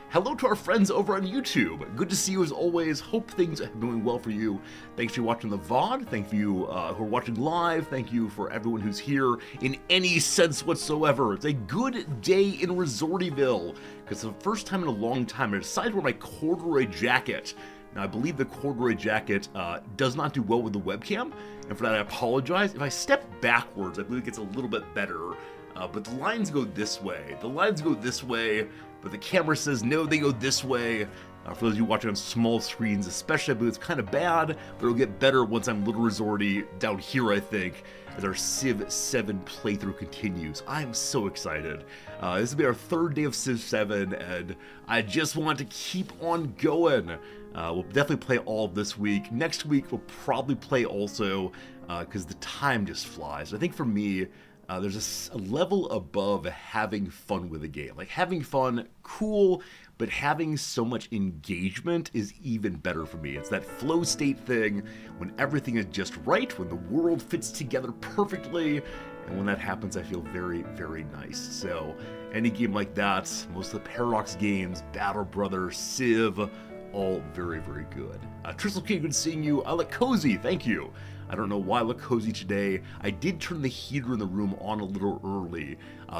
Hello to our friends over on YouTube. Good to see you as always. Hope things are doing well for you. Thanks for watching the VOD. Thank you who are watching live. Thank you for everyone who's here in any sense whatsoever. It's a good day in Resortyville, because for the first time in a long time I decided to wear my corduroy jacket. Now, I believe the corduroy jacket does not do well with the webcam, and for that I apologize. If I step backwards, I believe it gets a little bit better, but the lines go this way. The lines go this way, but the camera says no, they go this way. For those of you watching on small screens especially, I believe it's kind of bad, but it'll get better once I'm Little Resorty down here, I think, as our CivVII playthrough continues. I'm so excited. This will be our third day of CivVII, and I just want to keep on going. We'll definitely play all of this week. Next week, we'll probably play also, because the time just flies. I think for me, there's a level above having fun with a game. Like, having fun, cool, but having so much engagement is even better for me. It's that flow state thing, when everything is just right, when the world fits together perfectly, and when that happens, I feel very, very nice. So, any game like that, most of the Paradox games, Battle Brothers, Civ, all very, very good. Tristle King, good seeing you. I look cozy, thank you. I don't know why I look cozy today. I did turn the heater in the room on a little early,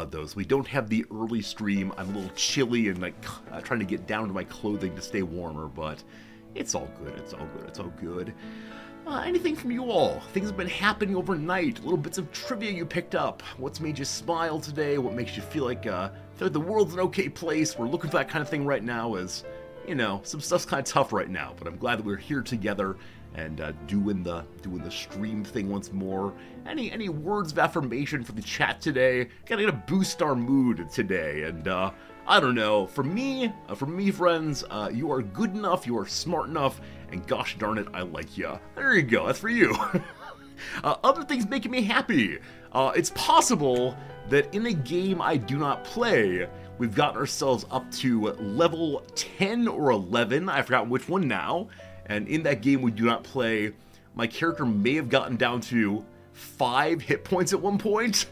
though, so we don't have the early stream. I'm a little chilly and like trying to get down to my clothing to stay warmer, but it's all good, it's all good, it's all good. Anything from you all? Things have been happening overnight, little bits of trivia you picked up. What's made you smile today? What makes you feel like the world's an okay place? We're looking for that kind of thing right now, as, you know, some stuff's kind of tough right now, but I'm glad that we're here together and doing the stream thing once more. Any words of affirmation for the chat today? Gotta boost our mood today, and I don't know. For me, friends, you are good enough, you are smart enough, and gosh darn it, I like ya. There you go. That's for you. Other things making me happy. It's possible that in a game I do not play, we've gotten ourselves up to level 10 or 11. I've forgotten which one now. And in that game we do not play, my character may have gotten down to 5 hit points at one point.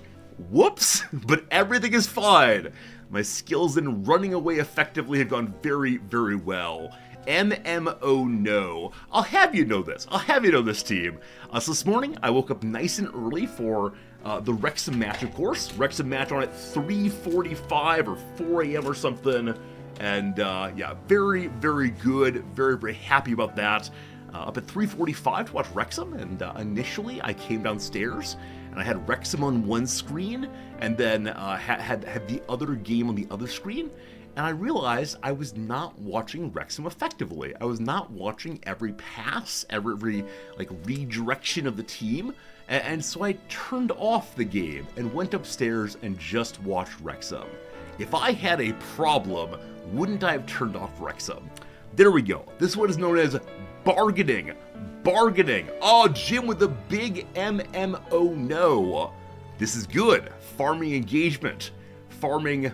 Whoops! But everything is fine. My skills in running away effectively have gone very, very well. MMO no. I'll have you know this. I'll have you know this, team. So this morning, I woke up nice and early for the Wrexham match, of course. Wrexham match on at 3:45 or 4 a.m. or something. And yeah, very, very good. Very, very happy about that. Up at 3:45 to watch Wrexham, and initially I came downstairs and I had Wrexham on one screen, and then had the other game on the other screen, and I realized I was not watching Wrexham effectively. I was not watching every pass, every like redirection of the team, and so I turned off the game and went upstairs and just watched Wrexham. If I had a problem, wouldn't I have turned off Wrexham? There we go. This one is known as bargaining. Bargaining. Oh, Jim with the big MMO no. This is good. Farming engagement. Farming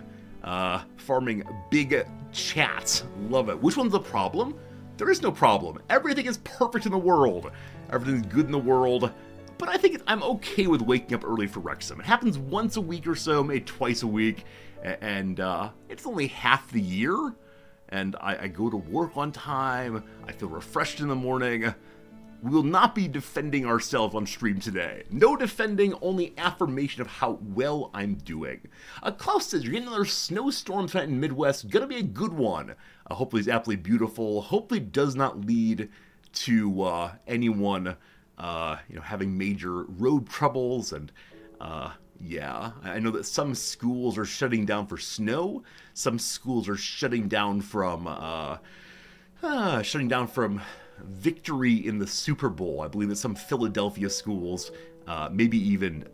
big chats. Love it. Which one's the problem? There is no problem. Everything is perfect in the world. Everything's good in the world. But I think I'm okay with waking up early for Wrexham. It happens once a week or so, maybe twice a week. And it's only half the year. And I go to work on time. I feel refreshed in the morning. We will not be defending ourselves on stream today. No defending, only affirmation of how well I'm doing. Klaus says, you're getting another snowstorm tonight in Midwest. Gonna be a good one. Hopefully it's absolutely beautiful. Hopefully it does not lead to anyone having major road troubles. And yeah, I know that some schools are shutting down for snow. Some schools are shutting down from victory in the Super Bowl. I believe that some Philadelphia schools, maybe even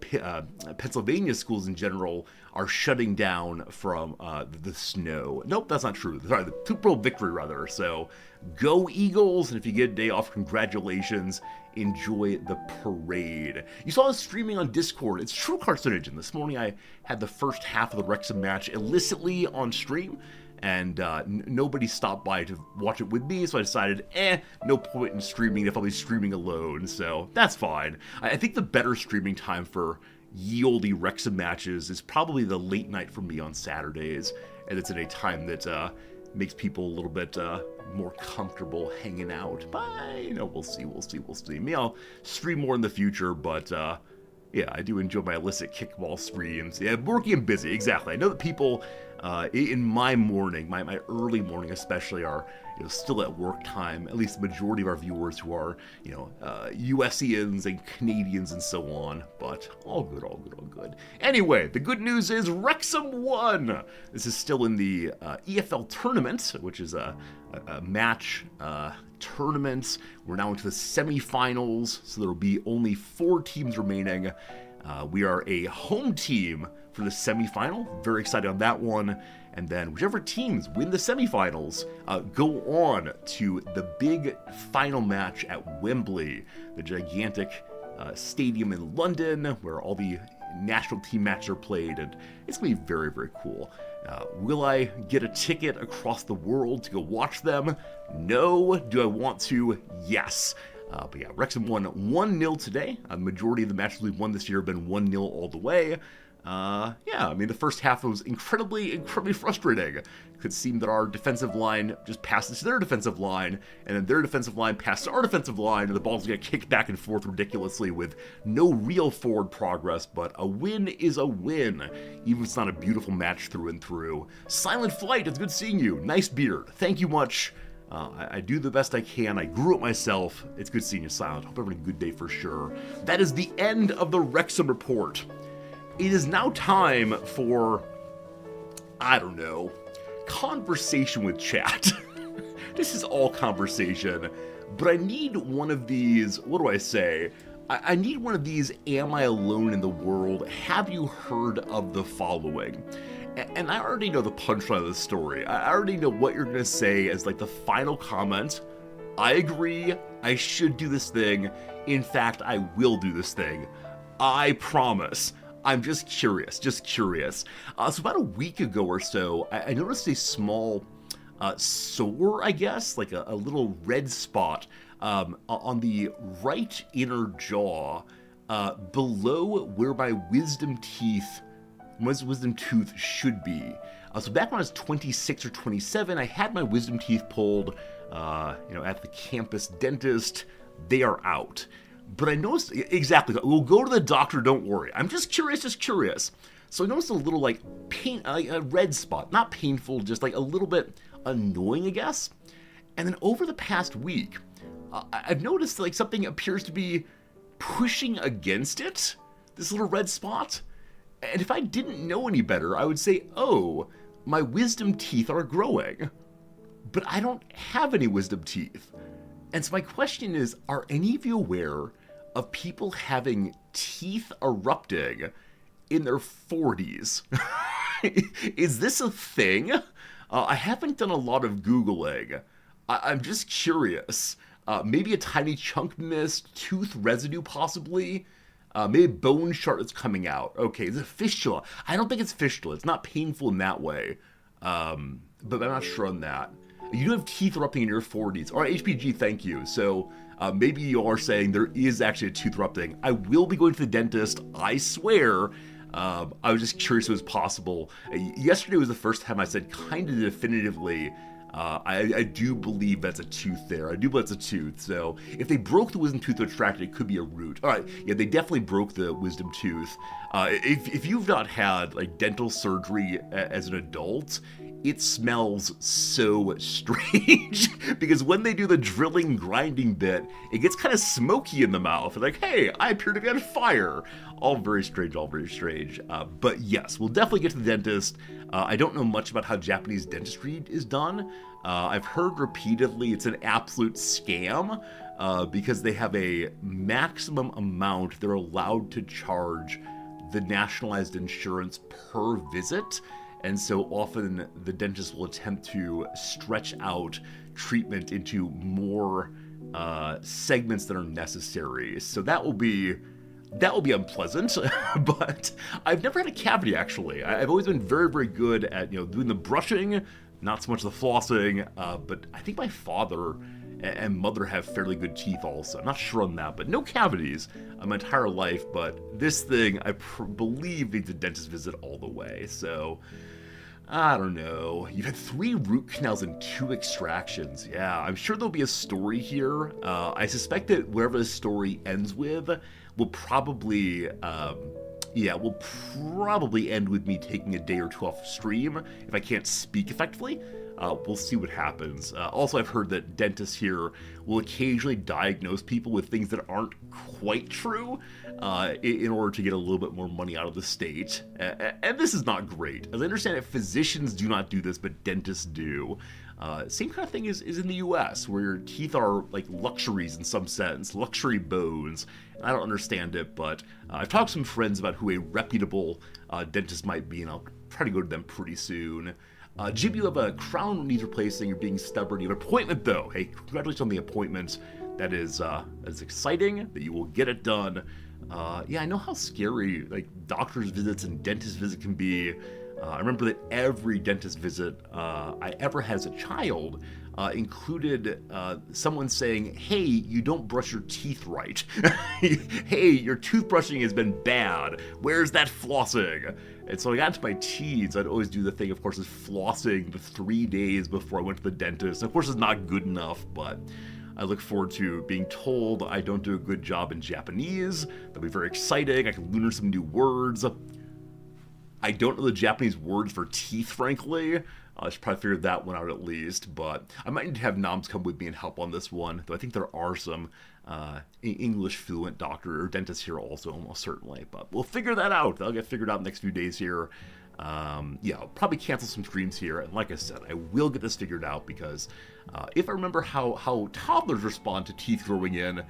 Pennsylvania schools in general, are shutting down from the snow. Nope, that's not true. Sorry, the Super Bowl victory, rather. So, go Eagles, and if you get a day off, congratulations. Enjoy the parade. You saw us streaming on Discord. It's true carcinogen. This morning I had the first half of the Wrexham match illicitly on stream, and nobody stopped by to watch it with me, so I decided, no point in streaming if I'll be streaming alone, so that's fine. I think the better streaming time for yieldy Wrexham matches is probably the late night for me on Saturdays, and it's at a time that makes people a little bit more comfortable hanging out. But, we'll see. Maybe I'll stream more in the future, but yeah, I do enjoy my illicit kickball streams. Yeah, working and busy, exactly. I know that people in my morning, my early morning especially, are still at work time. At least the majority of our viewers who are USians and Canadians and so on. But all good. Anyway, the good news is Wrexham won. This is still in the EFL tournament, which is a match tournament. We're now into the semifinals, so there will be only 4 teams remaining. We are a home team for the semifinal. Very excited on that one. And then whichever teams win the semifinals go on to the big final match at Wembley, the gigantic stadium in London where all the national team matches are played, and it's going to be very, very cool. Will I get a ticket across the world to go watch them? No. Do I want to? Yes. But yeah, Wrexham won 1-0 today. A majority of the matches we've won this year have been 1-0 all the way. Yeah, I mean, the first half was incredibly frustrating. It could seem that our defensive line just passes to their defensive line, and then their defensive line passes to our defensive line, and the ball's going to kick back and forth ridiculously with no real forward progress, but a win is a win, even if it's not a beautiful match through and through. Silent Flight, it's good seeing you. Nice beard. Thank you much. I do the best I can. I grew it myself. It's good seeing you, Silent. Hope you're having a good day for sure. That is the end of the Wrexham report. It is now time for, I don't know, conversation with chat. This is all conversation, but I need one of these, what do I say? I need one of these, am I alone in the world? Have you heard of the following? And I already know the punchline of the story. I already know what you're going to say as like the final comment. I agree, I should do this thing. In fact, I will do this thing. I promise. I'm just curious. So about a week ago or so, I noticed a small sore, I guess, like a little red spot on the right inner jaw below where my wisdom tooth should be. So back when I was 26 or 27, I had my wisdom teeth pulled, at the campus dentist. They are out. But I noticed, exactly, we'll go to the doctor, don't worry. I'm just curious. So I noticed a little, like, pain, a red spot. Not painful, just, like, a little bit annoying, I guess. And then over the past week, I've noticed, like, something appears to be pushing against it. This little red spot. And if I didn't know any better, I would say, oh, my wisdom teeth are growing. But I don't have any wisdom teeth. And so my question is, are any of you aware of people having teeth erupting in their 40s? Is this a thing? I haven't done a lot of Googling. I'm just curious. Maybe a tiny chunk missed, tooth residue possibly. Maybe bone shard that's coming out. Okay, is it fistula? I don't think it's fistula. It's not painful in that way. But I'm not sure on that. You do have teeth erupting in your 40s. All right, HPG, thank you. So maybe you are saying there is actually a tooth erupting. I will be going to the dentist, I swear. I was just curious if it was possible. Yesterday was the first time I said kind of definitively, I do believe that's a tooth there. I do believe that's a tooth. So if they broke the wisdom tooth to extract it, it could be a root. All right, yeah, they definitely broke the wisdom tooth. If you've not had like dental surgery as an adult, it smells so strange because when they do the drilling, grinding bit, it gets kind of smoky in the mouth. They're like, hey, I appear to be on fire. All very strange. But yes, we'll definitely get to the dentist. I don't know much about how Japanese dentistry is done. I've heard repeatedly it's an absolute scam because they have a maximum amount they're allowed to charge the nationalized insurance per visit. And so often the dentist will attempt to stretch out treatment into more segments that are necessary. So that will be unpleasant, but I've never had a cavity actually. I've always been very, very good at doing the brushing, not so much the flossing. But I think my father and mother have fairly good teeth also. I'm not sure on that, but no cavities my entire life. But this thing, I believe, needs a dentist visit all the way. So I don't know. You've had 3 root canals and 2 extractions. Yeah, I'm sure there'll be a story here. I suspect that wherever the story ends with will probably, will probably end with me taking a day or 2 off stream if I can't speak effectively. We'll see what happens. Also, I've heard that dentists here will occasionally diagnose people with things that aren't quite true in order to get a little bit more money out of the state. And this is not great. As I understand it, physicians do not do this, but dentists do. Same kind of thing is in the US, where your teeth are like luxuries in some sense, luxury bones. I don't understand it, but I've talked to some friends about who a reputable dentist might be, and I'll try to go to them pretty soon. Jib, you have a crown needs replacing. You're being stubborn. You have an appointment, though. Hey, congratulations on the appointment. That is exciting that you will get it done. Yeah, I know how scary like doctor's visits and dentist visits can be. I remember that every dentist visit I ever had as a child included someone saying, "Hey, you don't brush your teeth right. Hey, your toothbrushing has been bad. Where's that flossing?" And so I got into my teens. I'd always do the thing, of course, is flossing the 3 days before I went to the dentist. Of course, it's not good enough, but I look forward to being told I don't do a good job in Japanese. That'll be very exciting. I can learn some new words. I don't know the Japanese words for teeth, frankly. I should probably figure that one out at least, but I might need to have Noms come with me and help on this one, though I think there are some English fluent doctor or dentists here also, almost certainly, but we'll figure that out. That'll get figured out in the next few days here. Yeah, I'll probably cancel some streams here, and like I said, I will get this figured out because if I remember how toddlers respond to teeth growing in,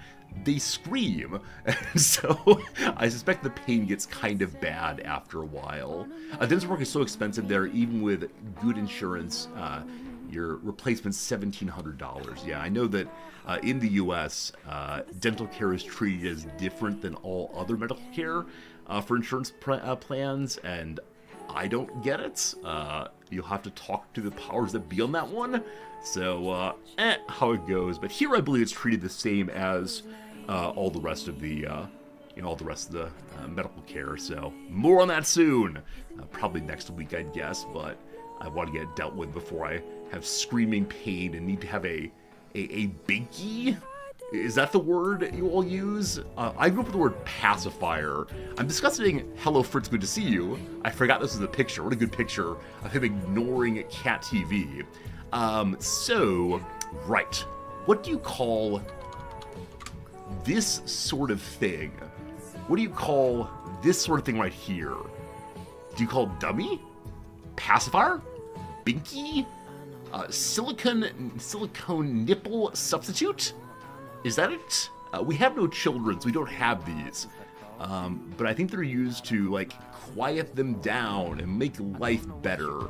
they scream, and so I suspect the pain gets kind of bad after a while. Dental work is so expensive there, even with good insurance. Your replacement's $1,700. Yeah, I know that in the U.S., dental care is treated as different than all other medical care for insurance plans, and I don't get it. You'll have to talk to the powers that be on that one. So, how it goes. But here I believe it's treated the same as all the rest of the, medical care. So, more on that soon. Probably next week, I'd guess. But I want to get it dealt with before I have screaming pain and need to have a binky. Is that the word you all use? I grew up with the word pacifier. I'm discussing Hello Fritz, good to see you. I forgot this was a picture. What a good picture of him ignoring Cat TV. Right. What do you call this sort of thing? What do you call this sort of thing right here? Do you call it dummy? Pacifier? Binky? Silicone nipple substitute? Is that it? We have no children, so we don't have these. But I think they're used to, like, quiet them down and make life better.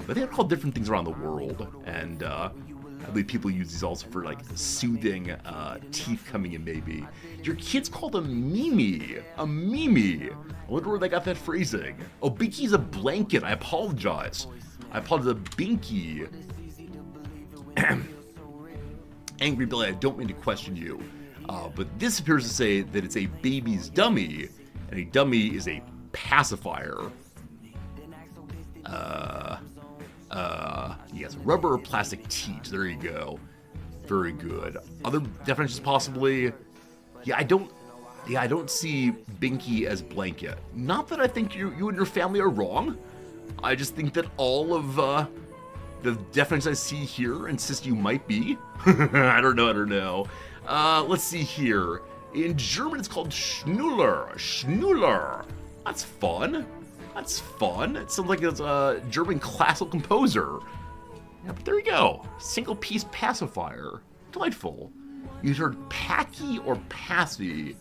But they're called different things around the world. And I believe people use these also for, like, soothing teeth coming in, maybe. Your kids call them Mimi. A Mimi. I wonder where they got that phrasing. Oh, Binky's a blanket. I apologize. A Binky. Angry Billy, I don't mean to question you, but this appears to say that it's a baby's dummy, and a dummy is a pacifier. Yes, rubber or plastic teat. There you go. Very good. Other definitions possibly. Yeah, I don't see Binky as blanket. Not that I think you and your family are wrong. I just think that all of the definitions I see here insist you might be. I don't know. Let's see here. In German, it's called Schnuller. Schnuller. That's fun. It sounds like it's a German classical composer. Yeah, but there you go. Single piece pacifier. Delightful. You heard Packy or Passy.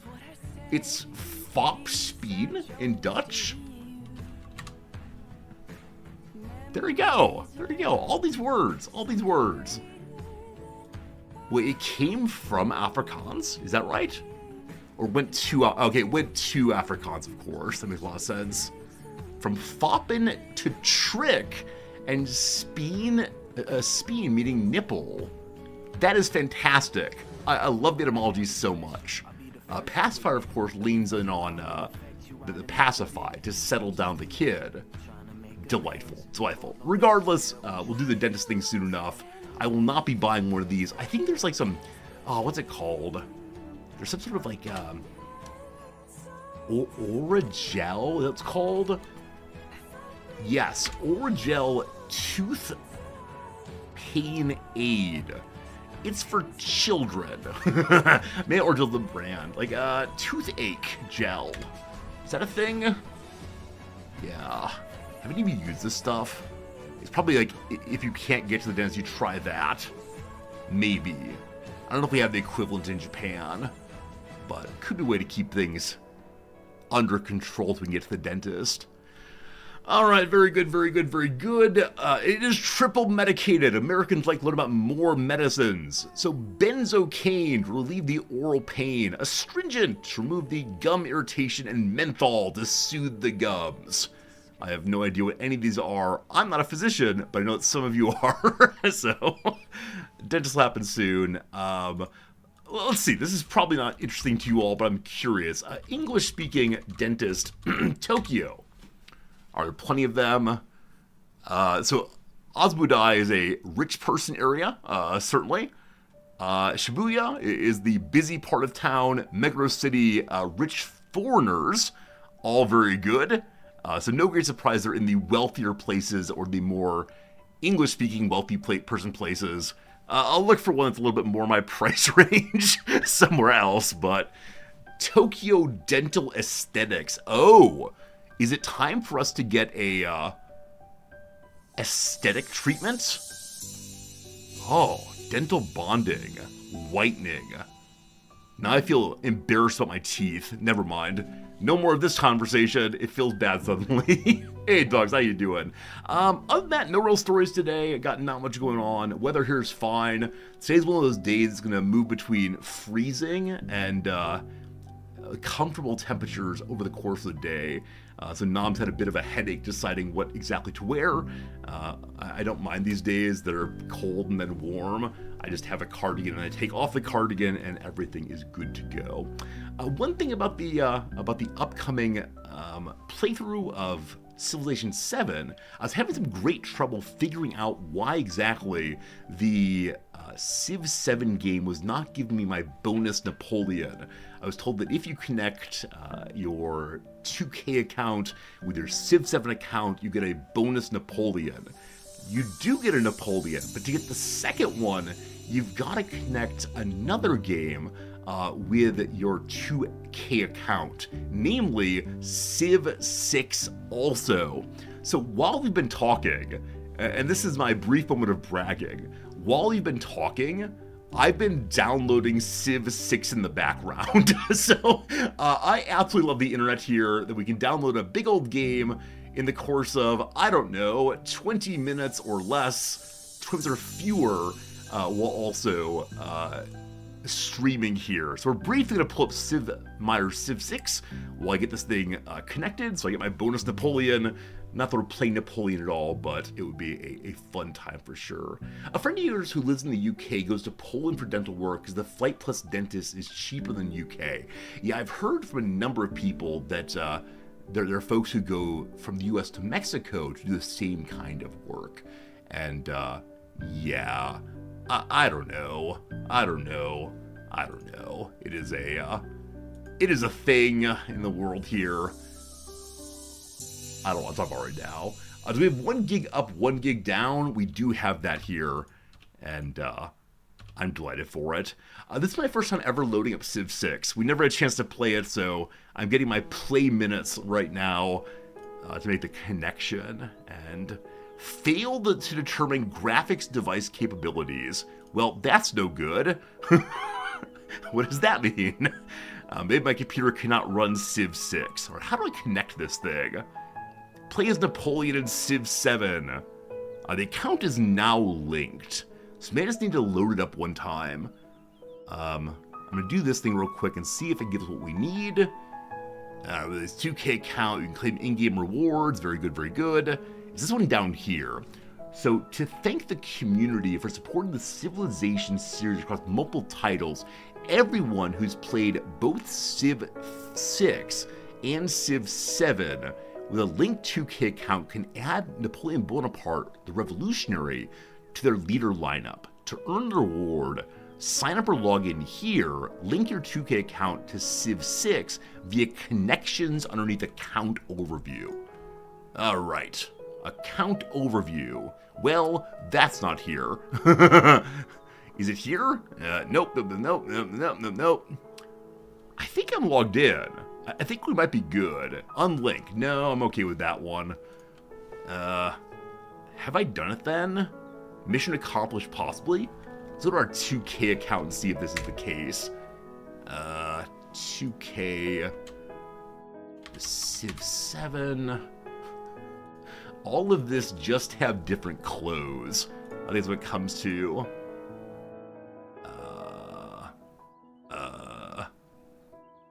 It's Fopspien in Dutch. There we go. All these words. Wait, it came from Afrikaans? Is that right? Or went to... it went to Afrikaans, of course. That makes a lot of sense. From foppen to trick and speen meaning nipple. That is fantastic. I love the etymology so much. Pacifier, of course, leans in on the pacify, to settle down the kid. delightful, delightful. Regardless, we'll do the dentist thing soon enough. I will not be buying one of these. I think there's like some, what's it called? There's some sort of like, Oragel, that's called? Yes, Oragel Tooth Pain Aid. It's for children. Maybe Oragel the brand. Like, toothache gel. Is that a thing? Yeah. Haven't even used this stuff. It's probably like, if you can't get to the dentist, you try that. Maybe. I don't know if we have the equivalent in Japan, but it could be a way to keep things under control so we can get to the dentist. Alright, very good, very good, very good. It is triple medicated. Americans like to learn about more medicines. So benzocaine to relieve the oral pain, astringent to remove the gum irritation, and menthol to soothe the gums. I have no idea what any of these are. I'm not a physician, but I know that some of you are. So, dentist will happen soon. Let's see, this is probably not interesting to you all, but I'm curious. English-speaking dentist, Tokyo. Are there plenty of them? So, Osubudai is a rich person area, certainly. Shibuya is the busy part of town. Meguro City, rich foreigners, all very good. So no great surprise they're in the wealthier places or the more English-speaking wealthy person places. I'll look for one that's a little bit more my price range somewhere else, but Tokyo Dental Aesthetics. Oh, is it time for us to get a aesthetic treatment? Oh, dental bonding, whitening. Now I feel embarrassed about my teeth. Never mind. No more of this conversation. It feels bad suddenly. Hey, dogs, how you doing? Other than that, no real stories today. I got not much going on. Weather here is fine. Today's one of those days that's going to move between freezing and comfortable temperatures over the course of the day. So Nom's had a bit of a headache deciding what exactly to wear. I don't mind these days that are cold and then warm. I just have a cardigan and I take off the cardigan and everything is good to go. One thing about the upcoming playthrough of Civilization VII, I was having some great trouble figuring out why exactly the Civ 7 game was not giving me my bonus Napoleon. I was told that if you connect your 2K account with your Civ 7 account, you get a bonus Napoleon. You do get a Napoleon, but to get the second one, you've got to connect another game with your 2K account, namely Civ 6 also. So while we've been talking, and this is my brief moment of bragging, while you've been talking, I've been downloading Civ 6 in the background. So I absolutely love the internet here, that we can download a big old game in the course of, I don't know, 20 minutes or less, 20 minutes or fewer, while also streaming here. So we're briefly going to pull up Civ 6 while I get this thing connected, so I get my bonus Napoleon. Not that we're playing Napoleon at all, but it would be a fun time for sure. A friend of yours who lives in the UK goes to Poland for dental work because the Flight Plus dentist is cheaper than UK. Yeah, I've heard from a number of people that there are folks who go from the US to Mexico to do the same kind of work. And yeah, I don't know. It is a thing in the world here. I don't want to talk about it right now. Do we have 1 gig up, 1 gig down? We do have that here, and I'm delighted for it. This is my first time ever loading up Civ 6. We never had a chance to play it, so I'm getting my play minutes right now to make the connection, and failed to determine graphics device capabilities. Well, that's no good. What does that mean? Maybe my computer cannot run Civ 6. Or how do I connect this thing? Play as Napoleon in Civ 7. The account is now linked. So maybe I just need to load it up one time. I'm going to do this thing real quick and see if it gives us what we need. With this 2K account, you can claim in-game rewards. Very good, very good. Is this one down here? So, to thank the community for supporting the Civilization series across multiple titles, everyone who's played both Civ 6 and Civ 7 with a linked 2K account can add Napoleon Bonaparte, the revolutionary, to their leader lineup. To earn the reward, sign up or log in here, link your 2K account to CivVII via connections underneath Account Overview. Alright, Account Overview. Well, that's not here. Is it here? Nope. I think I'm logged in. I think we might be good. Unlink. No, I'm okay with that one. Have I done it then? Mission accomplished, possibly? Let's go to our 2K account and see if this is the case. 2K... CivVII... All of this just have different clothes. I think that's what it comes to.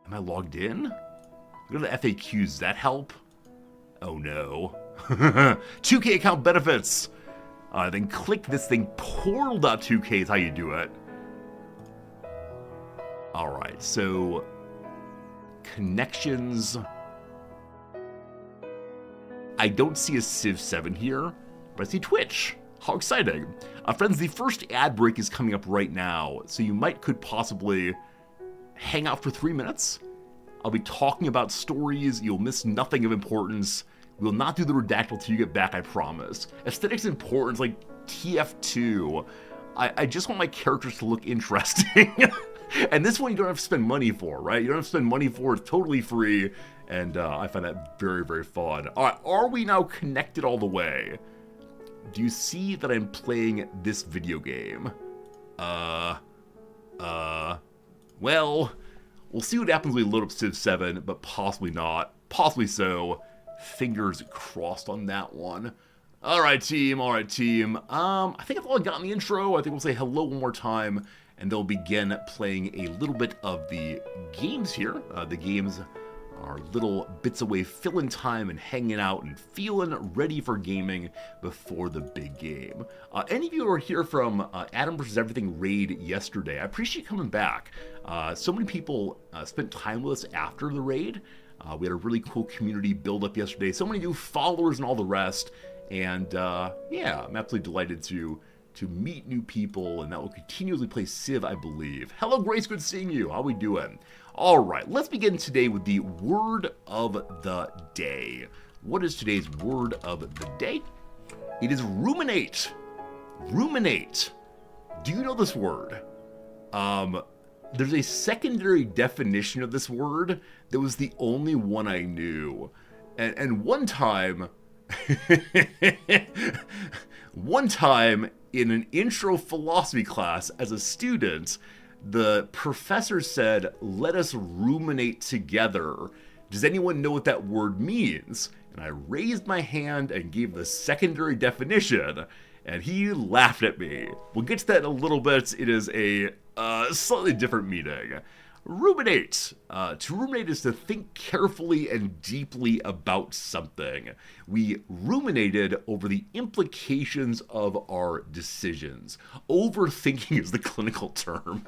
Am I logged in? Go to the FAQs, does that help? Oh no. 2K account benefits! Then click this thing, portal.2K is how you do it. Alright, so... Connections... I don't see a CivVII here, but I see Twitch. How exciting. Friends, the first ad break is coming up right now, so you could possibly hang out for 3 minutes. I'll be talking about stories, you'll miss nothing of importance. We'll not do the redactyl till you get back, I promise. Aesthetics importance, like TF2. I just want my characters to look interesting. And this one you don't have to spend money for, right? You don't have to spend money for, it's totally free. And I find that very, very fun. All right, are we now connected all the way? Do you see that I'm playing this video game? Well, we'll see what happens when we load up CivVII, but possibly not. Possibly so. Fingers crossed on that one. All right, team. I think that's all I got in the intro. I think we'll say hello one more time, and they'll begin playing a little bit of the games here. The games are little bits away, filling time and hanging out and feeling ready for gaming before the big game. Any of you who are here from Adam vs. Everything raid yesterday, I appreciate you coming back. So many people spent time with us after the raid. We had a really cool community build up yesterday. So many new followers and all the rest. And yeah, I'm absolutely delighted to meet new people, and that will continually play Civ, I believe. Hello, Grace, good seeing you. How we doing? All right, let's begin today with the word of the day. What is today's word of the day? It is ruminate. Ruminate. Do you know this word? There's a secondary definition of this word that was the only one I knew. And one time, in an intro philosophy class as a student, the professor said, "Let us ruminate together. Does anyone know what that word means?" And I raised my hand and gave the secondary definition, and he laughed at me. We'll get to that in a little bit. It is a slightly different meaning. Ruminate. To ruminate is to think carefully and deeply about something. We ruminated over the implications of our decisions. Overthinking is the clinical term.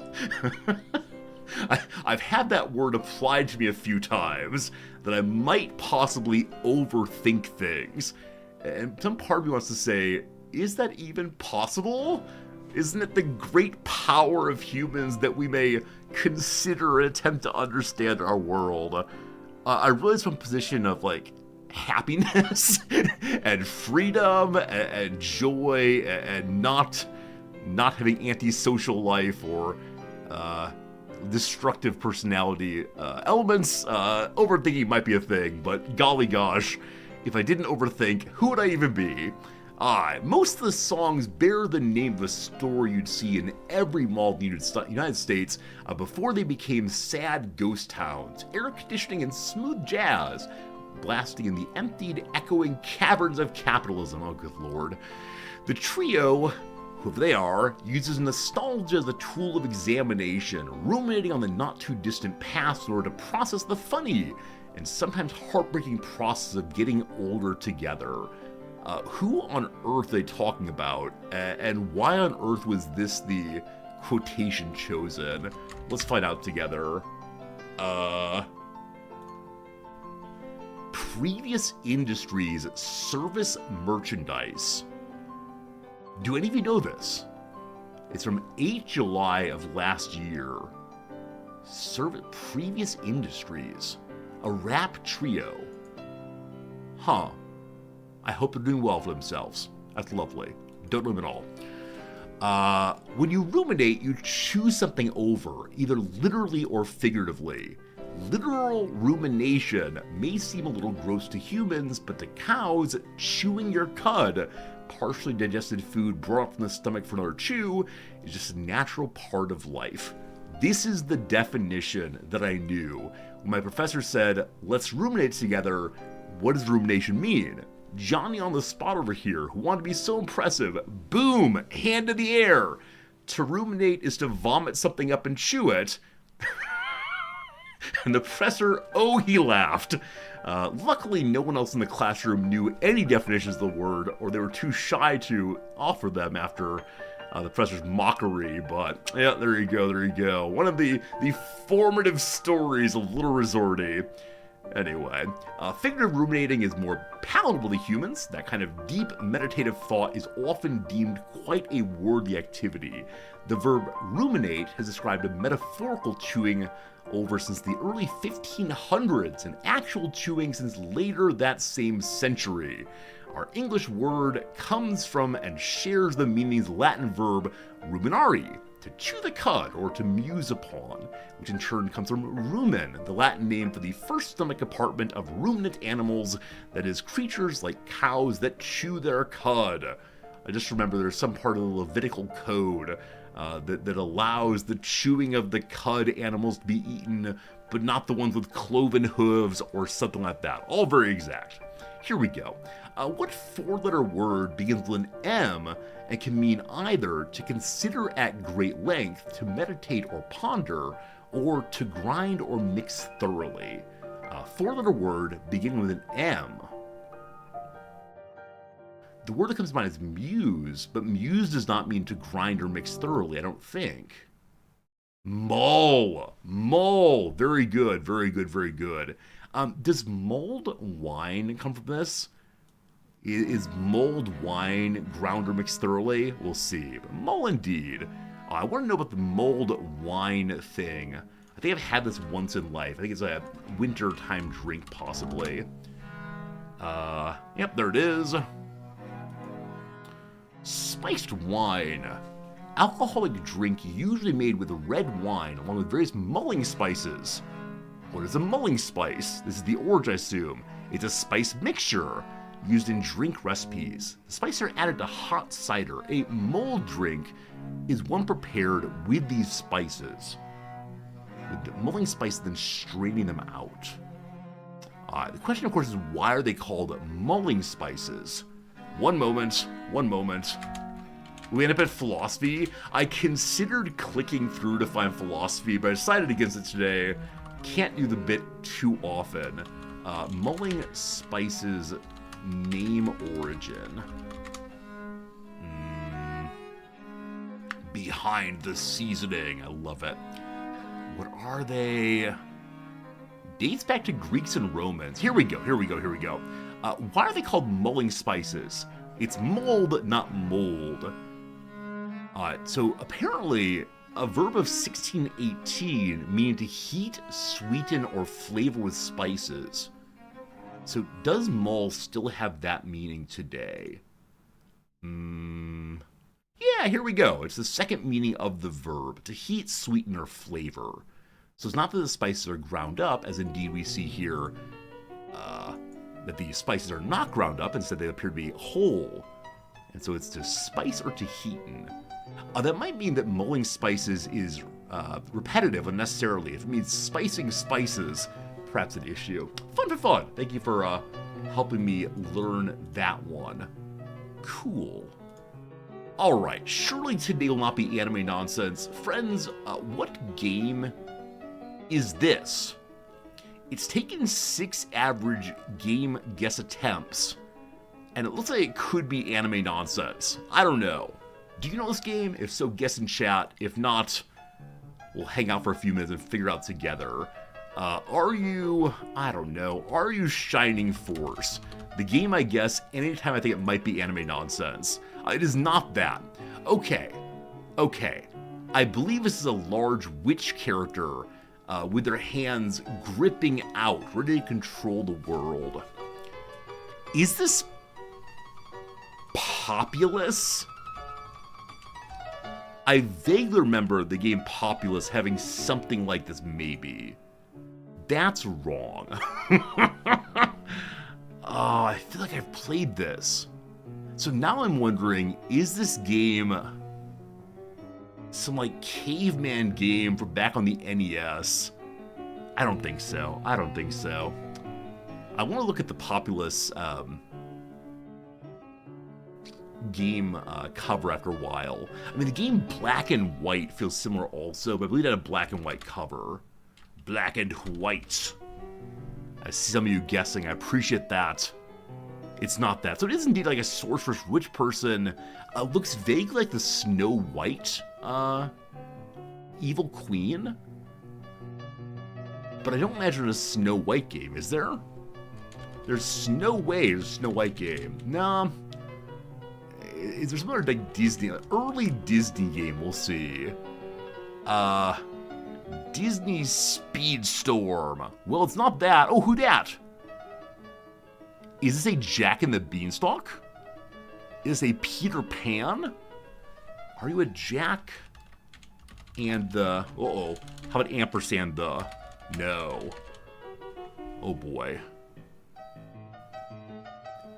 I've had that word applied to me a few times, that I might possibly overthink things. And some part of me wants to say, is that even possible? Isn't it the great power of humans that we may consider and attempt to understand our world? I realize from a position of like happiness and freedom and joy and not having antisocial life or destructive personality elements. Overthinking might be a thing, but golly gosh, if I didn't overthink, who would I even be? Most of the songs bear the name of a store you'd see in every mall in the United States before they became sad ghost towns, air conditioning and smooth jazz, blasting in the emptied, echoing caverns of capitalism. Oh, good lord. The trio, whoever they are, uses nostalgia as a tool of examination, ruminating on the not-too-distant past in order to process the funny and sometimes heartbreaking process of getting older together. Who on earth are they talking about, and why on earth was this the quotation chosen? Let's find out together. previous industries service merchandise. Do any of you know this? It's from 8 July of last year. Previous industries. A rap trio. Huh. I hope they're doing well for themselves. That's lovely. Don't know them at all. When you ruminate, you chew something over, either literally or figuratively. Literal rumination may seem a little gross to humans, but to cows, chewing your cud, partially digested food brought up from the stomach for another chew, is just a natural part of life. This is the definition that I knew when my professor said, let's ruminate together. What does rumination mean? Johnny on the spot over here, who wanted to be so impressive, boom, hand in the air. To ruminate is to vomit something up and chew it. And the professor, oh, he laughed. Luckily, no one else in the classroom knew any definitions of the word, or they were too shy to offer them after the professor's mockery. But yeah, there you go. One of the formative stories of Little Resorty. Anyway, figurative ruminating is more palatable to humans. That kind of deep meditative thought is often deemed quite a worthy activity. The verb ruminate has described a metaphorical chewing over since the early 1500s and actual chewing since later that same century. Our English word comes from and shares the meaning's Latin verb ruminari, to chew the cud or to muse upon, which in turn comes from rumen, the Latin name for the first stomach compartment of ruminant animals, that is, creatures like cows that chew their cud. I just remember there's some part of the Levitical code that allows the chewing of the cud animals to be eaten, but not the ones with cloven hooves or something like that. All very exact. Here we go. What four-letter word begins with an M and can mean either to consider at great length, to meditate or ponder, or to grind or mix thoroughly? Four-letter word beginning with an M. The word that comes to mind is muse, but muse does not mean to grind or mix thoroughly, I don't think. Mull. Very good. Does mulled wine come from this? Is mulled wine ground or mixed thoroughly? We'll see. But mull indeed. I want to know about the mulled wine thing. I think I've had this once in life. I think it's a wintertime drink, possibly. Yep, there it is. Spiced wine. Alcoholic drink usually made with red wine along with various mulling spices. What is a mulling spice? This is the origin, I assume. It's a spice mixture used in drink recipes. The spices are added to hot cider. A mulled drink is one prepared with these spices, with mulling spices then straining them out. The question, of course, is why are they called mulling spices? One moment. We end up at philosophy. I considered clicking through to find philosophy, but I decided against it today. Can't do the bit too often. Mulling spices name origin. Behind the seasoning. I love it. What are they? Dates back to Greeks and Romans. Here we go. Why are they called mulling spices? It's mulled, not mold. So apparently, a verb of 1618 meaning to heat, sweeten, or flavor with spices. So does mull still have that meaning today? Yeah, here we go. It's the second meaning of the verb, to heat, sweeten, or flavor. So it's not that the spices are ground up, as indeed we see here that the spices are not ground up, instead they appear to be whole. And so it's to spice or to heaten. That might mean that mulling spices is repetitive unnecessarily. If it means spicing spices, perhaps an issue. Fun. Thank you for helping me learn that one. Cool. Alright, surely today will not be anime nonsense. Friends, what game is this? It's taken 6 average game guess attempts, and it looks like it could be anime nonsense. I don't know. Do you know this game? If so, guess in chat. If not, we'll hang out for a few minutes and figure it out together. Are you, I don't know, are you Shining Force? The game, I guess, anytime I think it might be anime nonsense. It is not that. Okay. I believe this is a large witch character with their hands gripping out, ready to control the world. Is this Populous? I vaguely remember the game Populous having something like this, maybe. That's wrong. Oh, I feel like I've played this. So now I'm wondering, is this game some like caveman game from back on the NES? I don't think so. I want to look at the Populous game cover after a while. I mean, the game Black and White feels similar also, but I believe it had a black and white cover. Black and White. I see some of you guessing. I appreciate that. It's not that. So it is indeed like a sorceress witch person. Looks vaguely like the Snow White evil queen. But I don't imagine a Snow White game, is there? There's no way there's a Snow White game. Nah. Is there some other like Disney, early Disney game? We'll see. Disney Speedstorm. Well, it's not that. Oh, who dat? Is this a Jack and the Beanstalk? Is this a Peter Pan? Are you a Jack and the... Uh-oh. How about ampersand the... No. Oh, boy.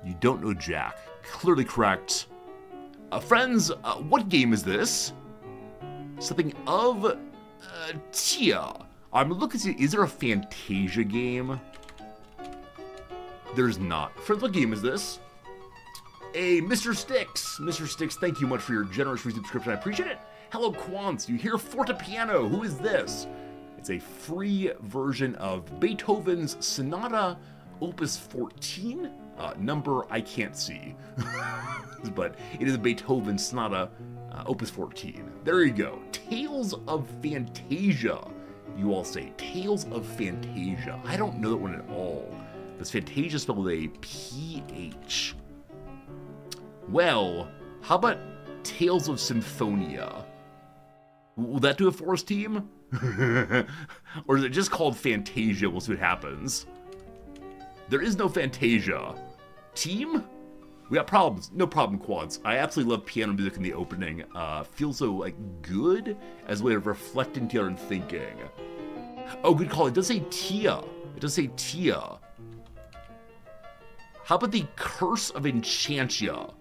You don't know Jack. Clearly correct. Friends, what game is this? Something of... Tia. I'm looking to see, is there a Fantasia game? There's not. Friends, what game is this? Hey, Mr. Sticks. Mr. Sticks, thank you much for your generous resubscription. I appreciate it. Hello, Quants. You hear fortepiano. Who is this? It's a free version of Beethoven's Sonata Opus 14. Number I can't see. But it is a Beethoven Sonata Opus 14. There you go. Tales of Fantasia. You all say Tales of Fantasia. I don't know that one at all. Does Fantasia spelled with a PH? Well, how about Tales of Symphonia? Will that do it for us, team? Or is it just called Fantasia? We'll see what happens. There is no Fantasia. Team? We got problems. No problem, Quads. I absolutely love piano music in the opening. Feels so, like, good as a way of reflecting together and thinking. Oh, good call. It does say Tia. It does say Tia. How about the Curse of Enchantia?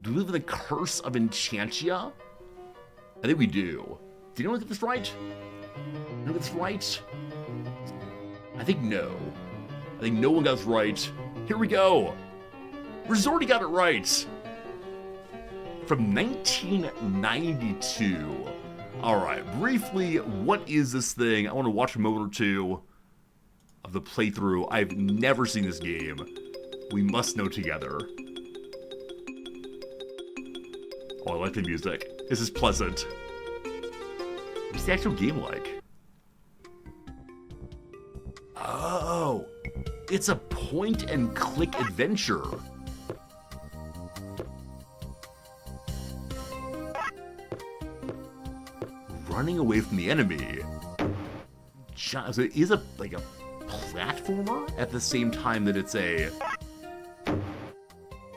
Do we live in the Curse of Enchantia? I think we do. Did anyone get this right? Anyone get this right? I think no. I think no one got this right. Here we go. Resorty got it right. From 1992. All right, briefly, what is this thing? I want to watch a moment or two of the playthrough. I've never seen this game. We must know together. Oh, I like the music. This is pleasant. What's the actual game like? Oh, it's a point-and-click adventure. Running away from the enemy. So it is like a platformer at the same time that it's a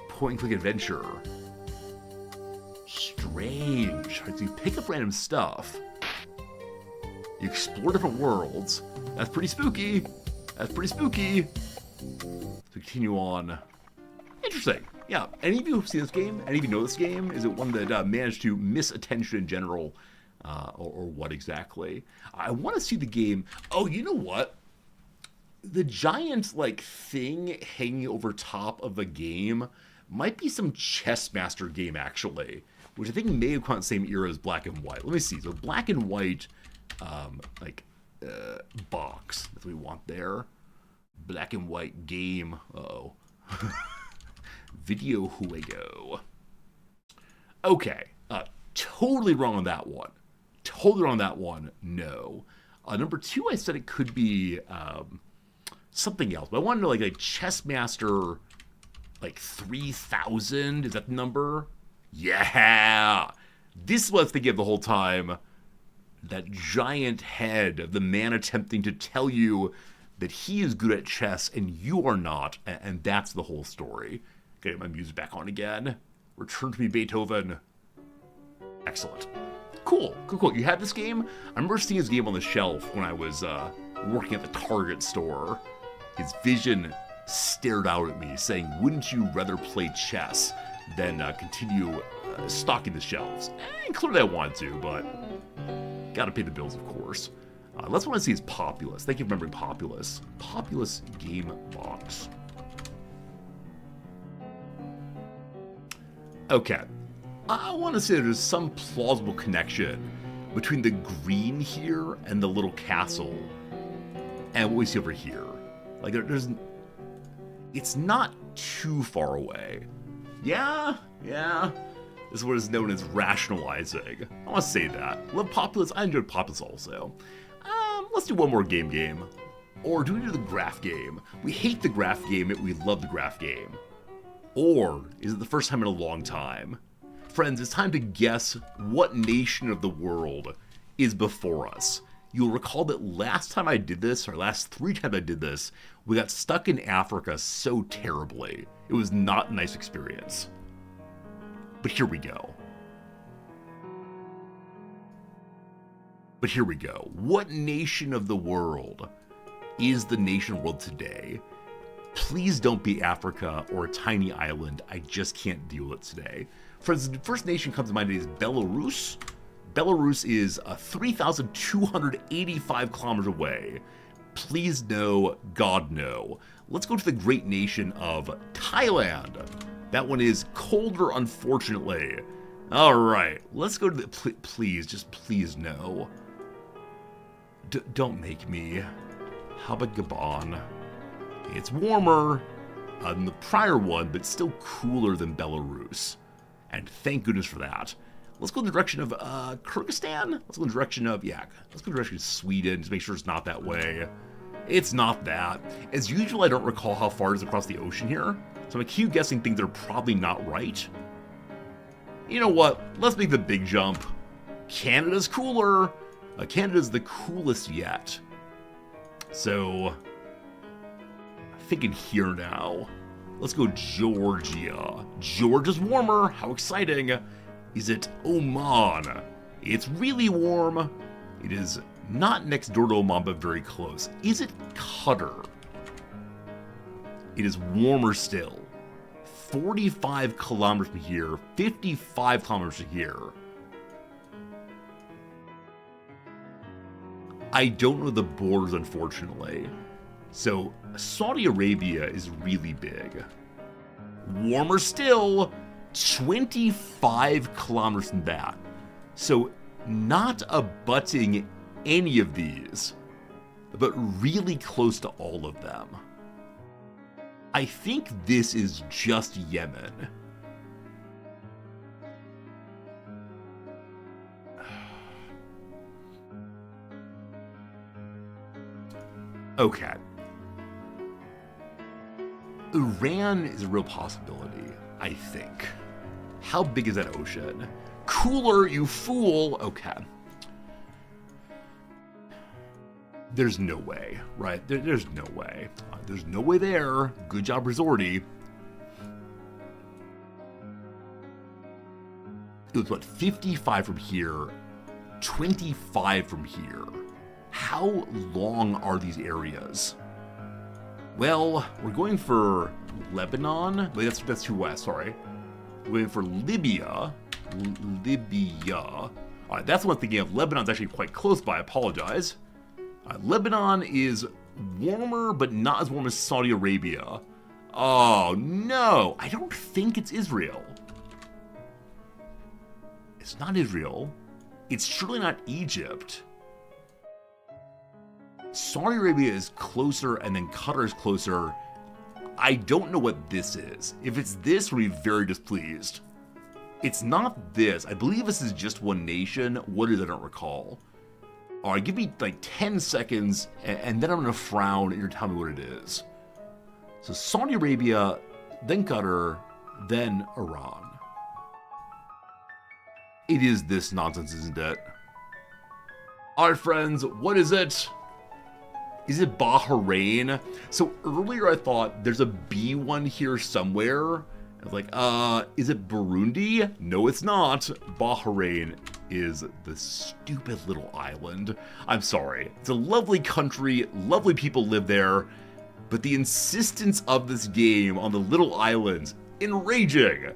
point-and-click adventure. Strange. So you pick up random stuff. You explore different worlds. That's pretty spooky. That's pretty spooky. So continue on. Interesting. Yeah. Any of you have seen this game? Any of you know this game? Is it one that managed to miss attention in general? Or what exactly? I want to see the game. Oh, you know what? The giant, like, thing hanging over top of the game might be some Chess Master game, actually. Which I think may have come out the same era as Black and White. Let me see. So Black and White, box. That's what we want there. Black and White game. Uh-oh. Video Juego. Okay. Totally wrong on that one. Totally wrong on that one. No. Number 2, I said it could be something else. But I want to know, like Chess Master, like 3000. Is that the number? Yeah! This is what I was thinking of the whole time. That giant head of the man attempting to tell you that he is good at chess and you are not, and that's the whole story. Get my music back on again. Return to me, Beethoven. Excellent. Cool. You had this game? I remember seeing this game on the shelf when I was working at the Target store. His vision stared out at me, saying, wouldn't you rather play chess than continue stocking the shelves? Clearly I wanted to, but gotta pay the bills, of course. Let's want to see is Populous. Thank you for remembering Populous. Populous Game Box. Okay. I want to say there's some plausible connection between the green here and the little castle and what we see over here. Like, it's not too far away. Yeah. This is what is known as rationalizing. I want to say that. Love Populous. I enjoyed Populous also. Let's do one more game. Or do we do the graph game? We hate the graph game, yet we love the graph game. Or is it the first time in a long time? Friends, it's time to guess what nation of the world is before us. You'll recall that last time I did this, or last 3 times I did this, we got stuck in Africa so terribly. It was not a nice experience. But here we go. What nation of the world is the nation world today? Please don't be Africa or a tiny island. I just can't deal with it today. Friends, the first nation comes to mind is Belarus. Belarus is 3,285 kilometers away. Please no, God no. Let's go to the great nation of Thailand. That one is colder, unfortunately. All right, let's go to the... Please, just please no. Don't make me. How about Gabon? It's warmer than the prior one, but still cooler than Belarus. And thank goodness for that. Let's go in the direction of Kyrgyzstan? Let's go in the direction of, let's go in the direction of Sweden, just make sure it's not that way. It's not that. As usual, I don't recall how far it is across the ocean here, so I'm gonna keep guessing things that are probably not right. You know what? Let's make the big jump. Canada's cooler. Canada's the coolest yet. So, I'm thinking here now. Let's go Georgia. Georgia's warmer. How exciting. Is it Oman? It's really warm. It is not next door to Oman, but very close. Is it Qatar? It is warmer still. 45 kilometers from here, 55 kilometers from here. I don't know the borders, unfortunately. So, Saudi Arabia is really big. Warmer still, 25 kilometers from that. So, not abutting any of these, but really close to all of them. I think this is just Yemen. Okay. Iran is a real possibility, I think. How big is that ocean? Cooler, you fool! Okay. There's no way, right? There's no way. There's no way there. Good job, Resorty. It was, what, 55 from here, 25 from here. How long are these areas? Well, we're going for Lebanon. Wait, that's too west, sorry. We're going for Libya. Libya. All right, that's what I'm thinking of. Lebanon's actually quite close by, I apologize. Lebanon is warmer, but not as warm as Saudi Arabia. Oh, no. I don't think it's Israel. It's not Israel. It's surely not Egypt. Saudi Arabia is closer, and then Qatar is closer. I don't know what this is. If it's this, we'll be very displeased. It's not this. I believe this is just one nation. What is it? I don't recall. All right, give me like 10 seconds, and then I'm going to frown, and you're telling me what it is. So Saudi Arabia, then Qatar, then Iran. It is this nonsense, isn't it? All right, friends, what is it? Is it Bahrain? So earlier I thought there's a B one here somewhere. I was like, is it Burundi? No, it's not. Bahrain is the stupid little island. I'm sorry. It's a lovely country, lovely people live there, but the insistence of this game on the little islands, enraging.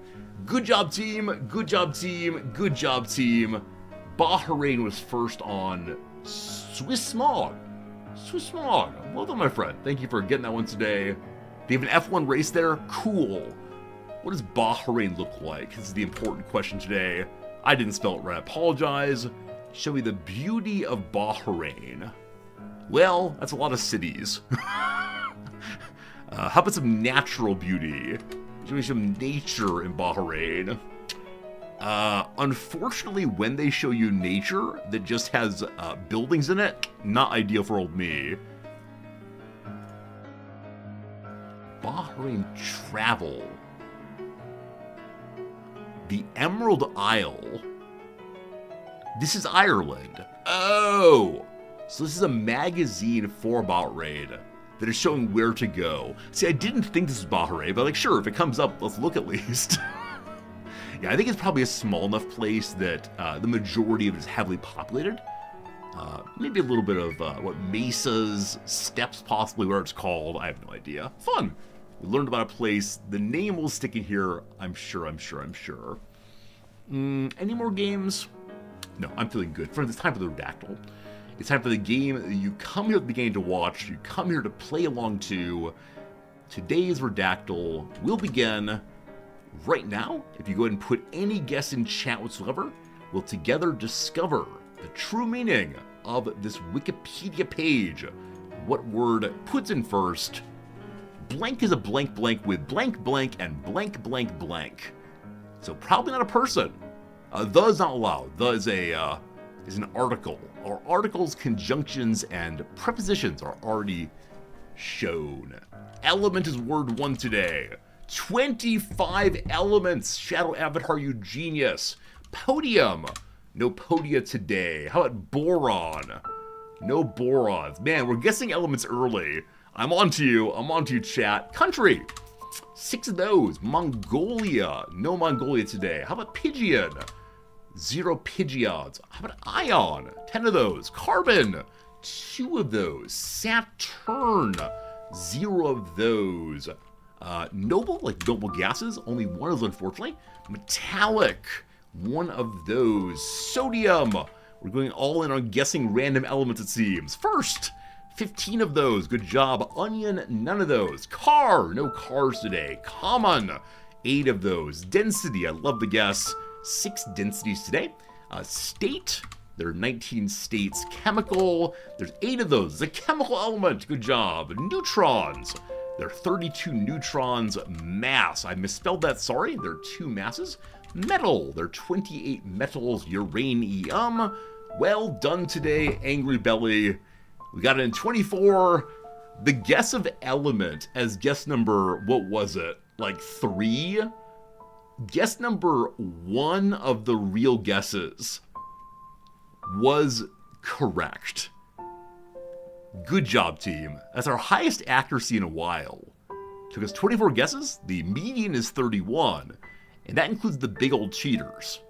Good job, team. Good job, team. Good job, team. Bahrain was first on Swiss Smog. Swiss Smog. Well done, my friend. Thank you for getting that one today. Do you have an F1 race there? Cool. What does Bahrain look like? This is the important question today. I didn't spell it right. I apologize. Show me the beauty of Bahrain. Well, that's a lot of cities. How about some natural beauty? Show me some nature in Bahrain. Unfortunately, when they show you nature that just has buildings in it, not ideal for old me. Bahrain travel. The Emerald Isle. This is Ireland. Oh! So this is a magazine for Bahrain that is showing where to go. See, I didn't think this was Bahrain, but like, sure, if it comes up, let's look at least. Yeah, I think it's probably a small enough place that the majority of it is heavily populated. Maybe a little bit of, mesas, steppes possibly, where it's called. I have no idea. Fun! We learned about a place. The name will stick in here, I'm sure. Any more games? No, I'm feeling good. Friends, it's time for the Redactyl. It's time for the game that you come here at the beginning to watch, you come here to play along to. Today's Redactyl will begin right now. If you go ahead and put any guess in chat whatsoever, we'll together discover the true meaning of this Wikipedia page. What word puts in first? Blank is a blank blank with blank blank and blank blank blank. So probably not a person. The is not allowed. The is an article. Our articles, conjunctions, and prepositions are already shown. Element is word one today. 25 elements. Shadow Avatar, you genius. Podium. No podia today. How about boron? No borons. Man, we're guessing elements early. I'm on to you, chat. Country. 6 of those. Mongolia. No Mongolia today. How about Pigeon? 0 Pidgeots. How about Ion? 10 of those. Carbon. 2 of those. Saturn. 0 of those. Noble, like noble gases. Only 1 of those, unfortunately. Metallic. 1 of those. Sodium. We're going all in on guessing random elements, it seems. First. 15 of those. Good job. Onion, none of those. Car, no cars today. Common, 8 of those. Density, I love the guess. 6 densities today. State, there are 19 states. Chemical, there's 8 of those. It's a chemical element. Good job. Neutrons, there are 32 neutrons. Mass, I misspelled that, sorry. There are 2 masses. Metal, there are 28 metals. Uranium, well done today, Angry Belly. We got it in 24. The guess of element as guess number, what was it? Like 3? Guess number 1 of the real guesses was correct. Good job, team. That's our highest accuracy in a while. Took us 24 guesses. The median is 31. And that includes the big old cheaters.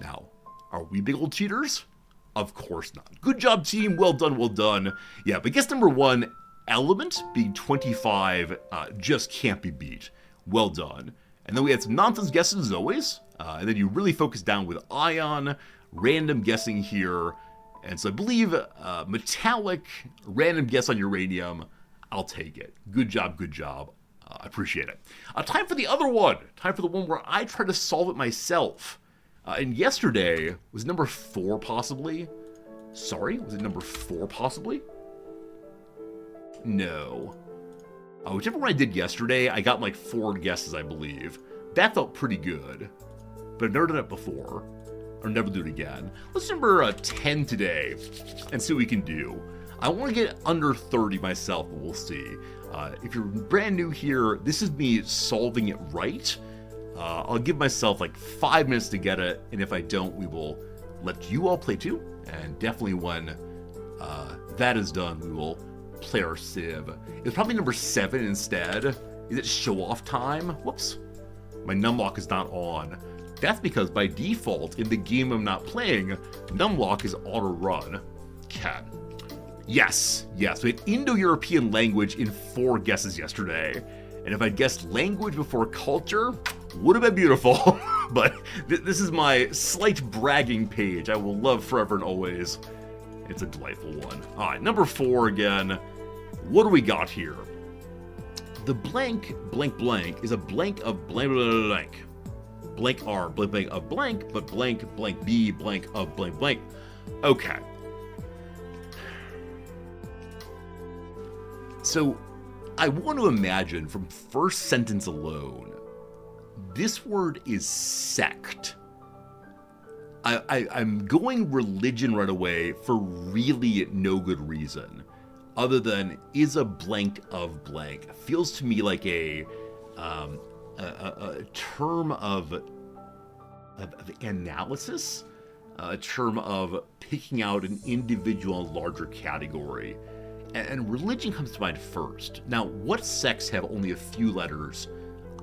Now, are we big old cheaters? Of course not. Good job, team. Well done, well done. Yeah, but guess number 1, element, being 25, just can't be beat. Well done. And then we had some nonsense guesses, as always. And then you really focused down with ion, random guessing here. And so I believe metallic, random guess on uranium. I'll take it. Good job, good job. I appreciate it. Time for the other one. Time for the one where I try to solve it myself. And yesterday was number 4 possibly? Sorry, was it number 4 possibly? No. Whichever one I did yesterday, I got like 4 guesses, I believe. That felt pretty good. But I've never done it before. or never do it again. Let's do number 10 today and see what we can do. I want to get under 30 myself, but we'll see. If you're brand new here, this is me solving it right. I'll give myself like 5 minutes to get it, and if I don't, we will let you all play too. And definitely when that is done, we will play our Civ. It's probably number 7 instead. Is it show off time? Whoops. My numlock is not on. That's because by default, in the game I'm not playing, numlock is auto run. Cat. Yes, yes, we had Indo-European language in 4 guesses yesterday. And if I'd guessed language before culture, would have been beautiful. But this is my slight bragging page I will love forever and always. It's a delightful one. All right, number 4 again. What do we got here? The blank, blank, blank is a blank of blank, blank, blank. Blank R, blank, blank of blank, but blank, blank B, blank of blank, blank. Okay. So, I want to imagine from first sentence alone, this word is sect. I'm going religion right away for really no good reason, other than is a blank of blank. Feels to me like a term of analysis, a term of picking out an individual in a larger category. And religion comes to mind first. Now, what sects have only a few letters?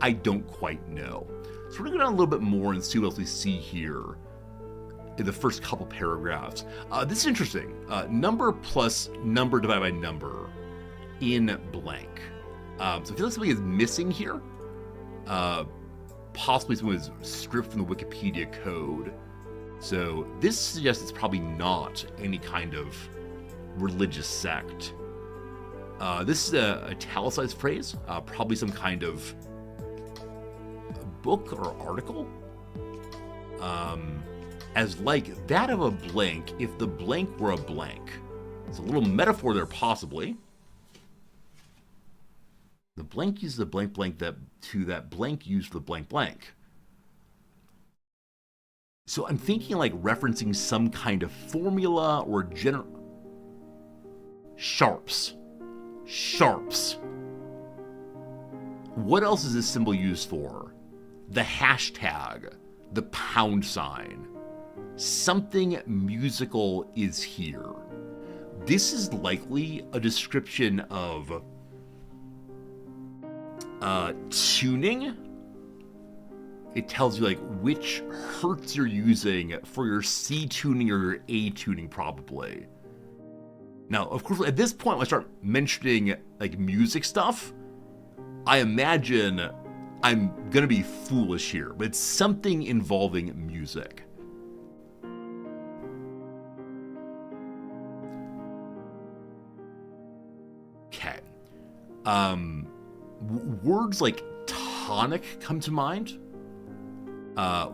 I don't quite know. So we're gonna go down a little bit more and see what else we see here in the first couple paragraphs. This is interesting. Number plus number divided by number in blank. So I feel like something is missing here. Possibly something was stripped from the Wikipedia code. So this suggests it's probably not any kind of religious sect. This is a italicized phrase, probably some kind of book or article. As like that of a blank, if the blank were a blank. It's a little metaphor there, possibly. The blank uses the blank blank that to that blank used the blank blank. So I'm thinking like referencing some kind of formula or general. Sharps. Sharps. What else is this symbol used for? The hashtag, the pound sign. Something musical is here. This is likely a description of tuning. It tells you like which hertz you're using for your C tuning or your A tuning, probably. Now, of course, at this point, when I start mentioning like music stuff, I imagine I'm gonna be foolish here, but it's something involving music. Okay. Words like tonic come to mind.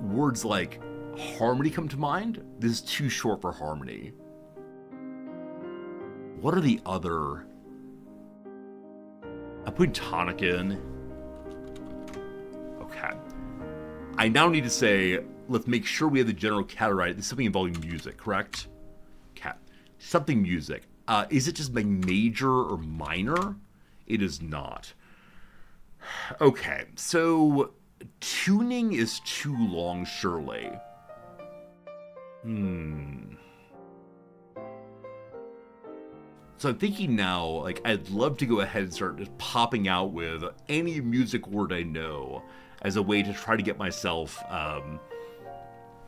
Words like harmony come to mind. This is too short for harmony. What are the other? I'm putting tonic in. Okay. I now need to say, let's make sure we have the general category right. There's something involving music, correct? Okay. Something music. Is it just like major or minor? It is not. Okay, so tuning is too long, surely. So I'm thinking now, like, I'd love to go ahead and start just popping out with any music word I know as a way to try to get myself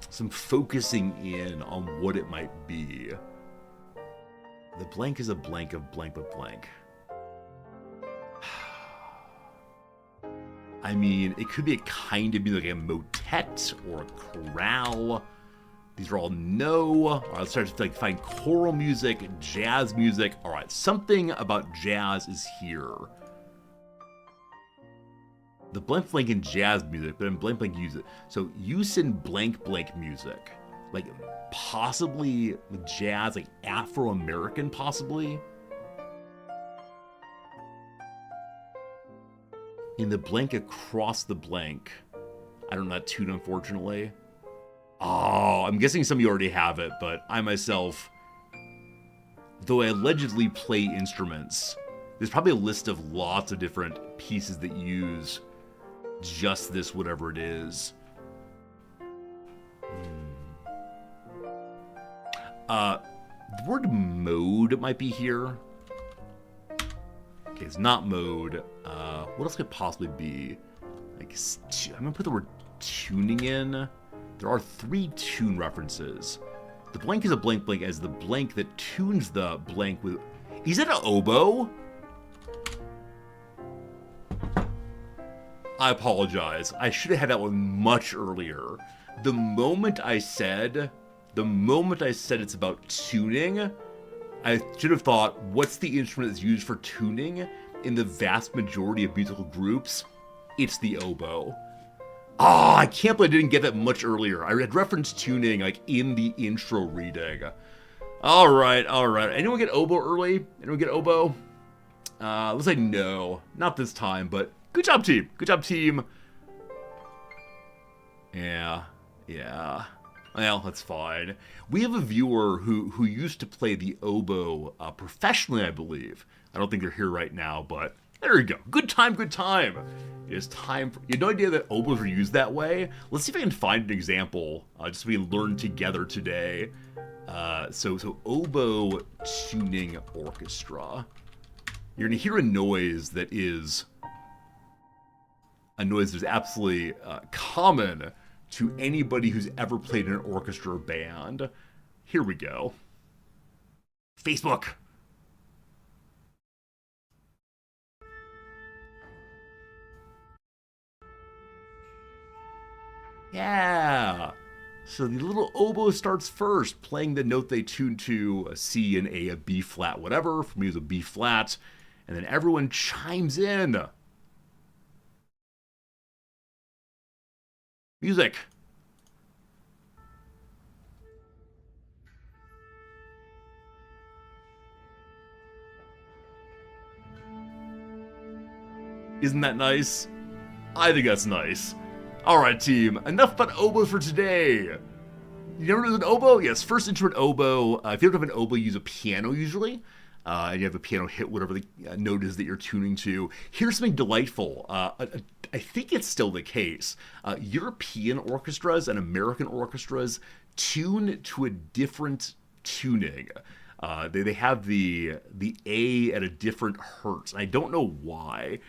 some focusing in on what it might be. The blank is a blank of blank but blank. I mean, it could be a kind of music, like a motet or a chorale. These are all no. All right, let's start to like find choral music, jazz music. All right, something about jazz is here. The blank blank in jazz music, but in blank blank use it. So use in blank blank music, like possibly jazz, like Afro-American, possibly. In the blank across the blank. I don't know that tune, unfortunately. Oh, I'm guessing some of you already have it, but I myself, though I allegedly play instruments, there's probably a list of lots of different pieces that use just this, whatever it is. The word mode might be here. Okay, it's not mode. What else could it possibly be? Like, I'm gonna put the word tuning in. There are 3 tune references. The blank is a blank blank as the blank that tunes the blank with... Is that an oboe? I apologize. I should have had that one much earlier. The moment I said it's about tuning, I should have thought, what's the instrument that's used for tuning in the vast majority of musical groups? It's the oboe. Ah, I can't believe I didn't get that much earlier. I had referenced tuning like in the intro reading. All right. Anyone get oboe early? Anyone get oboe? Let's say no, not this time, but good job, team. Good job, team. Yeah. Well, that's fine. We have a viewer who used to play the oboe professionally, I believe. I don't think they're here right now, but there you go. Good time. It is time for... You had no idea that oboes were used that way? Let's see if I can find an example, just so we can learn together today. So oboe tuning orchestra. You're going to hear a noise that is... a noise that's absolutely common to anybody who's ever played in an orchestra or band. Here we go. Facebook. Yeah. So the little oboe starts first, playing the note they tune to, a C, an A, a B flat, whatever. For me, it was a B flat. And then everyone chimes in. Music. Isn't that nice? I think that's nice. Alright, team. Enough about oboes for today. You never know an oboe? Yes, first instrument oboe. If you don't have an oboe, use a piano usually. And you have the piano hit whatever the note is that you're tuning to. Here's something delightful. I think it's still the case. European orchestras and American orchestras tune to a different tuning. They have the A at a different hertz. And I don't know why.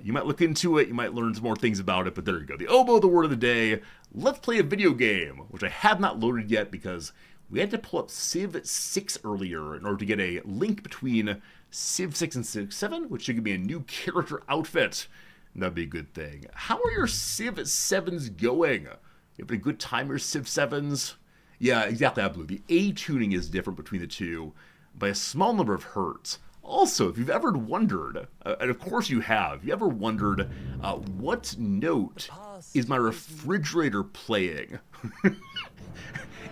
You might look into it, you might learn some more things about it, but there you go. The oboe, the word of the day. Let's play a video game, which I have not loaded yet because we had to pull up CivVII earlier in order to get a link between CivVI and CivVII, which should give me a new character outfit. That'd be a good thing. How are your CivVIIs going? You having a good time, your CivVIIs? Yeah, exactly, Blue. The A tuning is different between the two by a small number of hertz. Also, if you've ever wondered, and of course you have, you ever wondered what note is my refrigerator playing?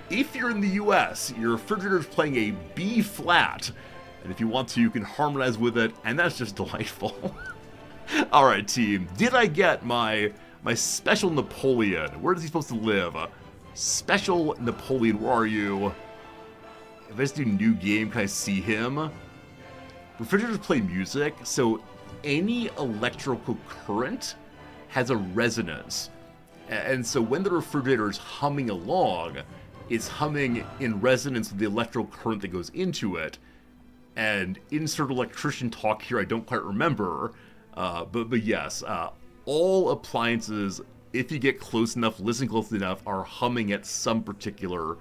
If you're in the US, your refrigerator is playing a B flat, and if you want to, you can harmonize with it, and that's just delightful. All right, team, did I get my special Napoleon? Where is he supposed to live? Special Napoleon, where are you? If I just do new game, can I see him? Refrigerators play music, so any electrical current has a resonance. And so when the refrigerator is humming along, it's humming in resonance with the electrical current that goes into it. And insert electrician talk here, I don't quite remember. But yes, all appliances, if you get close enough, listen closely enough, are humming at some particular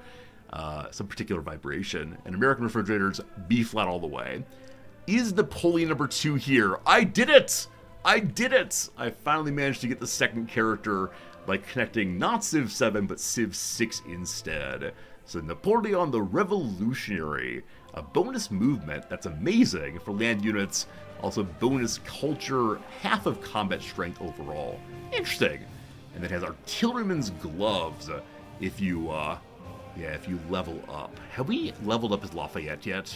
vibration. And American refrigerators, B flat all the way. Is Napoleon number 2 here? I did it! I finally managed to get the second character by connecting not CivVII, but CivVI instead. So Napoleon the Revolutionary, a bonus movement that's amazing for land units, also bonus culture, half of combat strength overall. Interesting. And then has artilleryman's gloves if you level up. Have we leveled up as Lafayette yet?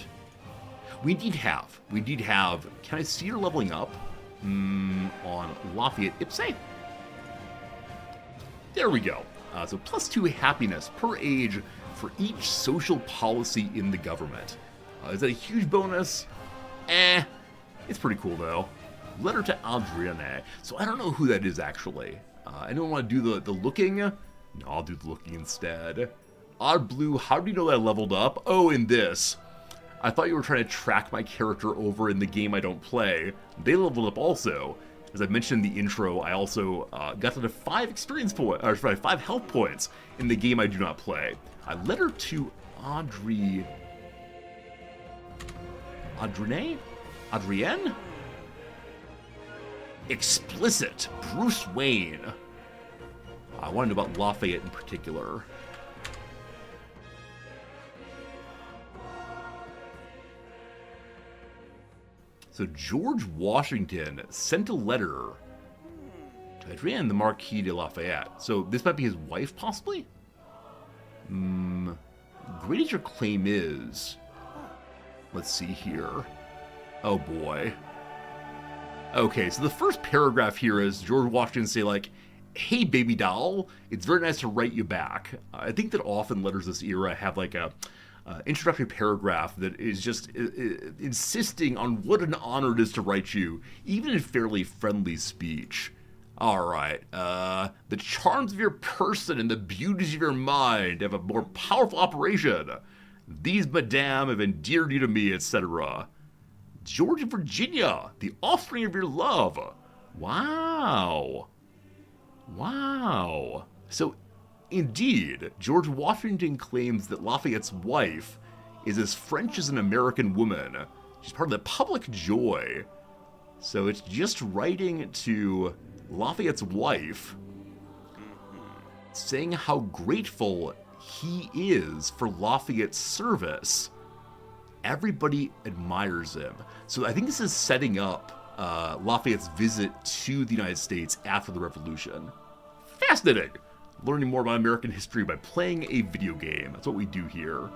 We indeed have. Can I see her leveling up? On Lafayette Ipse? There we go. So +2 happiness per age for each social policy in the government. Is that a huge bonus? It's pretty cool though. Letter to Adrienne. So I don't know who that is actually. Anyone want to do the looking? No, I'll do the looking instead. Odd Blue, how do you know that I leveled up? Oh, in this. I thought you were trying to track my character over in the game I don't play. They leveled up also. As I mentioned in the intro, I also got to 5 experience points, or sorry, 5 health points in the game I do not play. Letter to Adrienne? Explicit. Bruce Wayne. I want to know about Lafayette in particular. So George Washington sent a letter to Adrienne, the Marquis de Lafayette. So this might be his wife, possibly? Great as your claim is. Let's see here. Oh boy. Okay, so the first paragraph here is George Washington say like, hey baby doll, it's very nice to write you back. I think that often letters this era have like a introductory paragraph that is just insisting on what an honor it is to write you, even in fairly friendly speech. Alright, the charms of your person and the beauties of your mind have a more powerful operation. These, madame, have endeared you to me, etc. George of Virginia, the offspring of your love. Wow. Wow. So, indeed, George Washington claims that Lafayette's wife is as French as an American woman. She's part of the public joy. So it's just writing to Lafayette's wife, saying how grateful he is for Lafayette's service. Everybody admires him. So I think this is setting up Lafayette's visit to the United States after the Revolution. Fascinating! Learning more about American history by playing a video game. That's what we do here.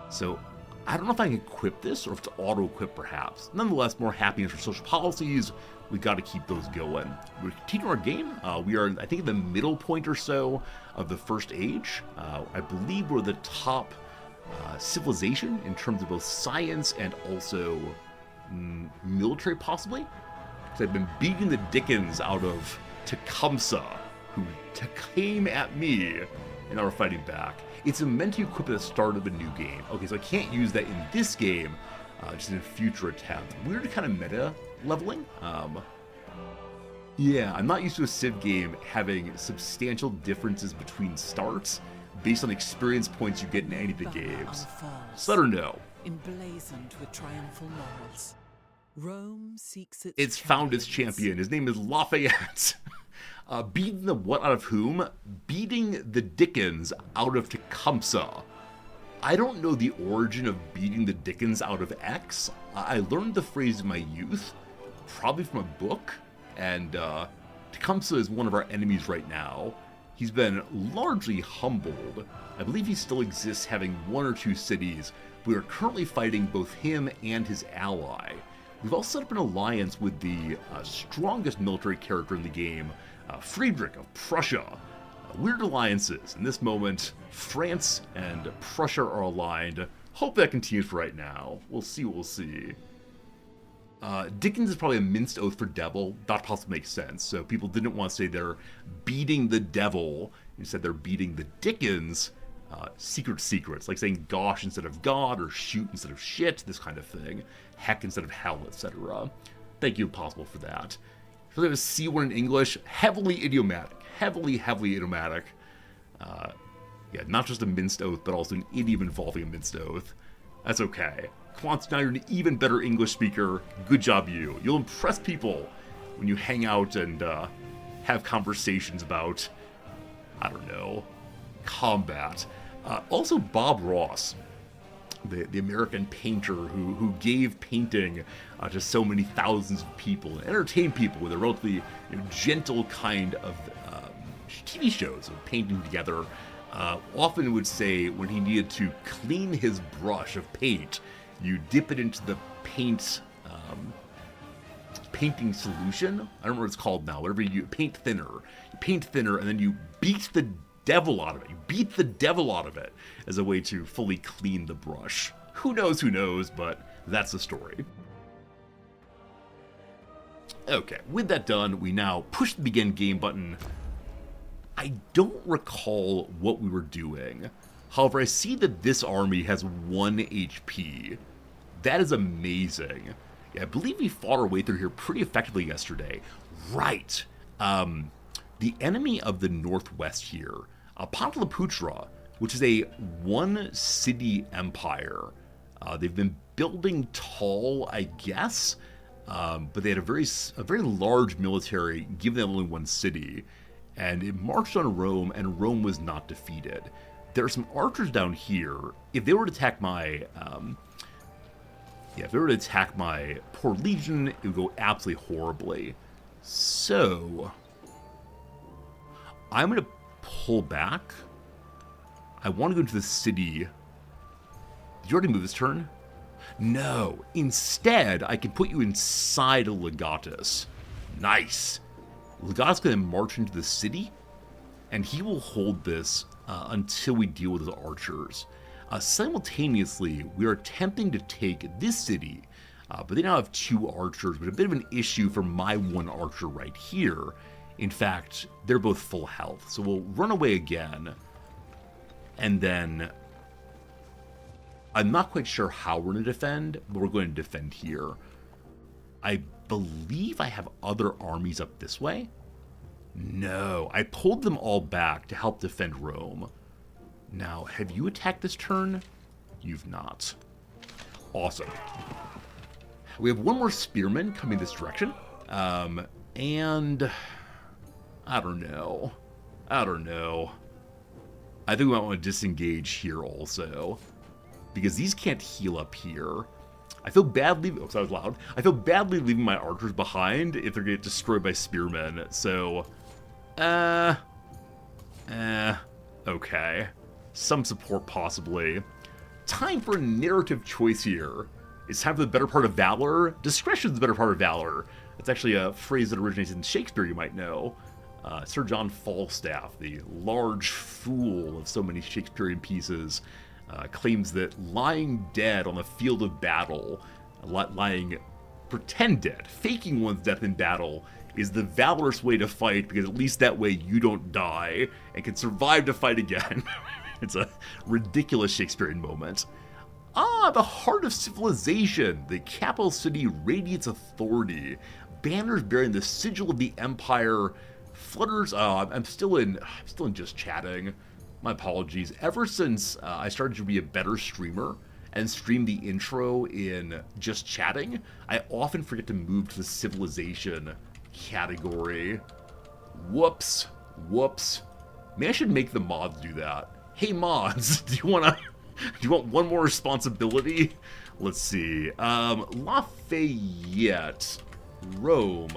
So, I don't know if I can equip this, or if it's auto-equip perhaps. Nonetheless, more happiness for social policies. We gotta keep those going. We're continuing our game. We are, I think, in the middle point or so of the First Age. I believe we're the top civilization in terms of both science and also military, possibly. Because I've been beating the dickens out of Tecumseh, who came at me, and now we're fighting back. It's meant to equip at the start of a new game. Okay, so I can't use that in this game, just in a future attempt. Weird kind of meta leveling. Yeah, I'm not used to a Civ game having substantial differences between starts based on experience points you get in any of the games. So let her know. Emblazoned with triumphal laurels, Rome seeks it's found its champion. His name is Lafayette. Beating the what out of whom? Beating the Dickens out of Tecumseh. I don't know the origin of beating the Dickens out of X. I learned the phrase in my youth, probably from a book, and Tecumseh is one of our enemies right now. He's been largely humbled. I believe he still exists, having 1 or 2 cities. We are currently fighting both him and his ally. We've all set up an alliance with the strongest military character in the game, Friedrich of Prussia. Weird alliances. In this moment, France and Prussia are aligned. Hope that continues for right now. We'll see what we'll see. Dickens is probably a minced oath for devil. That possibly makes sense. So people didn't want to say they're beating the devil. Instead, they're beating the Dickens. Secrets, like saying gosh instead of God, or shoot instead of shit, this kind of thing. Heck instead of hell, etc. Thank you, Impossible, for that. So they have a C word in English, heavily idiomatic. Heavily idiomatic. Yeah, not just a minced oath, but also an idiom involving a minced oath. That's okay. Come on, so now you're an even better English speaker. Good job, you. You'll impress people when you hang out and have conversations about, I don't know, combat. Also, Bob Ross, the American painter who gave painting to so many thousands of people and entertained people with a relatively gentle kind of TV shows of painting together, often would say when he needed to clean his brush of paint, you dip it into the paint painting solution. I don't know what it's called now. Whatever you paint thinner, and then you beat the devil out of it. You beat the devil out of it as a way to fully clean the brush. Who knows, but that's the story. Okay, with that done, we now push the begin game button. I don't recall what we were doing. However, I see that this army has 1 HP. That is amazing. Yeah, I believe we fought our way through here pretty effectively yesterday. Right. The enemy of the Northwest here, Pataliputra, which is a 1-city empire. They've been building tall, I guess, but they had a very large military, given them only 1 city, and it marched on Rome, and Rome was not defeated. There are some archers down here. If they were to attack my, poor legion, it would go absolutely horribly. So, I'm going to pull back. I want to go into the city. Did you already move this turn? No. Instead, I can put you inside of Legatus. Nice. Legatus can then march into the city, and he will hold this until we deal with his archers. Simultaneously, we are attempting to take this city, but they now have 2 archers, but a bit of an issue for my 1 archer right here. In fact, they're both full health, so we'll run away again, and then I'm not quite sure how we're going to defend, but we're going to defend here. I believe I have other armies up this way. No, I pulled them all back to help defend Rome. Now, have you attacked this turn? You've not. Awesome. We have 1 more spearman coming this direction. And I don't know. I think we might want to disengage here also, because these can't heal up here. I feel bad leaving. Oh, that was loud. I feel badly leaving my archers behind if they're going to get destroyed by spearmen. So, okay. Some support possibly. Time for a narrative choice here. It's time for the better part of valor. Discretion's the better part of valor. That's actually a phrase that originates in Shakespeare, you might know. Sir John Falstaff, the large fool of so many Shakespearean pieces, claims that lying dead on the field of battle, pretend dead, faking one's death in battle, is the valorous way to fight, because at least that way you don't die and can survive to fight again. It's a ridiculous Shakespearean moment. The heart of civilization. The capital city radiates authority. Banners bearing the sigil of the empire. Flutters. I'm still in just chatting. My apologies. Ever since I started to be a better streamer and stream the intro in just chatting, I often forget to move to the civilization category. Whoops. Maybe I should make the mods do that. Hey mods, do you want 1 more responsibility? Let's see. Lafayette, Rome,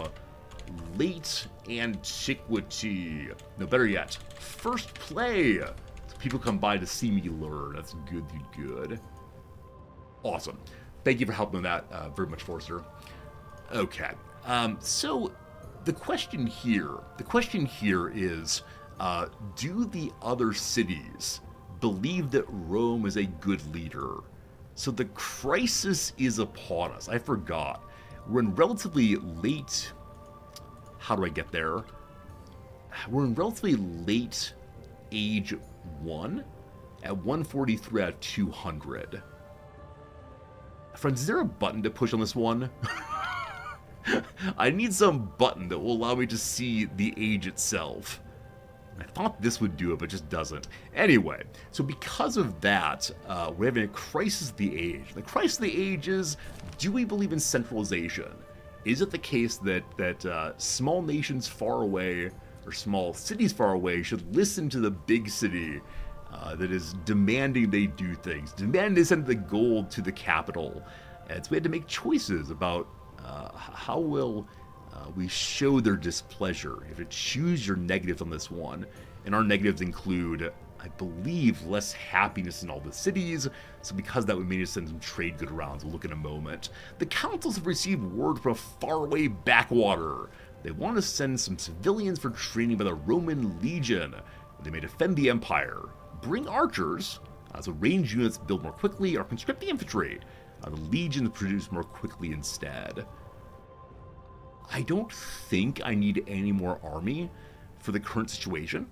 late antiquity. No, better yet, first play. So people come by to see me learn. That's good. Awesome. Thank you for helping with that very much, Forster. Okay. So the question here is, do the other cities believe that Rome is a good leader? So the crisis is upon us. I forgot. We're in relatively late... How do I get there? We're in relatively late age 1 at 143 out of 200. Friends, is there a button to push on this one? I need some button that will allow me to see the age itself. I thought this would do it, but it just doesn't. Anyway, so because of that, we're having a crisis of the age. The crisis of the age is, do we believe in centralization? Is it the case that small nations far away, or small cities far away, should listen to the big city that is demanding they do things, demanding they send the gold to the capital? And so we had to make choices about how will we show their displeasure. You have to choose your negatives on this one, and our negatives include, I believe, less happiness in all the cities, so because that, we may need to send some trade good rounds. We'll look in a moment. The councils have received word from a faraway backwater. They want to send some civilians for training by the Roman legion. They may defend the Empire, bring archers, so range units build more quickly, or conscript the infantry. The legions produce more quickly instead. I don't think I need any more army for the current situation,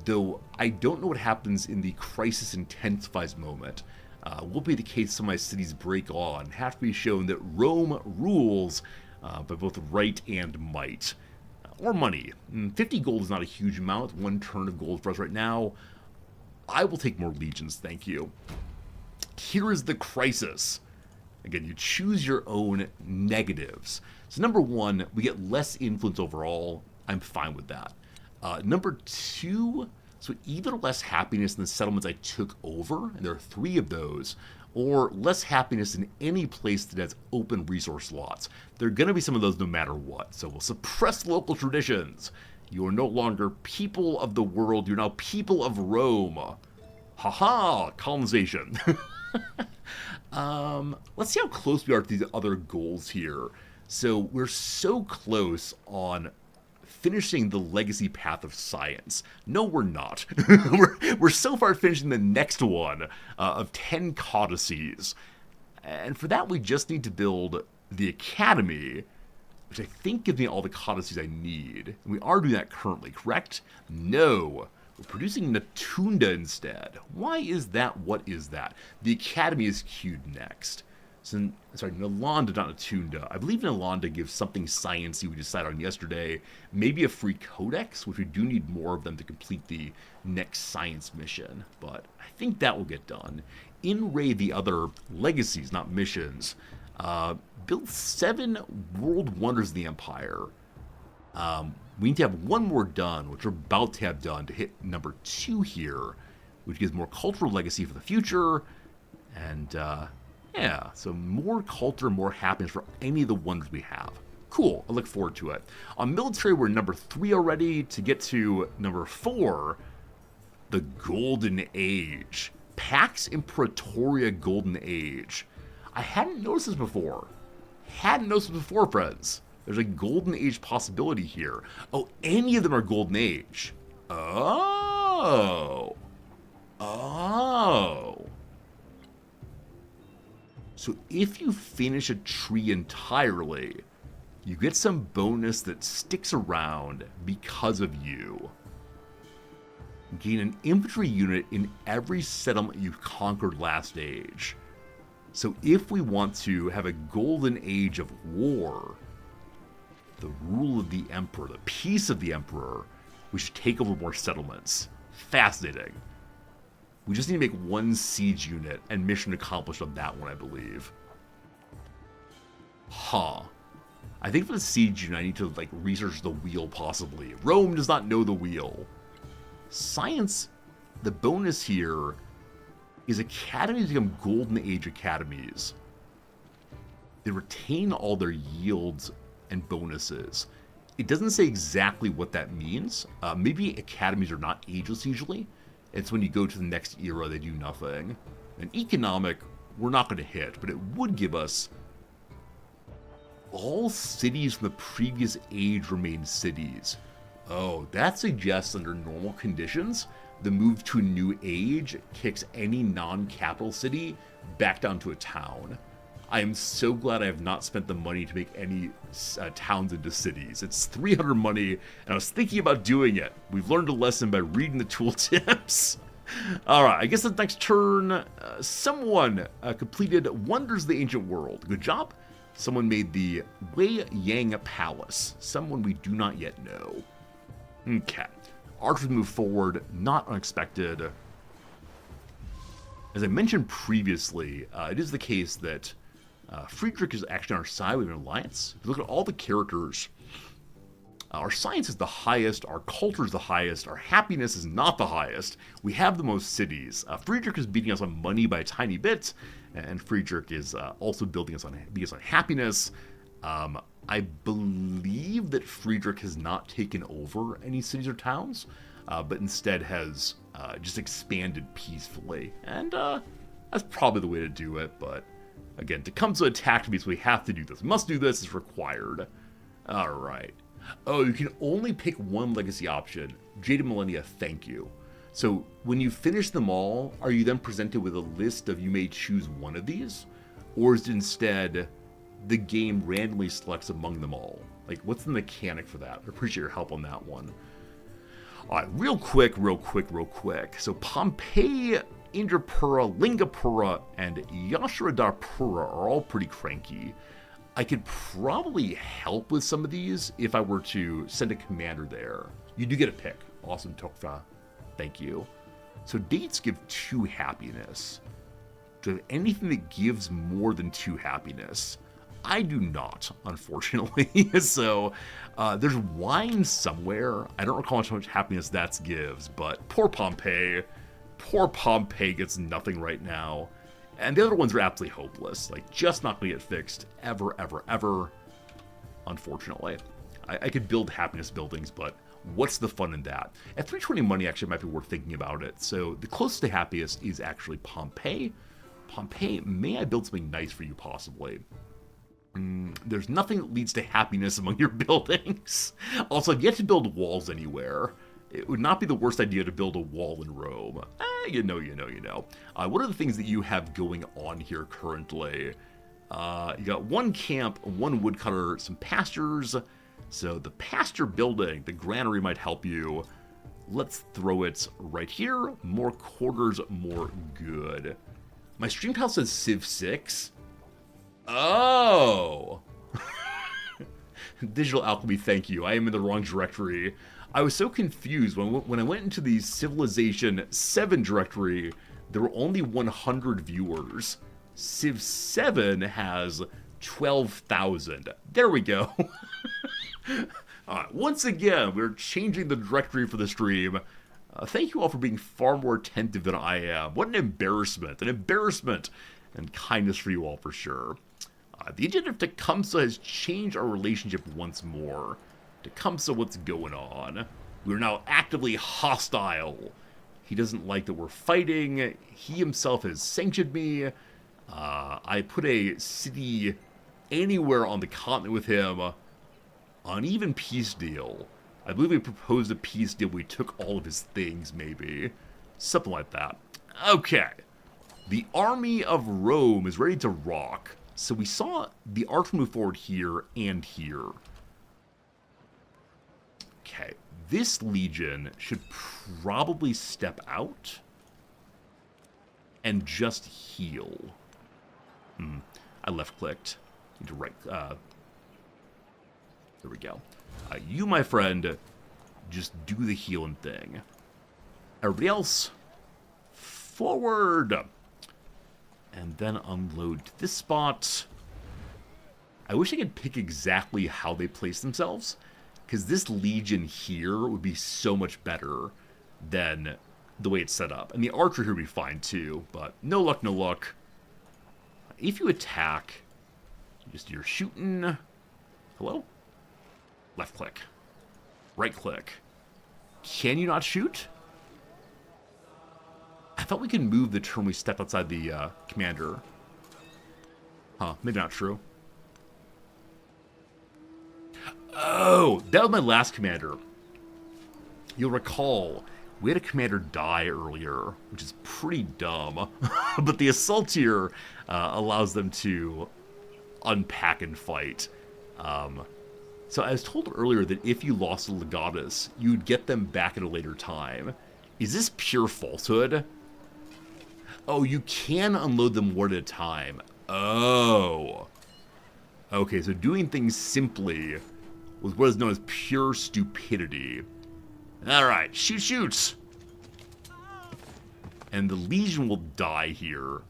though I don't know what happens in the crisis intensifies moment. Will be the case some of my cities break on, have to be shown that Rome rules by both right and might. Or money. 50 gold is not a huge amount, one turn of gold for us right now. I will take more legions, thank you. Here is the crisis. Again, you choose your own negatives. So number one, we get less influence overall. I'm fine with that. Number two, so either less happiness in the settlements I took over, and there are 3 of those, or less happiness in any place that has open resource slots. There are going to be some of those no matter what, so we'll suppress local traditions. You are no longer people of the world, you're now people of Rome. Haha, colonization. Let's see how close we are to these other goals here. So we're so close on finishing the legacy path of science. No, we're not. we're so far finishing the next one of 10 codices. And for that, we just need to build the academy, which I think gives me all the codices I need. And we are doing that currently, correct? No. We're producing Natunda instead. Why is that? What is that? The academy is queued next. So, sorry, Nalanda, not Natunda. I believe Nalanda gives something sciencey we decided on yesterday. Maybe a free codex, which we do need more of them to complete the next science mission. But I think that will get done. In Ray, the other legacies, not missions, build 7 world wonders of the Empire. We need to have 1 more done, which we're about to have done to hit number 2 here, which gives more cultural legacy for the future. And, yeah, so more culture, more happiness for any of the wonders we have. Cool, I look forward to it. On military, we're number 3 already. To get to number 4, the Golden Age. Pax Imperatoria Golden Age. I hadn't noticed this before. Friends. There's a Golden Age possibility here. Oh, any of them are Golden Age. Oh. So if you finish a tree entirely, you get some bonus that sticks around because of you. Gain an infantry unit in every settlement you've conquered last age. So if we want to have a golden age of war, the rule of the emperor, the peace of the emperor, we should take over more settlements. Fascinating. We just need to make 1 siege unit and mission accomplished on that one, I believe. I think for the siege unit, I need to research the wheel possibly. Rome does not know the wheel. Science, the bonus here is academies become Golden Age academies. They retain all their yields and bonuses. It doesn't say exactly what that means. Maybe academies are not ageless usually. It's when you go to the next era, they do nothing. And economic, we're not going to hit, but it would give us all cities from the previous age remain cities. Oh, that suggests under normal conditions, the move to a new age kicks any non-capital city back down to a town. I am so glad I have not spent the money to make any towns into cities. It's 300 money, and I was thinking about doing it. We've learned a lesson by reading the tooltips. Alright, I guess the next turn, someone completed Wonders of the Ancient World. Good job. Someone made the Wei Yang Palace. Someone we do not yet know. Okay. Archers move forward, not unexpected. As I mentioned previously, it is the case that Friedrich is actually on our side. We have an alliance. If you look at all the characters, our science is the highest, our culture is the highest, our happiness is not the highest. We have the most cities. Friedrich is beating us on money by a tiny bit, and Friedrich is also beating us on happiness. I believe that Friedrich has not taken over any cities or towns, but instead has just expanded peacefully. And that's probably the way to do it, but again, to come to attack me, so we have to do this. We must do this, it's required. Alright. Oh, you can only pick 1 legacy option. Jade Millennia, thank you. So when you finish them all, are you then presented with a list of you may choose one of these? Or is it instead the game randomly selects among them all? Like, what's the mechanic for that? I appreciate your help on that one. All right, real quick. So Pompeii, Indrapura, Lingapura, and Yashodarpura are all pretty cranky. I could probably help with some of these if I were to send a commander there. You do get a pick. Awesome, Tokfa. Thank you. So dates give 2 happiness. Do you have anything that gives more than 2 happiness? I do not, unfortunately. So there's wine somewhere. I don't recall how much happiness that gives, but poor Pompeii. Poor Pompeii gets nothing right now. And the other ones are absolutely hopeless. Like, just not going to get fixed ever, ever, ever. Unfortunately. I could build happiness buildings, but what's the fun in that? At 320 money, actually, might be worth thinking about it. So the closest to happiest is actually Pompeii. Pompeii, may I build something nice for you, possibly? There's nothing that leads to happiness among your buildings. Also, I've yet to build walls anywhere. It would not be the worst idea to build a wall in Rome. You know. What are the things that you have going on here currently? You got 1 camp, 1 woodcutter, some pastures. So the pasture building, the granary might help you. Let's throw it right here. More quarters, more good. My stream tile says CivVII. Oh! Digital Alchemy, thank you. I am in the wrong directory. I was so confused when I went into the Civilization 7 directory, there were only 100 viewers. CivVII has 12,000. There we go. Once again, we're changing the directory for the stream. Thank you all for being far more attentive than I am. What an embarrassment. An embarrassment and kindness for you all, for sure. The agent of Tecumseh has changed our relationship once more. Tecumseh, what's going on? We're now actively hostile. He doesn't like that we're fighting. He himself has sanctioned me. I put a city anywhere on the continent with him. Uneven peace deal. I believe we proposed a peace deal. We took all of his things, maybe. Something like that. Okay. The army of Rome is ready to rock. So we saw the arch move forward here and here. Okay. This legion should probably step out and just heal. I left-clicked. Need to right... there we go. You, my friend, just do the healing thing. Everybody else, forward! And then unload to this spot. I wish I could pick exactly how they place themselves, because this legion here would be so much better than the way it's set up. And the archer here would be fine too, but no luck, no luck. If you attack, you're shooting. Hello? Left click. Right click. Can you not shoot? I thought we could move the turn we stepped outside the commander. Huh, maybe not true. Oh, that was my last commander. You'll recall, we had a commander die earlier, which is pretty dumb. But the assault here allows them to unpack and fight. So I was told earlier that if you lost a legatus, you'd get them back at a later time. Is this pure falsehood? Oh, you can unload them one at a time. Oh. Okay, so doing things simply was what is known as pure stupidity. Alright, shoot! And the Legion will die here,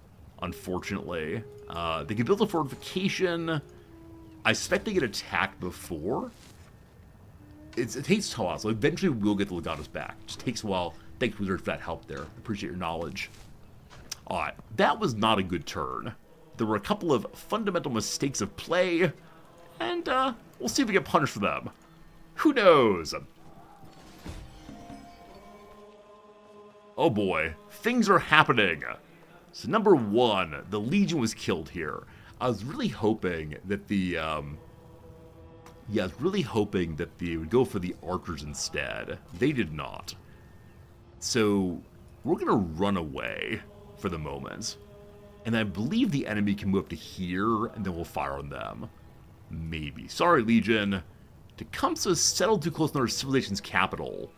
unfortunately. They can build a fortification. I suspect they get attacked before. It takes a while, so eventually we'll get the legatus back. It just takes a while. Thanks, Wizard, for that help there. Appreciate your knowledge. Alright, that was not a good turn. There were a couple of fundamental mistakes of play, and we'll see if we get punished for them. Who knows? Oh boy, things are happening. So number one, the Legion was killed here. I was really hoping that the, they would go for the archers instead. They did not. So we're going to run away for the moment. And I believe the enemy can move up to here, and then we'll fire on them. Maybe. Sorry, Legion. Tecumseh settled too close to our civilization's capital.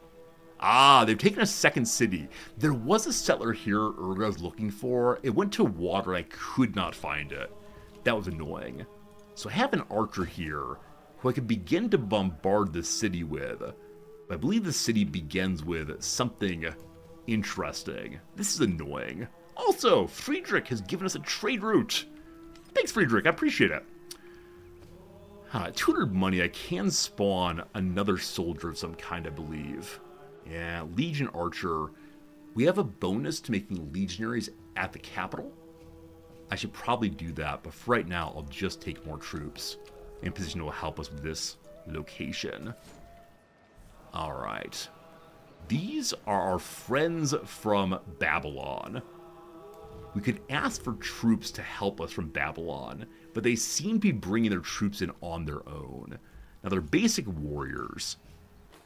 Ah, they've taken a second city. There was a settler here earlier I was looking for. It went to water, and I could not find it. That was annoying. So I have an archer here who I could begin to bombard the city with. But I believe the city begins with something interesting. This is annoying. Also, Friedrich has given us a trade route. Thanks, Friedrich. I appreciate it. 200 money, I can spawn another soldier of some kind, I believe. Yeah, Legion Archer. We have a bonus to making legionaries at the capital. I should probably do that, but for right now, I'll just take more troops in position that will help us with this location. Alright. These are our friends from Babylon. We could ask for troops to help us from Babylon, but they seem to be bringing their troops in on their own. Now, they're basic warriors.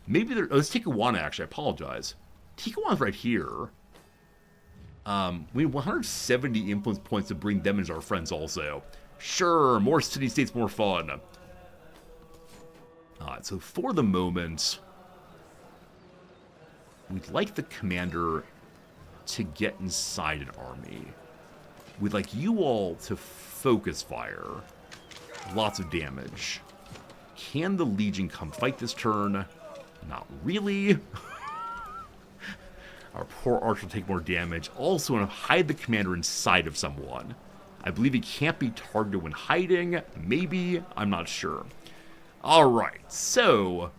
Maybe they're... Oh, let's take Tijuana, actually. I apologize. Tijuana's right here. We need 170 influence points to bring them as our friends also. Sure, more city-states, more fun. Alright, so for the moment, we'd like the commander to get inside an army. We'd like you all to focus fire. Lots of damage. Can the Legion come fight this turn? Not really. Our poor archer will take more damage. Also, want to hide the commander inside of someone. I believe he can't be targeted when hiding. Maybe. I'm not sure. Alright, so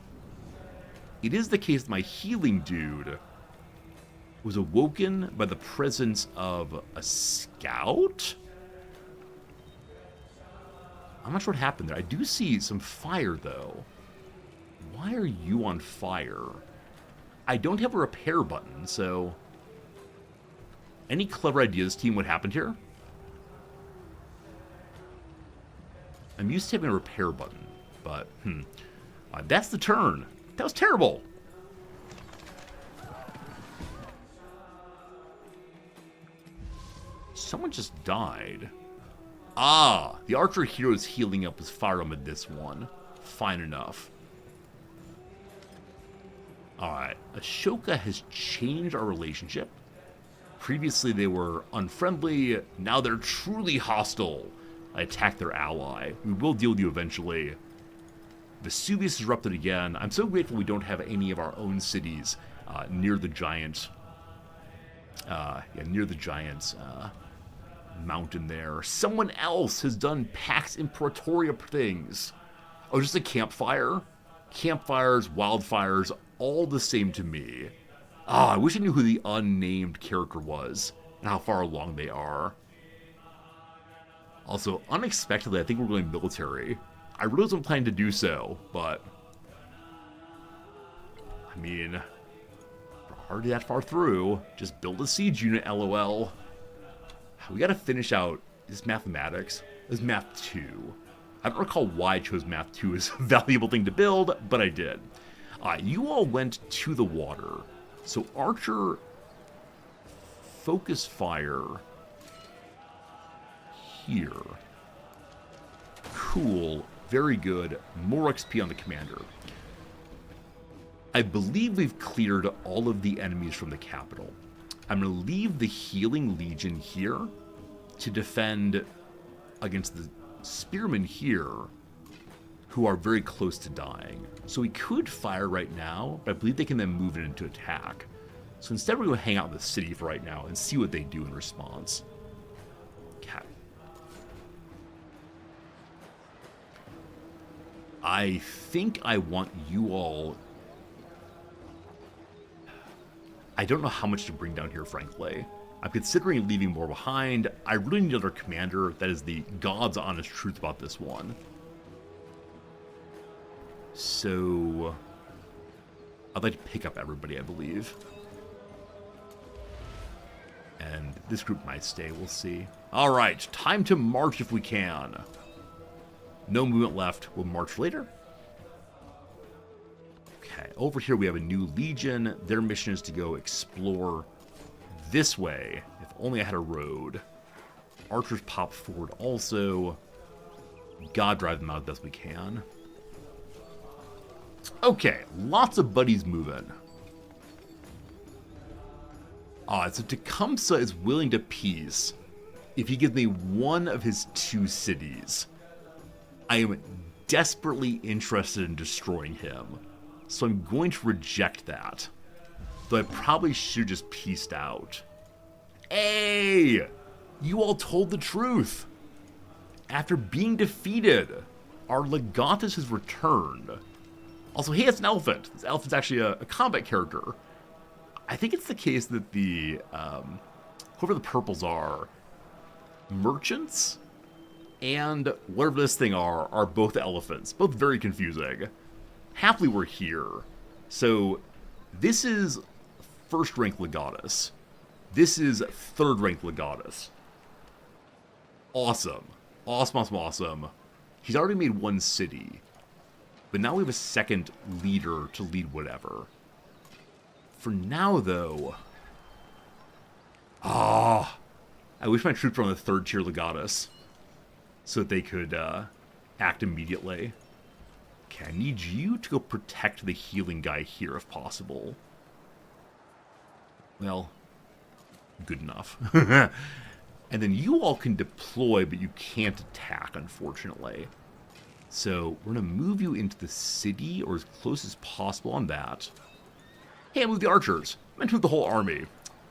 it is the case that my healing dude was awoken by the presence of a scout? I'm not sure what happened there. I do see some fire, though. Why are you on fire? I don't have a repair button, so... Any clever ideas, team, what happened here? I'm used to having a repair button, but, that's the turn. That was terrible. Someone just died. Ah, the archer hero is healing up his firearm with this one. Fine enough. Alright, Ashoka has changed our relationship. Previously they were unfriendly, now they're truly hostile. I attacked their ally. We will deal with you eventually. Vesuvius is erupted again. I'm so grateful we don't have any of our own cities near the giant... mountain there. Someone else has done Pax Imperatoria things. Oh, just a campfire? Campfires, wildfires, all the same to me. Ah, I wish I knew who the unnamed character was and how far along they are. Also, unexpectedly, I think we're going military. I really wasn't planning to do so, but... I mean... we're already that far through. Just build a siege unit, LOL. We gotta finish out this mathematics. This is math 2. I don't recall why I chose math 2 as a valuable thing to build, but I did. You all went to the water. So Archer, focus fire here. Cool, very good. More XP on the commander. I believe we've cleared all of the enemies from the capital. I'm going to leave the Healing Legion here to defend against the Spearmen here, who are very close to dying. So we could fire right now, but I believe they can then move it into attack. So instead we're going to hang out in the city for right now and see what they do in response. Okay. I think I want you all... I don't know how much to bring down here, frankly. I'm considering leaving more behind. I really need another commander. That is the God's honest truth about this one. So... I'd like to pick up everybody, I believe. And this group might stay, we'll see. Alright, time to march if we can. No movement left, we'll march later. Okay. Okay, over here we have a new legion. Their mission is to go explore this way. If only I had a road. Archers pop forward also. God, drive them out as best we can. Okay, lots of buddies moving. So Tecumseh is willing to peace if he gives me one of his 2 cities. I am desperately interested in destroying him, so I'm going to reject that. Though I probably should have just peaced out. Hey! You all told the truth! After being defeated, our legatus has returned. Also, hey, it's an elephant. This elephant's actually a combat character. I think it's the case that the, whoever the purples are, merchants and whatever this thing are both elephants. Both very confusing. Happily, we're here. So, this is first-rank legatus. This is third-rank legatus. Awesome. Awesome. He's already made 1 city. But now we have a second leader to lead whatever. For now, though... I wish my troops were on the 3rd tier legatus. So that they could act immediately. Okay, I need you to go protect the healing guy here if possible. Well, good enough. And then you all can deploy, but you can't attack, unfortunately. So we're going to move you into the city, or as close as possible on that. Hey, I moved the archers. I meant to move the whole army.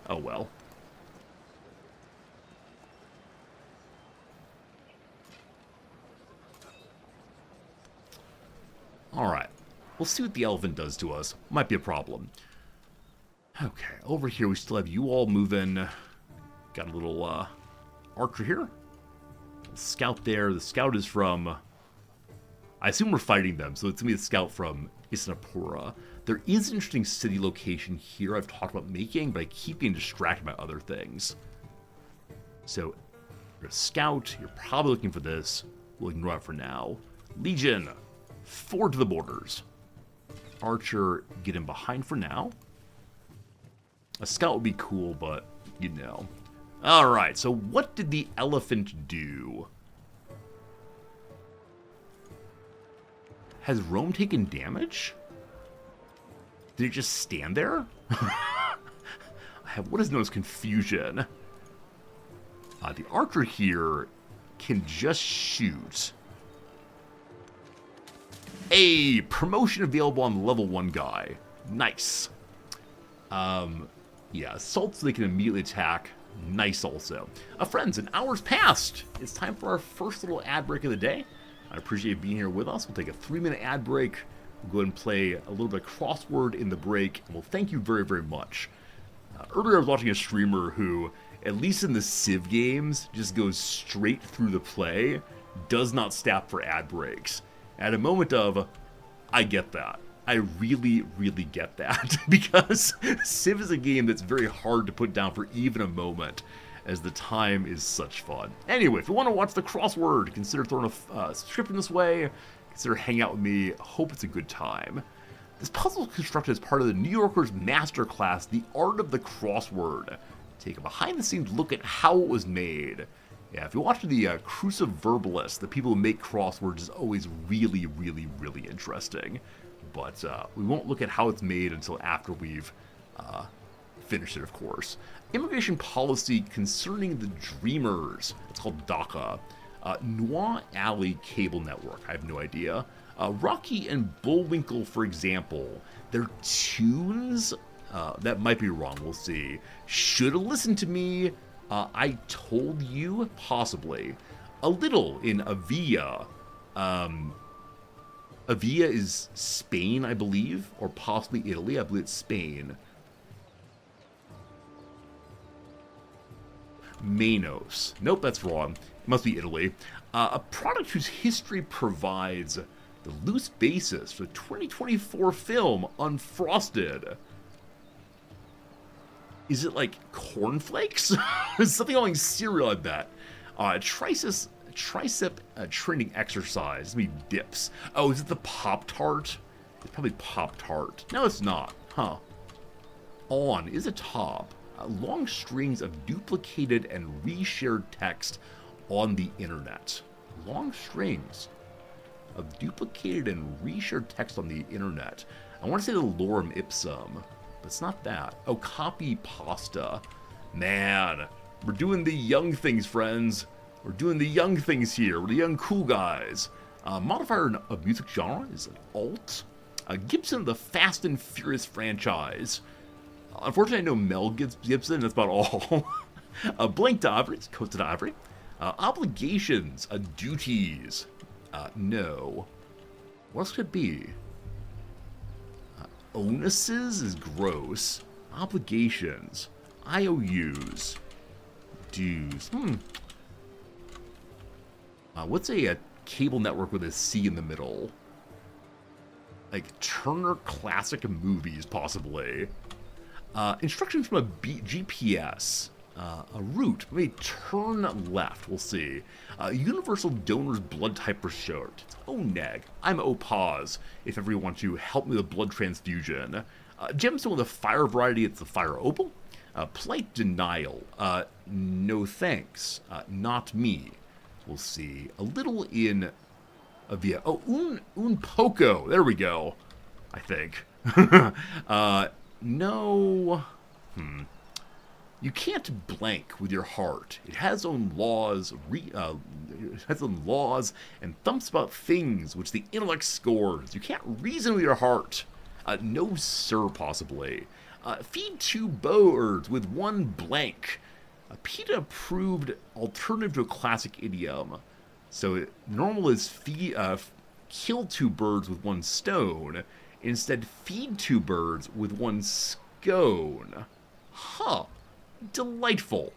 Oh well. Alright. We'll see what the elephant does to us. Might be a problem. Okay, over here we still have you all moving. Got a little archer here. Scout there. The scout is from... I assume we're fighting them, so it's going to be the scout from Isnapura. There is an interesting city location here I've talked about making, but I keep getting distracted by other things. So, you're a scout. You're probably looking for this. We'll ignore it for now. Legion, forward to the borders. Archer, get in behind for now. A scout would be cool, but you know. Alright, so what did the elephant do? Has Rome taken damage? Did it just stand there? I have what is known as confusion. The archer here can just shoot. A promotion available on the level 1 guy. Nice. Yeah, assault so they can immediately attack. Nice also. Friends, an hour's passed. It's time for our first little ad break of the day. I appreciate you being here with us. We'll take a 3-minute ad break. We'll go ahead and play a little bit of crossword in the break. And we'll thank you very, very much. Earlier I was watching a streamer who, at least in the Civ games, just goes straight through the play. Does not stop for ad breaks. At a moment of, I get that. I really, really get that. Because Civ is a game that's very hard to put down for even a moment, as the time is such fun. Anyway, if you want to watch the crossword, consider throwing a subscription this way. Consider hanging out with me. Hope it's a good time. This puzzle is constructed as part of the New Yorker's masterclass, The Art of the Crossword. Take a behind-the-scenes look at how it was made. Yeah, if you watch the Cruciverbalist, the people who make crosswords, is always really, really, really interesting. But we won't look at how it's made until after we've finished it, of course. Immigration policy concerning the Dreamers. It's called DACA. Noir Alley Cable Network. I have no idea. Rocky and Bullwinkle, for example. Their tunes, that might be wrong, we'll see. Should've listened to me. I told you, possibly. A little in Avia. Avia is Spain, I believe, or possibly Italy. I believe it's Spain. Manos. Nope, that's wrong. It must be Italy. A product whose history provides the loose basis for the 2024 film Unfrosted. Is it like cornflakes? Something along cereal, I bet. Tricep training exercise. Let me dips. Oh, is it the Pop-Tart? It's probably Pop-Tart. No, it's not. Huh. On is a top. Long strings of duplicated and reshared text on the internet. Long strings of duplicated and reshared text on the internet. I want to say the lorem ipsum, but it's not that. Oh, copy pasta. Man, we're doing the young things, friends. We're doing the young things here. We're the young cool guys. Modifier of music genre is an alt. Gibson of the Fast and Furious franchise. Unfortunately, I know Mel Gibson. That's about all. Blank to Ivory. It's Coasted Ivory. Obligations. Duties. No. What else could it be? Onuses is gross. Obligations. IOUs. Dues. What's a cable network with a C in the middle? Like Turner Classic Movies, possibly. Instructions from a GPS. A route. Maybe turn left. We'll see. Universal donor's blood type for short. Oh, neg. I'm O-Pause, if ever you want to help me with a blood transfusion. Gemstone with a fire variety, it's the fire opal. Polite denial. No thanks. Not me. We'll see. A little in via. Oh, un poco. There we go. I think. No. You can't blank with your heart. It has own laws. It has own laws and thumps about things which the intellect scores. You can't reason with your heart. No, sir, possibly. Feed 2 birds with 1 blank. A PETA approved alternative to a classic idiom. So normal is kill 2 birds with 1 stone. Instead, feed 2 birds with 1 scone. Huh. Delightful.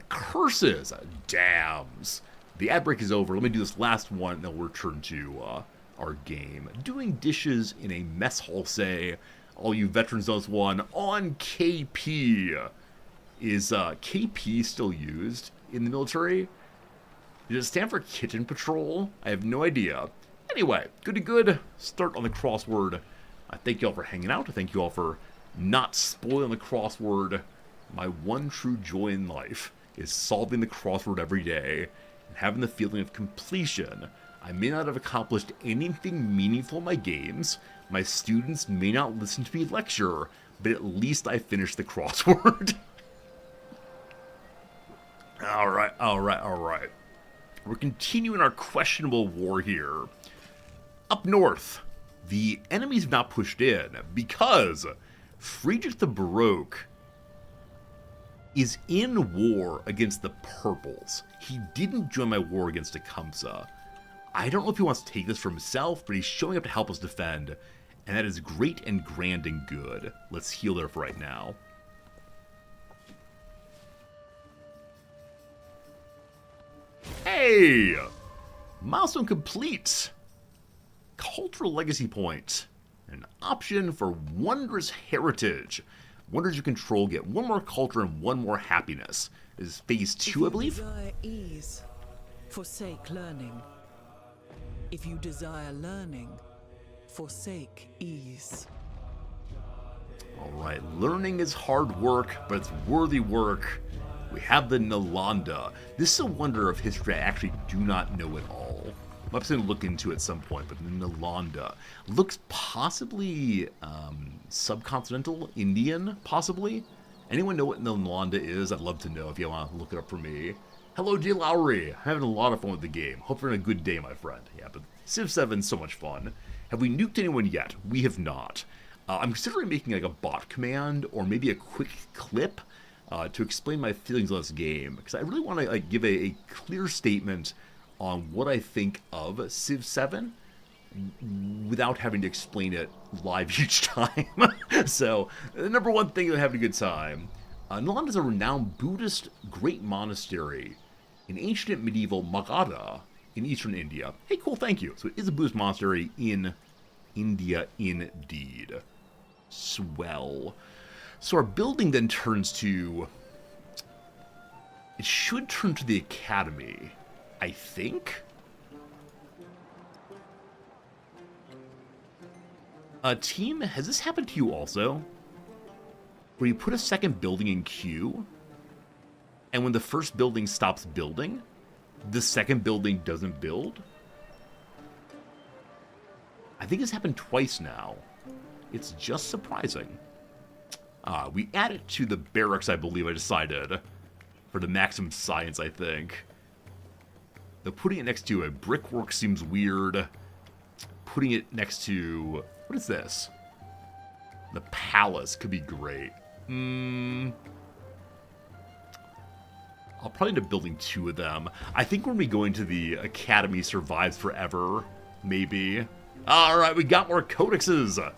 Curses. Damns. The ad break is over. Let me do this last one, and then we'll return to our game. Doing dishes in a mess hall, say. All you veterans know this one. On KP. Is KP still used in the military? Does it stand for Kitchen Patrol? I have no idea. Anyway, good to good. Start on the crossword. I thank you all for hanging out. I thank you all for not spoiling the crossword. My one true joy in life is solving the crossword every day and having the feeling of completion. I may not have accomplished anything meaningful in my games. My students may not listen to me lecture, but at least I finished the crossword. Alright. We're continuing our questionable war here. Up north, the enemies have not pushed in because Friedrich the Baroque is in war against the purples. He didn't join my war against Tecumseh. I don't know if he wants to take this for himself, but he's showing up to help us defend, and that is great and grand and good. Let's heal there for right now. Hey! Milestone complete! Cultural legacy point. An option for wondrous heritage. Wonders you control get 1 more culture and 1 more happiness. This is phase 2, I believe? If you desire ease, forsake learning. If you desire learning, forsake ease. Alright, learning is hard work, but it's worthy work. We have the Nalanda. This is a wonder of history I actually do not know at all. I'm going to look into it at some point, but the Nalanda looks possibly subcontinental Indian, possibly. Anyone know what Nalanda is? I'd love to know if you want to look it up for me. Hello, J. Lowry. I'm having a lot of fun with the game. Hope you're having a good day, my friend. Yeah, but CivVII is so much fun. Have we nuked anyone yet? We have not. I'm considering making like a bot command or maybe a quick clip to explain my feelings on this game, because I really want to give a clear statement on what I think of CivVII without having to explain it live each time. So, the number one thing is having a good time. Nalanda is a renowned Buddhist great monastery in ancient medieval Magadha in eastern India. Hey, cool, thank you. So it is a Buddhist monastery in India indeed. Swell. So our building then turns to... It should turn to the academy, I think? Team, has this happened to you also? Where you put a second building in queue, and when the first building stops building, the second building doesn't build? I think it's happened twice now. It's just surprising. We add it to the barracks, I believe I decided. For the maximum science, I think. Though putting it next to a brickwork seems weird. Putting it next to... what is this? The palace could be great. I'll probably end up building 2 of them. I think we're going to be going to the Academy Survives Forever. Maybe. Alright, we got more codexes!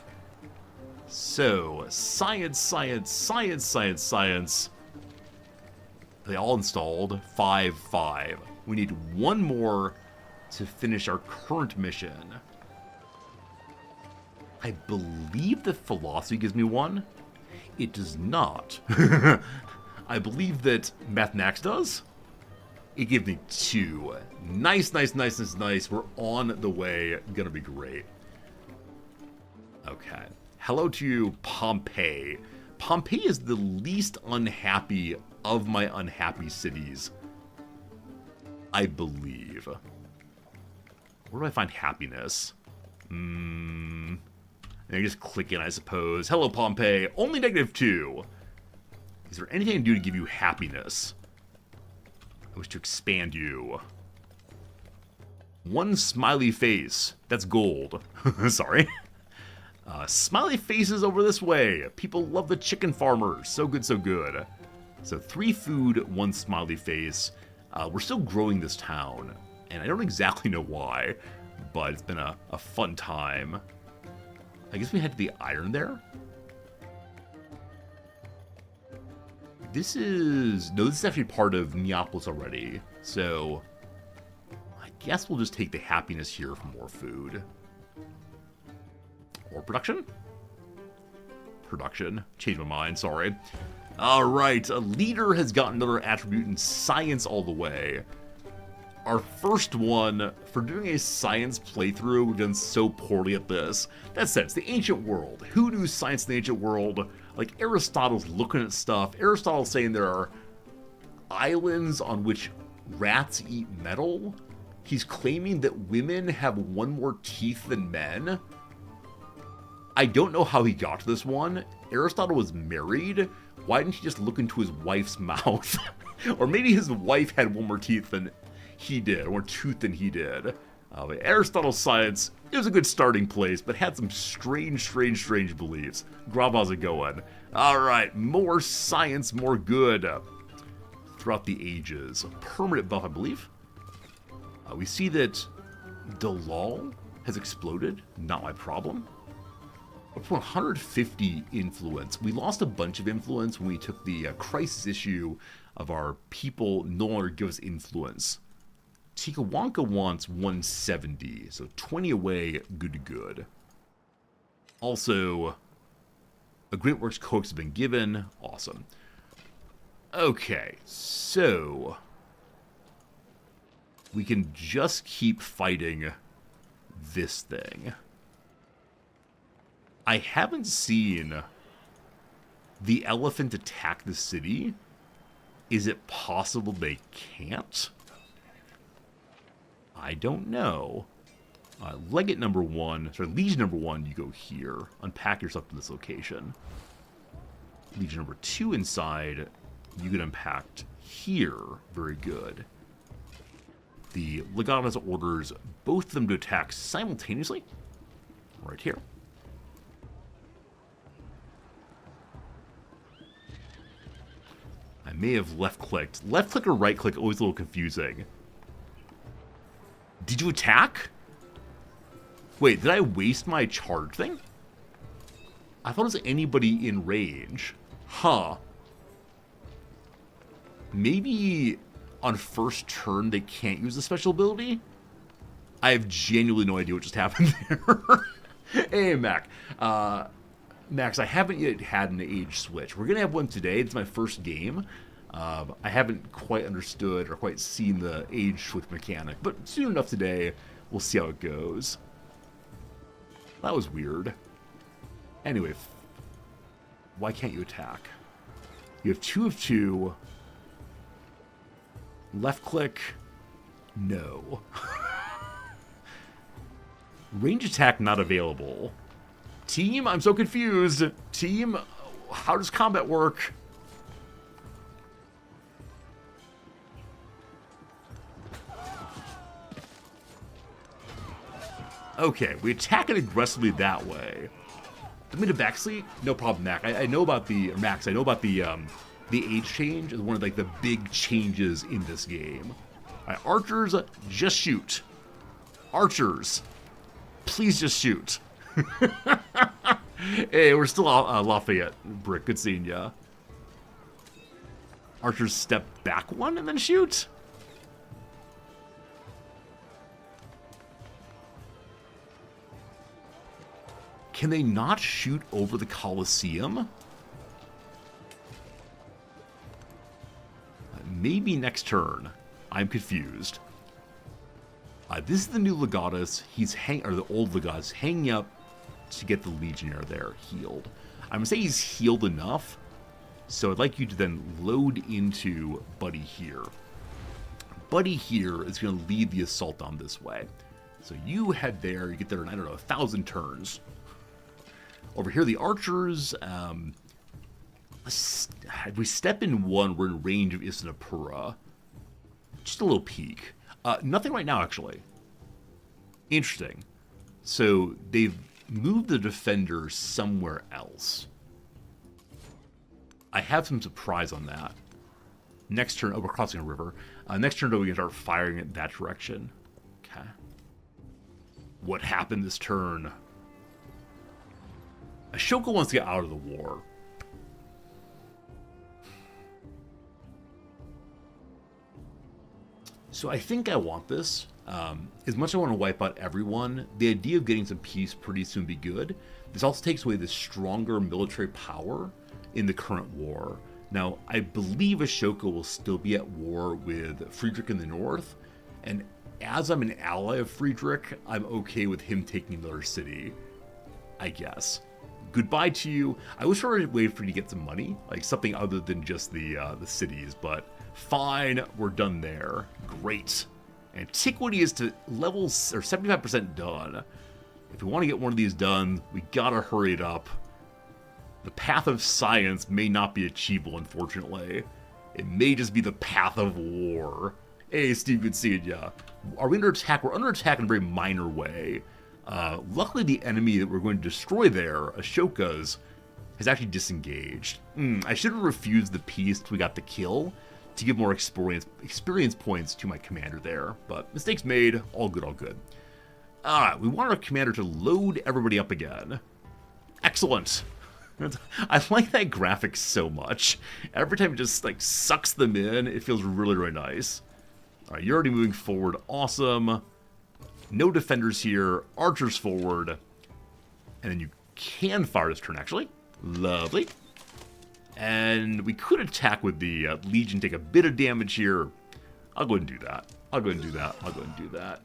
So, science, science, science, science, science. Are they all installed? 5, 5. We need 1 more to finish our current mission. I believe that philosophy gives me 1. It does not. I believe that mathematics does. It gives me 2. Nice, nice, nice, nice, nice. We're on the way. Gonna be great. Okay. Hello to you, Pompeii. Pompeii is the least unhappy of my unhappy cities, I believe. Where do I find happiness? I just click in, I suppose. Hello, Pompeii. Only -2. Is there anything I can do to give you happiness? I wish to expand you. 1 smiley face. That's gold. Sorry. Smiley faces over this way. People love the chicken farmers. So good, so good. So 3 food, 1 smiley face. We're still growing this town. And I don't exactly know why. But it's been a fun time. I guess we head to the iron there. This is... no, this is actually part of Neapolis already. So, I guess we'll just take the happiness here for more food. Or production? Production. Changed my mind, sorry. Alright, a leader has got another attribute in science all the way. Our first one, for doing a science playthrough, we've done so poorly at this. That said, it's the ancient world. Who knew science in the ancient world? Like, Aristotle's looking at stuff. Aristotle's saying there are islands on which rats eat metal. He's claiming that women have 1 more teeth than men. I don't know how he got to this one. Aristotle was married. Why didn't he just look into his wife's mouth? Or maybe his wife had 1 more teeth than he did, or tooth than he did. Aristotle's science, it was a good starting place, but had some strange beliefs. Grav, how's it going? Alright, more science, more good. Throughout the ages. Permanent buff, I believe. We see that Dalal has exploded. Not my problem. Up to 150 influence. We lost a bunch of influence when we took the crisis issue of our people no longer give us influence. Tikawanka wants 170, so 20 away, good to good. Also, a Great Works Codex has been given. Awesome. Okay, so we can just keep fighting this thing. I haven't seen the elephant attack the city. Is it possible they can't? I don't know. Legate number 1, sorry, Legion number 1, you go here. Unpack yourself to this location. Legion number 2 inside, you get unpacked here. Very good. The Legate has orders both of them to attack simultaneously. Right here. I may have left-clicked. Left-click or right-click, always a little confusing. Did you attack? Wait, did I waste my charge thing? I thought it was anybody in range. Huh. Maybe on first turn they can't use the special ability? I have genuinely no idea what just happened there. Hey, Mac. Max, I haven't yet had an age switch. We're going to have one today. It's my first game. I haven't quite understood or quite seen the age switch mechanic, but soon enough today, we'll see how it goes. That was weird. Anyway, why can't you attack? You have 2 of 2. Left click. No. Range attack not available. Team, I'm so confused. Team, how does combat work? Okay, we attack it aggressively that way. I mean, a backseat? No problem, Mac. I know about the Max. I know about the age change is one of like the big changes in this game. All right, archers, just shoot. Archers, please just shoot. Hey, we're still Lafayette, Brick. Good seeing ya. Archers step back one and then shoot. Can they not shoot over the Colosseum? Maybe next turn. I'm confused. This is the new Legatus. Or the old Legatus, hanging up to get the Legionnaire there healed. I'm gonna say he's healed enough, so I'd like you to then load into Buddy here. Buddy here is gonna lead the assault on this way. So you head there, you get there in, I don't know, 1,000 turns. Over here, the archers, if we step in 1, we're in range of Isinapura. Just a little peek. Nothing right now, actually. Interesting. So they've moved the defender somewhere else. I have some surprise on that. Next turn, we're crossing a river. Next turn, though, we can start firing in that direction. Okay. What happened this turn? Ashoka wants to get out of the war. So I think I want this. As much as I want to wipe out everyone, the idea of getting some peace pretty soon would be good. This also takes away the stronger military power in the current war. Now, I believe Ashoka will still be at war with Friedrich in the north, and as I'm an ally of Friedrich, I'm okay with him taking another city, I guess. Goodbye to you. I wish I would wait for you to get some money, like something other than just the cities, but fine, we're done there. Great. Antiquity is to levels, or 75% done. If we want to get one of these done, we gotta hurry it up. The path of science may not be achievable, unfortunately. It may just be the path of war. Hey, Steve, good seeing ya. Are we under attack? We're under attack in a very minor way. Luckily, the enemy that we're going to destroy there, Ashoka's, has actually disengaged. I should have refused the peace till we got the kill to give more experience points to my commander there. But mistakes made, all good, all good. Alright, we want our commander to load everybody up again. Excellent. I like that graphic so much. Every time it just like sucks them in, it feels really, really nice. Alright, you're already moving forward. Awesome. No defenders here. Archers forward. And then you can fire this turn, actually. Lovely. And we could attack with the Legion, take a bit of damage here. I'll go ahead and do that. I'll go ahead and do that. I'll go ahead and do that.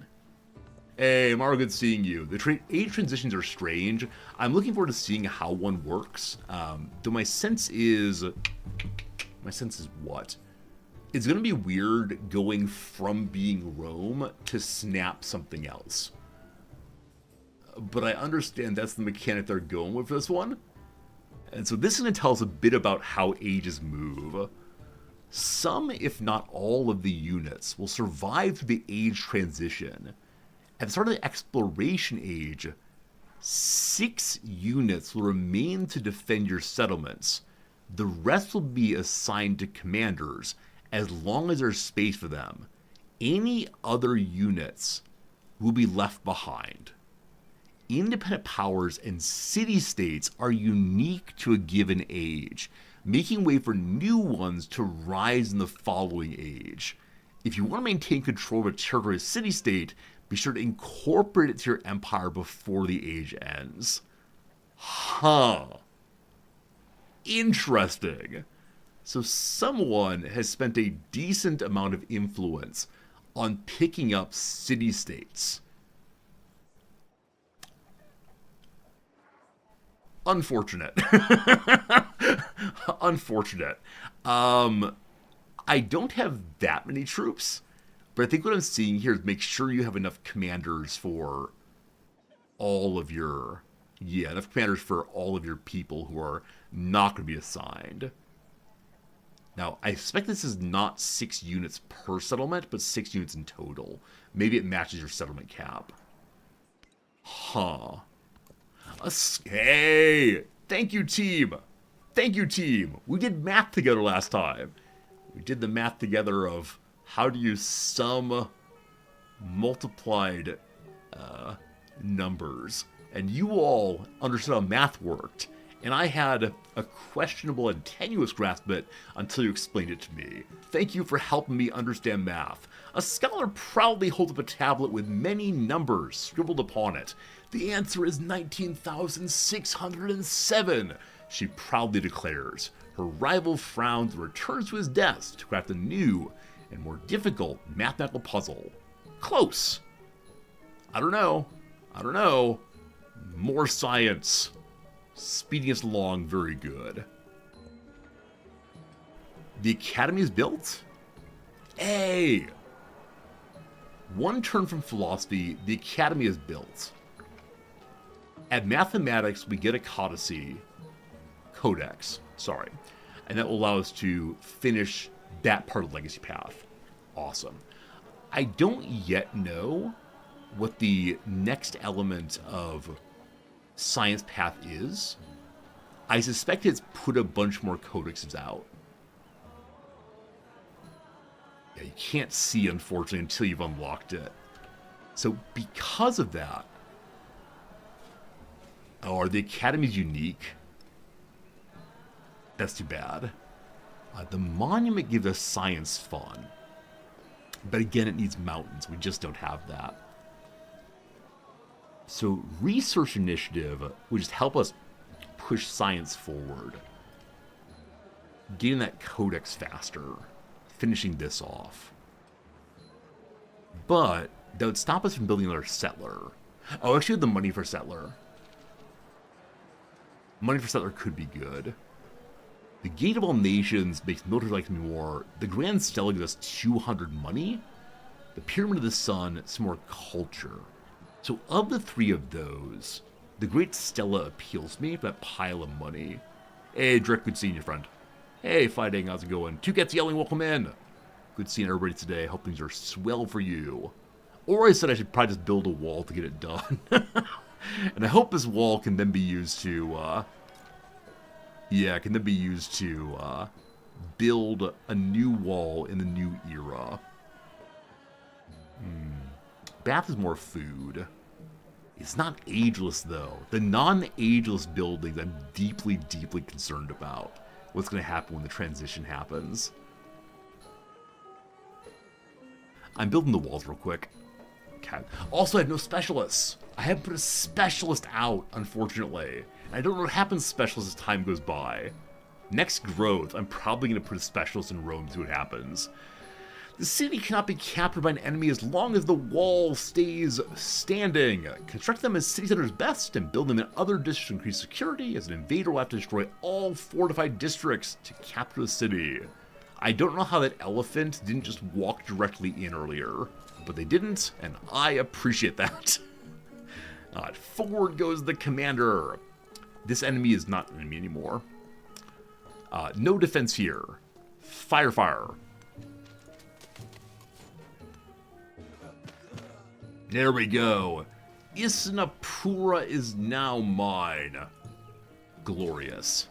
Hey, Mara, good seeing you. The age transitions are strange. I'm looking forward to seeing how one works. Though my sense is what? It's going to be weird going from being Rome to snap something else. But I understand that's the mechanic they're going with for this one. And so this is going to tell us a bit about how ages move. Some, if not all, of the units will survive through the age transition. At the start of the exploration age, 6 units will remain to defend your settlements. The rest will be assigned to commanders, as long as there's space for them. Any other units will be left behind. Independent powers and city-states are unique to a given age, making way for new ones to rise in the following age. If you want to maintain control of a territory city-state, be sure to incorporate it to your empire before the age ends. Huh. Interesting. So someone has spent a decent amount of influence on picking up city-states. Unfortunate. Unfortunate. I don't have that many troops, but I think what I'm seeing here is make sure you have enough commanders for all of your... Yeah, enough commanders for all of your people who are not going to be assigned. Now, I expect this is not 6 units per settlement, but 6 units in total. Maybe it matches your settlement cap. Huh. Hey! Thank you, team! Thank you, team! We did math together last time. We did the math together of how do you sum multiplied numbers. And you all understood how math worked. And I had a questionable and tenuous grasp of it until you explained it to me. Thank you for helping me understand math. A scholar proudly holds up a tablet with many numbers scribbled upon it. The answer is 19,607, she proudly declares. Her rival frowns and returns to his desk to craft a new and more difficult mathematical puzzle. Close. I don't know. More science. Speeding us along, very good. The academy is built? Hey! 1 turn from philosophy, the academy is built. At mathematics, we get a codex, and that will allow us to finish that part of the legacy path. Awesome. I don't yet know what the next element of science path is. I suspect it's put a bunch more codexes out. Yeah, you can't see, unfortunately, until you've unlocked it. So because of that, are the academies unique? That's too bad. The monument gives us science fun. But again, it needs mountains. We just don't have that. So research initiative would just help us push science forward. Getting that codex faster. Finishing this off. But that would stop us from building another settler. Oh, actually, the money for settler. Money for settler could be good. The Gate of All Nations makes military like more. The Grand Stella gives us 200 money. The Pyramid of the Sun, some more culture. So of the 3 of those, the Great Stella appeals to me for that pile of money. Hey, Drake, good seeing you, friend. Hey, Fighting, how's it going? 2 Cats Yelling, welcome in. Good seeing everybody today. Hope things are swell for you. Or I said I should probably just build a wall to get it done. And I hope this wall can then be used to, build a new wall in the new era. Bath is more food. It's not ageless, though. The non-ageless buildings I'm deeply, deeply concerned about. What's going to happen when the transition happens. I'm building the walls real quick. Okay. Also, I have no specialists. I haven't put a specialist out, unfortunately. And I don't know what happens to specialists as time goes by. Next growth, I'm probably going to put a specialist in Rome to see what happens. The city cannot be captured by an enemy as long as the wall stays standing. Construct them as city centers best and build them in other districts to increase security, as an invader will have to destroy all fortified districts to capture the city. I don't know how that elephant didn't just walk directly in earlier, but they didn't, and I appreciate that. Forward goes the commander. This enemy is not an enemy anymore. No defense here. Fire, fire. There we go. Isnapura is now mine. Glorious.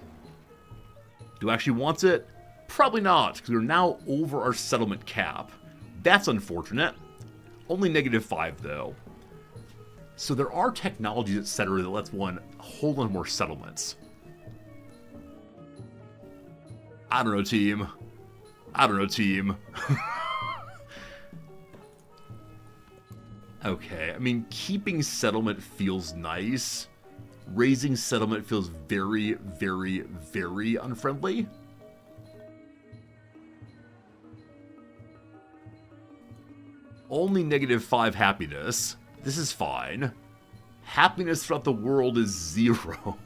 Do I actually want it? Probably not, because we're now over our settlement cap. That's unfortunate. Only -5, though. So there are technologies, etc., that lets one hold on more settlements. I don't know, team. Okay, I mean, keeping settlement feels nice. Raising settlement feels very, very, very unfriendly. Only -5 happiness. This is fine. Happiness throughout the world is 0.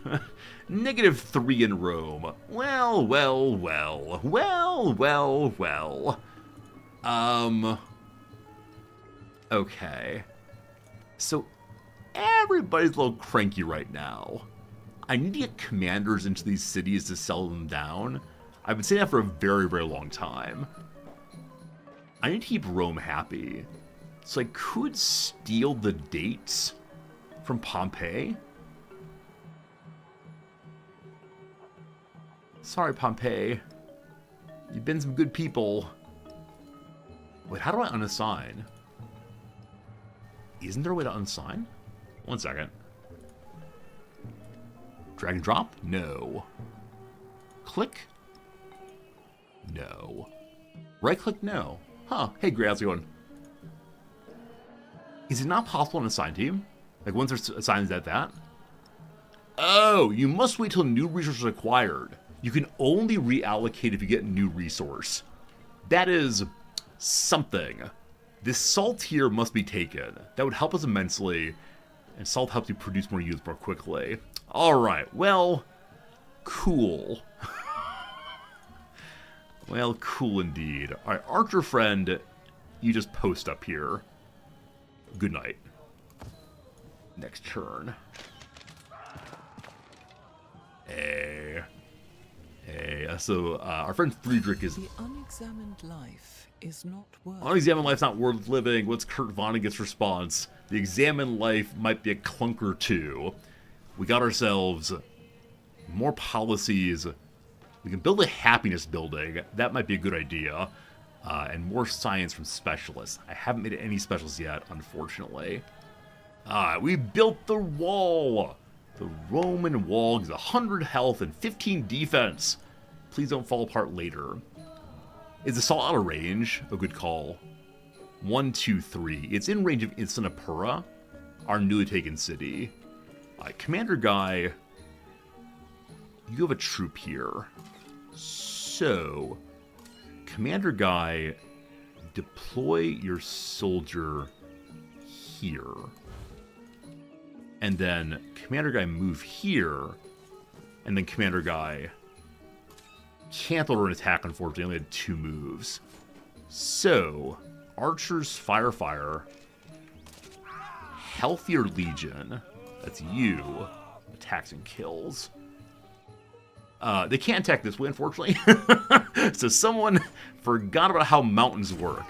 -3 in Rome. Well, well, well. Well, well, well. Okay. So, everybody's a little cranky right now. I need to get commanders into these cities to sell them down. I've been saying that for a very, very long time. I need to keep Rome happy. So I could steal the dates from Pompeii. Sorry, Pompeii. You've been some good people. Wait, how do I unassign? Isn't there a way to unassign? One second. Drag and drop? No. Click? No. Right click? No. Huh. Hey, Gray, how's it going? Is it not possible on a assign team? Like, once there's assigned at that? Oh, you must wait till new resource is acquired. You can only reallocate if you get a new resource. That is something. This salt here must be taken. That would help us immensely. And salt helps you produce more units more quickly. Alright, well, cool. Well, cool indeed. Alright, archer friend, you just post up here. Good night. Next turn. Hey. So, our friend Friedrich is... The unexamined life is not worth... Unexamined life's not worth living. What's Kurt Vonnegut's response? The examined life might be a clunk or two. We got ourselves more policies. We can build a happiness building. That might be a good idea. And more science from specialists. I haven't made any specialists yet, unfortunately. We built the wall. The Roman wall gives 100 health and 15 defense. Please don't fall apart later. Is assault out of range? A good call. 1, 2, 3. It's in range of Instanapura, our newly taken city. Commander guy, you have a troop here. So, Commander guy, deploy your soldier here. And then Commander guy move here. And then Commander guy can't order an attack, unfortunately. Only had 2 moves. So, archers, fire. Healthier legion. That's you. Attacks and kills. They can't attack this way, unfortunately. So someone forgot about how mountains work.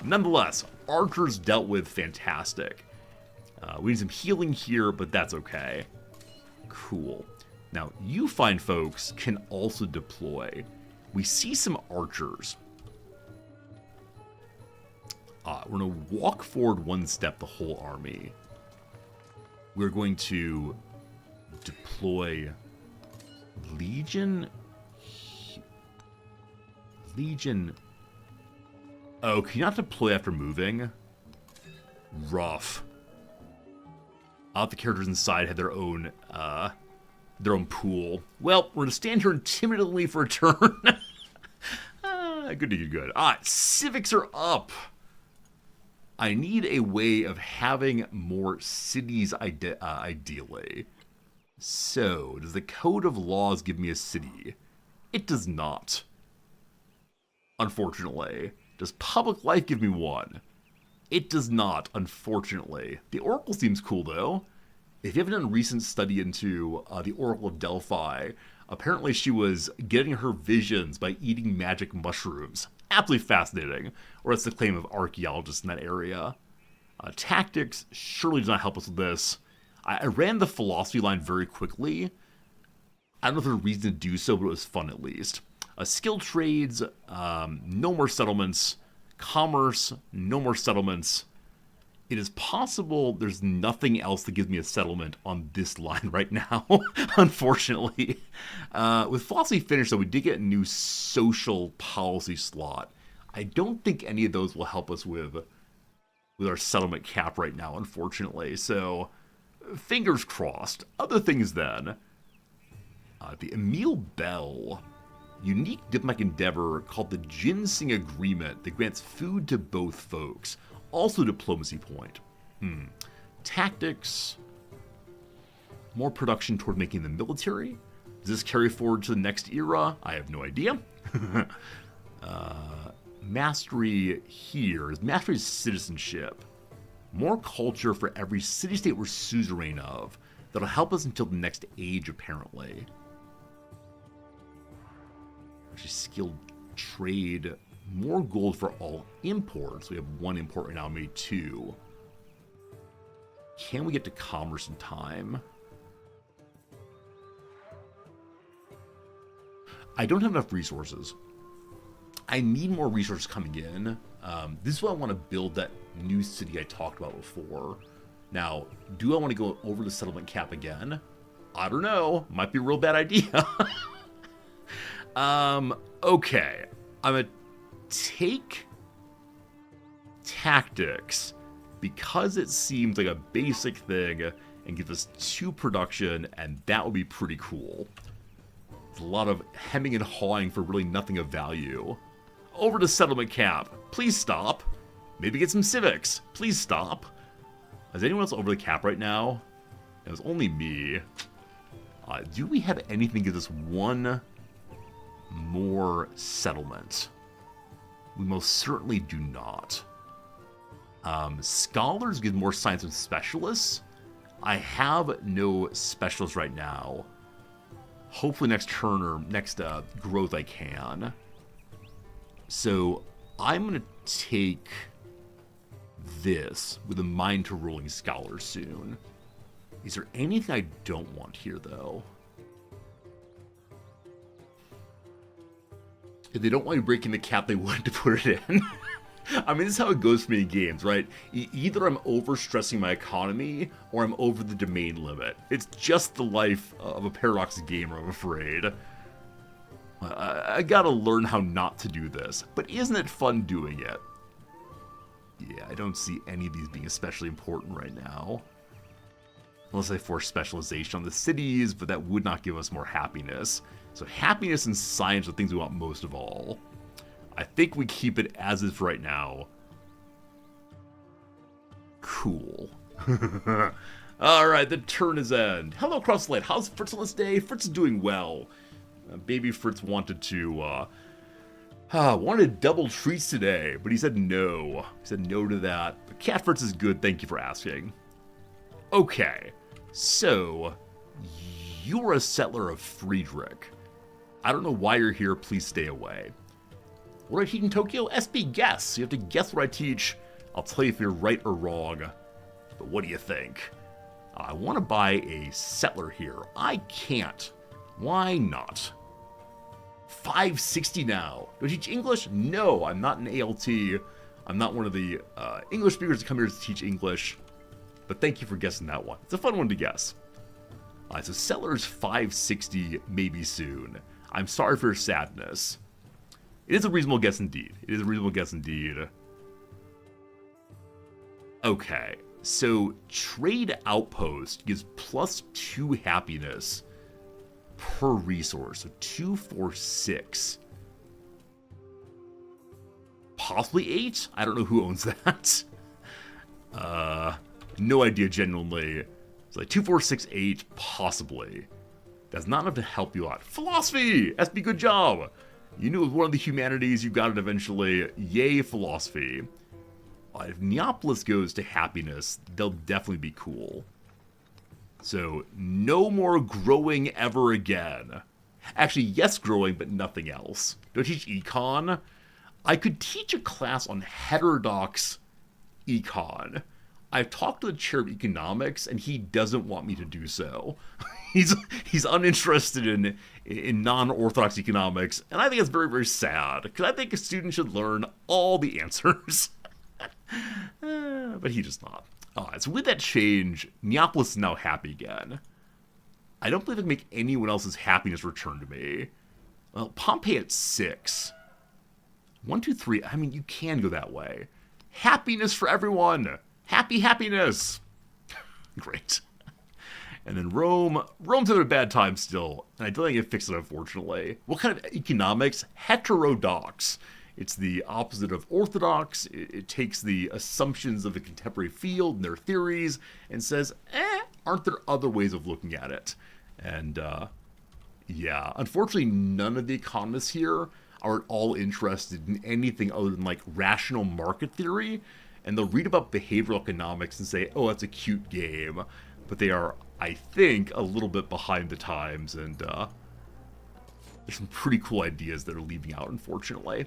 Nonetheless, archers dealt with fantastic. We need some healing here, but that's okay. Cool. Now, you fine folks can also deploy. We see some archers. We're going to walk forward 1 step the whole army. We're going to deploy Legion. Oh, can you not deploy after moving? Rough. The characters inside had their own pool. Well, we're gonna stand here intimidatingly for a turn. Good. Civics are up. I need a way of having more cities, ideally. So, does the Code of Laws give me a city? It does not. Unfortunately. Does Public Life give me one? It does not, unfortunately. The Oracle seems cool, though. If you haven't done a recent study into the Oracle of Delphi, apparently she was getting her visions by eating magic mushrooms. Absolutely fascinating. Or that's the claim of archaeologists in that area. Tactics surely does not help us with this. I ran the philosophy line very quickly. I don't know if there's a reason to do so, but it was fun at least. Skill trades, no more settlements. Commerce, no more settlements. It is possible there's nothing else that gives me a settlement on this line right now, unfortunately. With philosophy finished, though, we did get a new social policy slot. I don't think any of those will help us with our settlement cap right now, unfortunately. So, fingers crossed. Other things then. The Emile Bell unique diplomatic endeavor called the Ginseng Agreement that grants food to both folks. Also diplomacy point. Tactics. More production toward making the military. Does this carry forward to the next era? I have no idea. Mastery here. Mastery is citizenship. More culture for every city-state we're suzerain of. That'll help us until the next age, apparently. Actually, skilled trade. More gold for all imports. We have 1 import right now, maybe 2. Can we get to commerce in time? I don't have enough resources. I need more resources coming in. This is why I want to build that new city I talked about before. Now, do I want to go over the settlement cap again? I don't know. Might be a real bad idea. Okay. I'm going to take tactics because it seems like a basic thing and give us 2 production, and that would be pretty cool. There's a lot of hemming and hawing for really nothing of value. Over to settlement cap. Please stop. Maybe get some civics. Please stop. Is anyone else over the cap right now? It was only me. Do we have anything to give us 1 more settlement? We most certainly do not. Scholars give more science and specialists. I have no specialists right now. Hopefully next turn or next growth I can. So I'm going to take this with a mind to ruling scholars soon. Is there anything I don't want here, though? If they don't want me breaking the cap, they want to put it in. I mean, this is how it goes for me in games, right? Either I'm overstressing my economy, or I'm over the domain limit. It's just the life of a Paradox gamer, I'm afraid. I gotta learn how not to do this, but isn't it fun doing it? Yeah, I don't see any of these being especially important right now. Unless I force specialization on the cities, but that would not give us more happiness. So happiness and science are things we want most of all. I think we keep it as is for right now. Cool. Alright, the turn is end. Hello, Crosslight. How's Fritz on this day? Fritz is doing well. Baby Fritz wanted double treats today, but he said no. He said no to that. But Cat Fritz is good, thank you for asking. Okay, so you're a settler of Friedrich. I don't know why you're here, please stay away. What do I teach in Tokyo? SB guess. You have to guess what I teach. I'll tell you if you're right or wrong. But what do you think? I want to buy a settler here. I can't. Why not? 560 now. Do I teach English? No, I'm not an ALT. I'm not one of the English speakers that come here to teach English. But thank you for guessing that one. It's a fun one to guess. So Settlers 560 maybe soon. I'm sorry for your sadness. It is a reasonable guess indeed. It is a reasonable guess indeed. Okay, so Trade Outpost gives +2 happiness per resource. So 2, 4, 6. Possibly 8? I don't know who owns that. No idea, genuinely. It's like 2, 4, 6, 8, possibly. That's not enough to help you out. Philosophy! SB, good job! You knew it was one of the humanities, you got it eventually. Yay, philosophy. If Neapolis goes to happiness, they'll definitely be cool. So, no more growing ever again. Actually, yes, growing, but nothing else. Do I teach econ? I could teach a class on heterodox econ. I've talked to the chair of economics, and he doesn't want me to do so. He's uninterested in non-orthodox economics, and I think it's very, very sad, because I think a student should learn all the answers. But he does not. So with that change, Neapolis is now happy again. I don't believe I can make anyone else's happiness return to me. Well, Pompeii at 6. 1, 2, 3. I mean, you can go that way. Happiness for everyone. Happiness. Great. And then Rome. Rome's having a bad time still, and I don't think it fixed it, unfortunately. What kind of economics? Heterodox. It's the opposite of orthodox. It takes the assumptions of the contemporary field and their theories and says, aren't there other ways of looking at it? And, yeah, unfortunately, none of the economists here are at all interested in anything other than, like, rational market theory, and they'll read about behavioral economics and say, oh, that's a cute game, but they are, I think, a little bit behind the times, and, there's some pretty cool ideas that are leaving out, unfortunately.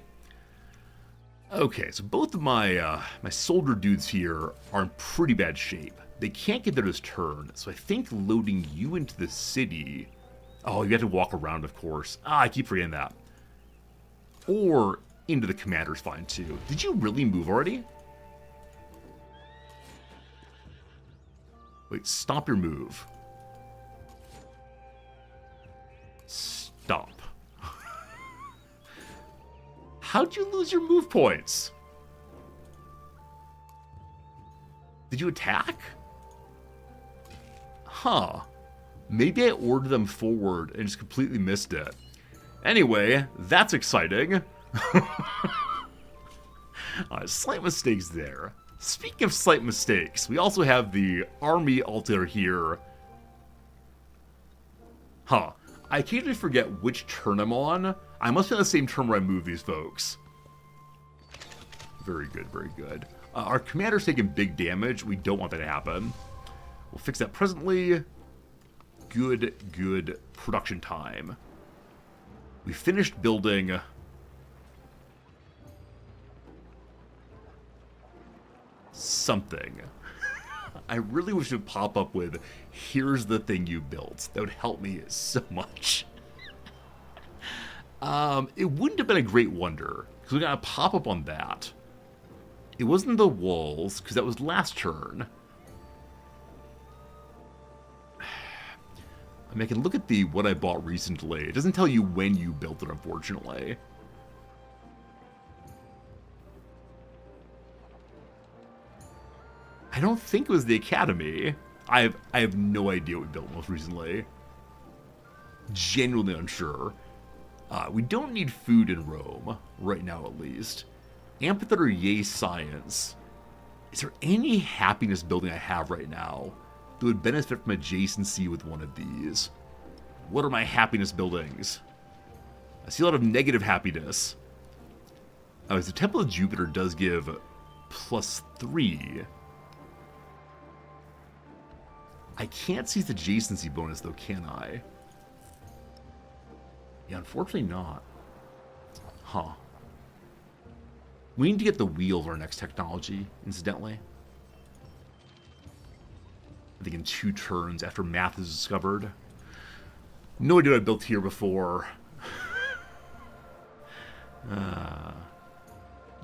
Okay, so both of my my soldier dudes here are in pretty bad shape. They can't get there this turn, so I think loading you into the city... Oh, you have to walk around, of course. I keep forgetting that. Or into the commander's fine, too. Did you really move already? Wait, stop your move. Stop. How'd you lose your move points? Did you attack? Huh. Maybe I ordered them forward and just completely missed it. Anyway, that's exciting. Slight mistakes there. Speaking of slight mistakes, we also have the army altar here. Huh. I occasionally forget which turn I'm on. I must be on the same turn where I move these folks. Very good, very good. Our commander's taking big damage. We don't want that to happen. We'll fix that presently. Good, good production time. We finished building... something. I really wish it would pop up with, here's the thing you built. That would help me so much. It wouldn't have been a great wonder, because we got a pop-up on that. It wasn't the walls, because that was last turn. I mean, I can look at the what I bought recently. It doesn't tell you when you built it, unfortunately. I don't think it was the Academy. I have no idea what we built most recently. Genuinely unsure. We don't need food in Rome, right now at least. Amphitheater, yay, science. Is there any happiness building I have right now that would benefit from adjacency with one of these? What are my happiness buildings? I see a lot of negative happiness. Oh, the Temple of Jupiter does give +3. I can't see the adjacency bonus, though, can I? Yeah, unfortunately not. Huh. We need to get the wheel of our next technology, incidentally. I think in 2 turns after math is discovered. No idea what I built here before.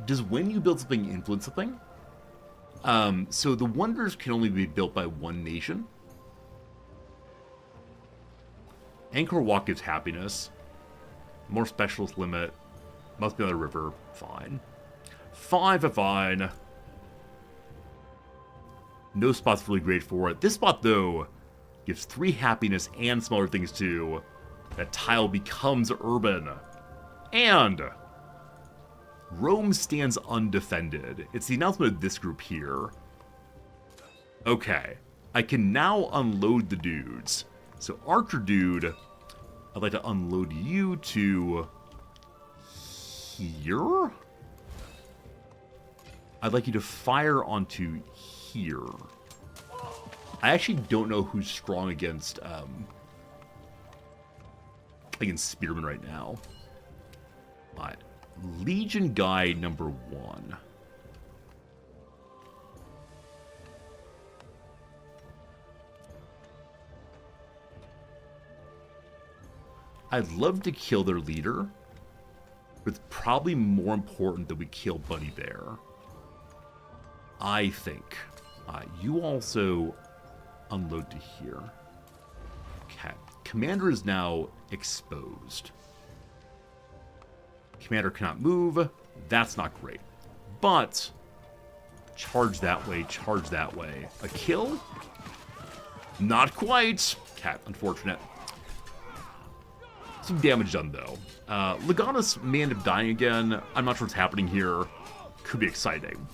Does when you build something influence something? So the wonders can only be built by one nation. Angkor Wat gives happiness. More specialist limit. Must be on the river. Fine. Fine. No spot's really great for it. This spot, though, gives 3 happiness and some other things, too. That tile becomes urban. And Rome stands undefended. It's the announcement of this group here. Okay. I can now unload the dudes. So, Archer Dude, I'd like to unload you to here? I'd like you to fire onto here. I actually don't know who's strong against Spearman right now. But Legion Guy number 1. I'd love to kill their leader, but it's probably more important that we kill Buddy Bear. I think. You also unload to here. Okay. Commander is now exposed. Commander cannot move. That's not great. But charge that way, charge that way. A kill? Not quite. Okay, unfortunate. Some damage done, though. Legatus may end up dying again. I'm not sure what's happening here. Could be exciting.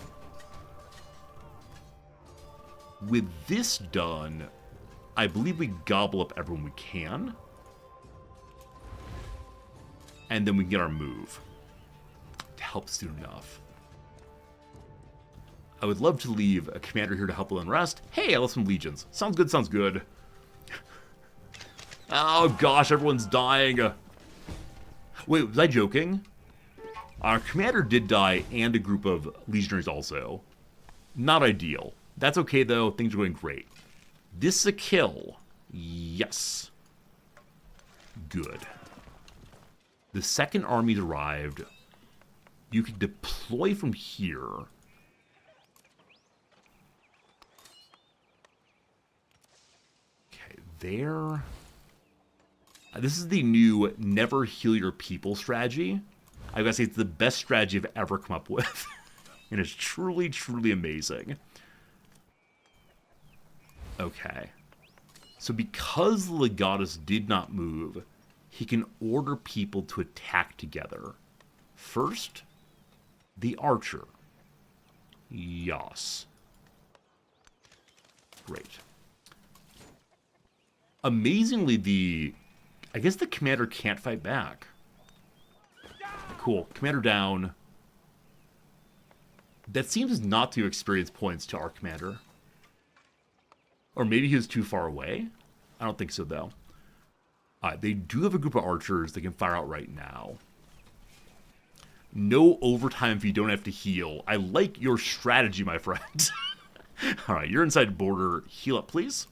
With this done, I believe we gobble up everyone we can. And then we can get our move. To help soon enough. I would love to leave a commander here to help the rest. Hey, I left some legions. Sounds good, sounds good. Oh gosh, everyone's dying. Wait, was I joking? Our commander did die, and a group of legionaries also. Not ideal. That's okay, though. Things are going great. This is a kill. Yes. Good. The second army's arrived. You can deploy from here. Okay, there. This is the new never heal your people strategy. I gotta say, it's the best strategy I've ever come up with. And it's truly, truly amazing. Okay. So because the Legatus did not move, he can order people to attack together. First, the archer. Yes. Great. Amazingly, I guess the commander can't fight back. Cool. Commander down. That seems not to experience points to our commander. Or maybe he was too far away? I don't think so, though. They do have a group of archers they can fire out right now. No overtime if you don't have to heal. I like your strategy, my friend. Alright, you're inside border. Heal up, please.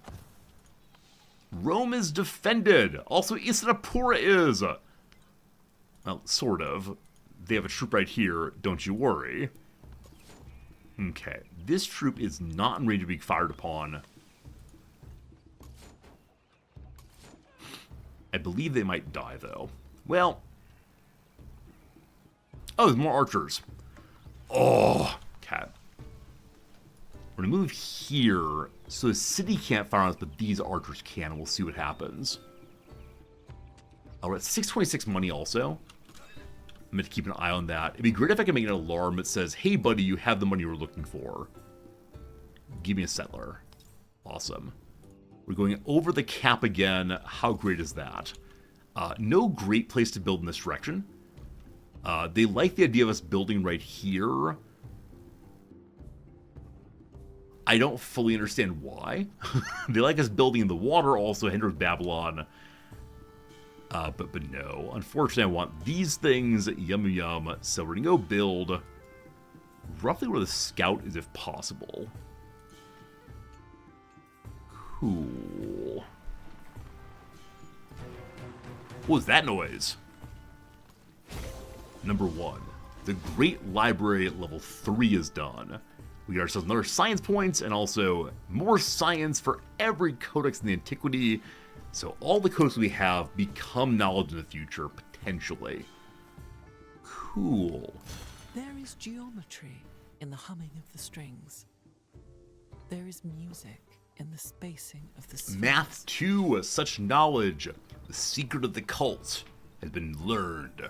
Rome is defended. Also, Isanapura is. Well, sort of. They have a troop right here. Don't you worry. Okay. This troop is not in range of being fired upon. I believe they might die, though. Well. Oh, there's more archers. Oh. Okay. We're going to move here, so the city can't fire on us, but these archers can, and we'll see what happens. Oh, we're at 626 money also. I'm going to keep an eye on that. It'd be great if I could make an alarm that says, hey, buddy, you have the money you were looking for. Give me a settler. Awesome. We're going over the cap again. How great is that? No great place to build in this direction. They like the idea of us building right here. I don't fully understand why. They like us building in the water, also hinders Babylon. But no. Unfortunately, I want these things. Yum yum. So we're going to go build roughly where the scout is if possible. Cool. What was that noise? Number 1. The Great Library at level 3 is done. We get ourselves another science points, and also more science for every codex in the antiquity. So all the codex we have become knowledge in the future, potentially. Cool. There is geometry in the humming of the strings. There is music in the spacing of the spheres. Math 2, such knowledge. The secret of the cult has been learned.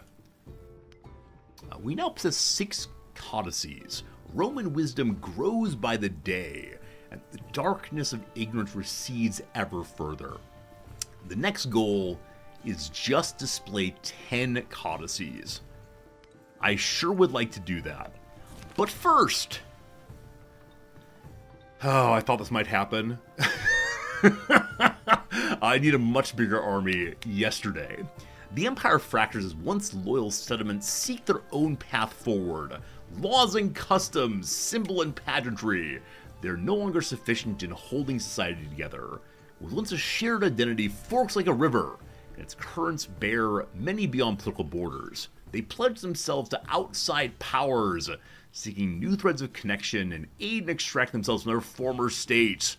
We now possess 6 codices. Roman wisdom grows by the day, and the darkness of ignorance recedes ever further. The next goal is just display 10 codices. I sure would like to do that. But first... Oh, I thought this might happen. I need a much bigger army yesterday. The Empire fractures as once loyal settlements seek their own path forward. Laws and customs, symbol and pageantry, they're no longer sufficient in holding society together. With once a shared identity forks like a river, and its currents bear many beyond political borders. They pledge themselves to outside powers, seeking new threads of connection and aid in extracting themselves from their former state.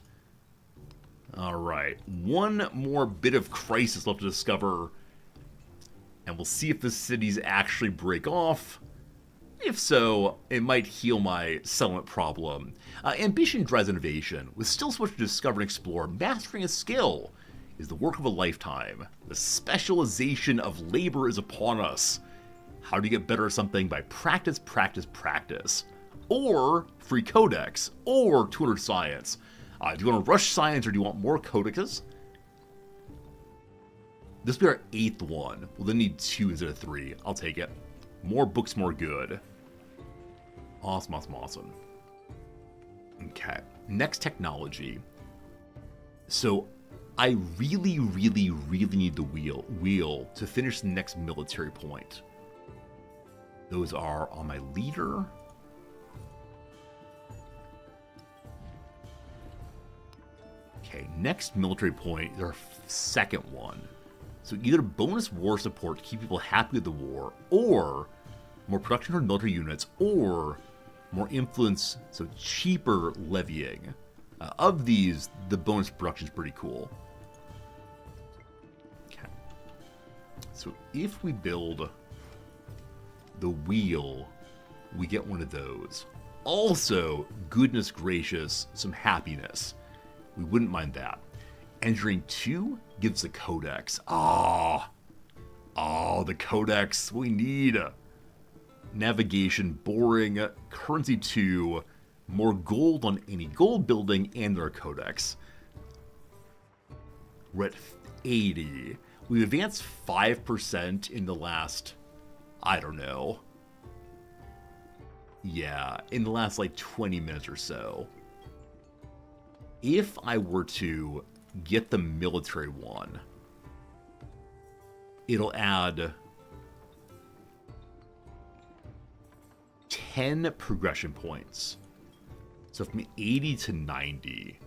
Alright, one more bit of crisis left to discover, and we'll see if the cities actually break off. If so, it might heal my settlement problem. Ambition drives innovation. With still so much to discover and explore, mastering a skill is the work of a lifetime. The specialization of labor is upon us. How do you get better at something? By practice, practice, practice. Or free codex, or 200 science. Do you want to rush science or do you want more codexes? This will be our 8th one. We'll then need 2 instead of 3. I'll take it. More books, more good. Awesome, awesome, awesome. Okay. Next technology. So, I really, really, really need the wheel to finish the next military point. Those are on my leader. Okay, next military point is our 2nd one. So either bonus war support to keep people happy with the war, or more production for military units, or more influence, so cheaper levying. Of these, the bonus production is pretty cool. Okay. So if we build the wheel, we get one of those. Also, goodness gracious, some happiness. We wouldn't mind that. Entering 2 gives the codex. Oh, the codex we need. Navigation, boring. Currency 2, more gold on any gold building and our codex. We're at 80. We've advanced 5% in the last, I don't know. Yeah, in the last like 20 minutes or so. If I were to get the military one, it'll add 10 progression points. So from 80 to 90.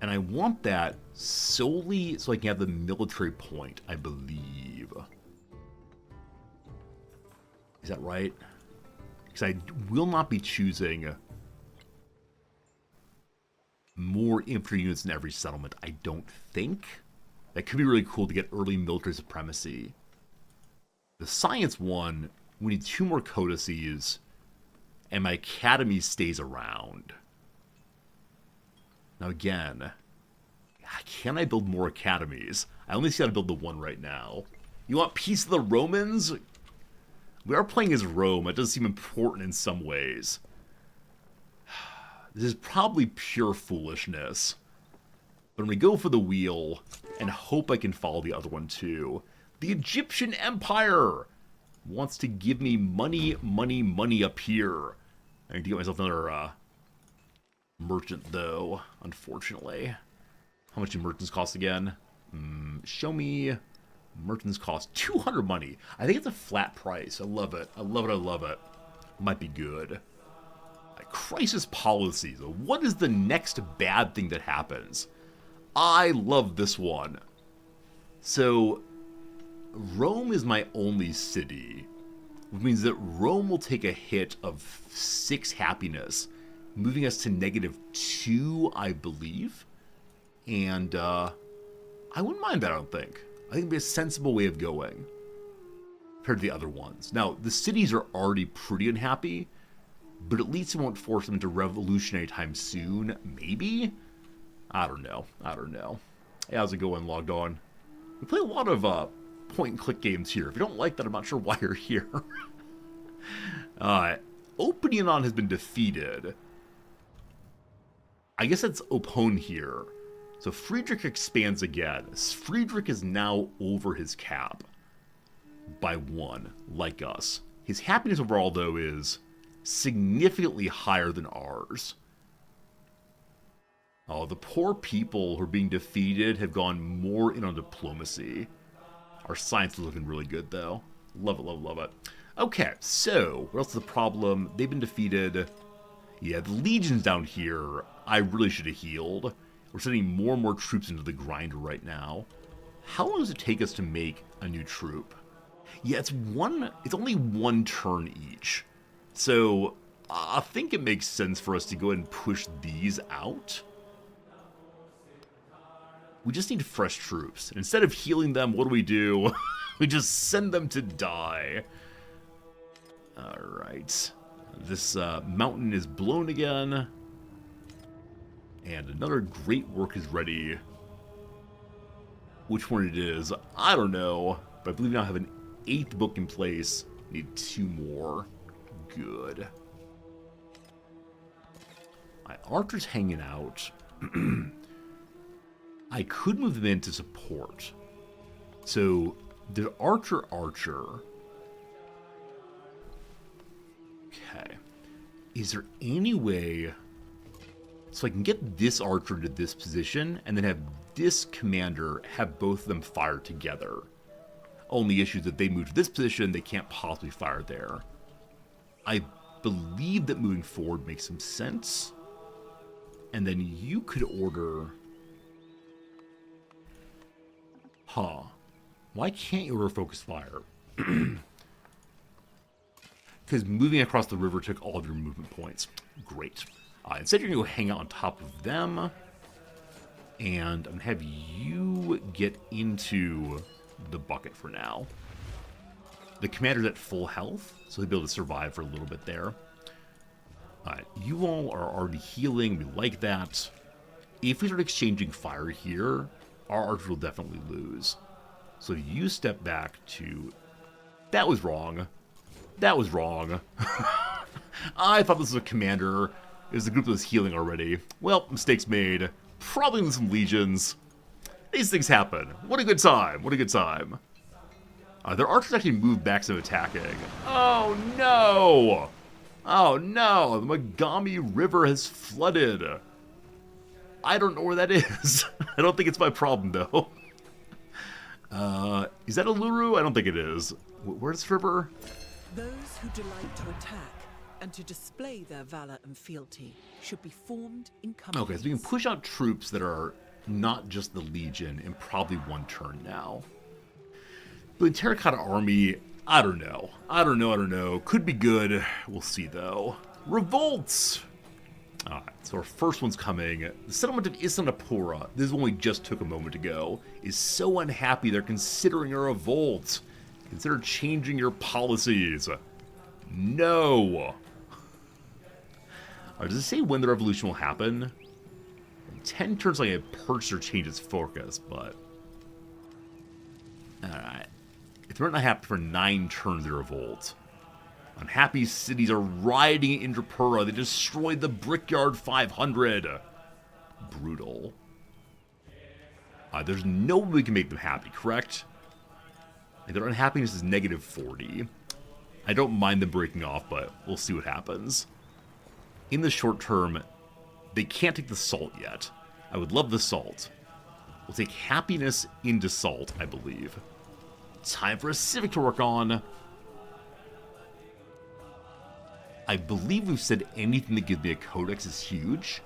And I want that solely so I can have the military point, I believe. Is that right? Because I will not be choosing more infantry units in every settlement, I don't think. That could be really cool to get early military supremacy. The science one, we need 2 more codices, and my academy stays around. Now again, can I build more academies? I only see how to build the one right now. You want Peace of the Romans? We are playing as Rome. It does seem important in some ways. This is probably pure foolishness. But I'm going to go for the wheel and hope I can follow the other one too. The Egyptian Empire wants to give me money, money, money up here. I need to get myself another merchant though, unfortunately. How much do merchants cost again? Show me. Merchants cost 200 money. I think it's a flat price. I love it. I love it. I love it. Might be good. Crisis policies. What is the next bad thing that happens? I love this one. So, Rome is my only city, which means that Rome will take a hit of 6 happiness, moving us to -2, I believe. And, I wouldn't mind that, I don't think. I think it'd be a sensible way of going compared to the other ones. Now, the cities are already pretty unhappy, but at least it won't force them to revolution anytime soon. Maybe? I don't know. I don't know. Hey, how's it going, Logged On? We play a lot of point-and-click games here. If you don't like that, I'm not sure why you're here. Opinion has been defeated. I guess that's Opone here. So Friedrich expands again. Friedrich is now over his cap by 1, like us. His happiness overall, though, is significantly higher than ours. Oh, the poor people who are being defeated have gone more in on diplomacy. Our science is looking really good, though. Love it, love it, love it. Okay, so, what else is the problem? They've been defeated. Yeah, the legions down here, I really should have healed. We're sending more and more troops into the grinder right now. How long does it take us to make a new troop? Yeah, it's only 1 turn each. So, I think it makes sense for us to go ahead and push these out. We just need fresh troops. And instead of healing them, what do? We just send them to die. Alright. This mountain is blown again. And another great work is ready. Which one it is, I don't know. But I believe we now have an 8th book in place. Need 2 more. Good. My archer's hanging out. I could move them in to support. So, the archer. Okay. Is there any way... So I can get this archer to this position, and then have this commander have both of them fire together. Only issue is that they move to this position, they can't possibly fire there. I believe that moving forward makes some sense. And then you could order... Huh. Why can't you order focus fire? Because moving across the river took all of your movement points. Great. Instead, you're going to go hang out on top of them. And I'm going to have you get into the bucket for now. The commander's at full health, so he'll be able to survive for a little bit there. You all are already healing. We like that. If we start exchanging fire here, our archer will definitely lose. So you step back to... That was wrong. That was wrong. I thought this was a commander. It was the group that was healing already. Well, mistakes made. Probably with some legions. These things happen. What a good time. What a good time. Their archers actually moved back to attacking. Oh, no. Oh, no. The Megami River has flooded. I don't know where that is. I don't think it's my problem, though. Is that a Luru? I don't think it is. Where's this river? Those who delight to attack and to display their valor and fealty should be formed in companies. Okay, so we can push out troops that are not just the Legion in probably one turn now. The Terracotta Army, I don't know. Could be good. We'll see, though. Revolts! Alright, so our first one's coming. The settlement of Isanapura, this is one we just took a moment ago, is so unhappy they're considering a revolt. Consider changing your policies. No! Does it say when the revolution will happen? In 10 turns, like a purchase or change its focus, but... Alright. If they're not happy for 9 turns, they revolt. Unhappy cities are rioting in Indrapura. They destroyed the Brickyard 500. Brutal. There's no way we can make them happy, correct? And their unhappiness is negative 40. I don't mind them breaking off, but we'll see what happens. In the short term, they can't take the salt yet. I would love the salt. We'll take happiness into salt, I believe. Time for a civic to work on. I believe we've said anything that gives me a codex is huge.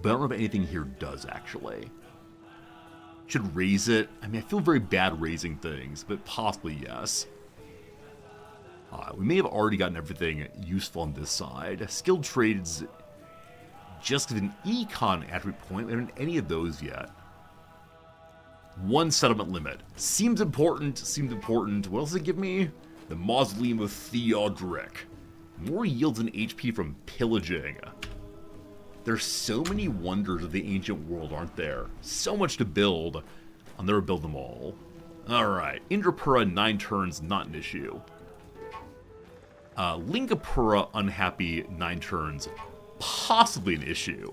But I don't know if anything here does, actually. Should raise it. I mean, I feel very bad raising things, but possibly yes. We may have already gotten everything useful on this side. Skilled trades just give an econ attribute point. We haven't any of those yet. 1 settlement limit. Seems important. What else does it give me? The Mausoleum of Theodoric. More yields in HP from pillaging. There's so many wonders of the ancient world, aren't there? So much to build. I'll never build them all. Alright, Indrapura, 9 turns, not an issue. Lingapura, unhappy, 9 turns, possibly an issue.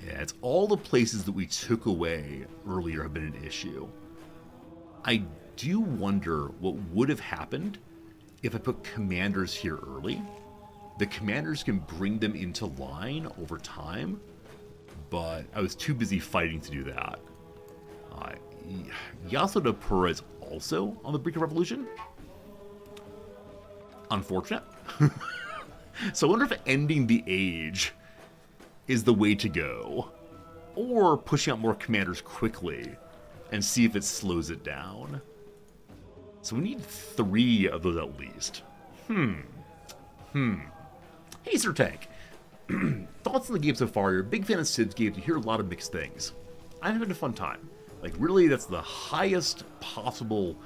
Yeah, it's all the places that we took away earlier have been an issue. I do wonder what would have happened if I put commanders here early. The commanders can bring them into line over time, but I was too busy fighting to do that. Yasodapura is also on the brink of revolution. Unfortunate. So I wonder if ending the age is the way to go, or pushing out more commanders quickly and see if it slows it down. So we need 3 of those at least. Hey, Sir Tank. Thoughts on the game so far? You're a big fan of Civ's games. You hear a lot of mixed things. I'm having a fun time. Like, really, that's the highest possible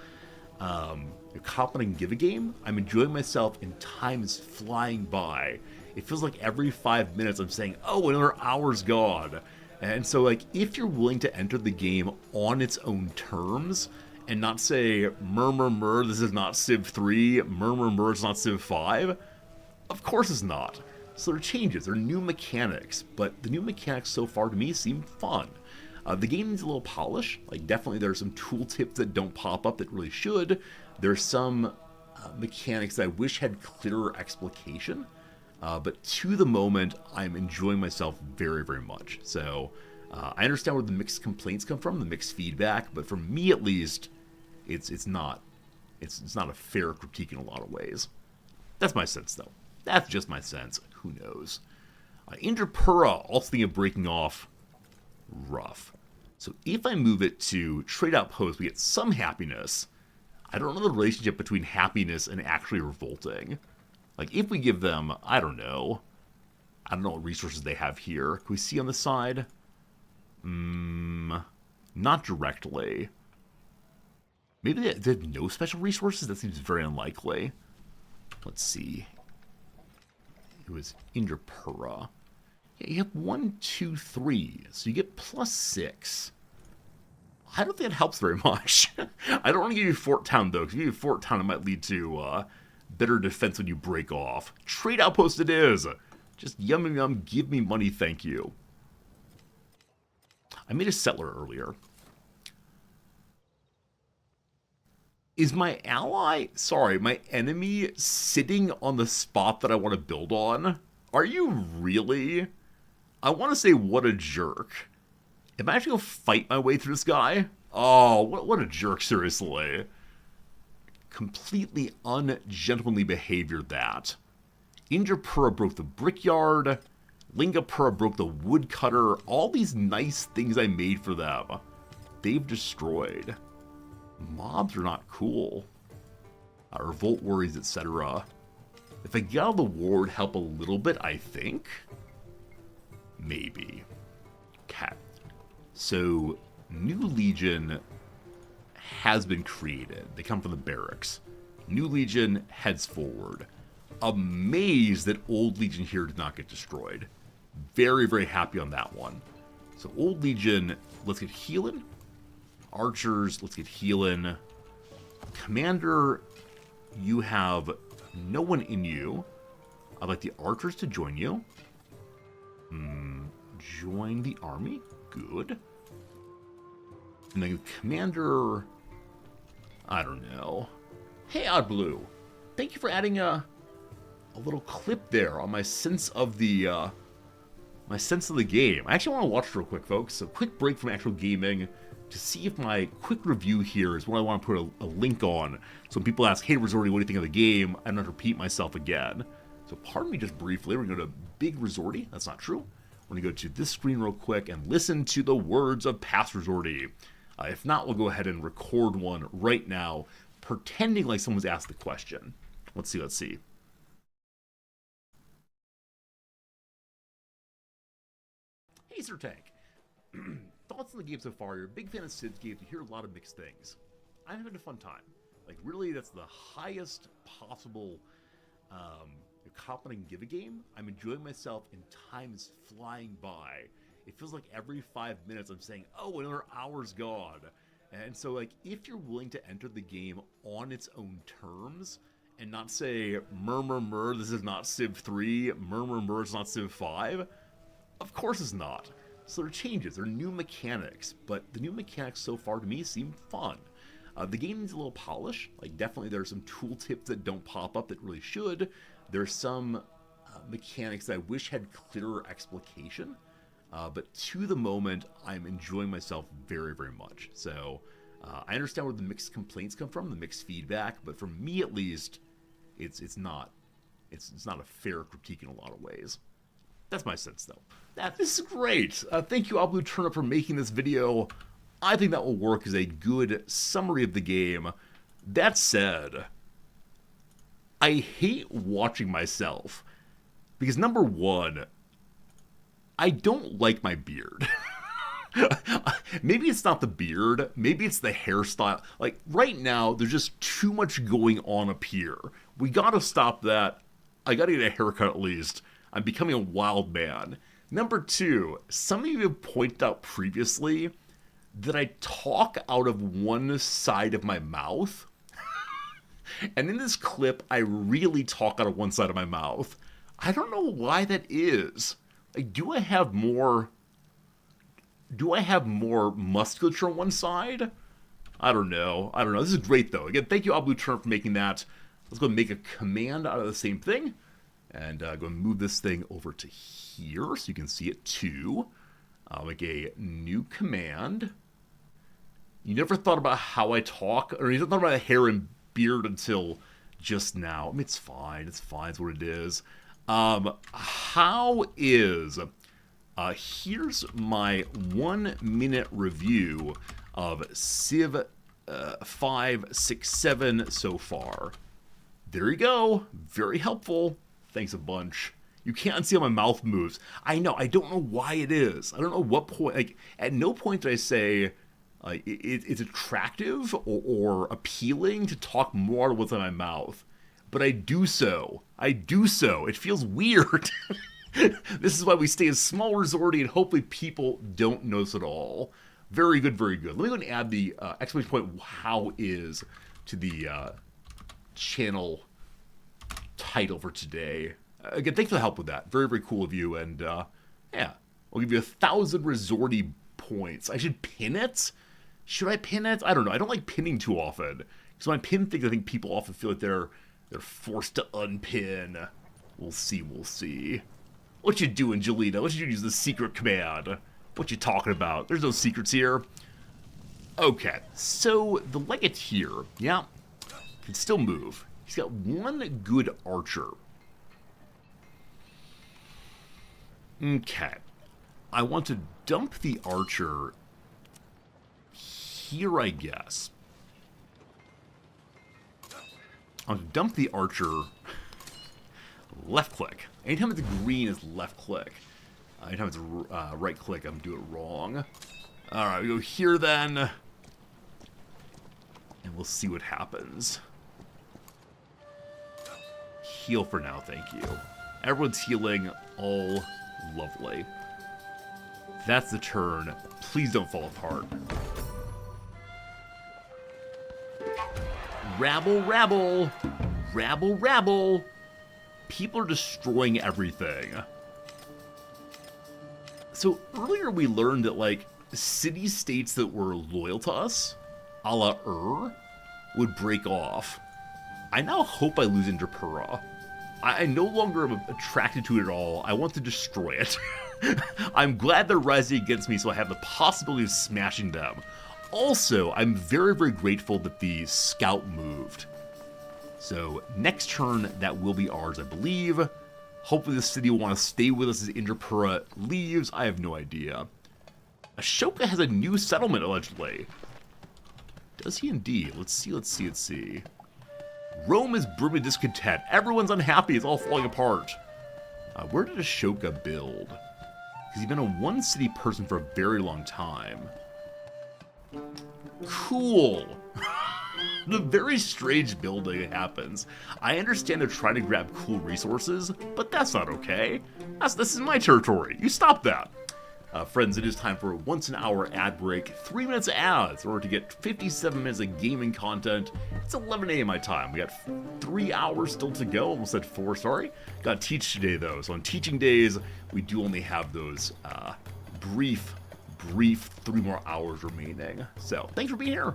compliment I can give a game. I'm enjoying myself, and time is flying by. It feels like every 5 minutes I'm saying, oh, another hour's gone. And so, like, if you're willing to enter the game on its own terms, and not say, this is not Civ 3, it's not Civ 5, of course it's not. So there are changes, there are new mechanics, but the new mechanics so far to me seem fun. The game needs a little polish. Like, definitely there are some tooltips that don't pop up that really should. There's some mechanics that I wish had clearer explication. But to the moment, I'm enjoying myself very, very much. So I understand where the mixed complaints come from, the mixed feedback, but for me at least, it's not a fair critique in a lot of ways. That's my sense, though. That's just my sense. Who knows? Indrapura, also thinking of breaking off. Rough. So if I move it to Trade Outpost, we get some happiness. I don't know the relationship between happiness and actually revolting. Like, if we give them, I don't know what resources they have here. Can we see on the side? Not directly. Maybe they have no special resources? That seems very unlikely. Let's see. It was Indrapura. Yeah, you have 1, 2, 3. So you get +6. I don't think it helps very much. I don't want to give you Fort Town, though, because if you give you Fort Town, it might lead to better defense when you break off. Trade Outpost it is! Just yum yum yum, give me money, thank you. I made a settler earlier. Is my my enemy sitting on the spot that I want to build on? Are you really? I want to say, what a jerk. Am I actually going to fight my way through this guy? Oh, what a jerk, seriously. Completely ungentlemanly behavior, that. Indrapura broke the brickyard. Lingapura broke the woodcutter. All these nice things I made for them, they've destroyed. Mobs are not cool. Revolt worries, etc. If I get out of the war, it'd help a little bit, I think. Maybe. Okay. So, New Legion has been created. They come from the barracks. New Legion heads forward. Amazed that Old Legion here did not get destroyed. Very, very happy on that one. So, Old Legion, let's get healing. Archers, let's get healing. Commander, you have no one in you. I'd like the archers to join you. Join the army. Good. And then commander, I don't know. Hey, Odd Blue. Thank you for adding a little clip there on my sense of the game. I actually want to watch real quick, folks. So quick break from actual gaming to see if my quick review here is what I want to put a link on. So when people ask, hey, Resorty, what do you think of the game? I don't have to repeat myself again. So pardon me just briefly. We're going to go to Big Resorty. That's not true. We're going to go to this screen real quick and listen to the words of past Resorty. If not, we'll go ahead and record one right now, pretending like someone's asked the question. Let's see. Hey, Sir Tank. Thoughts on the game so far? You're a big fan of Civ's games. You hear a lot of mixed things. I'm having a fun time. Like, really, that's the highest possible compliment I can give a game. I'm enjoying myself, and time is flying by. It feels like every 5 minutes I'm saying, oh, another hour's gone. And so, like, if you're willing to enter the game on its own terms, and not say, murmur, this is not CivVII, murmur, it's not CivVII, of course it's not. So there are changes, there are new mechanics, but the new mechanics so far to me seem fun. The game needs a little polish. Like, definitely there are some tooltips that don't pop up that really should. There's some mechanics that I wish had clearer explication. But to the moment, I'm enjoying myself very, very much. So I understand where the mixed complaints come from, the mixed feedback, but for me at least, it's not a fair critique in a lot of ways. That's my sense, though. This is great. Thank you, Blue Turnip, for making this video. I think that will work as a good summary of the game. That said, I hate watching myself because, number one, I don't like my beard. Maybe it's not the beard. Maybe it's the hairstyle. Like, right now, there's just too much going on up here. We gotta stop that. I gotta get a haircut at least. I'm becoming a wild man. Number two, some of you have pointed out previously that I talk out of one side of my mouth. And in this clip, I really talk out of one side of my mouth. I don't know why that is. Like, do I have more musculature on one side? I don't know. This is great, though. Again, thank you, Abluturn, for making that. Let's go make a command out of the same thing. And go and move this thing over to here so you can see it, too. I'll make a new command. You never thought about how I talk, or you never thought about hair and beard until just now. I mean, it's fine. It's fine. It's what it is. How is... here's my 1 minute review of Civ 5, 6, 7 so far. There you go. Very helpful. Thanks a bunch. You can't see how my mouth moves. I know. I don't know why it is. I don't know what point. Like, at no point did I say it's attractive or appealing to talk more with my mouth. But I do so. It feels weird. This is why we stay as small resorty and hopefully people don't notice at all. Very good, very good. Let me go and add the exclamation point how is to the channel title for today. Again, thanks for the help with that. Very, very cool of you. And yeah, I'll give you 1,000 resorty points. I should pin it? Should I pin it? I don't know. I don't like pinning too often. Because when I pin things, I think people often feel like they're forced to unpin. We'll see. What you doing, Jelena? What you use the secret command? What you talking about? There's no secrets here. Okay, so the legate here, yeah, can still move. He's got one good archer. Okay, I want to dump the archer here, I guess. I want to dump the archer. Left click. Anytime it's green is left click. Anytime it's right click, I'm doing it wrong. Alright, we go here then. And we'll see what happens. Heal for now, thank you. Everyone's healing. All lovely. That's the turn. Please don't fall apart. Rabble, rabble. Rabble, rabble. People are destroying everything. So earlier we learned that, like, city-states that were loyal to us, a la would break off. I now hope I lose Indrapura. I no longer am attracted to it at all. I want to destroy it. I'm glad they're rising against me, so I have the possibility of smashing them. Also, I'm very, very grateful that the scout moved. So next turn, that will be ours, I believe. Hopefully the city will want to stay with us as Indrapura leaves. I have no idea. Ashoka has a new settlement, allegedly. Does he indeed? Let's see. Rome is brutally discontent. Everyone's unhappy. It's all falling apart. Where did Ashoka build? Because he's been a one-city person for a very long time. Cool. The very strange building happens. I understand they're trying to grab cool resources, but that's not okay. This is my territory. You stop that. Friends, it is time for a once-an-hour ad break. 3 minutes of ads in order to get 57 minutes of gaming content. It's 11 a.m. my time. We got 3 hours still to go. Almost said 4, sorry. Got to teach today, though. So on teaching days, we do only have those brief 3 more hours remaining. So thanks for being here.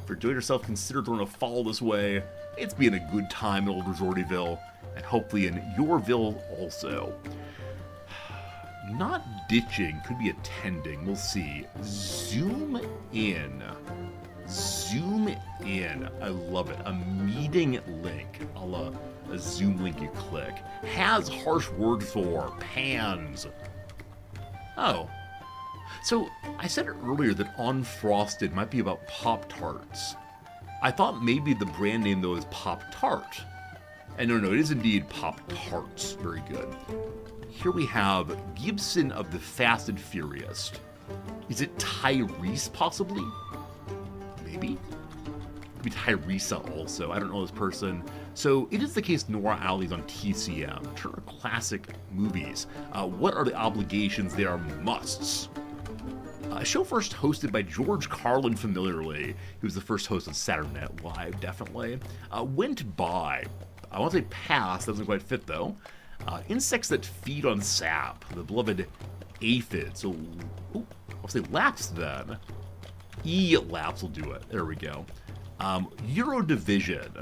If you're doing yourself, consider throwing a follow this way. It's been a good time in Old Resortyville, and hopefully in yourville also. Not ditching, could be attending. We'll see. Zoom in. I love it. A meeting link, a Zoom link you click. Has harsh words for pans. Oh. So, I said earlier that Unfrosted might be about Pop-Tarts. I thought maybe the brand name, though, is Pop-Tart. And no, it is indeed Pop-Tarts. Very good. Here we have Gibson of the Fast and Furious. Is it Tyrese, possibly? Maybe? Could be Tyresa also. I don't know this person. So, it is the case Nora Alley's on TCM. Turner Classic Movies. What are the obligations? They are musts. A show first hosted by George Carlin familiarly. He was the first host on Saturday Night Live, definitely. Went by. I want to say passed, doesn't quite fit though. Insects that feed on sap, the beloved aphid. So, I'll say laps then. Laps will do it. There we go. Euro division.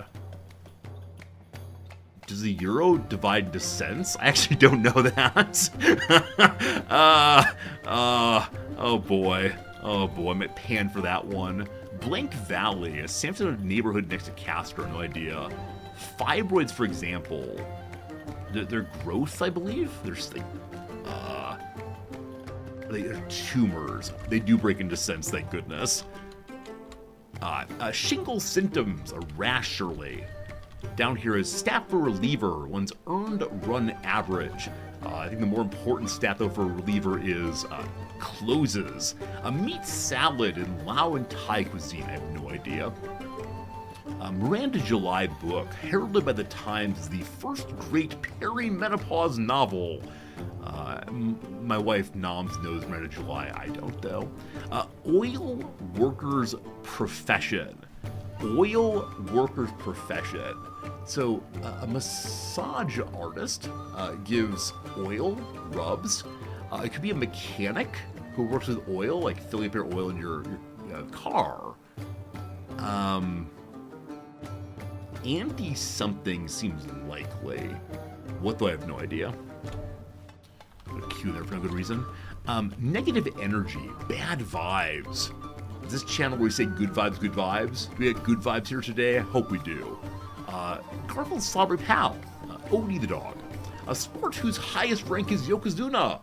Does the euro divide into cents? I actually don't know that. Oh boy. Oh boy, I might pan for that one. Blank Valley, a Samson neighborhood next to Castro, no idea. Fibroids, for example. They're growths, I believe? They're tumors. They do break into sense, thank goodness. Shingle symptoms, a rash, surely. Down here is stat for reliever, one's earned run average. I think the more important stat, though, for a reliever is closes. A meat salad in Lao and Thai cuisine, I have no idea. Miranda July book, heralded by the Times as the first great perimenopause novel. My wife Noms knows Miranda July, I don't though. Oil workers profession. Oil workers profession. So a massage artist gives oil rubs. It could be a mechanic who works with oil, like filling up your oil in your car. Anti-something seems likely. What though? I have no idea. I'm gonna cue there for no good reason. Negative energy, bad vibes. Is this channel where we say good vibes, good vibes? Do we get good vibes here today? I hope we do. Garfield's Slobbery Pal, Odie the dog. A sport whose highest rank is Yokozuna.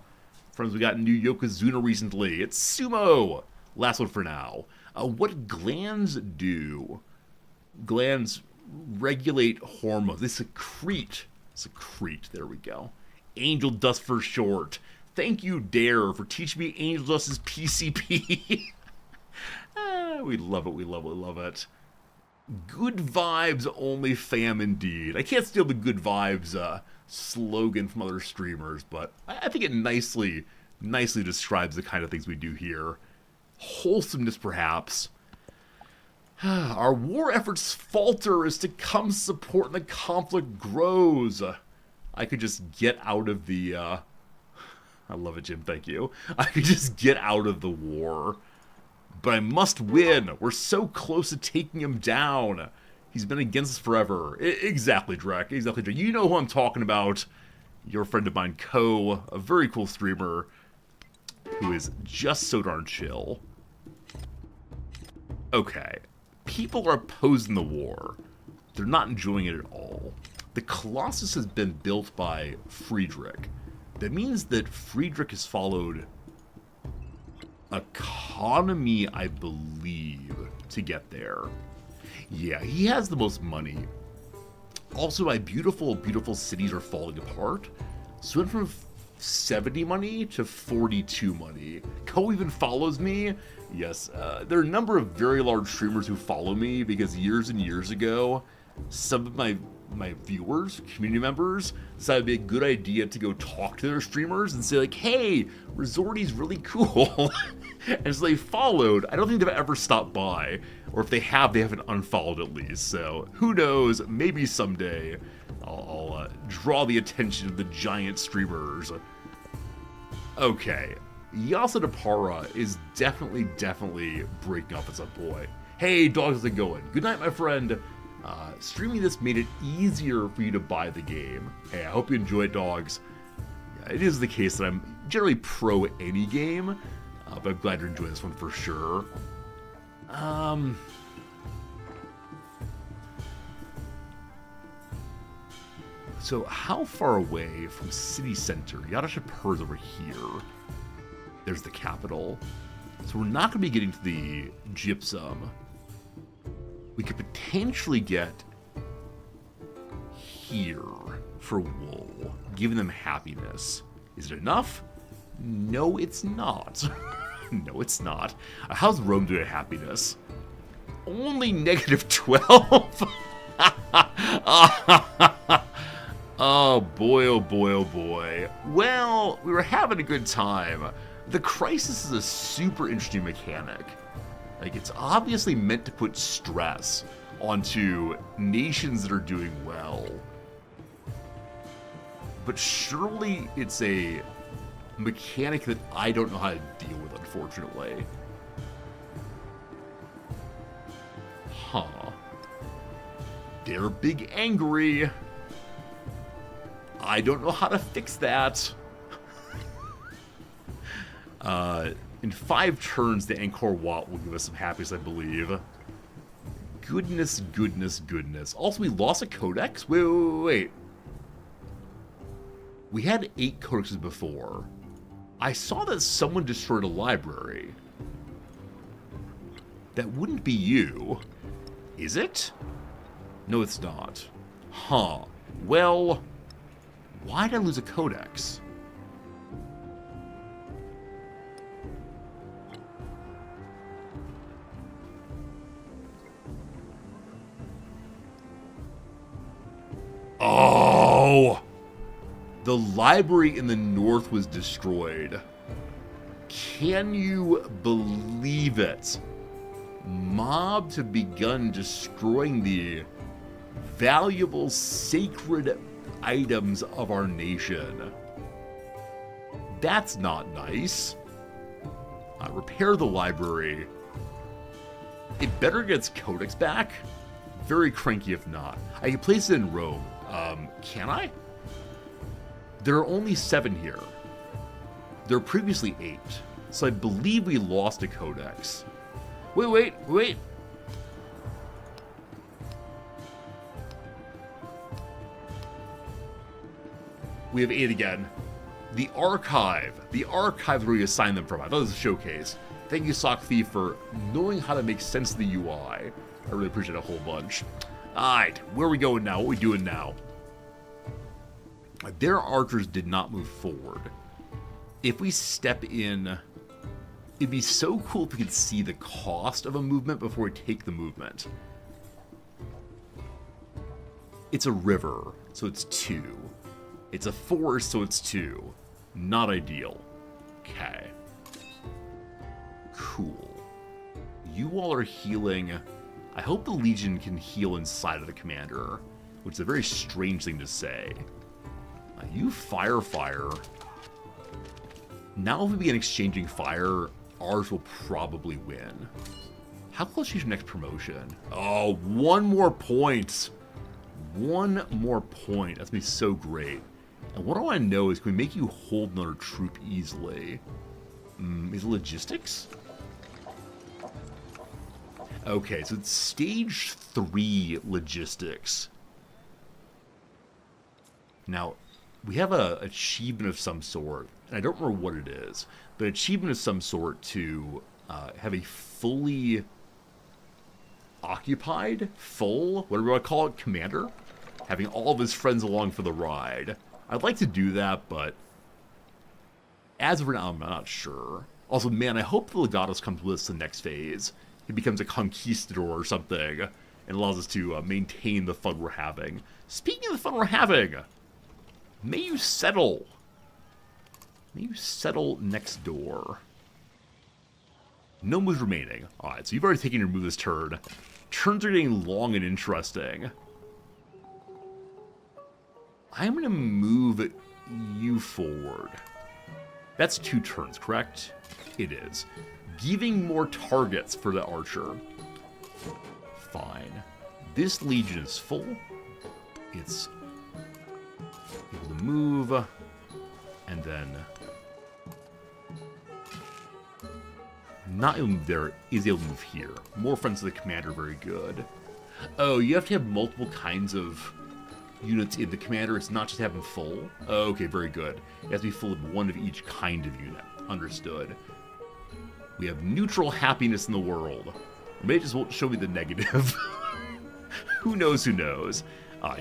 Friends, we got a new Yokozuna recently. It's Sumo. Last one for now. What glands do? Glands regulate hormones. They secrete. There we go. Angel dust for short. Thank you, Dare, for teaching me angel dust is PCP. We love it. We love it. Good vibes only, fam, indeed. I can't steal the good vibes slogan from other streamers, but I think it nicely describes the kind of things we do here. Wholesomeness, perhaps. Our war efforts falter as to come support and the conflict grows. I could just get out of the, I love it, Jim, thank you. I could just get out of the war. But I must win. We're so close to taking him down. He's been against us forever. Exactly, Drek. Exactly, Drek. You know who I'm talking about. Your friend of mine, Ko, a very cool streamer who is just so darn chill. Okay. People are opposing the war. They're not enjoying it at all. The Colossus has been built by Friedrich. That means that Friedrich has followed economy, I believe, to get there. Yeah, he has the most money. Also, my beautiful, beautiful cities are falling apart. So it went from 70 money to 42 money. Ko even follows me. Yes, there are a number of very large streamers who follow me because years and years ago, some of my viewers, community members, decided it'd be a good idea to go talk to their streamers and say like, hey, Resorty's really cool. And so they followed. I don't think they've ever stopped by, or if they haven't unfollowed at least. So who knows, maybe someday I'll draw the attention of the giant streamers. Okay, Yasa Depara is definitely breaking up as a boy. Hey, dogs, how's it going? Good night, my friend. Streaming this made it easier for you to buy the game. Hey, I hope you enjoy it, dogs. Yeah, it is the case that I'm generally pro any game, but I'm glad you're enjoying this one for sure. So how far away from city center? Yada Shapur is over here. There's the capital. So we're not going to be getting to the gypsum. We could potentially get here for wool, giving them happiness. Is it enough? No, it's not. No, it's not. How's Rome doing at happiness? Only -12? Oh boy, oh boy, oh boy. Well, we were having a good time. The crisis is a super interesting mechanic. Like, it's obviously meant to put stress onto nations that are doing well. but surely it's a mechanic that I don't know how to deal with, unfortunately. Huh. They're big angry. I don't know how to fix that. In 5 turns, the Angkor Wat will give us some happiness, I believe. Goodness, goodness, goodness. Also, we lost a codex? Wait. We had 8 codexes before. I saw that someone destroyed a library. That wouldn't be you. Is it? No, it's not. Huh. Well, why did I lose a codex? Oh! The library in the north was destroyed. Can you believe it? Mobs have begun destroying the valuable sacred items of our nation. That's not nice. Repair the library. It better get its codex back. Very cranky if not. I can place it in Rome. Can I? There are only 7 here. There were previously 8. So I believe we lost a codex. Wait. We have 8 again. The archive. The archive is where you assign them from. I thought it was a showcase. Thank you, Sock Thief, for knowing how to make sense of the UI. I really appreciate it a whole bunch. Alright, where are we going now? What are we doing now? Their archers did not move forward. If we step in, it'd be so cool if we could see the cost of a movement before we take the movement. It's a river, so it's 2. It's a forest, so it's 2. Not ideal. Okay. Cool. You all are healing. I hope the Legion can heal inside of the commander, which is a very strange thing to say. You fire. Now if we begin exchanging fire, ours will probably win. How close is your next promotion? Oh, 1 more point. 1 more point. That's going to be so great. And what I want to know is, can we make you hold another troop easily? Is it logistics? Okay, so it's stage 3 logistics. Now, we have a achievement of some sort, and I don't remember what it is, but achievement of some sort to have a fully occupied, full, whatever you want to call it, commander, having all of his friends along for the ride. I'd like to do that, but as of now, I'm not sure. Also, man, I hope the Legatus comes with us to the next phase. He becomes a conquistador or something, and allows us to maintain the fun we're having. Speaking of the fun we're having, may you settle. May you settle next door. No moves remaining. Alright, so you've already taken your move this turn. Turns are getting long and interesting. I'm going to move you forward. That's 2 turns, correct? It is. Giving more targets for the archer. Fine. This legion is full. It's able to move. And then not able to move there, is able to move here. More friends of the commander, very good. Oh, you have to have multiple kinds of units in the commander. It's not just having full. Oh, okay, very good. It has to be full of 1 of each kind of unit. Understood. We have neutral happiness in the world. Maybe it just won't show me the negative. Who knows, who knows.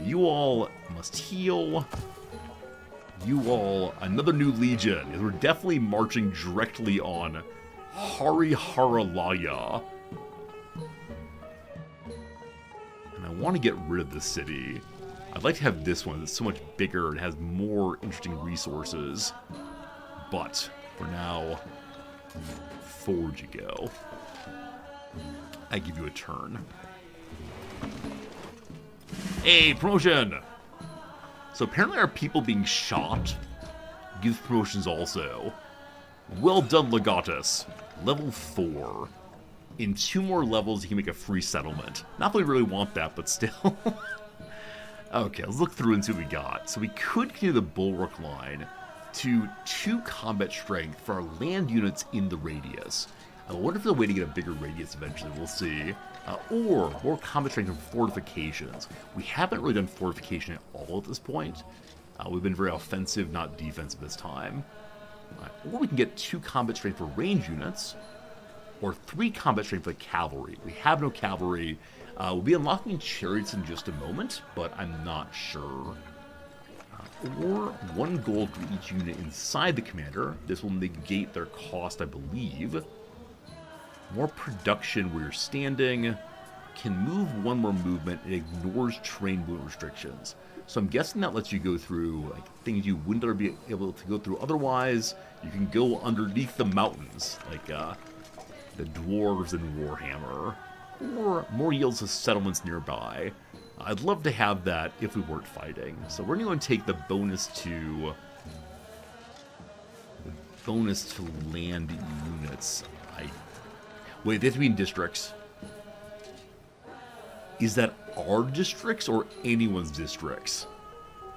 You all must heal. You all, another new legion. We're definitely marching directly on Hariharalaya. And I want to get rid of this city. I'd like to have this one that's so much bigger and has more interesting resources. But, for now, forward you go. I give you a turn. Hey, promotion! So apparently our people being shot gives promotions also. Well done, Legatus. Level 4. In 2 more levels, you can make a free settlement. Not that we really want that, but still. Okay, let's look through and see what we got. So we could continue the Bulwark line to 2 combat strength for our land units in the radius. I wonder if there's a way to get a bigger radius eventually, we'll see. Or more combat strength and fortifications. We haven't really done fortification at all at this point. We've been very offensive, not defensive this time. Or we can get 2 combat strength for range units, or 3 combat strength for cavalry. We have no cavalry. We'll be unlocking chariots in just a moment, but I'm not sure. Or 1 gold for each unit inside the commander. This will negate their cost, I believe. More production where you're standing. Can move 1 more movement. It ignores terrain movement restrictions. So I'm guessing that lets you go through like things you wouldn't ever be able to go through otherwise. You can go underneath the mountains, like the dwarves in Warhammer. Or more yields to settlements nearby. I'd love to have that if we weren't fighting. So we're going to take the bonus to land units. Wait, they have to be in districts. Is that our districts or anyone's districts?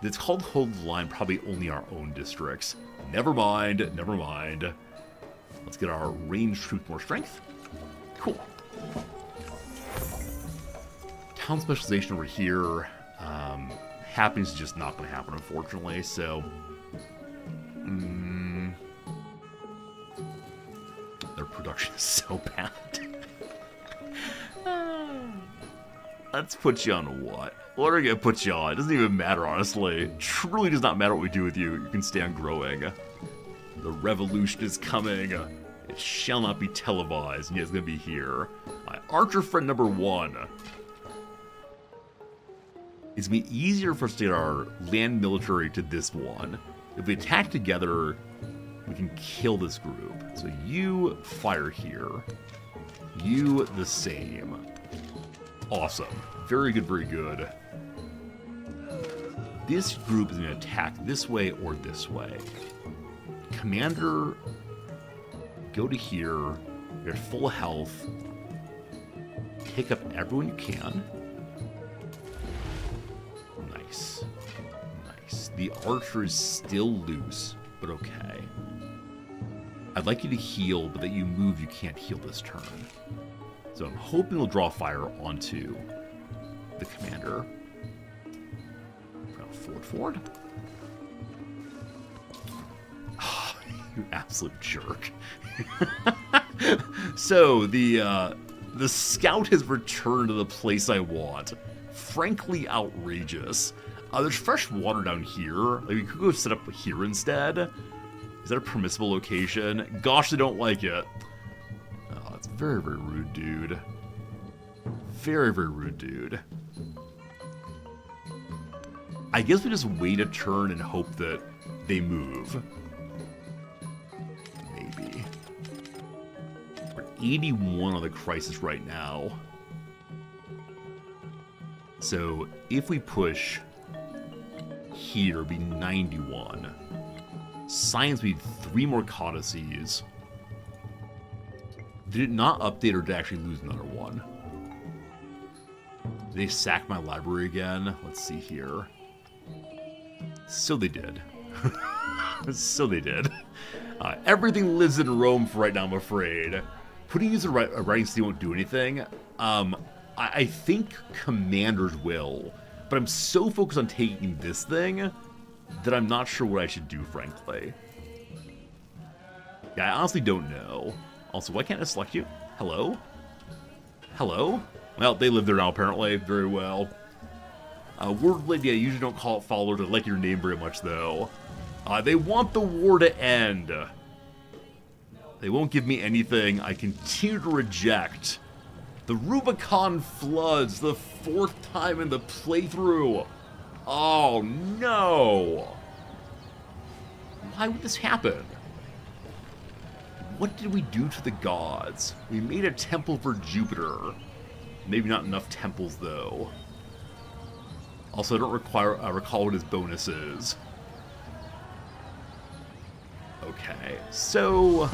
It's called Hold the Line, probably only our own districts. Never mind, never mind. Let's get our ranged troops more strength. Cool. Town specialization over here. Happiness is just not going to happen, unfortunately, so... Their production is so bad. Let's put you on what? What are we going to put you on? It doesn't even matter, honestly. It truly does not matter what we do with you. You can stay on growing. The revolution is coming. It shall not be televised, and yet it's going to be here. Archer friend number 1. It's going to be easier for us to get our land military to this one. If we attack together, we can kill this group. So you fire here. You the same. Awesome. Very good, very good. This group is going to attack this way or this way. Commander, go to here. You're at full health. Pick up everyone you can. Nice. Nice. The archer is still loose, but okay. I'd like you to heal, but that you move, you can't heal this turn. So I'm hoping we'll draw fire onto the commander. Forward. Oh, you absolute jerk. So the scout has returned to the place I want. Frankly outrageous. There's fresh water down here. Like, we could go set up here instead. Is that a permissible location? Gosh, they don't like it. Oh, that's very, very rude, dude. Very, very rude, dude. I guess we just wait a turn and hope that they move. Maybe. We're 81 on the crisis right now. So if we push here, it'll be 91. Science, we need 3 more codices. Did it not update or did I actually lose another one? Did they sack my library again? Let's see here. So they did. So they did. Everything lives in Rome for right now, I'm afraid. Putting user writing steel won't do anything. I think commanders will. But I'm so focused on taking this thing that I'm not sure what I should do, frankly. Yeah, I honestly don't know. Also, why can't I select you? Hello? Hello? Well, they live there now, apparently. Very well. Word lady, I usually don't call it followers. I like your name very much, though. They want the war to end. They won't give me anything. I continue to reject. The Rubicon floods, the 4th time in the playthrough. Oh, no. Why would this happen? What did we do to the gods? We made a temple for Jupiter. Maybe not enough temples, though. Also, I don't recall what his bonus is. Okay, so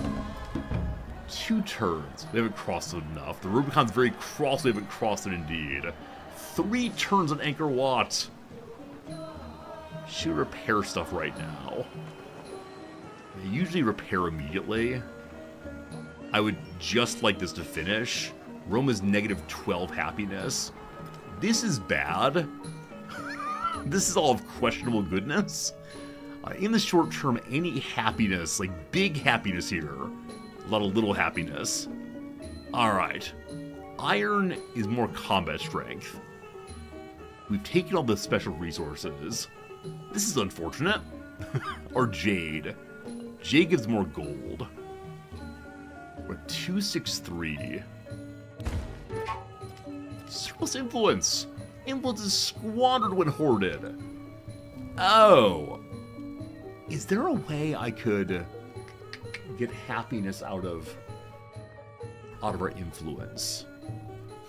2 turns. We haven't crossed it enough. The Rubicon's very cross. We haven't crossed it indeed. 3 turns on Anchor Wat. Should repair stuff right now. I usually repair immediately. I would just like this to finish. Rome is negative 12 happiness. This is bad. This is all of questionable goodness. In the short term, any happiness, like big happiness here, a lot of little happiness. Alright. Iron is more combat strength. We've taken all the special resources. This is unfortunate. Or Jade. Jade gives more gold. We're 263. Surplus influence. Influence is squandered when hoarded. Oh. Is there a way I could get happiness out of our influence?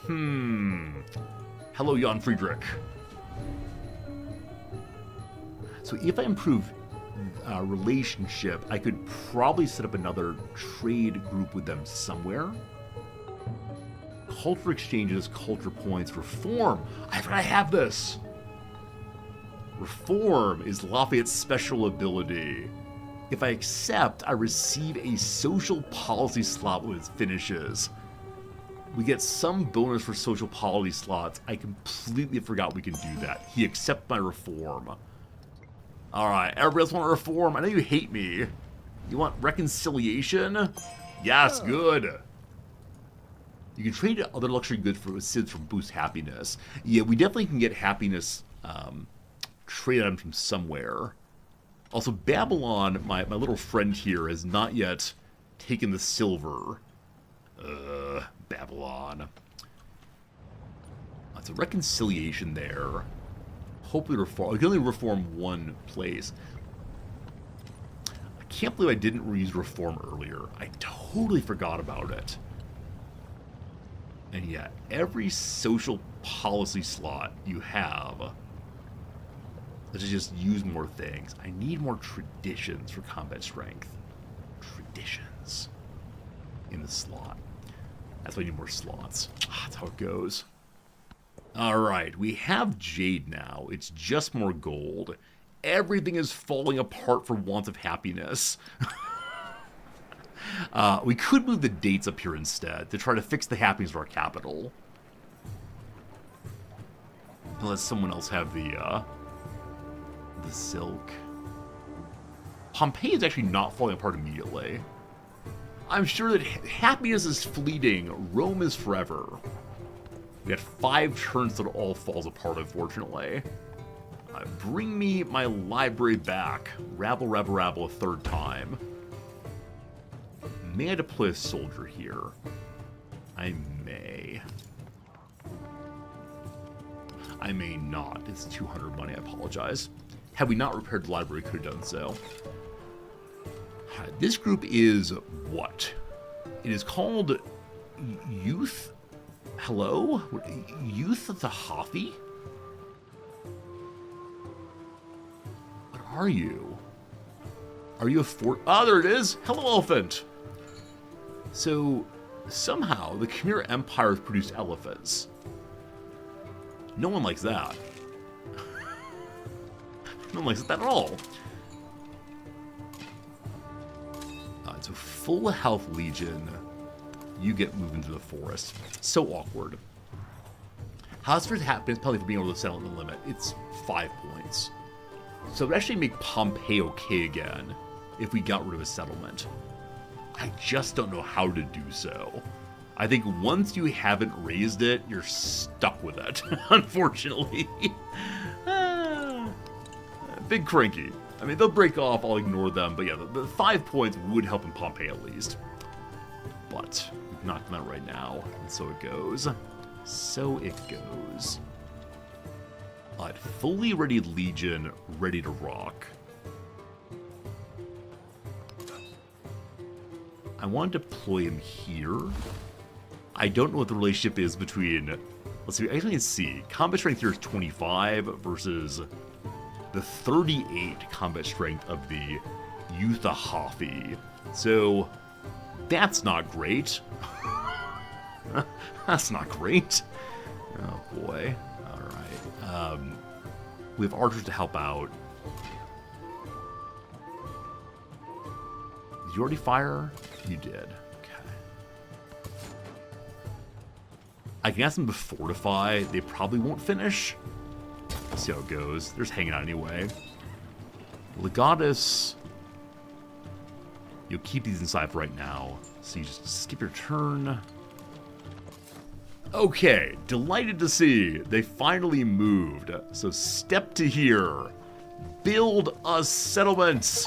Hello, Jan Friedrich. So if I improve relationship, I could probably set up another trade group with them somewhere. Culture exchanges, culture points, reform. I forgot I have this. Reform is Lafayette's special ability. If I accept, I receive a social policy slot when it finishes. We get some bonus for social policy slots. I completely forgot we can do that. He accepts my reform. Alright, everybody else want reform? I know you hate me. You want reconciliation? Yes, good. You can trade other luxury goods for SIDS for boost happiness. Yeah, we definitely can get happiness trade items from somewhere. Also, Babylon, my little friend here, has not yet taken the silver. Babylon. That's a reconciliation there. Hopefully reform. I can only reform one place. I can't believe I didn't use reform earlier. I totally forgot about it. And yet, every social policy slot you have, let's just use more things. I need more traditions for combat strength. Traditions in the slot. That's why I need more slots. That's how it goes. Alright, we have Jade now. It's just more gold. Everything is falling apart for want of happiness. We could move the dates up here instead to try to fix the happiness of our capital. Unless someone else have the silk. Pompeii is actually not falling apart immediately. I'm sure that happiness is fleeting. Rome is forever. We got 5 turns that all falls apart, unfortunately. Bring me my library back. Rabble, rabble, rabble a 3rd time. May I deploy a soldier here? I may. I may not. It's 200 money, I apologize. Had we not repaired the library, we could have done so. This group is what? It is called Youth. Hello? Youth of the Hafi? What are you? Are you a fort? Ah, there it is! Hello, elephant! So, somehow, the Khmer Empire has produced elephants. No one likes that. No one likes that at all. So, full health Legion. You get moved into the forest. So awkward. How's for happiness penalty for being able to settle in the limit? It's 5 points. So it would actually make Pompeii okay again if we got rid of a settlement. I just don't know how to do so. I think once you haven't raised it, you're stuck with it, unfortunately. Big cranky. I mean, they'll break off, I'll ignore them, but yeah, the 5 points would help in Pompeii at least. But we've knocked them out right now, and so it goes. So it goes. Fully ready Legion, ready to rock. I want to deploy him here. I don't know what the relationship is between Let's see, I can see. Combat strength here is 25 versus the 38 combat strength of the Yuthahafi. So, that's not great. That's not great. Oh boy. Alright. We have archers to help out. Did you already fire? You did. Okay. I can ask them to fortify. They probably won't finish. Let's see how it goes. They're just hanging out anyway. Legatus. You'll keep these inside for right now. So you just skip your turn. Okay, delighted to see they finally moved. So step to here. Build us settlements.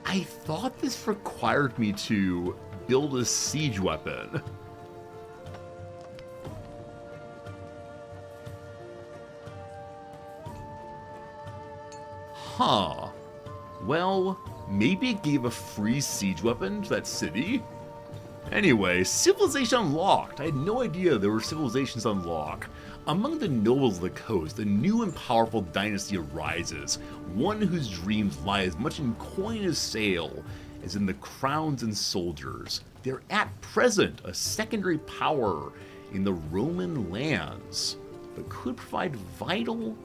I thought this required me to build a siege weapon. Huh. Well, maybe it gave a free siege weapon to that city? Anyway, civilization unlocked. I had no idea there were civilizations unlocked. Among the nobles of the coast, a new and powerful dynasty arises, one whose dreams lie as much in coin as sail as in the crowns and soldiers. They're at present a secondary power in the Roman lands, but could provide vital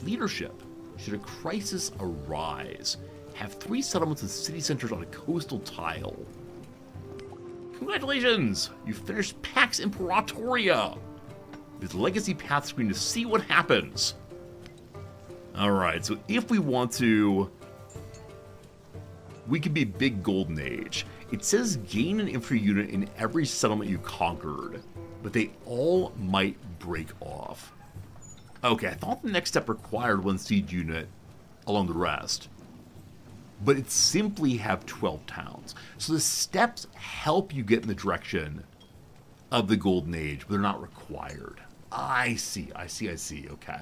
leadership should a crisis arise. Have 3 settlements and city centers on a coastal tile. Congratulations! You finished Pax Imperatoria! There's a legacy path screen to see what happens. Alright, so if we want to, we could be big golden age. It says gain an infantry unit in every settlement you conquered, but they all might break off. Okay, I thought the next step required 1 siege unit along the rest. But it simply have 12 towns. So the steps help you get in the direction of the Golden Age, but they're not required. I see. Okay.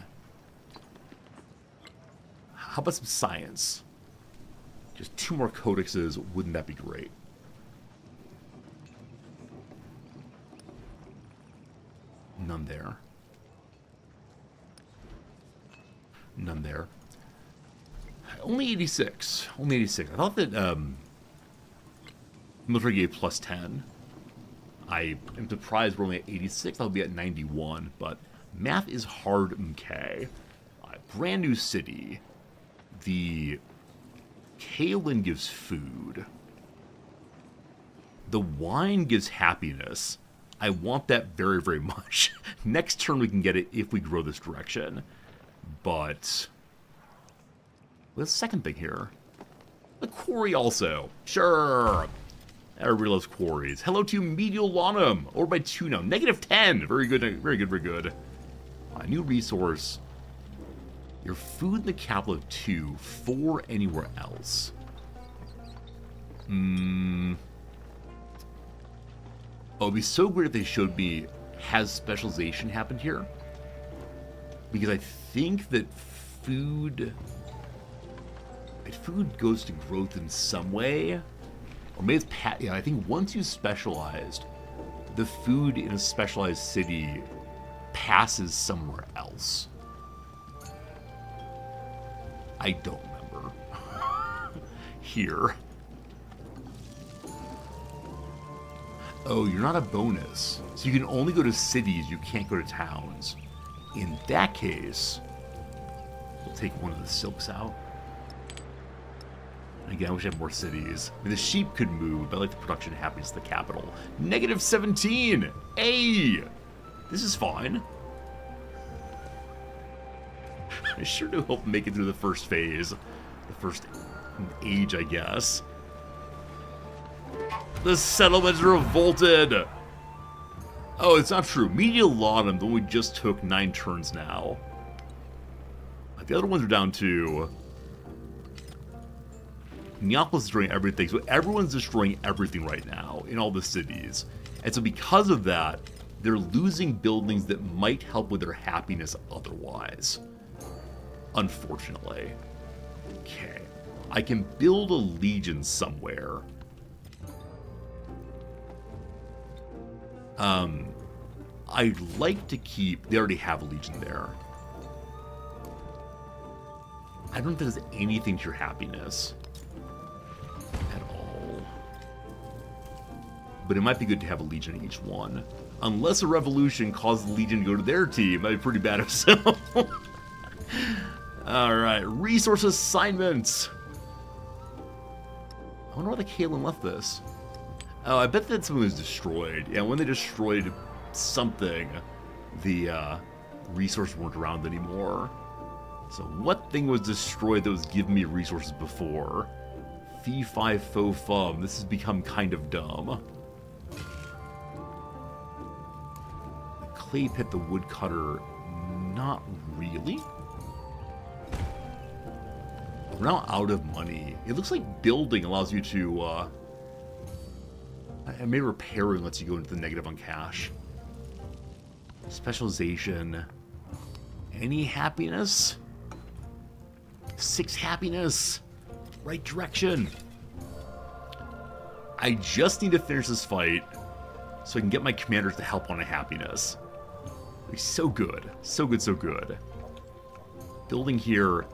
How about some science? Just 2 more codexes. Wouldn't that be great? None there. None there. Only 86. Only 86. I thought that military gave plus 10. I am surprised we're only at 86. I'll be at 91, but math is hard, okay. Brand new city. The Kaolin gives food. The wine gives happiness. I want that very, very much. Next turn we can get it if we grow this direction. But what's the second thing here? The quarry also. Sure. Everybody loves quarries. Hello to Mediolanum. Over by 2 now. -10. Very good, very good, very good. A new resource. Your food in the capital of 2. 4 anywhere else. Oh, it'd be so great if they showed me has specialization happened here. Because I think that food goes to growth in some way. Or maybe it's I think once you specialized, the food in a specialized city passes somewhere else. I don't remember. Here. Oh, you're not a bonus. So you can only go to cities, you can't go to towns. In that case, we'll take one of the silks out. Again, I wish I had more cities. I mean, the sheep could move, but I like the production happiness of the capital. -17! Hey! This is fine. I sure do hope to make it through the first phase. The first age, I guess. The settlements revolted! Oh, it's not true. Mediolanum, the one we just took 9 turns now. The other ones are down to... Neapolis is destroying everything, so everyone's destroying everything right now in all the cities. And so because of that, they're losing buildings that might help with their happiness otherwise. Unfortunately. Okay. I can build a legion somewhere. I'd like to keep... They already have a legion there. I don't think there's anything to your happiness at all. But it might be good to have a legion in each one. Unless a revolution caused the legion to go to their team. That'd be pretty bad if so. Alright, resource assignments. I wonder why the Kalen left this. Oh, I bet that something was destroyed. Yeah, when they destroyed something, the resources weren't around anymore. So what thing was destroyed that was giving me resources before? Fee fi fo fum. This has become kind of dumb. The clay pit, the woodcutter, not really. We're now out of money. It looks like building allows you to, maybe repairing lets you go into the negative on cash. Specialization. Any happiness? 6 happiness. Right direction. I just need to finish this fight so I can get my commanders to help on a happiness. It's so good. So good, so good. Building here.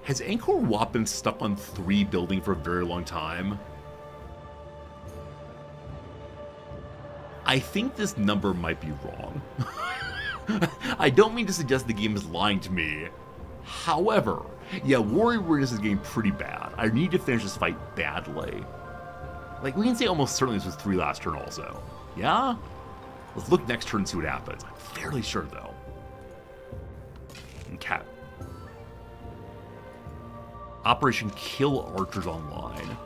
Has Angkor Wat been stuck on 3 building for a very long time? I think this number might be wrong. I don't mean to suggest the game is lying to me. However, yeah, warrior weirdness is getting pretty bad. I need to finish this fight badly. Like, we can say almost certainly this was 3 last turn also. Yeah? Let's look next turn and see what happens. I'm fairly sure, though. Okay. Operation Kill Archers Online.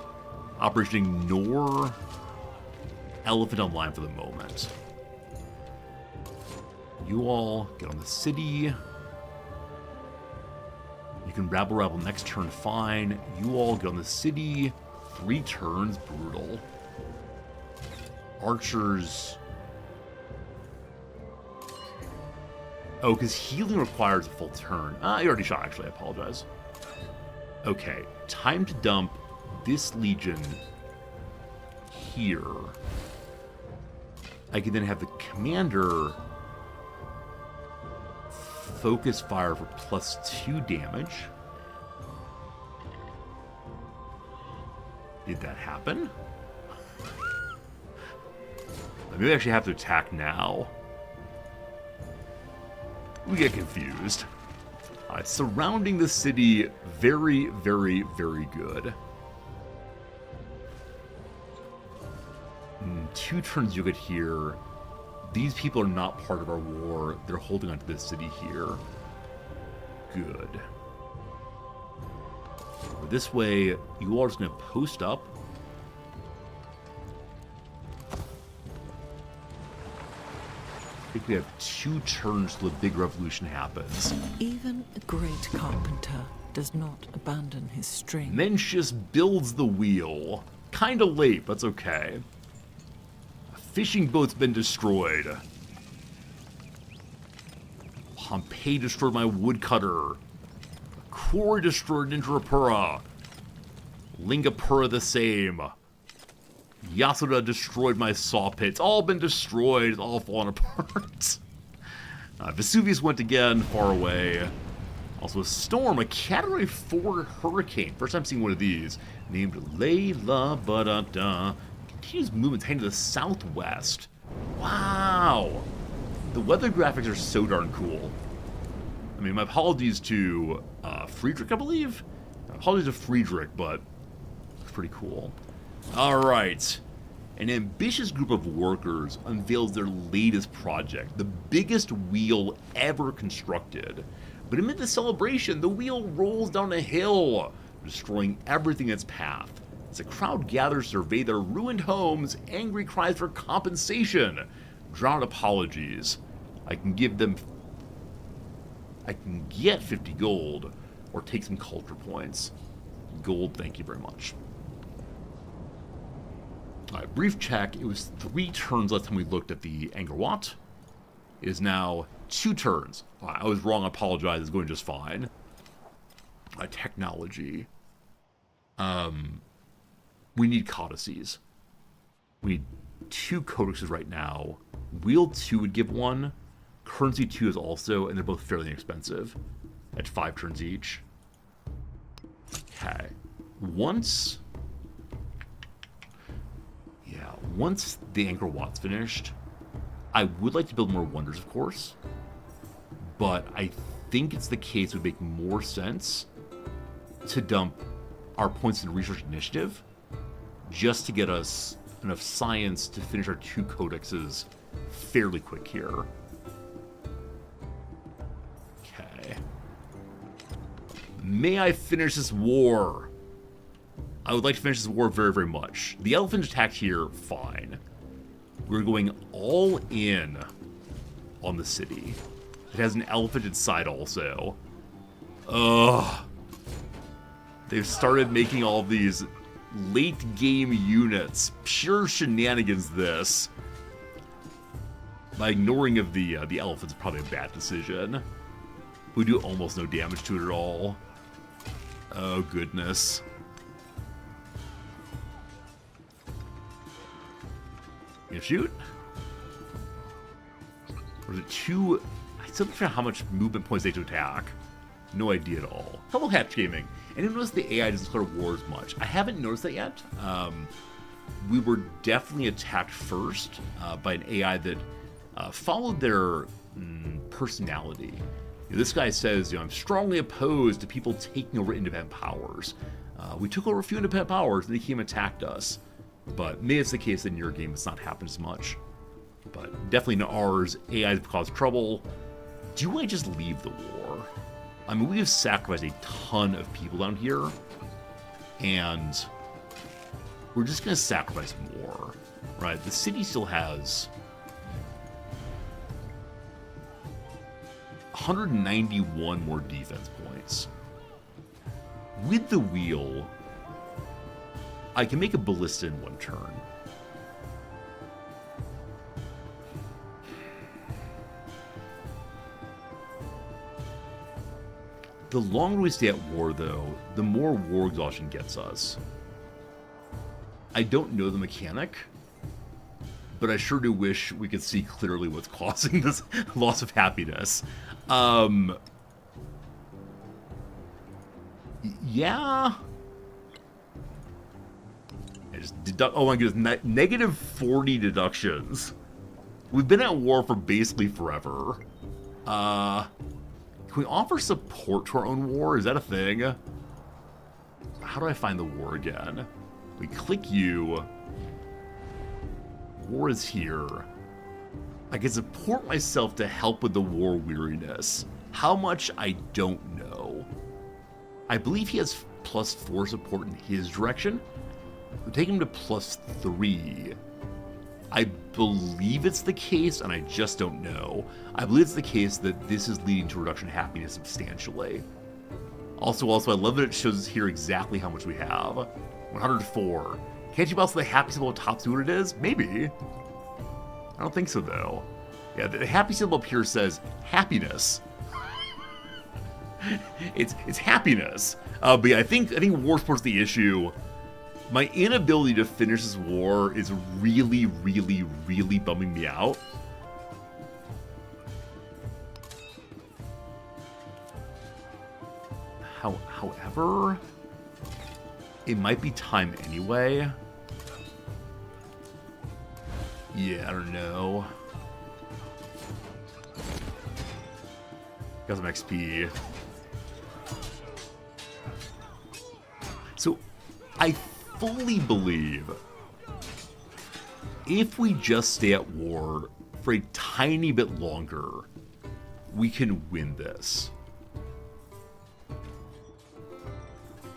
Operation Ignore Elephant Online for the moment. You all get on the city. You can rabble next turn, fine. You all get on the city. 3 turns, brutal. Archers. Oh, because healing requires a full turn. You already shot, actually. I apologize. Okay, time to dump this legion here. I can then have the commander focus fire for +2 damage. Did that happen? Maybe I actually have to attack now. We get confused. Surrounding the city, very, very, very good. 2 turns you get here. These people are not part of our war. They're holding onto this city here. Good. This way, you all are just going to post up. I think we have 2 turns till the big revolution happens. Even a great carpenter does not abandon his string. Mencius builds the wheel. Kinda late, but it's okay. A fishing boat's been destroyed. Pompeii destroyed my woodcutter. Quarry destroyed Nintrapura. Lingapura the same. Yasuda destroyed my saw pits. All been destroyed. It's all fallen apart. Vesuvius went again, far away. Also a storm, a Category 4 hurricane. First time seeing one of these. Named Layla Badada. Continues movements heading to the southwest. Wow. The weather graphics are so darn cool. I mean, my apologies to Friedrich, I believe? Apologies to Friedrich, but it's pretty cool. Alright. An ambitious group of workers unveils their latest project, the biggest wheel ever constructed. But amid the celebration, the wheel rolls down a hill, destroying everything in its path. As a crowd gathers to survey their ruined homes, angry cries for compensation, drowned apologies. I can get 50 gold, or take some culture points. Gold, thank you very much. Alright, brief check. It was 3 turns last time we looked at the Angkor Wat. It is now 2 turns. I was wrong, I apologize, it's going just fine. Technology. We need codices. We need 2 codexes right now. Wheel 2 would give 1. Currency 2 is also, and they're both fairly inexpensive at 5 turns each. Okay. Once the Angkor Wat's finished, I would like to build more wonders, of course. But I think it's the case it would make more sense to dump our points in research initiative just to get us enough science to finish our 2 codexes fairly quick here. Okay. May I finish this war? I would like to finish this war very, very much. The elephant attacked here, fine. We're going all in on the city. It has an elephant inside also. Ugh. They've started making all these late game units. Pure shenanigans, this. My ignoring of the elephant's probably a bad decision. We do almost no damage to it at all. Oh, goodness. You gonna shoot? Or is it 2? I still don't know how much movement points they have to attack. No idea at all. Hello, Hatch Gaming. And you notice the AI doesn't declare war as much. I haven't noticed that yet. We were definitely attacked first by an AI that followed their personality. You know, this guy says, I'm strongly opposed to people taking over independent powers. We took over a few independent powers and they came and attacked us. But maybe it's the case that in your game it's not happened as much. But definitely in ours, AI have caused trouble. Do I just leave the war? I mean, we have sacrificed a ton of people down here. And we're just going to sacrifice more. Right? The city still has 191 more defense points. With the wheel, I can make a ballista in 1 turn. The longer we stay at war, though, the more war exhaustion gets us. I don't know the mechanic, but I sure do wish we could see clearly what's causing this loss of happiness. Yeah. I just deduct. Oh my goodness, negative 40 deductions. We've been at war for basically forever. Can we offer support to our own war? Is that a thing? How do I find the war again? We click U. War is here. I can support myself to help with the war weariness. How much, I don't know. I believe he has +4 support in his direction. We take him to +3. I believe it's the case, and I just don't know. I believe it's the case that this is leading to reduction in happiness substantially. Also, I love that it shows us here exactly how much we have. 104. Can't you bounce the happy symbol up top, see what it is? Maybe. I don't think so, though. Yeah, the happy symbol up here says happiness. it's happiness. But yeah, I think war supports the issue. My inability to finish this war is really, really, really bumming me out. However, it might be time anyway. Yeah, I don't know. Got some XP. So, I fully believe if we just stay at war for a tiny bit longer, we can win this.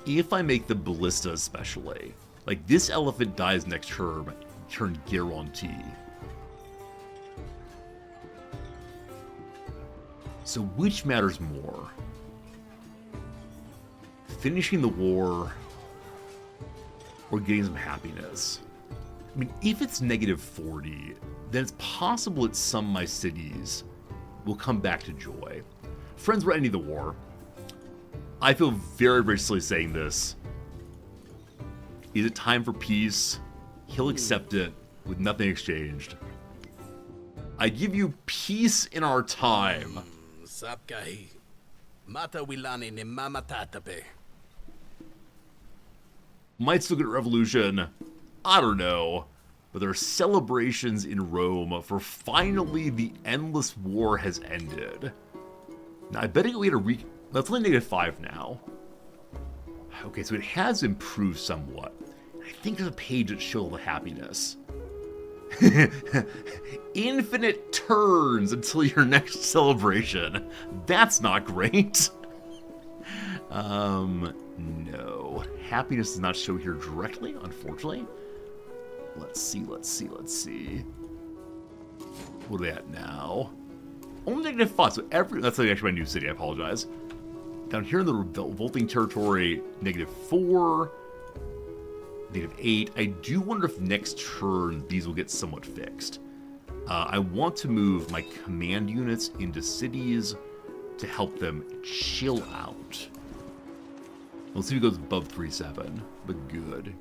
If I make the ballista especially, like this elephant dies next turn guarantee. So which matters more? Finishing the war or getting some happiness? I mean, if it's negative 40, then it's possible that some of my cities will come back to joy. Friends, we're ending the war. I feel very, very silly saying this. Is it time for peace? He'll accept it with nothing exchanged. I give you peace in our time. Sapkai. Mata wilani ni mama tatape. Might still get a revolution. I don't know. But there are celebrations in Rome for finally the endless war has ended. Now, I bet we had a that's only -5 now. Okay, so it has improved somewhat. I think there's a page that shows the happiness. Infinite turns until your next celebration. That's not great. No. Happiness does not show here directly, unfortunately. Let's see. What are they at now? Only -5, so that's actually my new city, I apologize. Down here in the revolting territory, -4, -8. I do wonder if next turn these will get somewhat fixed. I want to move my command units into cities to help them chill out. Let's see if it goes above 3-7, but good.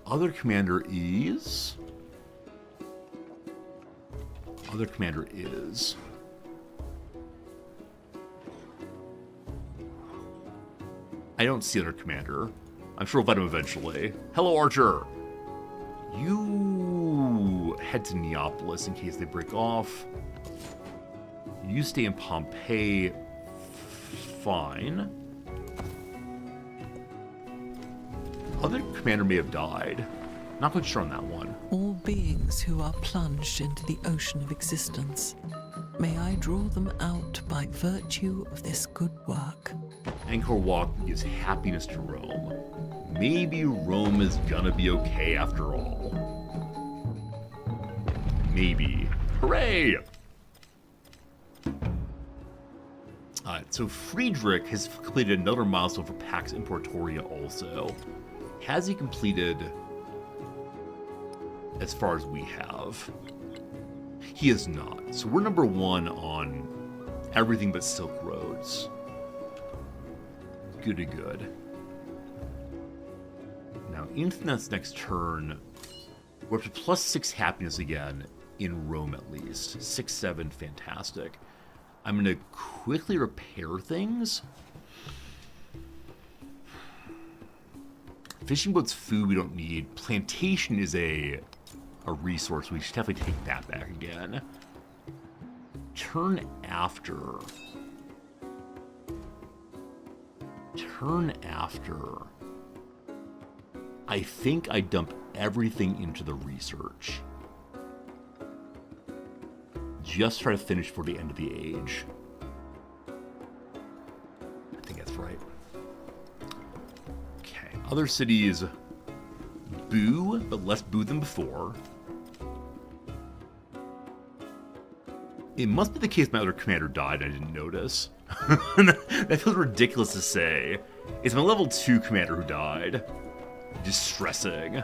Other commander is... I don't see other commander. I'm sure we'll find him eventually. Hello, Archer! You head to Neapolis in case they break off. You stay in Pompeii. Fine. Other commander may have died. Not quite sure on that one. All beings who are plunged into the ocean of existence, may I draw them out by virtue of this good work. Angkor Wat gives happiness to Rome. Maybe Rome is gonna be okay after all. Maybe. Hooray! Alright, so Friedrich has completed another milestone for Pax Importoria also. Has he completed as far as we have? He has not. So we're number 1 on everything but Silk Roads. Good. Now, into this next turn, we're up to +6 happiness again, in Rome at least. 6-7, fantastic. I'm going to quickly repair things. Fishing boat's food we don't need. Plantation is a resource. We should definitely take that back again. Turn after. I think I dump everything into the research. Just try to finish for the end of the age. I think that's right. Okay. Other cities boo, but less boo than before. It must be the case my other commander died and I didn't notice. That feels ridiculous to say. It's my level 2 commander who died. Distressing.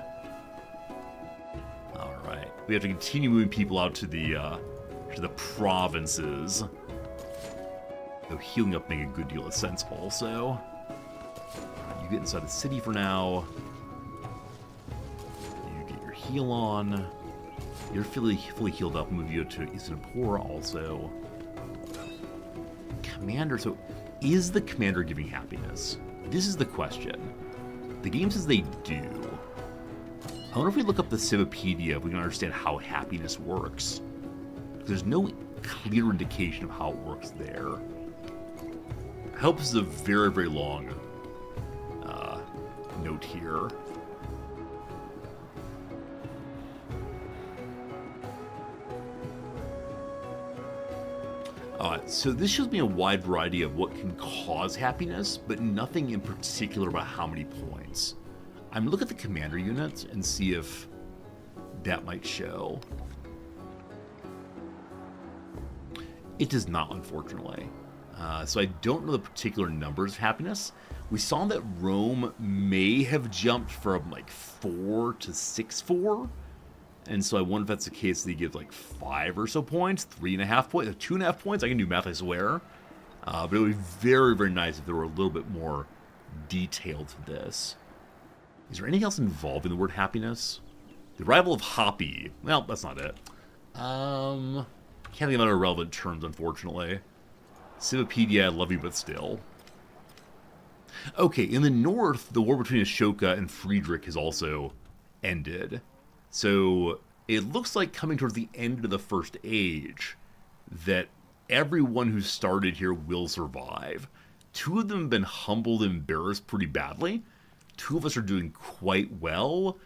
Alright. We have to continue moving people out to the provinces. Though healing up making a good deal of sense also. You get inside the city for now. You get your heal on. You're fully healed up. Move you to Istanbul also. Commander, so is the commander giving happiness? This is the question. The game says they do. I wonder if we look up the CivVII, if we can understand how happiness works. There's no clear indication of how it works there. I hope this is a very, very long note here. So this shows me a wide variety of what can cause happiness, but nothing in particular about how many points. I'm going to look at the commander units and see if that might show. It does not, unfortunately. So I don't know the particular numbers of happiness. We saw that Rome may have jumped from like 4 to 6-4. And so I wonder if that's the case that he gives like 5 or so points, 3.5 points, 2.5 points. I can do math, I swear. But it would be very, very nice if there were a little bit more detail to this. Is there anything else involving the word happiness? The arrival of Hoppy. Well, that's not it. Can't think of other relevant terms, unfortunately. CivVII, I love you, but still. Okay, in the north, the war between Ashoka and Friedrich has also ended. So it looks like coming towards the end of the First Age that everyone who started here will survive. 2 of them have been humbled and embarrassed pretty badly. 2 of us are doing quite well,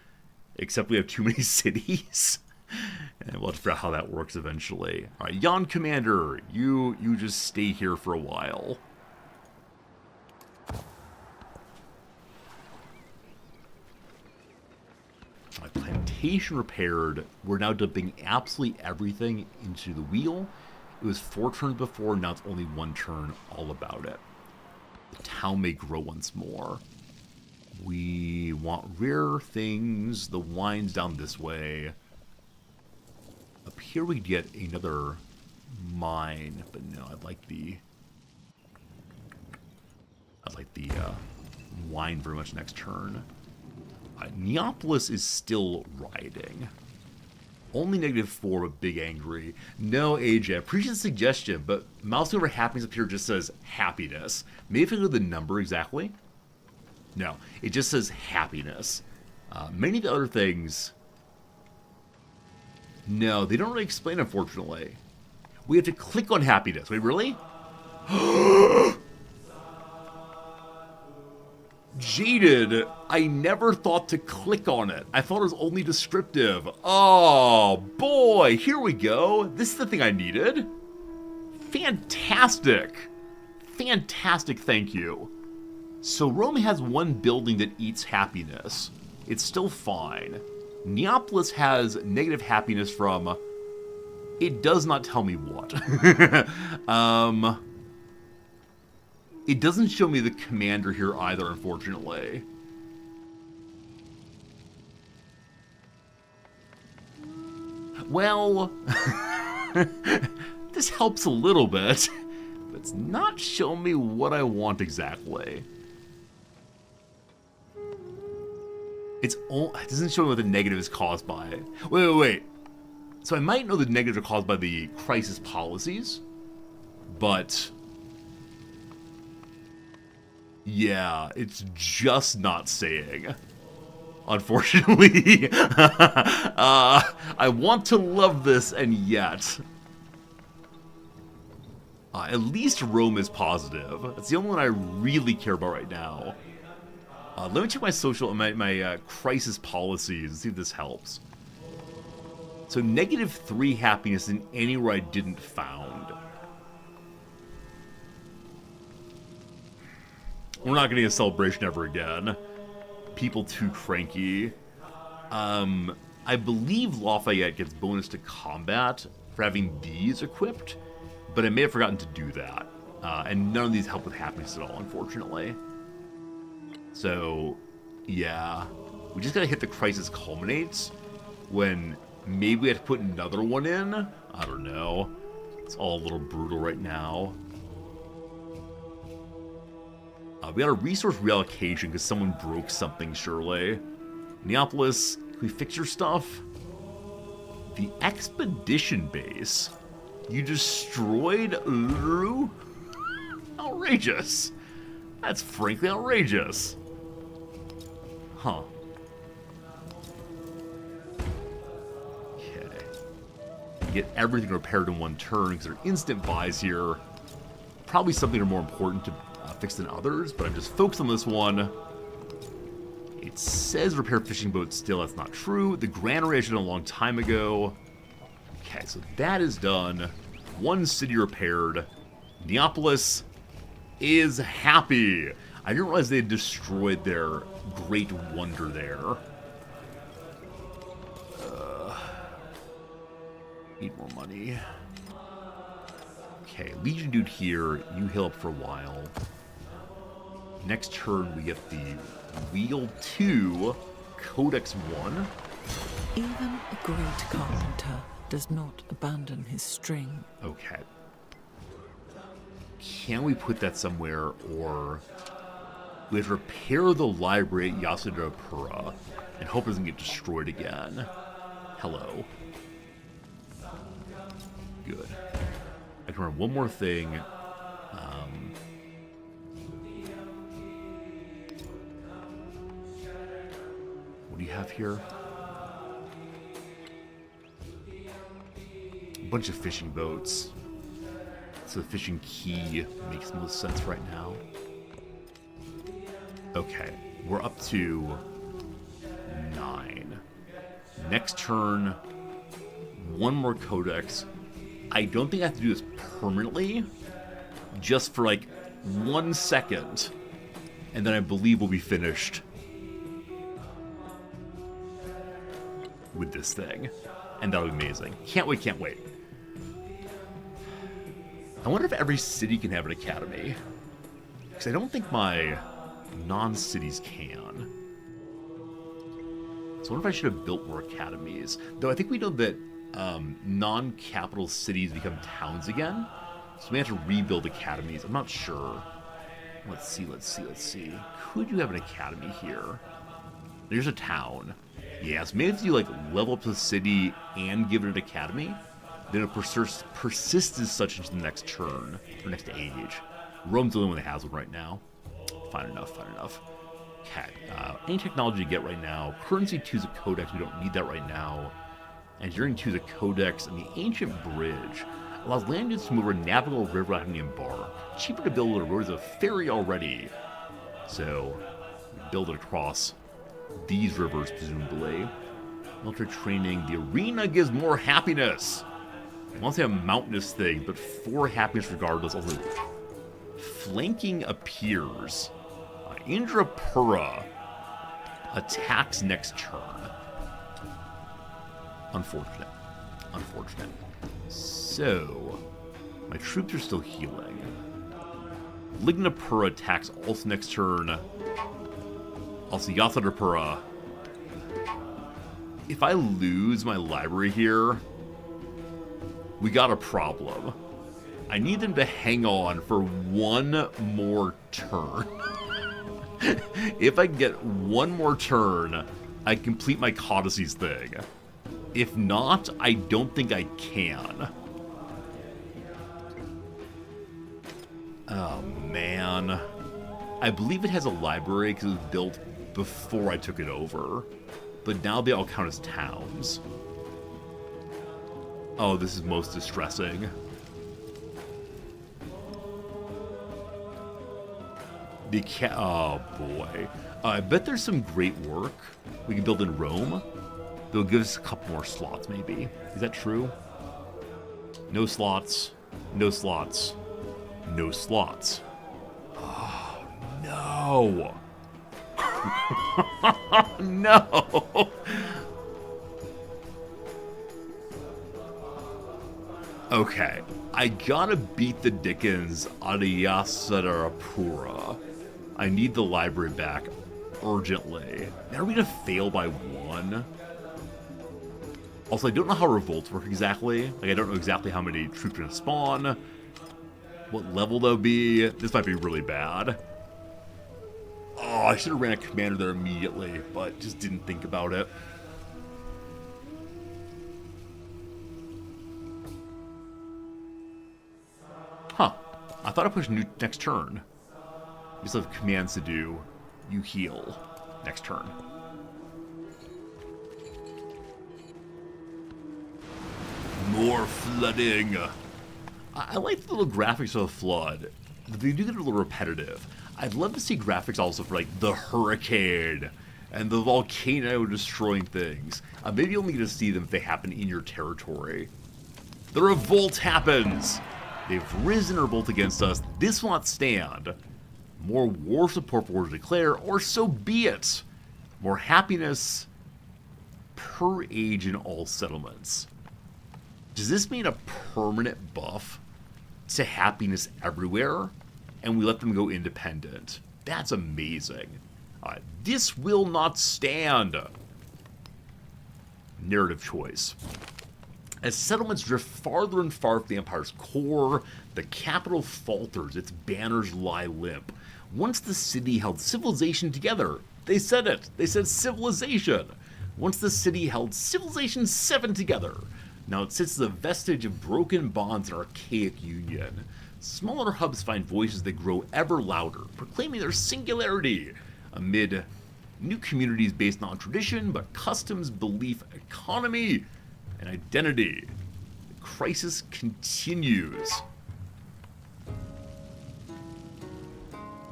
except we have too many cities. And we'll have to figure out how that works eventually. All right, Jan Commander, you just stay here for a while. All right, plantation repaired. We're now dumping absolutely everything into the wheel. It was 4 turns before, now it's only 1 turn, all about it. The town may grow once more. We want rare things. The wine's down this way. Up here we get another mine, but no, I'd like the wine very much next turn. Neapolis is still riding. Only -4, but big angry. No, AJ, I appreciate the suggestion, but mouse over happiness up here just says happiness. Maybe if I go to the number exactly. No, it just says happiness. Many of the other things, no, they don't really explain, unfortunately. We have to click on happiness. Wait, really? Jaded, I never thought to click on it. I thought it was only descriptive. Oh, boy, here we go. This is the thing I needed. Fantastic. Fantastic, thank you. So Rome has 1 building that eats happiness. It's still fine. Neapolis has negative happiness from... It does not tell me what. It doesn't show me the commander here either, unfortunately. Well, this helps a little bit, but it's not showing me what I want exactly. It doesn't show me what the negative is caused by. Wait. So I might know the negatives are caused by the crisis policies, but... yeah, it's just not saying. Unfortunately. I want to love this, and yet... at least Rome is positive. That's the only one I really care about right now. Let me check my social, my crisis policies and see if this helps. So -3 happiness in anywhere I didn't found. We're not going to get a celebration ever again. People too cranky. I believe Lafayette gets bonus to combat for having these equipped, but I may have forgotten to do that. And none of these help with happiness at all, unfortunately. So, yeah. We just gotta hit the crisis culminates when maybe we have to put another one in. I don't know. It's all a little brutal right now. We got a resource reallocation because someone broke something, surely. Neapolis, can we fix your stuff? The expedition base? You destroyed Luru? Outrageous. That's frankly outrageous. Huh. Okay. Get everything repaired in 1 turn because they're instant buys here. Probably something more important to fix than others, but I'm just focused on this one. It says repair fishing boat still. That's not true. The granary I should have done a long time ago. Okay, so that is done. 1 city repaired. Neapolis is happy. I didn't realize they had destroyed their great wonder there. Need more money. Okay, Legion dude here. You heal up for a while. Next turn, we get the Wheel 2, Codex 1. Even a great carpenter does not abandon his string. Okay. Can we put that somewhere, or... We have to repair the library at Yasadapura and hope it doesn't get destroyed again. Hello. Good. I can remember one more thing. What do you have here? A bunch of fishing boats. So the fishing key makes most sense right now. Okay, we're up to 9. Next turn, one more codex. I don't think I have to do this permanently, just for like 1 second, and then I believe we'll be finished with this thing, and that'll be amazing. Can't wait, can't wait. I wonder if every city can have an academy, because I don't think my non-cities can. So I wonder if I should have built more academies. Though I think we know that non-capital cities become towns again. So we have to rebuild academies. I'm not sure. Let's see. Could you have an academy here? There's a town. Yeah, so maybe if you like level up the city and give it an academy, then it persists as such into the next turn, or next age. Rome's the only one that has one right now. Fine enough. Okay, any technology you get right now. Currency 2 is a codex, we don't need that right now. Engineering 2 is a codex, and the ancient bridge allows land units to move over a navigable river without having to embark. Cheaper to build a road as a ferry already. So, we build it across these rivers, presumably. Military training, the arena gives more happiness. I want to say a mountainous thing, but 4 happiness regardless. Also, flanking appears. Indrapura attacks next turn. Unfortunate. So, my troops are still healing. Lignapura attacks also next turn. Also, Yasadapura. If I lose my library here, we got a problem. I need them to hang on for 1 more turn. If I can get 1 more turn, I complete my Codices thing. If not, I don't think I can. Oh, man. I believe it has a library because it was built before I took it over. But now they all count as towns. Oh, this is most distressing. Oh boy. I bet there's some great work we can build in Rome. They'll give us a couple more slots, maybe. Is that true? No slots. No slots. No slots. Oh, no. No. Okay. I gotta beat the dickens out of Yasadapura. I need the library back urgently. Now are we gonna fail by 1? Also, I don't know how revolts work exactly. Like, I don't know exactly how many troops are gonna spawn. What level they'll be. This might be really bad. Oh, I should have ran a commander there immediately, but just didn't think about it. Huh. I thought I pushed next turn. We still have commands to do. You heal. Next turn. More flooding. I like the little graphics of the flood. They do get a little repetitive. I'd love to see graphics also for like the hurricane and the volcano destroying things. Maybe you only get to see them if they happen in your territory. The revolt happens. They've risen or revolt against us. This will not stand. More war support for war to declare, or so be it. More happiness per age in all settlements. Does this mean a permanent buff to happiness everywhere, and we let them go independent? That's amazing. This will not stand. Narrative choice. As settlements drift farther and farther from the Empire's core, the capital falters, its banners lie limp. Once the city held civilization together. They said it. They said civilization. Once the city held Civilization VII together. Now it sits as a vestige of broken bonds and archaic union. Smaller hubs find voices that grow ever louder, proclaiming their singularity amid new communities based not on tradition, but customs, belief, economy, and identity. The crisis continues.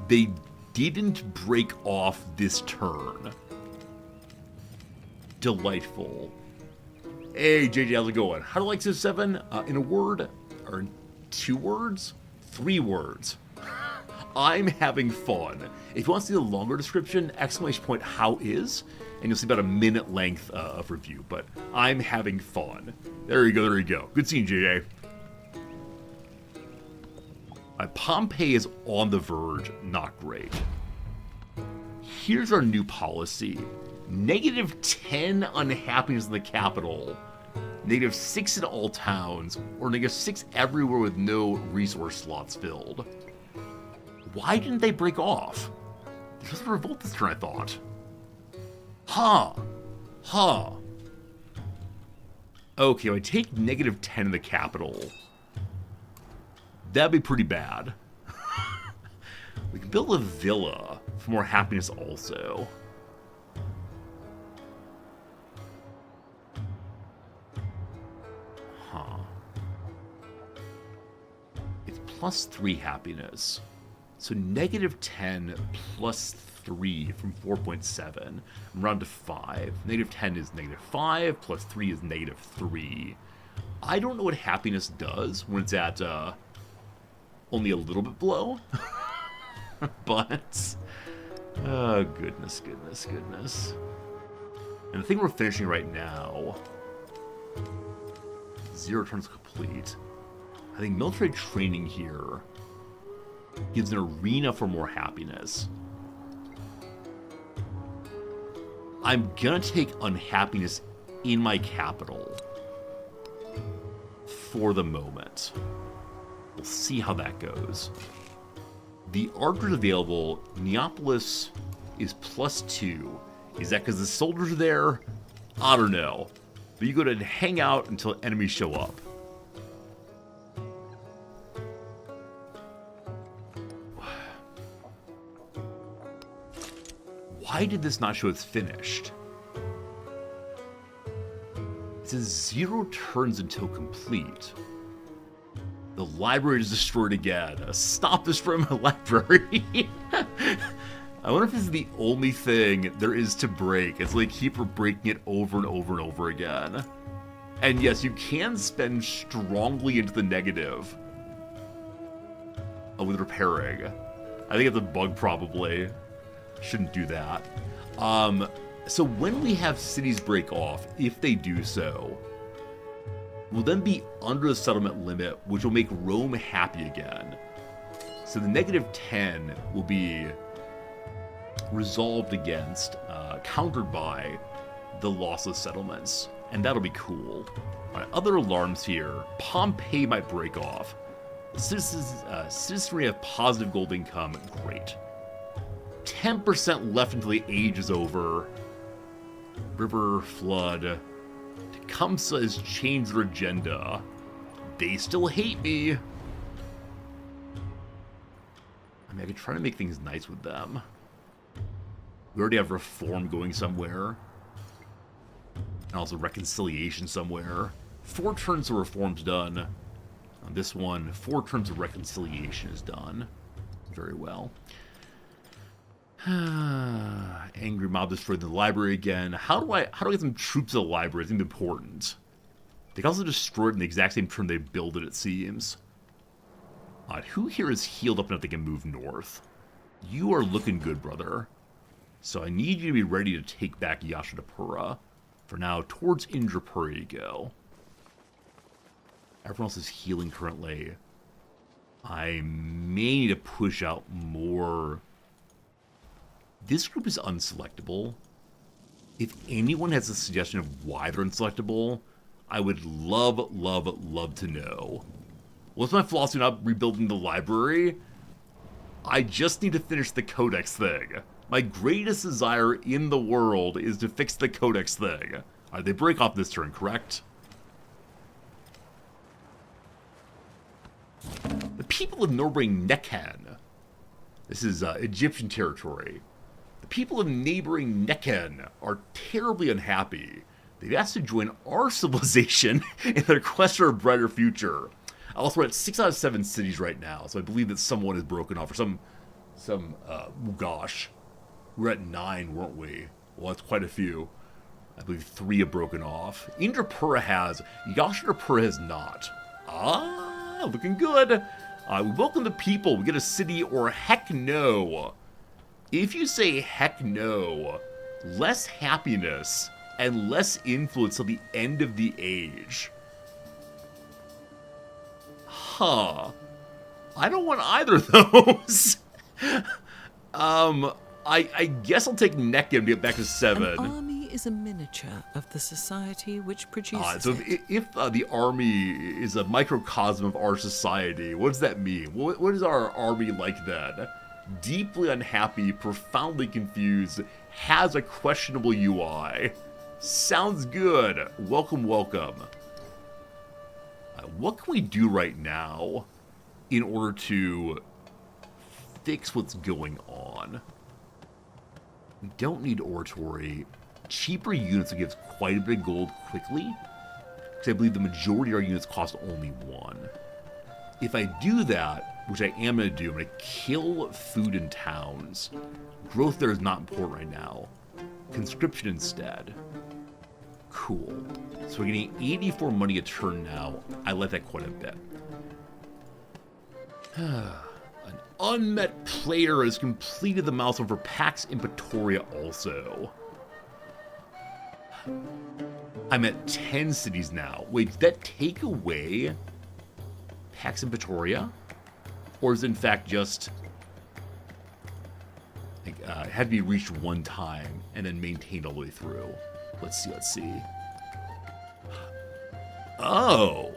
They didn't break off this turn. Delightful. Hey, JJ, how's it going? How do I like CivVII? In a word, or in 2 words? 3 words. I'm having fun. If you want to see the longer description, ! how is, and you'll see about a minute length of review, but I'm having fun. There you go, there you go. Good seeing you, JJ. Pompeii is on the verge, not great. Here's our new policy. -10 unhappiness in the capital. -6 in all towns, or -6 everywhere with no resource slots filled. Why didn't they break off? There was a revolt this turn, I thought. Huh. Okay, I take -10 in the capital. That'd be pretty bad. We can build a villa for more happiness also. It's +3 happiness. So -10 +3 from 4.7. I'm round to 5. -10 is -5, +3 is -3. I don't know what happiness does when it's at only a little bit below. But oh, goodness. And the thing we're finishing right now, 0 turns complete. I think military training here gives an arena for more happiness. I'm gonna take unhappiness in my capital for the moment. We'll see how that goes. The archers available, Neapolis is +2. Is that because the soldiers are there? I don't know. But you go to hang out until enemies show up. Why did this not show it's finished? It says 0 turns until complete. The library is destroyed again. Stop destroying my library. I wonder if this is the only thing there is to break. It's like keep breaking it over and over and over again. And yes, you can spend strongly into the negative with repairing. I think it's a bug probably. Shouldn't do that. So when we have cities break off, if they do so, we'll then be under the settlement limit, which will make Rome happy again. So the -10 will be resolved against, countered by the loss of settlements, and that'll be cool. All right, other alarms here. Pompeii might break off. Citizenry have positive gold income. Great. 10% left until the age is over. River flood. Tecumseh has changed their agenda. They still hate me. I mean, I could try to make things nice with them. We already have reform going somewhere. And also reconciliation somewhere. 4 turns of reform's done. On this one, 4 turns of reconciliation is done. Very well. Angry mob destroyed the library again. How do I get some troops to the library? It's important. They can also destroy it in the exact same turn they build it seems. Who here is healed up enough they can move north? You are looking good, brother. So I need you to be ready to take back Yashadapura. For now, towards Indrapura you go. Everyone else is healing currently. I may need to push out more. This group is unselectable. If anyone has a suggestion of why they're unselectable, I would love to know. What's my philosophy not rebuilding the library? I just need to finish the codex thing. My greatest desire in the world is to fix the codex thing. Alright, they break off this turn, correct? The people of neighboring Nekhen. This is Egyptian territory. The people of neighboring Nekhen are terribly unhappy. They've asked to join our civilization in their quest for a brighter future. Also, we're at 6 out of 7 cities right now, so I believe that someone is broken off, or gosh. We're at 9, weren't we? Well, that's quite a few. I believe 3 have broken off. Indrapura has, Yashinapura has not. Ah, looking good. We welcome the people. We get a city, or heck no. If you say heck no, less happiness and less influence till the end of the age. Huh. I don't want either of those. I guess I'll take Nekhen and get back to 7. An army is a miniature of the society which produces So it. if the army is a microcosm of our society, what does that mean? What is our army like then? Deeply unhappy, profoundly confused, has a questionable UI. Sounds good. Welcome, welcome. What can we do right now in order to fix what's going on? We don't need oratory. Cheaper units will give us quite a bit of gold quickly, because I believe the majority of our units cost only 1. If I do that, which I am going to do, I'm going to kill food in towns. Growth there is not important right now. Conscription instead. Cool. So we're getting 84 money a turn now. I like that quite a bit. An unmet player has completed the milestone for Pax Impetoria also. I'm at 10 cities now. Wait, did that take away Pax Impetoria? Or is it in fact just like, had to be reached one time and then maintained all the way through? Let's see. Oh,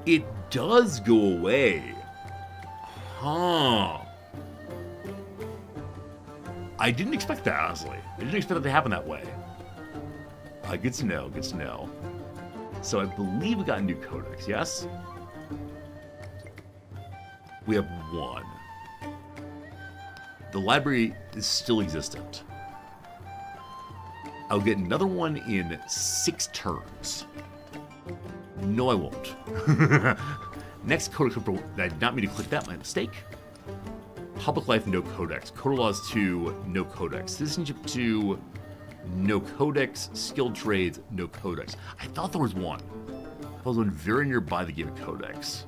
it does go away. Huh. I didn't expect that, honestly. I didn't expect it to happen that way. Good to know, good to know. So I believe we got a new codex, yes? We have 1. The library is still existent. I'll get another one in 6 turns. No, I won't. Next codex, I did not mean to click that, my mistake. Public life, no codex. Code laws 2, no codex. Citizenship 2, no codex. Skilled trades, no codex. I thought there was one. I was one very nearby that gave a codex.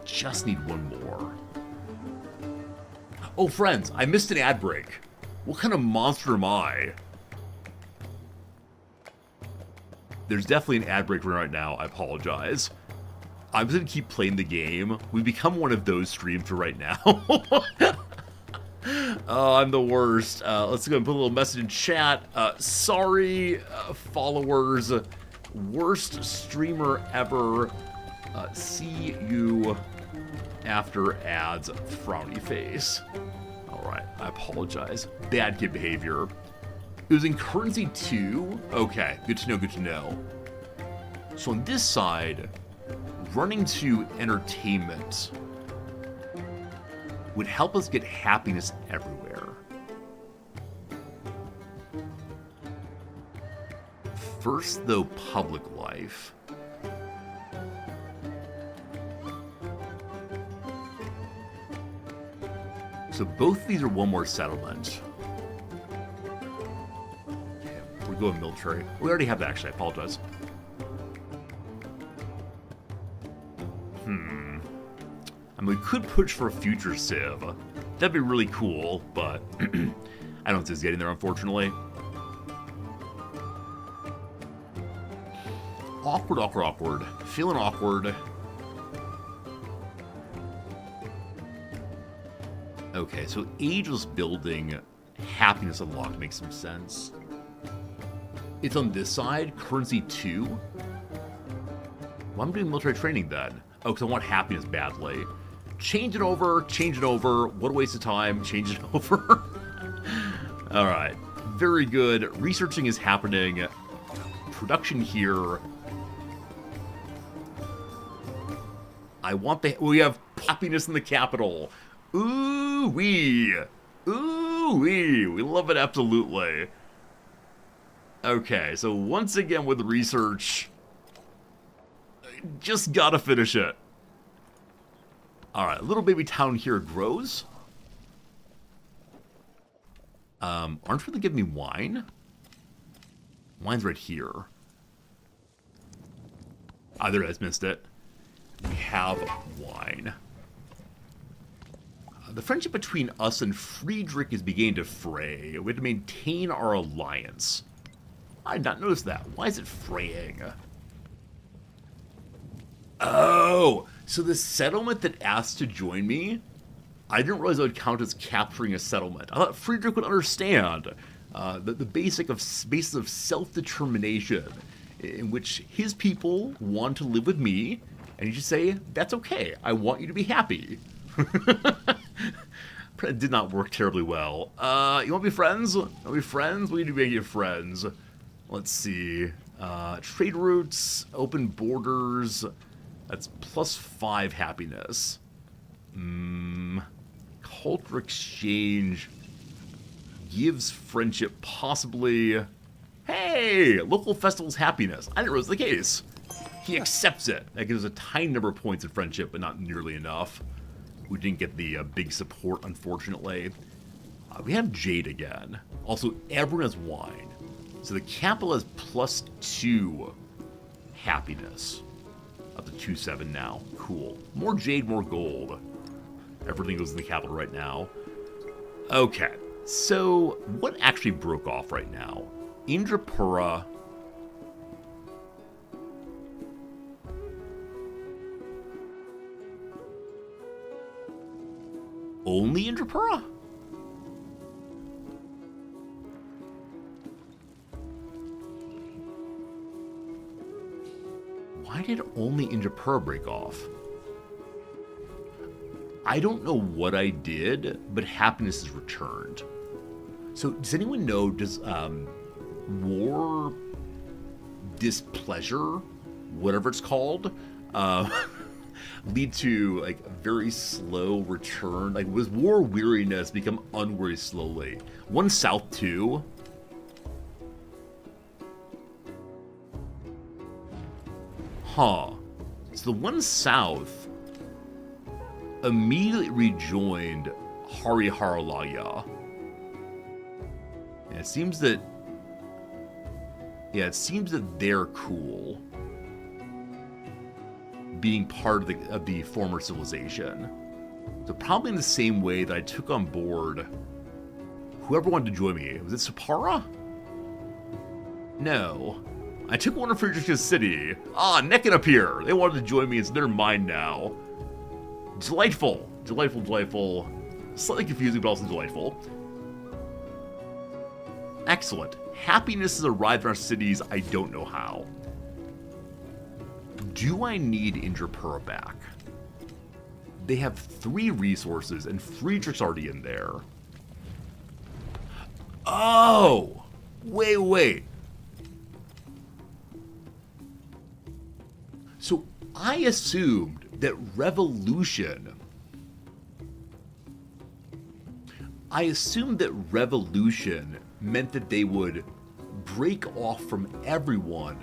Just need one more. Oh, friends, I missed an ad break. What kind of monster am I? There's definitely an ad break right now. I apologize. I'm just going to keep playing the game. We've become one of those streams for right now. Oh, I'm the worst. Let's go and put a little message in chat. Sorry, followers. Worst streamer ever. See you after ads, frowny face. Alright, I apologize. Bad kid behavior. It was in currency 2? Okay, good to know, good to know. So on this side, running to entertainment would help us get happiness everywhere. First, though, public life. So both of these are one more settlement. Okay, we're going military. We already have that, actually. I apologize. I mean, we could push for a future civ. That'd be really cool, but I don't see us getting there, unfortunately. Awkward, awkward, awkward. Feeling awkward. Okay, so ageless building, happiness unlocked makes some sense. It's on this side, currency 2. Well, I'm doing military training then. Oh, because I want happiness badly. Change it over, change it over. What a waste of time. Change it over. All right. Very good. Researching is happening. Production here. We have happiness in the capital. Ooh-wee. Ooh-wee. We love it absolutely. Okay, so once again with research, just gotta finish it. Alright, little baby town here grows. Aren't really giving me wine? Wine's right here. Ah, there it is, missed it. We have wine. The friendship between us and Friedrich is beginning to fray. We have to maintain our alliance. I did not notice that. Why is it fraying? Oh, so the settlement that asked to join me, I didn't realize it would count as capturing a settlement. I thought Friedrich would understand the basis of self-determination, in which his people want to live with me, and you just say, that's okay, I want you to be happy. It did not work terribly well. You want to be friends? Want to be friends? We need to make you friends. Let's see. Trade routes, open borders. That's +5 happiness. Culture exchange gives friendship possibly. Hey, local festivals happiness. I didn't realize the case. He accepts it. That gives a tiny number of points in friendship, but not nearly enough. We didn't get the big support, unfortunately. We have Jade again. Also, everyone has wine. So the capital has +2 happiness. Up to 2-7 now. Cool. More Jade, more gold. Everything goes in the capital right now. Okay. So, what actually broke off right now? Indrapura. Only Indrapura? Why did only Indrapura break off? I don't know what I did, but happiness is returned. So, does anyone know, does war displeasure, whatever it's called, lead to like very slow return? Like, was war weariness become unweary slowly? One south too. Huh. So the one south immediately rejoined Hariharalaya. And it seems that, yeah, it seems that they're cool being part of the former civilization. So probably in the same way that I took on board whoever wanted to join me. Was it Sapara? No. I took one of Friedrich's city. Ah, Necken up here. They wanted to join me, so they're mine now. Delightful. Delightful, delightful. Slightly confusing, but also delightful. Excellent. Happiness has arrived in our cities. I don't know how. Do I need Indrapura back? They have 3 resources, and Friedrich's already in there. Oh! Wait. So I assumed that revolution meant that they would break off from everyone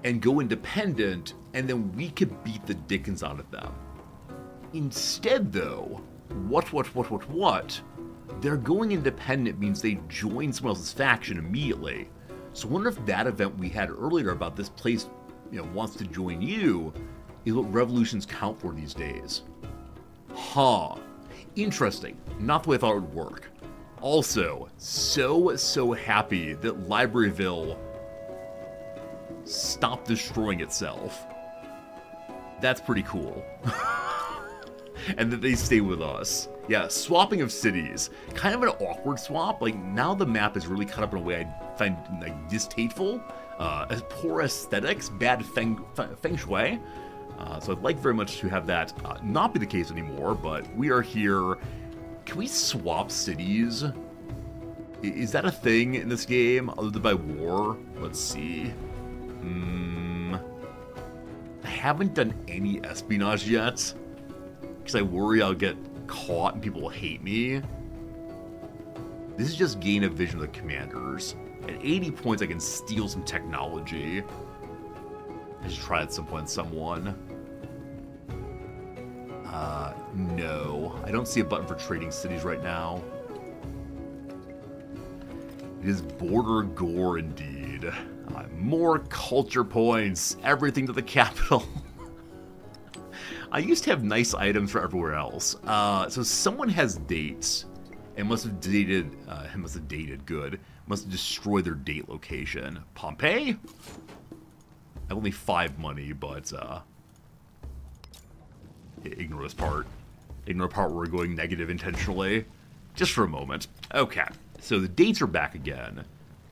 and go independent, and then we could beat the dickens out of them. Instead, though, what? They're going independent means they join someone else's faction immediately. So I wonder if that event we had earlier about this place, wants to join you, is what revolutions count for these days. Huh. Interesting. Not the way I thought it would work. Also, so happy that Libraryville stopped destroying itself. That's pretty cool. And that they stay with us. Yeah, swapping of cities. Kind of an awkward swap. Like, now the map is really cut up in a way I find, like, distasteful. Poor aesthetics, bad feng shui. So I'd like very much to have that not be the case anymore, but we are here. Can we swap cities? Is that a thing in this game other than by war? Let's see. I haven't done any espionage yet because I worry I'll get caught and people will hate me. This is just gain a vision of the commanders. At 80 points, I can steal some technology. I should try at some point someone. No. I don't see a button for trading cities right now. It is border gore indeed. More culture points. Everything to the capital. I used to have nice items for everywhere else. So someone has dates. And must have dated, good. Must have destroyed their date location. Pompeii? I have only 5 money, but, ignore this part. Ignore the part where we're going negative intentionally. Just for a moment. Okay, so the dates are back again.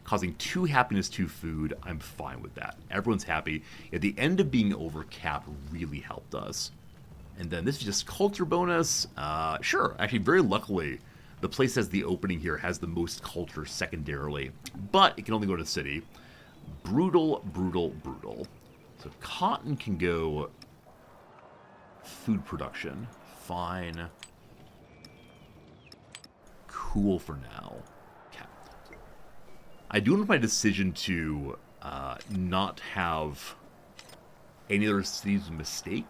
Causing 2 happiness, 2 food. I'm fine with that. Everyone's happy. At the end of being over cap really helped us. And then this is just culture bonus. Sure, actually very luckily, the place as the opening here has the most culture secondarily. But it can only go to the city. Brutal, brutal, brutal. So cotton can go food production. Fine. Cool for now. Okay. I do want my decision to not have any other cities mistake.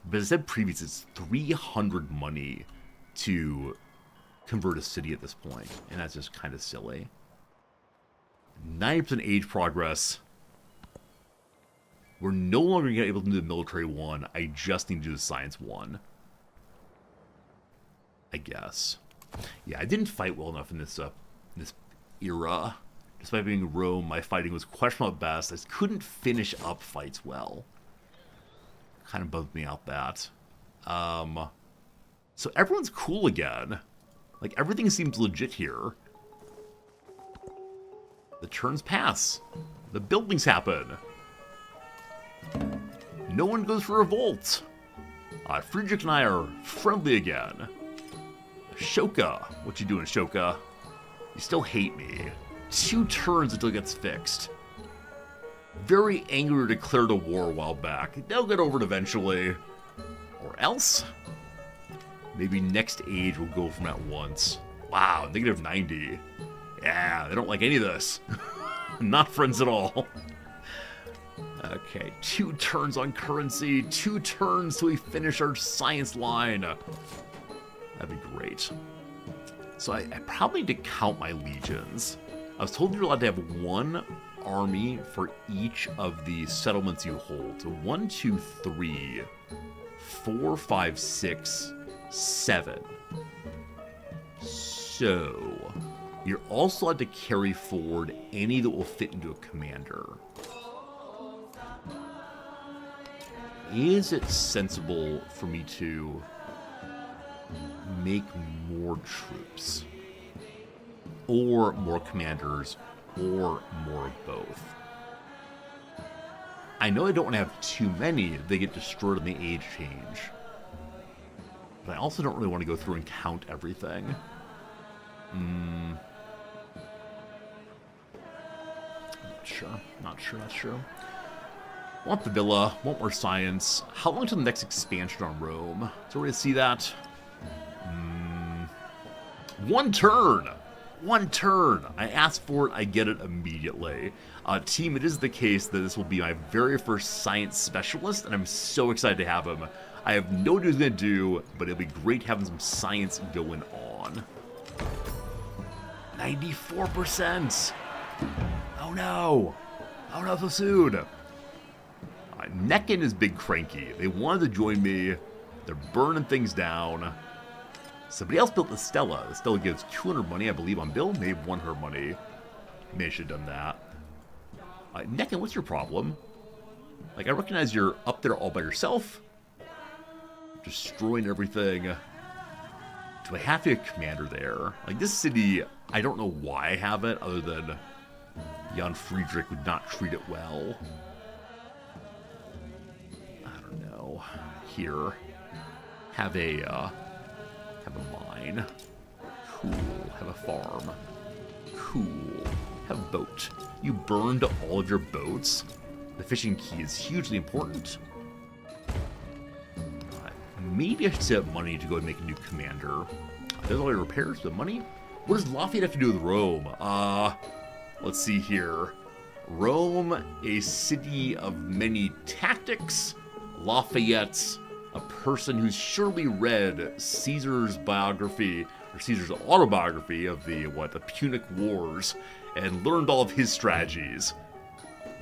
But as I said previously, it's 300 money to convert a city at this point. And that's just kind of silly. 90% age progress. We're no longer going to be able to do the military one. I just need to do the science one. I guess. Yeah, I didn't fight well enough in this era. Despite being in Rome, my fighting was questionable at best. I couldn't finish up fights well. Kind of bugged me out that. So everyone's cool again. Like, everything seems legit here. The turns pass. The buildings happen. No one goes for revolt. Friedrich and I are friendly again. Ashoka. What you doing, Ashoka? You still hate me. 2 turns until it gets fixed. Very angry declared a war a while back. They'll get over it eventually. Or else? Maybe next age will go from at once. Wow, negative 90. Yeah, they don't like any of this. Not friends at all. Okay, 2 turns on currency. 2 turns till we finish our science line. That'd be great. So I probably need to count my legions. I was told you're allowed to have 1 army for each of the settlements you hold. So 1, 2, 3, 4, 5, 6, 7. So you're also allowed to carry forward any that will fit into a commander. Is it sensible for me to make more troops? Or more commanders? Or more of both? I know I don't want to have too many. They get destroyed in the age change. But I also don't really want to go through and count everything. Not sure that's true. Want the villa, want more science. How long till the next expansion on Rome? So we're gonna see that. 1 turn! 1 turn! I asked for it, I get it immediately. Team, it is the case that this will be my very first science specialist, and I'm so excited to have him. I have no idea what he's gonna do, but it'll be great having some science going on. 94%! Oh no! Oh no, so soon! Necken is big cranky. They wanted to join me. They're burning things down. Somebody else built the Stella. The Stella gives 200 money, I believe, on Bill. Maybe 100 money. Maybe I should have done that. Necken, what's your problem? Like, I recognize you're up there all by yourself. Destroying everything. Do I have to get a commander there? Like, this city, I don't know why I have it, other than Jan Friedrich would not treat it well. I don't here. Have a mine. Cool. Have a farm. Cool. Have a boat. You burned all of your boats. The fishing key is hugely important. Maybe I should save up money to go and make a new commander. There's all your repairs, the money. What does Lafayette have to do with Rome? Let's see here. Rome, a city of many tactics. Lafayette's a person who's surely read Caesar's biography, or Caesar's autobiography of the Punic Wars, and learned all of his strategies.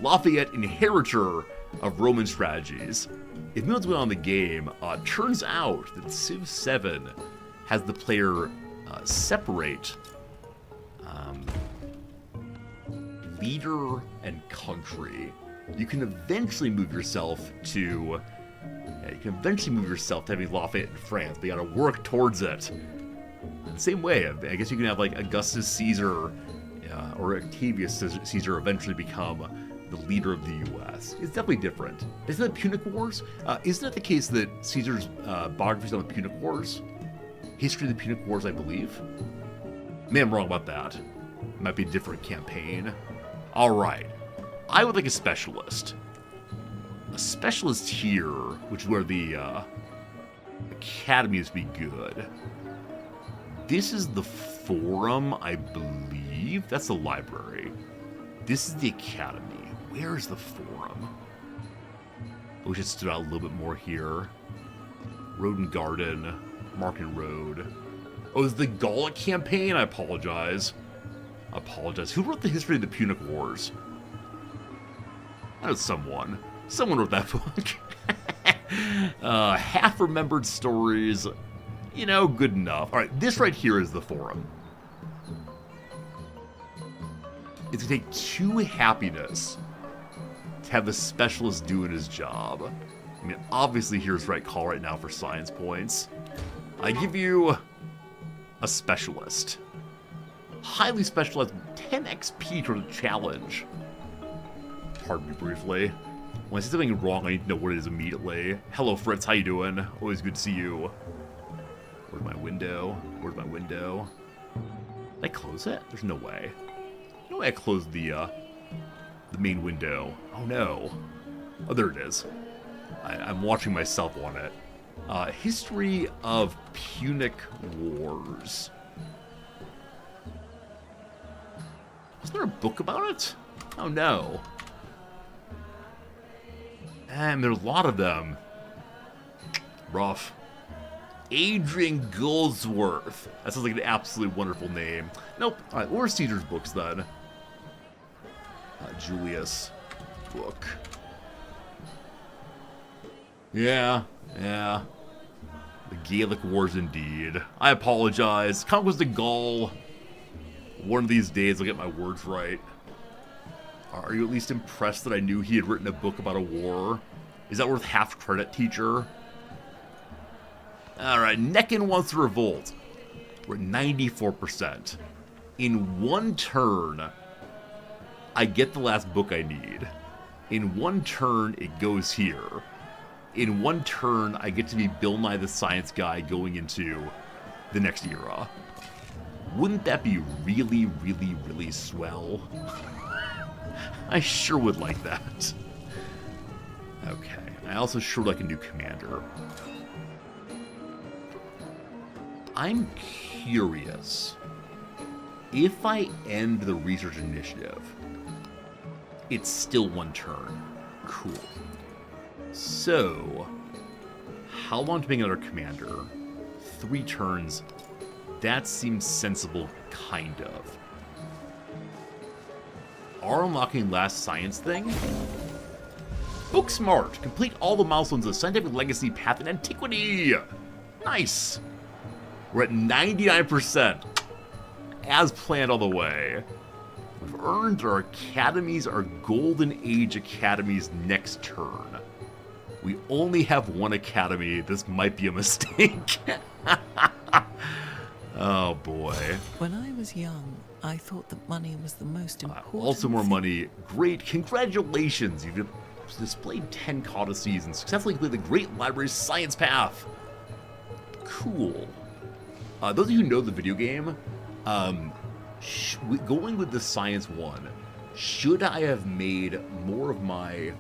Lafayette, inheritor of Roman strategies. If no one's been on the game, turns out that CivVII has the player separate leader and country. You can eventually move yourself to having Lafayette in France, but you gotta work towards it. In the same way, I guess you can have like Augustus Caesar or Octavius Caesar eventually become the leader of the U.S. It's definitely different. Isn't it Punic Wars? Isn't it the case that Caesar's biography is on the Punic Wars? History of the Punic Wars, I believe. Maybe I'm wrong about that. It might be a different campaign. Alright. I would like a specialist. A specialist here, which is where the academies be good. This is the forum, I believe. That's the library. This is the academy. Where is the forum? I wish it stood out a little bit more here. Road and Garden. Market Road. Oh, is the Gallic campaign? I apologize. Who wrote the history of the Punic Wars? I know someone. Someone wrote that book. Half-remembered stories. You know, good enough. Alright, this right here is the forum. It's gonna take 2 happiness to have the specialist doing his job. I mean, obviously here's right call right now for science points. I give you a specialist. Highly specialized, 10 XP toward the challenge. Pardon me briefly. When I say something wrong, I need to know what it is immediately. Hello, Fritz, how you doing? Always good to see you. Where's my window? Where's my window? Did I close it? There's no way. No way I closed the main window. Oh no. Oh, there it is. I'm watching myself on it. History of Punic Wars. Was there a book about it? Oh no. And there's a lot of them. Rough. Adrian Goldsworth. That sounds like an absolutely wonderful name. Nope. Alright, what were Caesar's books then? Julius book. Yeah. The Gallic Wars indeed. I apologize. Conquest of Gaul. One of these days I'll get my words right. Are you at least impressed that I knew he had written a book about a war? Is that worth half credit, teacher? Alright, Neckin wants to revolt. We're at 94%. In one turn, I get the last book I need. In one turn, it goes here. In one turn, I get to be Bill Nye the Science Guy going into the next era. Wouldn't that be really, really, really swell? I sure would like that. Okay, I also sure like a new commander. I'm curious. If I end the research initiative, it's still one turn. Cool. So, how long to make another commander? 3 turns. That seems sensible, kind of. Are unlocking last science thing? Book smart. Complete all the milestones of scientific legacy path in antiquity. Nice. We're at 99%. As planned all the way. We've earned our academies, our golden age academies next turn. We only have one academy. This might be a mistake. Oh boy. When I was young, I thought that money was the most important Also more thing. money. Great. Congratulations. You've displayed 10 codices and successfully completed the Great Library's science path. Cool. Those of you who know the video game, going with the science one, should I have made more of my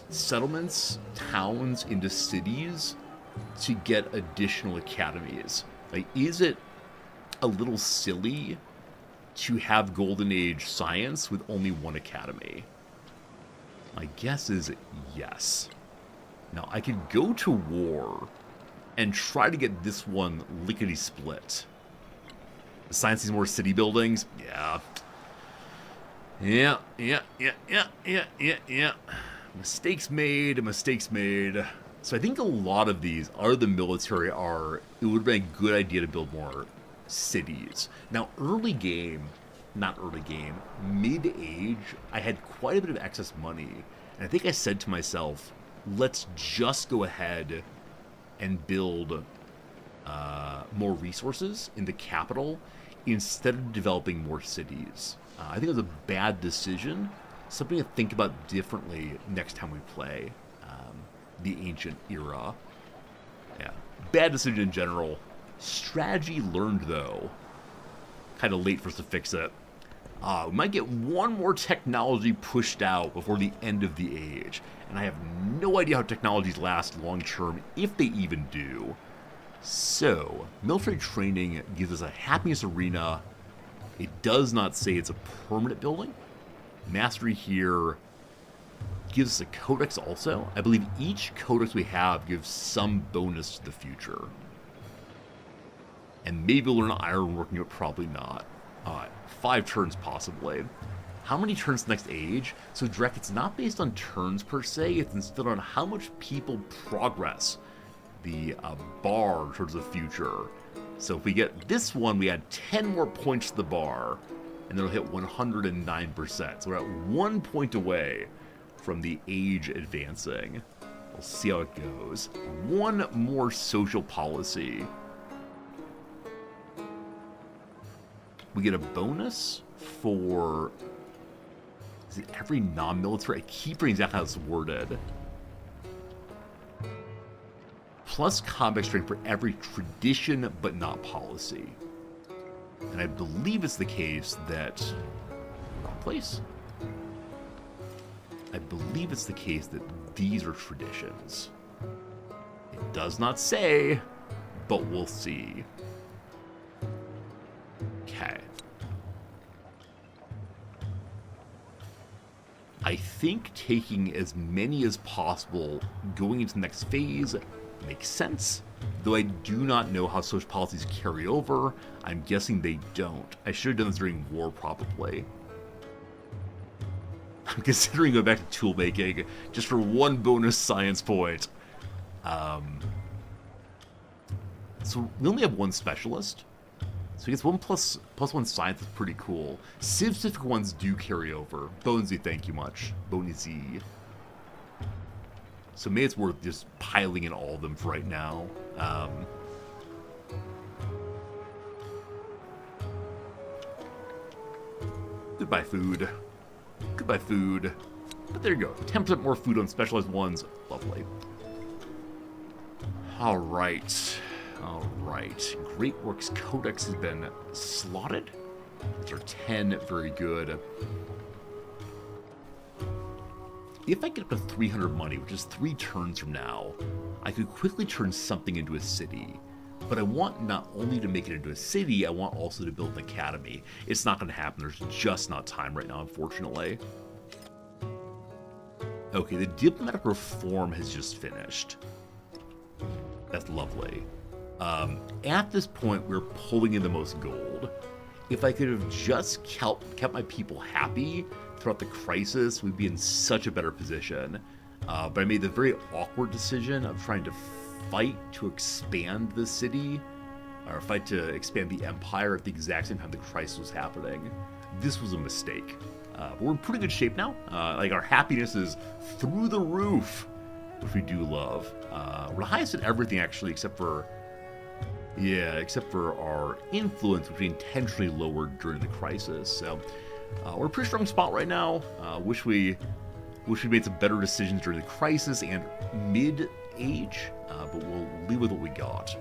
settlements, towns into cities to get additional academies? Like, is it a little silly to have Golden Age science with only one academy? My guess is yes. Now, I could go to war and try to get this one lickety-split. The science needs more city buildings? Yeah. Yeah. Mistakes made. So I think a lot of these are the military it would have been a good idea to build more cities. Now, mid-age, I had quite a bit of excess money. And I think I said to myself, let's just go ahead and build more resources in the capital instead of developing more cities. I think it was a bad decision, something to think about differently next time we play the Ancient Era. Yeah, bad decision in general. Strategy learned, though. Kind of late for us to fix it. We might get one more technology pushed out before the end of the age, and I have no idea how technologies last long term, if they even do. So, military training gives us a happiness arena. It does not say it's a permanent building. Mastery here gives us a codex also. I believe each codex we have gives some bonus to the future. And maybe we'll learn ironworking, but probably not. 5 turns possibly. How many turns next age? So Drek, it's not based on turns per se, it's instead on how much people progress the bar towards the future. So if we get this one, we add 10 more points to the bar, and then it'll hit 109%. So we're at 1 point away from the age advancing. We'll see how it goes. One more social policy. We get a bonus for... Is it every non-military? I keep forgetting exactly how it's worded. Plus combat strength for every tradition, but not policy. And I believe it's the case that... Wrong place. I believe it's the case that these are traditions. It does not say, but we'll see. Okay. I think taking as many as possible going into the next phase makes sense, though I do not know how social policies carry over. I'm guessing they don't. I should have done this during war, probably. I'm considering going back to tool making just for one bonus science point. So we only have one specialist. So I guess 1 plus 1 science is pretty cool. Civ-specific ones do carry over. Bonesy, thank you much. Bonesy. So maybe it's worth just piling in all of them for right now. Goodbye, food. Goodbye, food. But there you go. 10% more food on specialized ones. Lovely. Alright. Alright. Great Works Codex has been slotted. Those are 10. Very good. If I get up to 300 money, which is 3 turns from now, I could quickly turn something into a city. But I want not only to make it into a city, I want also to build an academy. It's not going to happen. There's just not time right now, unfortunately. Okay, the diplomatic reform has just finished. That's lovely. At this point, we're pulling in the most gold. If I could have just kept my people happy throughout the crisis, we'd be in such a better position. But I made the very awkward decision of trying to fight to expand the city, or fight to expand the empire at the exact same time the crisis was happening. This was a mistake. But we're in pretty good shape now. Like, our happiness is through the roof, which we do love. We're the highest in everything, actually, except for our influence, which we intentionally lowered during the crisis. So we're in a pretty strong spot right now. Wish we Wish we made some better decisions during the crisis and mid-age, but we'll leave with what we got.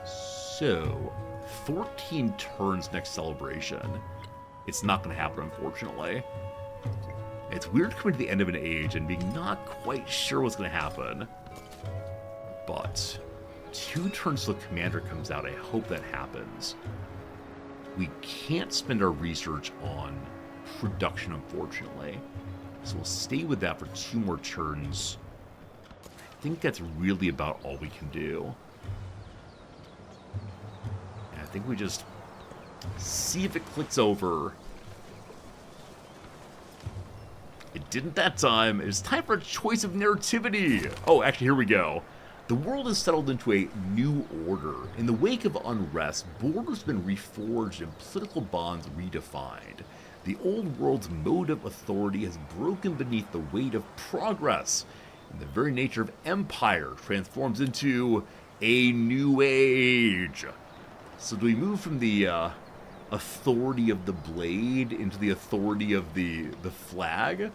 So, 14 turns next celebration. It's not going to happen, unfortunately. It's weird coming to the end of an age and being not quite sure what's going to happen. But 2 turns till the commander comes out. I hope that happens. We can't spend our research on production, unfortunately. So we'll stay with that for 2 more turns. I think that's really about all we can do. And I think we just see if it clicks over. It didn't that time. It's time for a choice of narrativity. Oh, actually, here we go. The world has settled into a new order. In the wake of unrest, borders have been reforged and political bonds redefined. The old world's mode of authority has broken beneath the weight of progress, and the very nature of empire transforms into a new age. So do we move from the authority of the blade into the authority of the flag?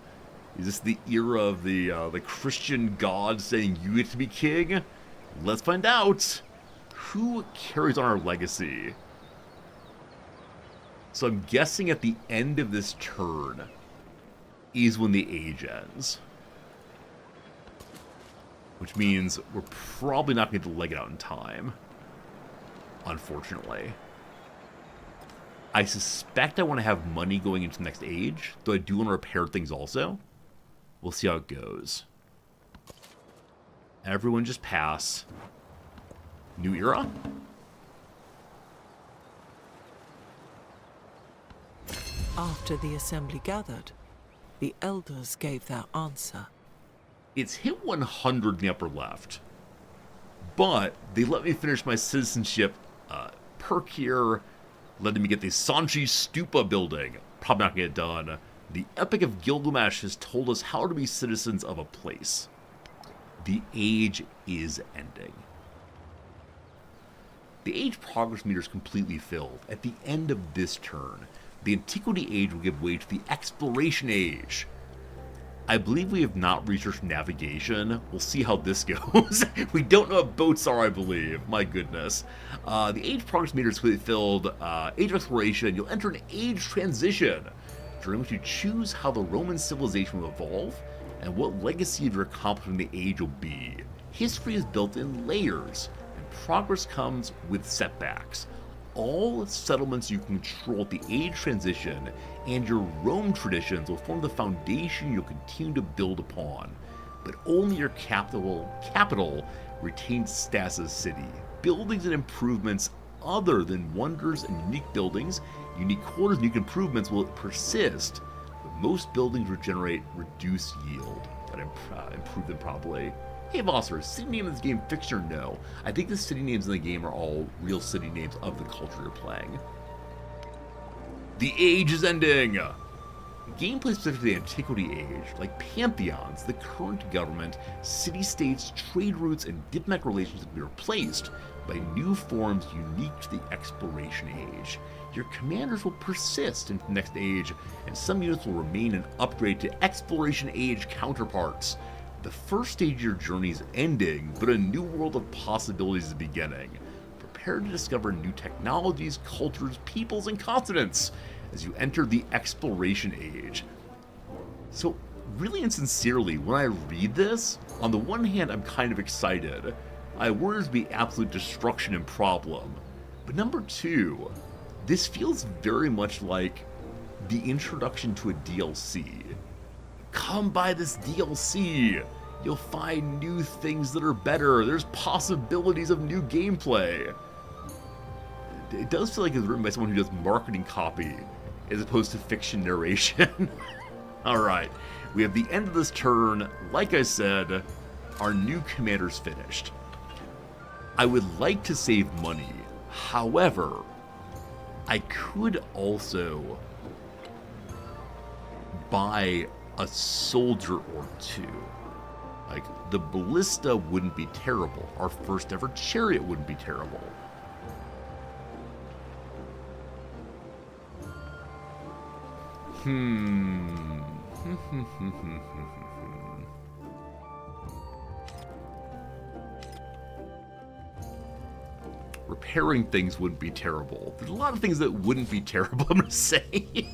Is this the era of the Christian God saying you get to be king? Let's find out. Who carries on our legacy? So I'm guessing at the end of this turn is when the age ends. Which means we're probably not going to leg it out in time. Unfortunately. I suspect I want to have money going into the next age, though I do want to repair things also. We'll see how it goes. Everyone just pass. New era? After the assembly gathered, the elders gave their answer. It's hit 100 in the upper left. But they let me finish my citizenship perk here, letting me get the Sanchi Stupa building. Probably not going to get done. The Epic of Gilgamesh has told us how to be citizens of a place. The age is ending. The age progress meter is completely filled. At the end of this turn, the Antiquity Age will give way to the Exploration Age. I believe we have not researched navigation. We'll see how this goes. We don't know what boats are, I believe. My goodness. The age progress meter is completely filled. Age of Exploration, you'll enter an age transition, during which you choose how the Roman civilization will evolve and what legacy of your accomplishment in the age will be. History is built in layers, and progress comes with setbacks. All settlements you control at the age transition and your Rome traditions will form the foundation you'll continue to build upon, but only your capital retains status as city. Buildings and improvements other than wonders and unique buildings, unique quarters, and unique improvements will persist, but most buildings regenerate reduced yield, but improve them probably. Hey Vossler, city name in this game fixed or no? I think the city names in the game are all real city names of the culture you're playing. The age is ending! Gameplay specific to the Antiquity Age, like pantheons, the current government, city-states, trade routes, and diplomatic relations will be replaced by new forms unique to the Exploration Age. Your commanders will persist into the next age, and some units will remain and upgrade to Exploration Age counterparts. The first stage of your journey is ending, but a new world of possibilities is beginning. Prepare to discover new technologies, cultures, peoples, and continents as you enter the Exploration Age. So, really and sincerely, when I read this, on the one hand, I'm kind of excited. I worry there's be absolute destruction and problem. But number two, this feels very much like the introduction to a DLC. Come buy this DLC! You'll find new things that are better. There's possibilities of new gameplay. It does feel like it's written by someone who does marketing copy as opposed to fiction narration. Alright, we have the end of this turn. Like I said, our new commander's finished. I would like to save money. However, I could also buy a soldier or two. Like, the ballista wouldn't be terrible. Our first ever chariot wouldn't be terrible. Repairing things wouldn't be terrible. There's a lot of things that wouldn't be terrible, I'm gonna say.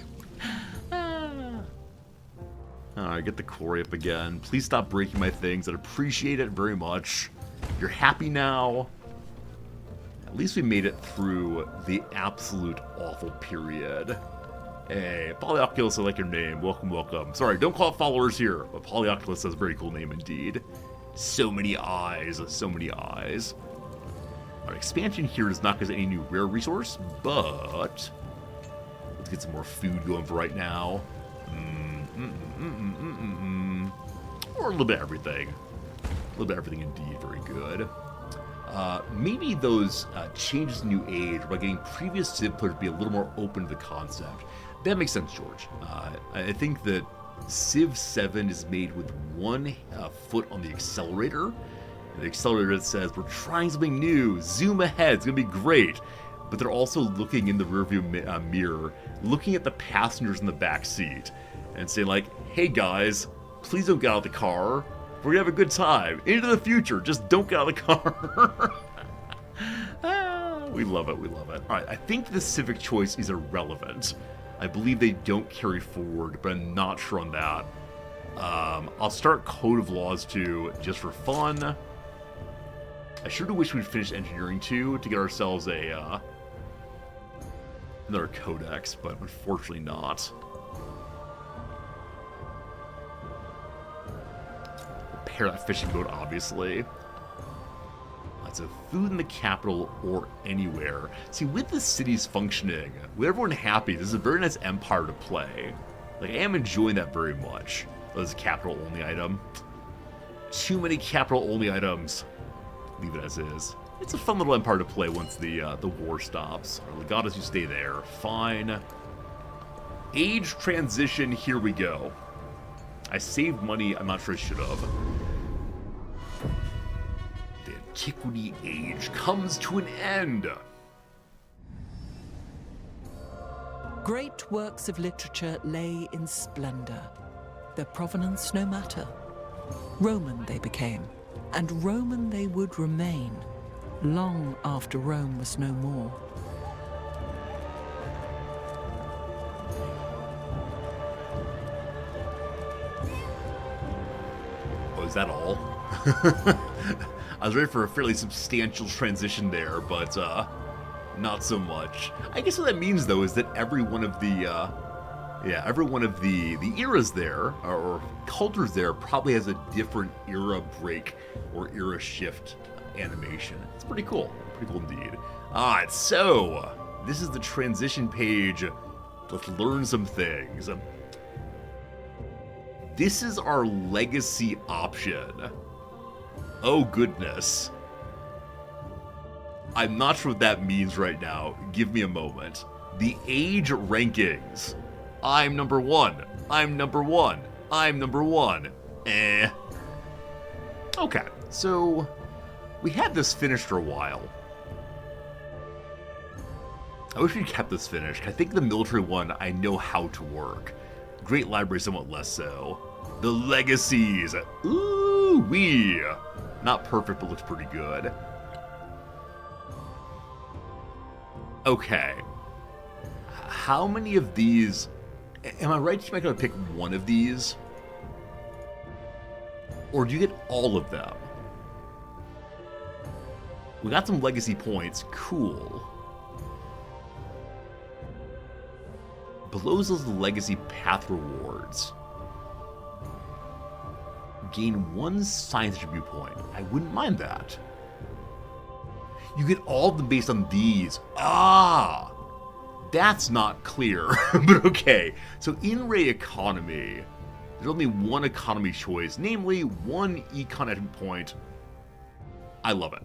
Alright, get the quarry up again. Please stop breaking my things. I'd appreciate it very much. You're happy now. At least we made it through the absolute awful period. Hey, Polyoculus, I like your name. Welcome, welcome. Sorry, don't call it followers here, but Polyoculus has a very cool name indeed. So many eyes, so many eyes. Our expansion here does not give us any new rare resource, but let's get some more food going for right now. Or a little bit of everything. A little bit of everything indeed, very good. Maybe those changes in New Age by getting previous Civ players to be a little more open to the concept. That makes sense, George. I think that CivVII is made with one foot on the accelerator. The accelerator that says, we're trying something new, zoom ahead, it's going to be great. But they're also looking in the rearview mirror, looking at the passengers in the back seat, and saying like, hey guys, please don't get out of the car. We're going to have a good time. Into the future, just don't get out of the car. We love it, we love it. Alright, I think the civic choice is irrelevant. I believe they don't carry forward, but I'm not sure on that. I'll start Code of Laws 2 just for fun. I sure do wish we'd finish Engineering 2 to get ourselves a another codex, but unfortunately not. Repair that fishing boat, obviously. Lots of food in the capital or anywhere. See, with the cities functioning, with everyone happy, this is a very nice empire to play. Like, I am enjoying that very much. That was a capital-only item. Too many capital-only items. Leave it as is. It's a fun little empire to play once the war stops. Our legatus, you stay there. Fine. Age transition, here we go. I saved money, I'm not sure I should have. The Antiquity Age comes to an end. Great works of literature lay in splendor, their provenance no matter. Roman they became, and Roman they would remain, long after Rome was no more. Oh, is that all? I was ready for a fairly substantial transition there, but not so much. I guess what that means, though, is that every one of the the eras there, or cultures there, probably has a different era break or era shift animation. It's pretty cool. Pretty cool indeed. Alright, so this is the transition page. Let's learn some things. This is our legacy option. Oh goodness. I'm not sure what that means right now. Give me a moment. The age rankings. I'm number one. I'm number one. I'm number one. Okay, so we had this finished for a while. I wish we'd kept this finished. I think the military one I know how to work. Great Library somewhat less so. The legacies. Ooh wee. Not perfect, but looks pretty good. Okay. How many of these... Am I right to make a pick one of these? Or do you get all of them? We got some legacy points. Cool. Below those legacy path rewards. Gain one science attribute point. I wouldn't mind that. You get all of them based on these. Ah! That's not clear, but okay. So in Ray Economy, there's only one economy choice, namely one econ attribute point. I love it.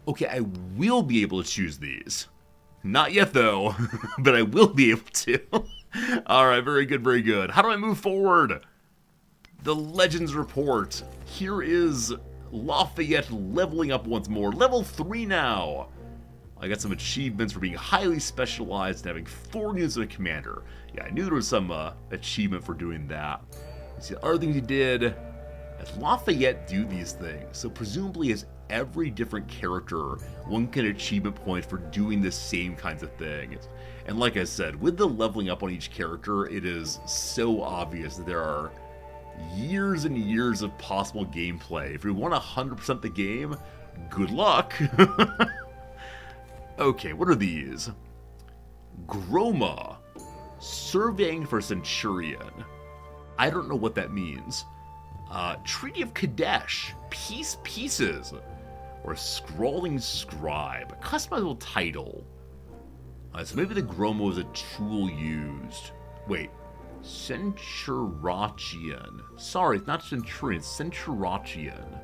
Okay, I will be able to choose these. Not yet, though, but I will be able to. All right, very good, very good. How do I move forward? The Legends Report. Here is Lafayette leveling up once more. Level 3 now. I got some achievements for being highly specialized and having 4 units of a commander. Yeah, I knew there was some achievement for doing that. You see, the other things he did, as Lafayette do these things, so presumably as every different character, one can achievement points for doing the same kinds of things. And like I said, with the leveling up on each character, it is so obvious that there are years and years of possible gameplay. If you want 100% the game, good luck. Okay, what are these? Groma, surveying for Centurion. I don't know what that means. Treaty of Kadesh, Peace Pieces, or Scrawling Scribe, customizable title. So maybe the Groma was a tool used. Wait, Centuratian. Sorry, it's not Centurion, Centuratian.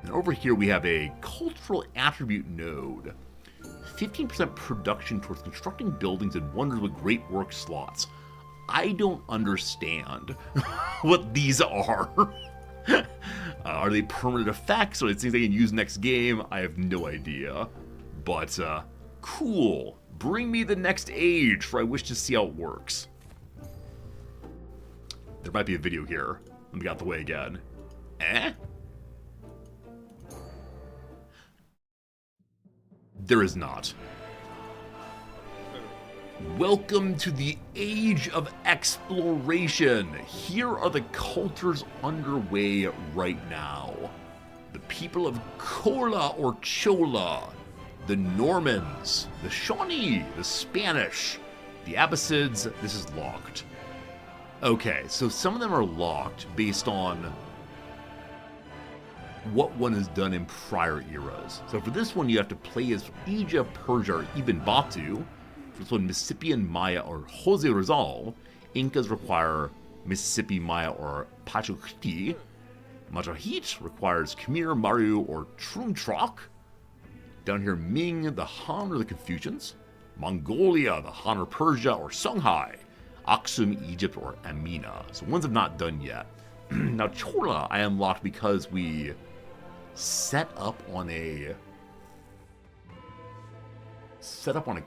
And over here we have a cultural attribute node. 15% production towards constructing buildings and wonders with great work slots. I don't understand what these are. Are they permanent effects? Or are they things they can use next game? I have no idea. But, cool. Bring me the next age, for I wish to see how it works. There might be a video here. Let me get out the way again. Eh? There is not. Welcome to the Age of Exploration. Here are the cultures underway right now. The people of Kola or Chola, the Normans, the Shawnee, the Spanish, the Abbasids. This is locked. Okay, so some of them are locked based on what one has done in prior eras. So for this one, you have to play as Egypt, Persia, or Ibn Batu. For this one, Mississippi and Maya or Jose Rizal. Incas require Mississippi, Maya, or Pachuquiti. Majahit requires Khmer, Maru, or Truntrok. Down here, Ming, the Han, or the Confucians. Mongolia, the Han or Persia, or Songhai. Aksum, Egypt, or Amina. So ones I've not done yet. Now, Chola I unlocked because we set up on a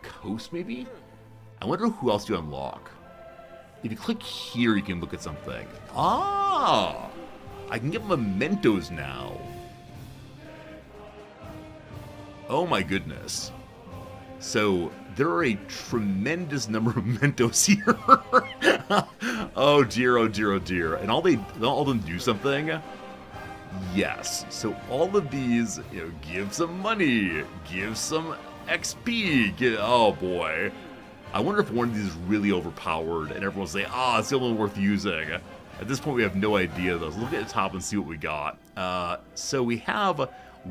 coast, maybe? I wonder who else you unlock. If you click here, you can look at something. Ah! I can get mementos now. Oh my goodness. So, there are a tremendous number of mementos here. Oh dear, oh dear, oh dear. And all of them do something? Yes. So all of these, give some money, give some XP, oh boy. I wonder if one of these is really overpowered and everyone's saying, it's the only one worth using. At this point, we have no idea, though. So look at the top and see what we got. So we have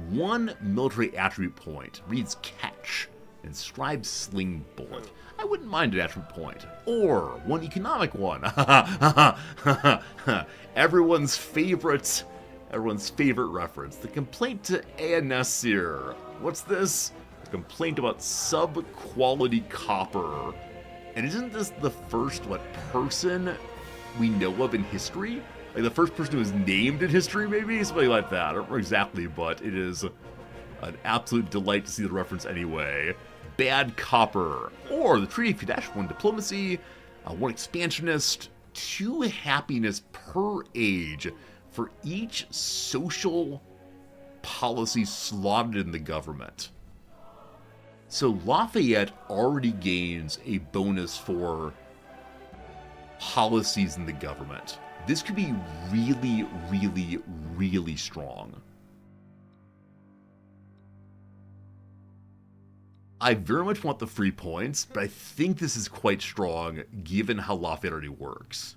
one military attribute point. Reads catch. Inscribed sling bullet. I wouldn't mind an attribute point. Or one economic one. Everyone's favorite reference. The complaint to Nasir. What's this? A complaint about sub-quality copper. And isn't this the first, person we know of in history? Like the first person who was named in history, maybe? Something like that. I don't remember exactly, but it is an absolute delight to see the reference anyway. Bad copper. Or the Treaty of Kadesh, 1 diplomacy, 1 expansionist, 2 happiness per age for each social policy slotted in the government. So Lafayette already gains a bonus for policies in the government. This could be really, really, really strong. I very much want the free points, but I think this is quite strong given how Lafayette already works.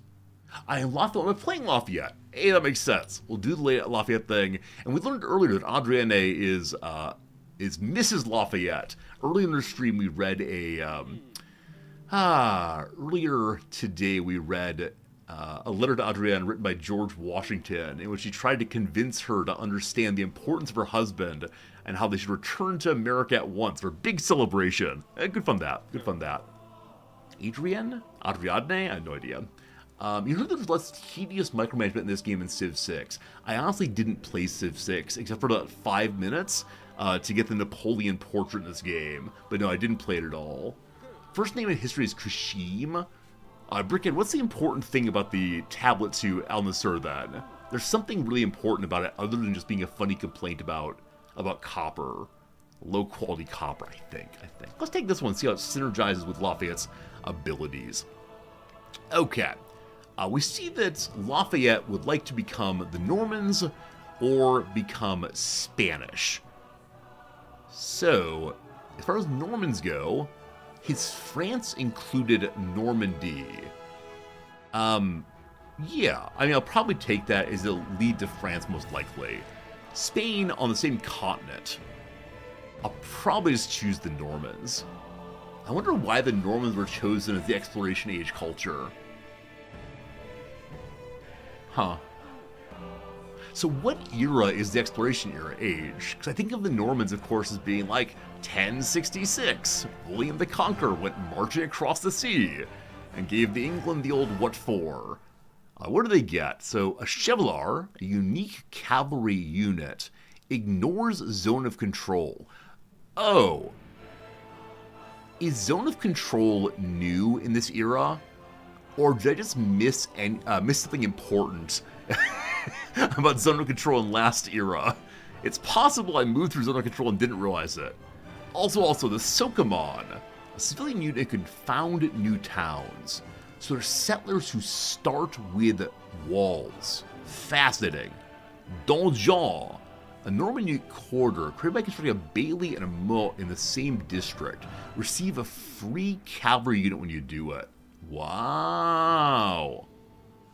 I'm playing Lafayette. Hey, that makes sense. We'll do the Lafayette thing. And we learned earlier that Adrienne is Mrs. Lafayette. Earlier in the stream, we read earlier today, we read a letter to Adrienne written by George Washington, in which he tried to convince her to understand the importance of her husband and how they should return to America at once for a big celebration. Good fun that. Adrienne? I have no idea. You heard there's less tedious micromanagement in this game than Civ 6. I honestly didn't play Civ 6, except for about 5 minutes. to get the Napoleon portrait in this game. But no, I didn't play it at all. First name in history is Kashim. Brickhead, what's the important thing about the tablet to Al Nasser then? There's something really important about it other than just being a funny complaint about copper. Low quality copper, I think. Let's take this one, see how it synergizes with Lafayette's abilities. Okay. We see that Lafayette would like to become the Normans or become Spanish. So, as far as Normans go, his France included Normandy. Yeah, I mean, I'll probably take that as it'll lead to France most likely. Spain on the same continent. I'll probably just choose the Normans. I wonder why the Normans were chosen as the Exploration Age culture. Huh. So what era is the Exploration era age? Because I think of the Normans, of course, as being like 1066. William the Conqueror went marching across the sea and gave the England the old what for. What do they get? So a Chevalier, a unique cavalry unit, ignores zone of control. Oh. Is zone of control new in this era? Or did I just miss something important about zone of control in last era? It's possible I moved through zone of control and didn't realize it. Also, the Sokamon. A civilian unit can found new towns. So they're settlers who start with walls. Fascinating. Donjon. A Norman unit quarter created by constructing a bailey and a moat in the same district. Receive a free cavalry unit when you do it. Wow.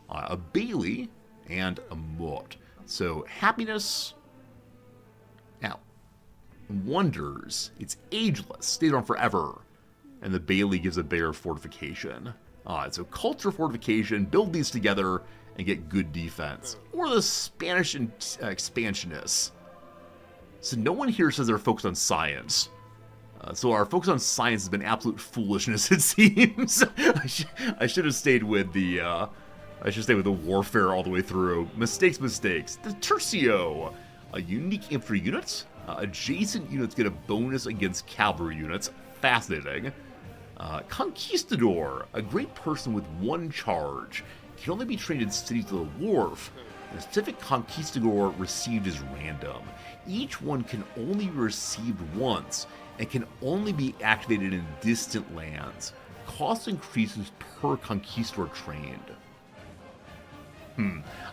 A bailey and a moat. So happiness. Now, wonders. It's ageless. Stays on forever. And the bailey gives a bear fortification. So culture fortification, build these together, and get good defense. Or the Spanish expansionists. So no one here says they're focused on science. So our focus on science has been absolute foolishness, it seems. I should have stayed with the warfare all the way through. Mistakes. The Tercio, a unique infantry unit. Adjacent units get a bonus against cavalry units. Fascinating. Conquistador, a great person with one charge, can only be trained in cities of the wharf. The specific Conquistador received is random. Each one can only be received once and can only be activated in distant lands. Cost increases per Conquistador trained.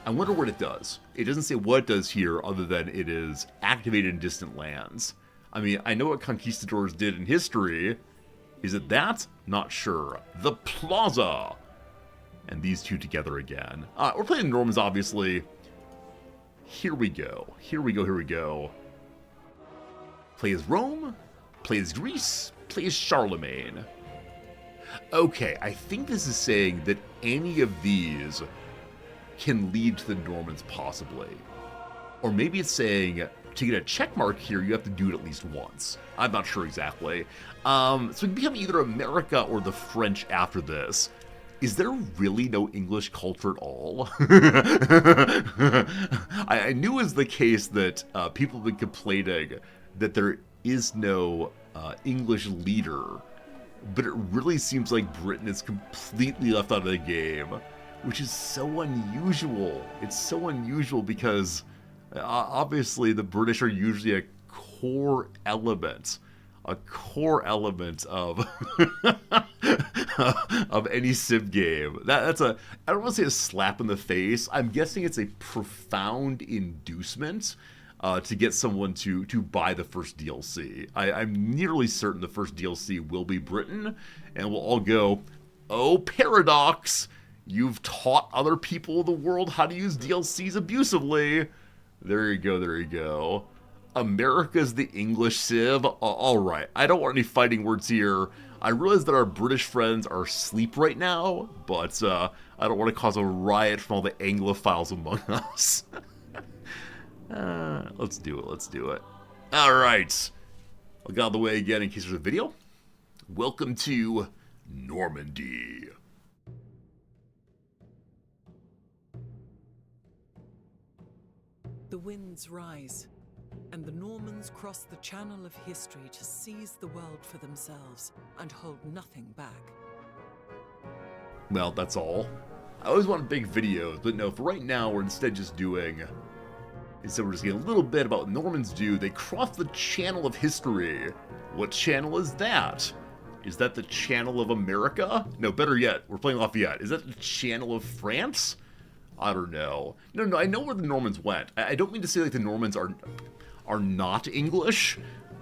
I wonder what it does. It doesn't say what it does here other than it is activated in distant lands. I mean, I know what Conquistadors did in history. Is it that? Not sure. The Plaza! And these two together again. We're playing Normans, obviously. Here we go. Play as Rome, play as Greece, play as Charlemagne. Okay, I think this is saying that any of these can lead to the Normans, possibly. Or maybe it's saying to get a check mark here, you have to do it at least once. I'm not sure exactly. So we can become either America or the French after this. Is there really no English culture at all? I knew it was the case that people have been complaining that there is no English leader, but it really seems like Britain is completely left out of the game, which is so unusual. It's so unusual because obviously the British are usually a core element of of any Civ game. That's I don't want to say a slap in the face. I'm guessing it's a profound inducement to get someone to buy the first DLC. I'm nearly certain the first DLC will be Britain, and we'll all go, "Oh, Paradox, you've taught other people in the world how to use DLCs abusively." There you go. America's the English Civ? Alright, I don't want any fighting words here. I realize that our British friends are asleep right now, but I don't want to cause a riot from all the Anglophiles among us. Let's do it. Alright. I'll get out of the way again in case there's a video. Welcome to Normandy. The winds rise. And the Normans crossed the channel of history to seize the world for themselves and hold nothing back. Well, that's all. I always wanted big videos, but no, for right now, we're instead just doing... Instead, we're just getting a little bit about what Normans do. They cross the channel of history. What channel is that? Is that the channel of America? No, better yet, we're playing Lafayette. Is that the channel of France? I don't know. No, I know where the Normans went. I don't mean to say like the Normans are not English.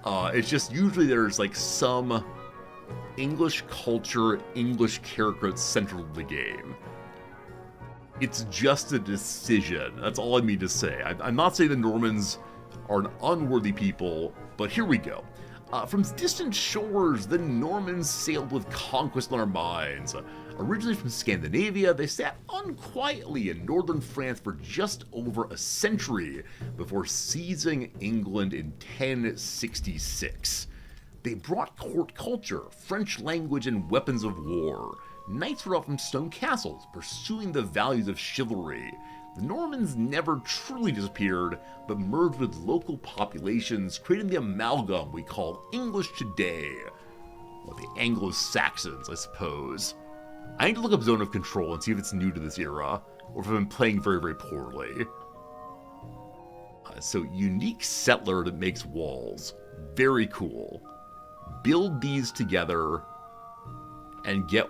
It's just usually there's like some English culture, English character at central of the game. It's just a decision. That's all I mean to say. I'm not saying the Normans are an unworthy people, but here we go. From distant shores, the Normans sailed with conquest on their minds. Originally from Scandinavia, they sat unquietly in northern France for just over a century before seizing England in 1066. They brought court culture, French language, and weapons of war. Knights were out from stone castles, pursuing the values of chivalry. The Normans never truly disappeared, but merged with local populations, creating the amalgam we call English today. Well, the Anglo-Saxons, I suppose. I need to look up Zone of Control and see if it's new to this era, or if I've been playing very, very poorly. So, unique settler that makes walls. Very cool. Build these together and get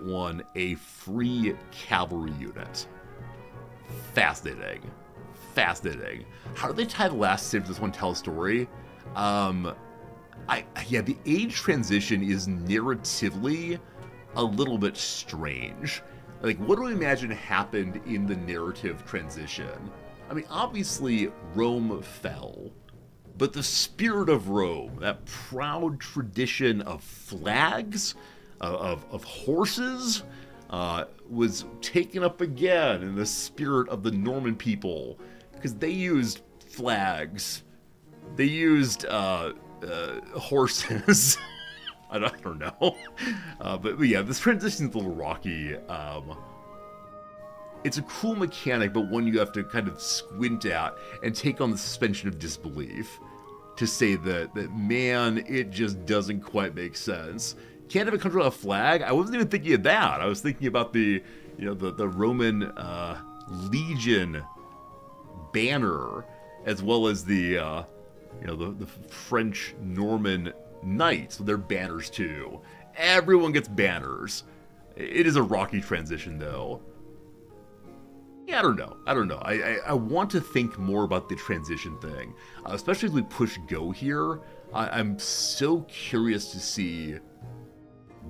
a free cavalry unit. Fascinating. Fascinating. How do they tie the last civ to this one tell a story? Yeah, the age transition is narratively a little bit strange. Like, what do I imagine happened in the narrative transition? I mean, obviously, Rome fell. But the spirit of Rome, that proud tradition of flags, of horses, was taken up again in the spirit of the Norman people, because they used flags, they used horses. I don't know, but yeah, this transition's a little rocky. It's a cool mechanic, but one you have to kind of squint at and take on the suspension of disbelief to say that man, it just doesn't quite make sense. Can't have a country without a flag? I wasn't even thinking of that. I was thinking about the Roman legion banner, as well as the French Norman knights with their banners too. Everyone gets banners. It is a rocky transition though. Yeah, I don't know. I want to think more about the transition thing, especially as we push go here. I'm so curious to see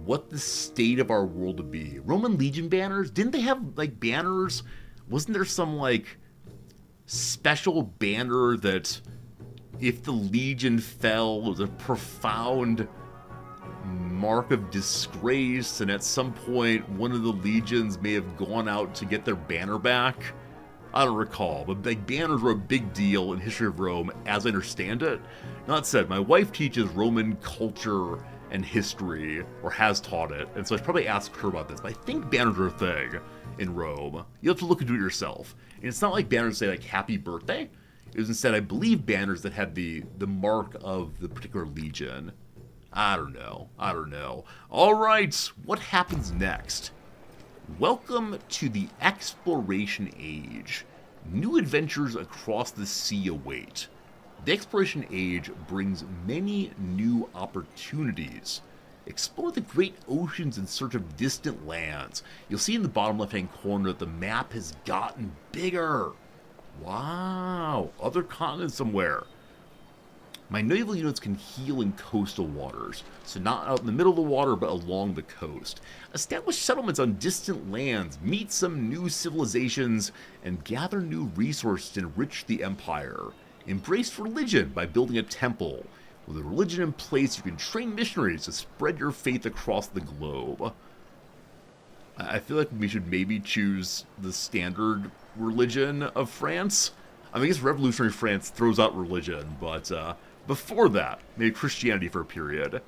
what the state of our world would be. Roman Legion banners? Didn't they have, like, banners? Wasn't there some, like, special banner that if the Legion fell, was a profound mark of disgrace, and at some point, one of the legions may have gone out to get their banner back? I don't recall, but like, banners were a big deal in history of Rome, as I understand it. Not said, my wife teaches Roman culture and history, or has taught it, and so I should probably ask her about this, but I think banners are a thing in Rome. You have to look into it yourself. And it's not like banners say, like, happy birthday. It was instead, I believe, banners that had the mark of the particular legion. I don't know. All right, what happens next? Welcome to the Exploration Age. New adventures across the sea await. The Exploration Age brings many new opportunities. Explore the great oceans in search of distant lands. You'll see in the bottom left-hand corner that the map has gotten bigger. Wow, other continents somewhere. My naval units can heal in coastal waters, so not out in the middle of the water, but along the coast. Establish settlements on distant lands, meet some new civilizations, and gather new resources to enrich the empire. Embrace religion by building a temple. With a religion in place, you can train missionaries to spread your faith across the globe. I feel like we should maybe choose the standard religion of France. I mean, I guess revolutionary France throws out religion, but before that, maybe Christianity for a period.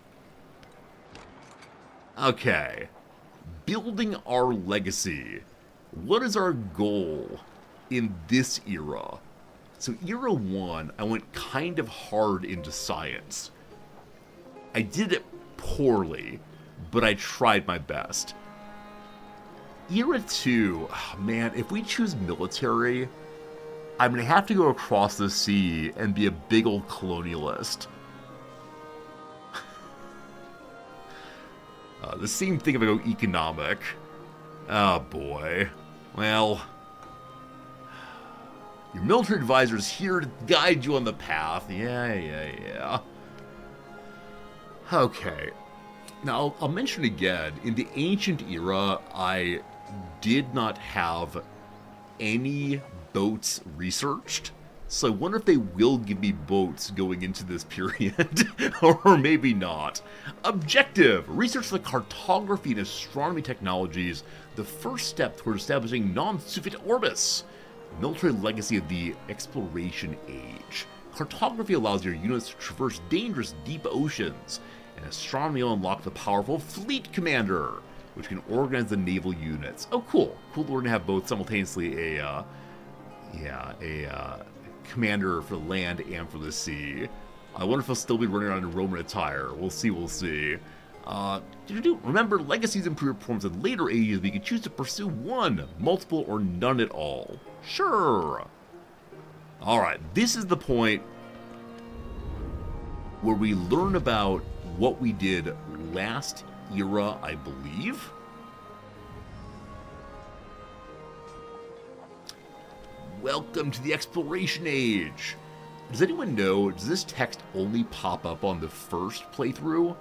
Okay. Building our legacy. What is our goal in this era? So Era 1, I went kind of hard into science. I did it poorly, but I tried my best. Era 2, man, if we choose military, I'm going to have to go across the sea and be a big old colonialist. The same thing if I go economic. Oh boy. Well, your military advisor is here to guide you on the path. Yeah. Okay. Now, I'll mention again, in the ancient era, I did not have any boats researched. So I wonder if they will give me boats going into this period, or maybe not. Objective: research the cartography and astronomy technologies, the first step toward establishing non-CivVII orbis. Military legacy of the exploration age. Cartography allows your units to traverse dangerous deep oceans, and astronomy will unlock the powerful fleet commander, which can organize the naval units. Oh, cool. Cool that we're going to have both simultaneously a commander for the land and for the sea. I wonder if he'll still be running around in Roman attire. We'll see. Remember, legacies improve performance in later ages, but you can choose to pursue one, multiple, or none at all. Sure. Alright, this is the point where we learn about what we did last era, I believe. Welcome to the exploration age. Does anyone know, does this text only pop up on the first playthrough?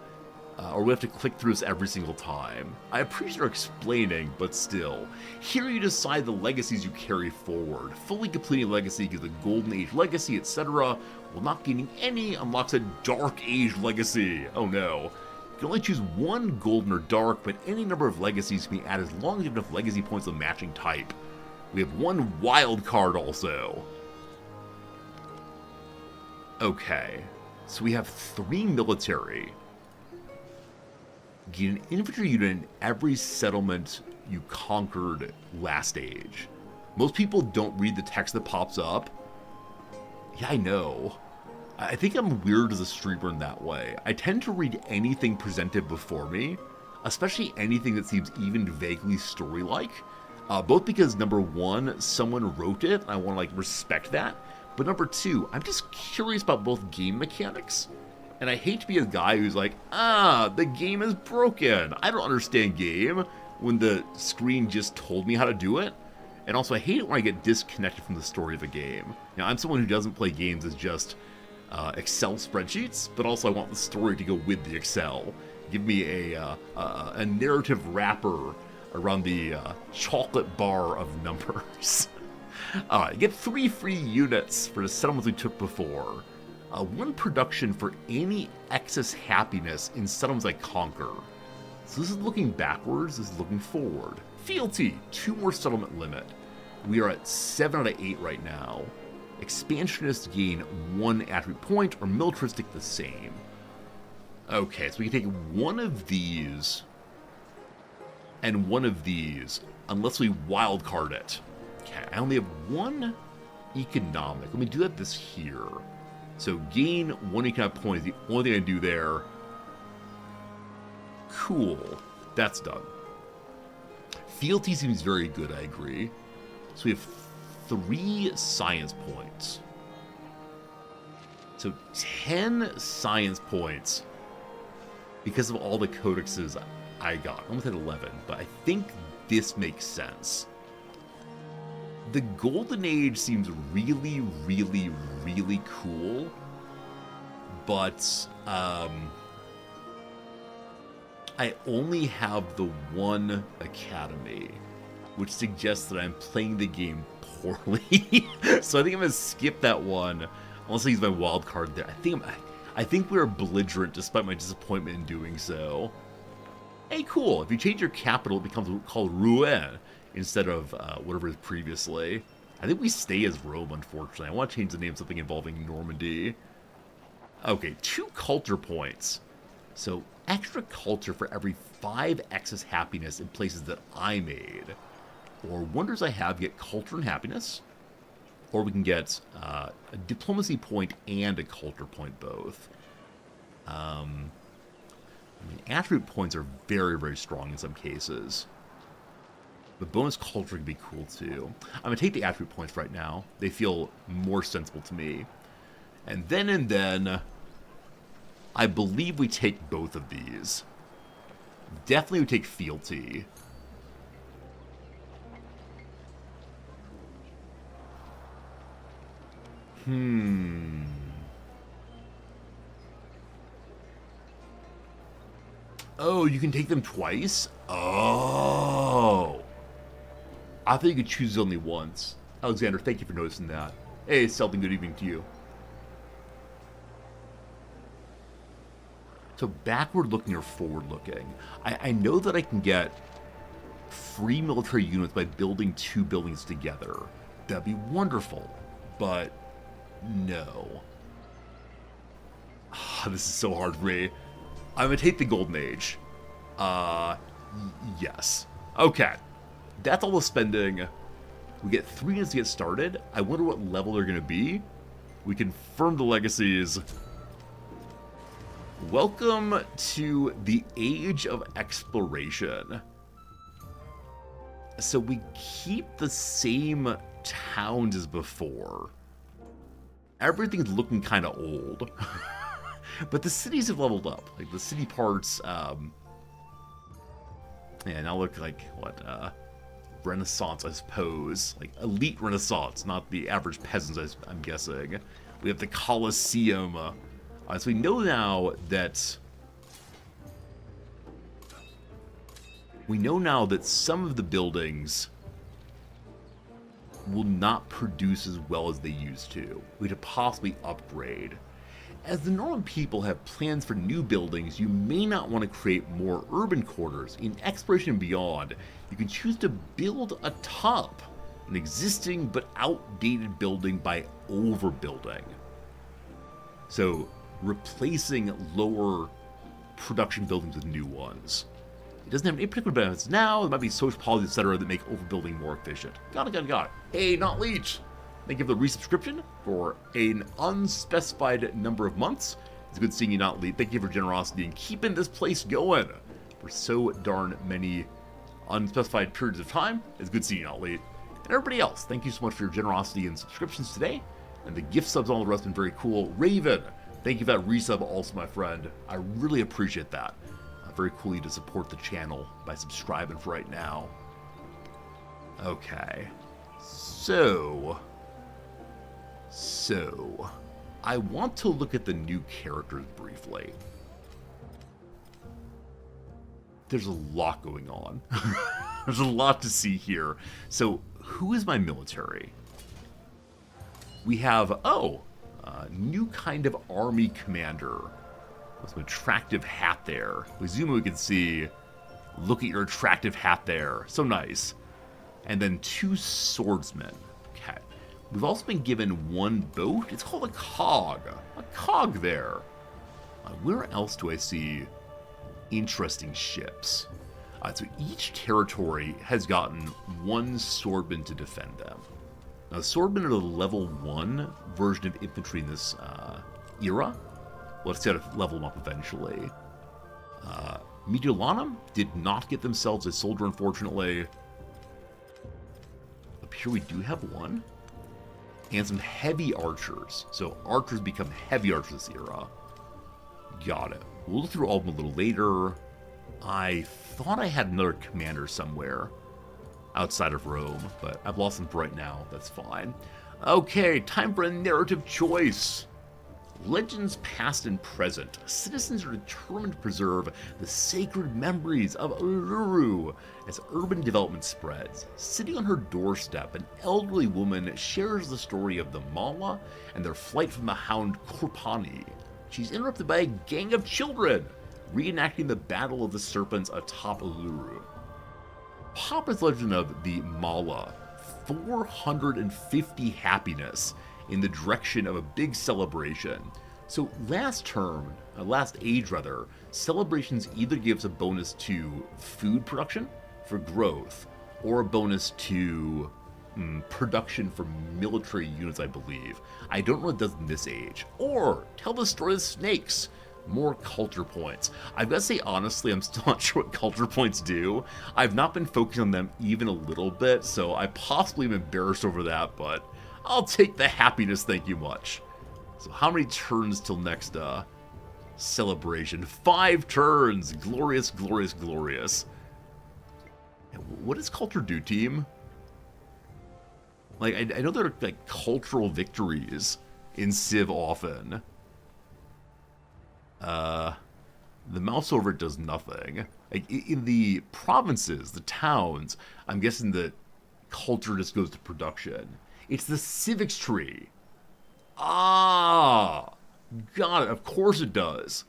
Or we have to click through this every single time? I appreciate your explaining, but still. Here you decide the legacies you carry forward. Fully completing a legacy gives a Golden Age legacy, etc. While not gaining any unlocks a Dark Age legacy. Oh no. You can only choose one Golden or Dark, but any number of legacies can be added as long as you have enough legacy points of matching type. We have one wild card also. Okay, so we have 3 military. Get an infantry unit in every settlement you conquered last age. Most people don't read the text that pops up. Yeah, I know. I think I'm weird as a streamer in that way. I tend to read anything presented before me, especially anything that seems even vaguely story-like. Both because, number one, someone wrote it, and I want to, respect that. But number two, I'm just curious about both game mechanics. And I hate to be a guy who's like, the game is broken. I don't understand game, when the screen just told me how to do it. And also, I hate it when I get disconnected from the story of a game. Now, I'm someone who doesn't play games as just Excel spreadsheets, but also I want the story to go with the Excel. Give me a narrative wrapper around the chocolate bar of numbers. Get 3 free units for the settlements we took before. 1 production for any excess happiness in settlements I conquer. So this is looking backwards, this is looking forward. Fealty, 2 more settlement limit. We are at 7 out of 8 right now. Expansionists gain 1 attribute point, or militaristic the same. Okay, so we can take one of these and one of these, unless we wildcard it. Okay, I only have 1 economic. Let me do that this here. So gain 1 economic point is the only thing I do there. Cool. That's done. Fealty seems very good, I agree. So we have 3 science points. So 10 science points because of all the codexes I got. I almost had 11, but I think this makes sense. The Golden Age seems really, really, really cool, but I only have the 1 academy, which suggests that I'm playing the game poorly. So I think I'm gonna skip that one, unless I use my wild card there. I think we are belligerent despite my disappointment in doing so. Hey, cool. If you change your capital, it becomes called Rouen instead of whatever it is previously. I think we stay as Rome, unfortunately. I want to change the name to something involving Normandy. Okay, 2 culture points. So extra culture for every 5 excess happiness in places that I made. Or wonders I have get culture and happiness. or we can get a diplomacy point and a culture point both. I mean, attribute points are very, very strong in some cases. But bonus culture can be cool too. I'm going to take the attribute points right now. They feel more sensible to me. And then, I believe we take both of these. Definitely we take fealty. Oh, you can take them twice? Oh. I thought you could choose only once. Alexander, thank you for noticing that. Hey, Selden, good evening to you. So backward looking or forward looking? I know that I can get free military units by building 2 buildings together. That'd be wonderful. But no. This is so hard for me. I'm going to take the Golden Age. Yes. Okay. That's all the spending. We get 3 units to get started. I wonder what level they're going to be. We confirm the legacies. Welcome to the Age of Exploration. So we keep the same towns as before. Everything's looking kind of old. But the cities have leveled up. Like, the city parts, yeah, now look like, what, Renaissance, I suppose. Like, elite Renaissance, not the average peasants, I'm guessing. We have the Colosseum. So we know now that... some of the buildings will not produce as well as they used to. We could possibly upgrade. As the Norman people have plans for new buildings, you may not want to create more urban quarters. In Exploration and Beyond, you can choose to build atop an existing but outdated building by overbuilding. So, replacing lower production buildings with new ones. It doesn't have any particular benefits now. There might be social policies, etc., that make overbuilding more efficient. Got it. Hey, Not Leech! Thank you for the resubscription for an unspecified number of months. It's good seeing you, Not Leech. Thank you for generosity and keeping this place going for so darn many unspecified periods of time. It's good seeing you, Not Leech. And everybody else, thank you so much for your generosity and subscriptions today. And the gift subs and all the rest have been very cool. Raven, thank you for that resub also, my friend. I really appreciate that. Very cool to support the channel by subscribing for right now. Okay. So, I want to look at the new characters briefly. There's a lot going on. There's a lot to see here. So, who is my military? We have, new kind of army commander. With some attractive hat there. We zoom in, we can see, look at your attractive hat there. So nice. And then 2 swordsmen. Okay. We've also been given 1 boat. It's called a cog. A cog there. Where else do I see interesting ships? So each territory has gotten 1 swordman to defend them. Now, swordmen are the level 1 version of infantry in this era. Let's try to level them up eventually. Mediolanum did not get themselves a soldier, unfortunately. Up here we do have 1. And some heavy archers. So archers become heavy archers this era. Got it. We'll look through all of them a little later. I thought I had another commander somewhere outside of Rome, but I've lost them for right now. That's fine. Okay, time for a narrative choice. Legends past and present. Citizens are determined to preserve the sacred memories of Uluru as urban development spreads. Sitting on her doorstep, an elderly woman shares the story of the Mala and their flight from the hound Korpani. She's interrupted by a gang of children, reenacting the Battle of the Serpents atop Uluru. Papa's legend of the Mala, 450 happiness in the direction of a big celebration. So last age, celebrations either gives a bonus to food production for growth, or a bonus to production for military units, I believe. I don't know what it does in this age. Or tell the story of the snakes. More culture points. I've got to say, honestly, I'm still not sure what culture points do. I've not been focusing on them even a little bit, so I possibly am embarrassed over that, but I'll take the happiness, thank you much. So how many turns till next celebration? 5 turns! Glorious, glorious, glorious. And what does culture do, team? Like, I know there are, like, cultural victories in Civ often. The mouse over it does nothing. Like, in the provinces, the towns, I'm guessing that culture just goes to production. It's the civics tree. Ah! Got it. Of course it does.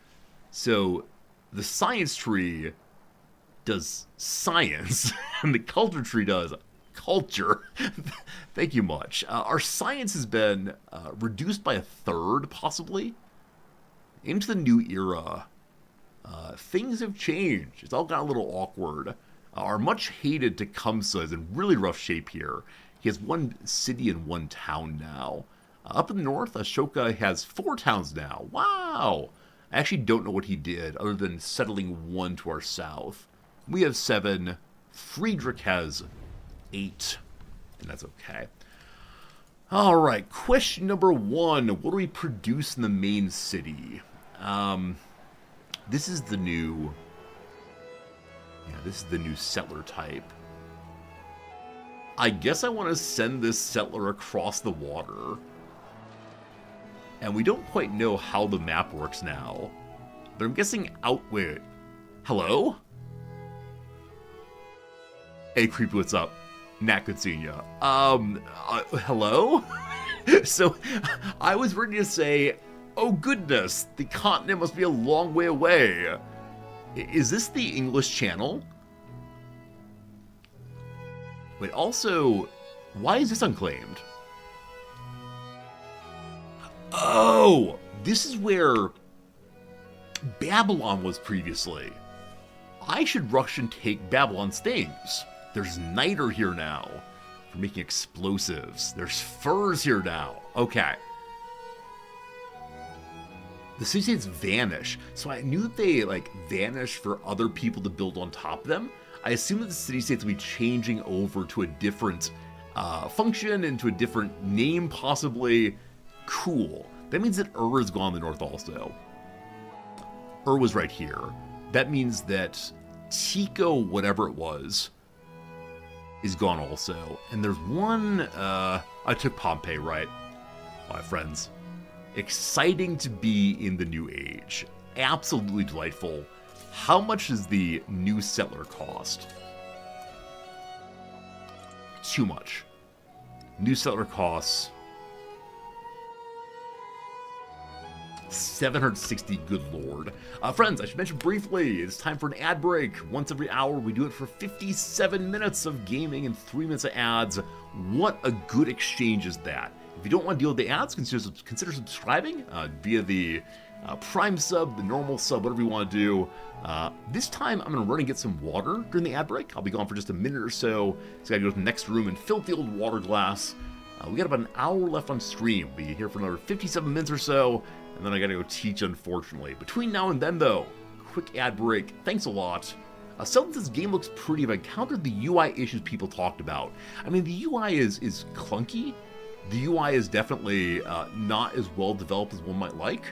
So, the science tree does science, and the culture tree does culture. Thank you much. Our science has been reduced by 1/3, possibly. Into the new era, things have changed. It's all got a little awkward. Our much hated Tecumseh is in really rough shape here. He has 1 city and 1 town now. Up in the north, Ashoka has 4 towns now. Wow! I actually don't know what he did other than settling 1 to our south. We have 7. Friedrich has 8. And that's okay. Alright, question number 1. What do we produce in the main city? This is the new... Yeah, this is the new settler type. I guess I want to send this settler across the water. And we don't quite know how the map works now. But I'm guessing wait. Hello? Hey, Creepy, what's up? Nat, good seeing ya. Hello? So, I was ready to say, oh goodness, the continent must be a long way away. Is this the English Channel? Wait, also, why is this unclaimed? Oh, this is where Babylon was previously. I should rush and take Babylon's things. There's niter here now for making explosives. There's furs here now. Okay. The city-states vanish, so I knew that they, like, vanish for other people to build on top of them. I assume that the city-states will be changing over to a different function and to a different name, possibly. Cool. That means that is gone in the north also. Was right here. That means that Tico, whatever it was, is gone also. And there's one, I took Pompeii, right? My friends. Exciting to be in the new age. Absolutely delightful. How much does the new settler cost? Too much. New settler costs 760, good lord. Friends, I should mention briefly, it's time for an ad break. Once every hour, we do it for 57 minutes of gaming and 3 minutes of ads. What a good exchange is that? If you don't want to deal with the ads, consider subscribing via the Prime sub, the normal sub, whatever you want to do. This time, I'm going to run and get some water during the ad break. I'll be gone for just a minute or so. So I got to go to the next room and fill the old water glass. We got about an hour left on stream. We'll be here for another 57 minutes or so, and then I got to go teach, unfortunately. Between now and then, though, quick ad break. Thanks a lot. Selton says game looks pretty. I've encountered the UI issues people talked about. I mean, the UI is clunky. The UI is definitely not as well developed as one might like.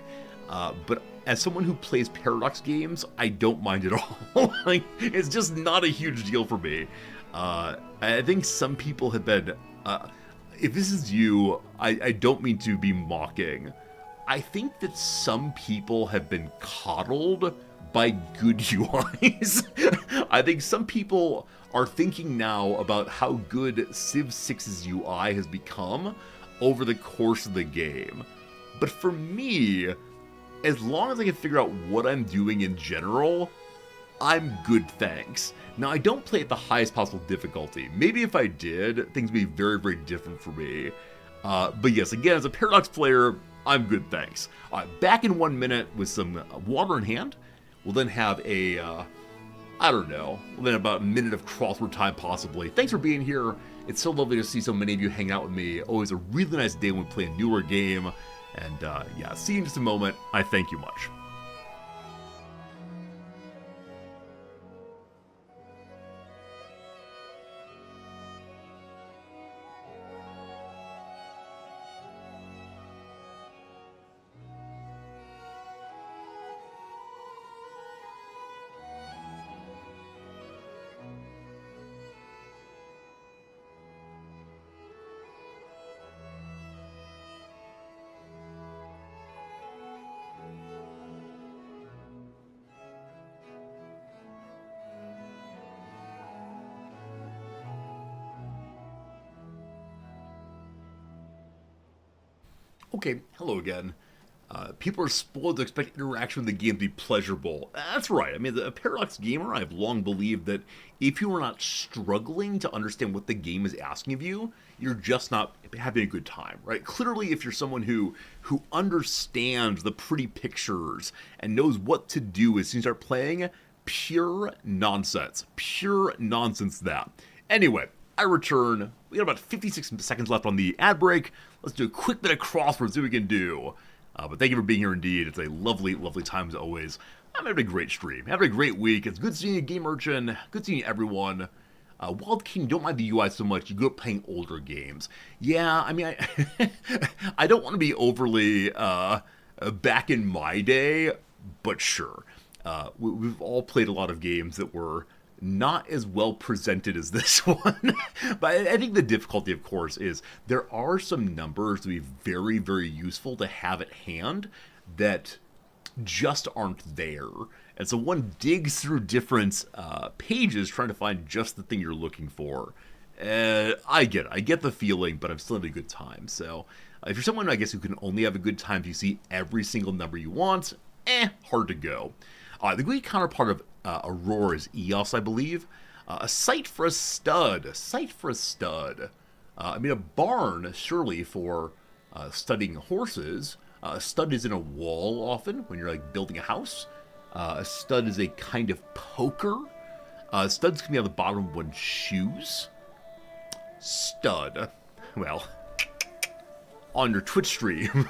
But as someone who plays Paradox games, I don't mind at all. Like, it's just not a huge deal for me. I think some people have been... if this is you, I don't mean to be mocking. I think that some people have been coddled by good UIs. I think some people are thinking now about how good Civ 6's UI has become over the course of the game. But for me, as long as I can figure out what I'm doing in general, I'm good, thanks. Now, I don't play at the highest possible difficulty. Maybe if I did, things would be very, very different for me. But yes, again, as a Paradox player, I'm good, thanks. Back in 1 minute with some water in hand. We'll then have a, I don't know, we'll then have about a minute of crossword time, possibly. Thanks for being here. It's so lovely to see so many of you hang out with me. Always a really nice day when we play a newer game. And yeah, see you in just a moment. I thank you much. Okay, hello again. People are spoiled to expect interaction with the game to be pleasurable. That's right. I mean, as a Paradox gamer, I've long believed that if you are not struggling to understand what the game is asking of you, you're just not having a good time, right? Clearly, if you're someone who understands the pretty pictures and knows what to do as soon as you start playing, pure nonsense. Pure nonsense that. Anyway, I return. We got about 56 seconds left on the ad break. Let's do a quick bit of crosswords, see what we can do. But thank you for being here indeed. It's a lovely, lovely time as always. I'm having a great stream. Having a great week. It's good seeing you, Game Merchant. Good seeing everyone. Wild King, don't mind the UI so much. You grew up playing older games. Yeah, I mean, I don't want to be overly back in my day, but sure. We've all played a lot of games that were not as well presented as this one. But I think the difficulty, of course, is there are some numbers that would be very, very useful to have at hand that just aren't there. And so one digs through different pages trying to find just the thing you're looking for. I get it. I get the feeling, but I'm still having a good time. So if you're someone, I guess, who can only have a good time if you see every single number you want, hard to go. The Greek counterpart of Aurora is Eos, I believe. A site for a stud. A site for a stud. I mean, a barn, surely, for studying horses. A stud is in a wall, often, when you're, like, building a house. A stud is a kind of poker. Studs can be on the bottom of one's shoes. Stud. Well, on your Twitch stream.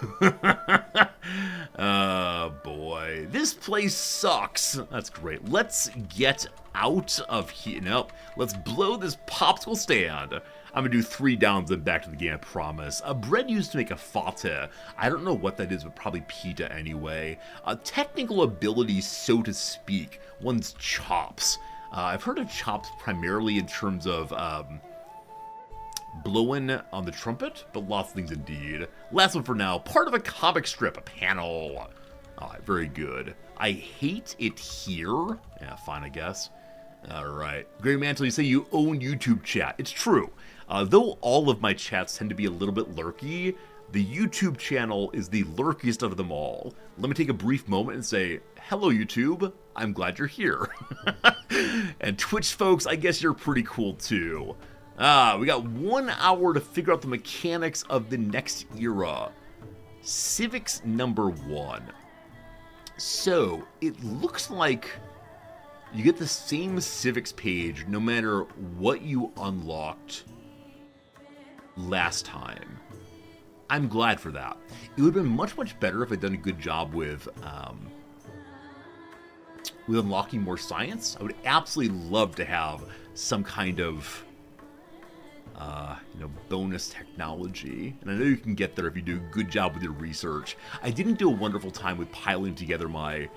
Oh, boy. This place sucks. That's great. Let's get out of here. Nope. Let's blow this popsicle stand. I'm going to do 3 downs and back to the game, I promise. Bread used to make a fata. I don't know what that is, but probably pita anyway. Technical abilities, so to speak. One's chops. I've heard of chops primarily in terms of blowing on the trumpet, but lots of things indeed. Last one for now. Part of a comic strip, a panel. Alright, very good. I hate it here. Yeah, fine, I guess. Alright. Grey Mantle, you say you own YouTube chat. It's true. Though all of my chats tend to be a little bit lurky, the YouTube channel is the lurkiest of them all. Let me take a brief moment and say, hello YouTube, I'm glad you're here. And Twitch folks, I guess you're pretty cool too. We got 1 hour to figure out the mechanics of the next era. Civics number 1. So, it looks like you get the same Civics page no matter what you unlocked last time. I'm glad for that. It would have been much, much better if I'd done a good job with unlocking more science. I would absolutely love to have some kind of bonus technology. And I know you can get there if you do a good job with your research. I didn't do a wonderful time with piling together my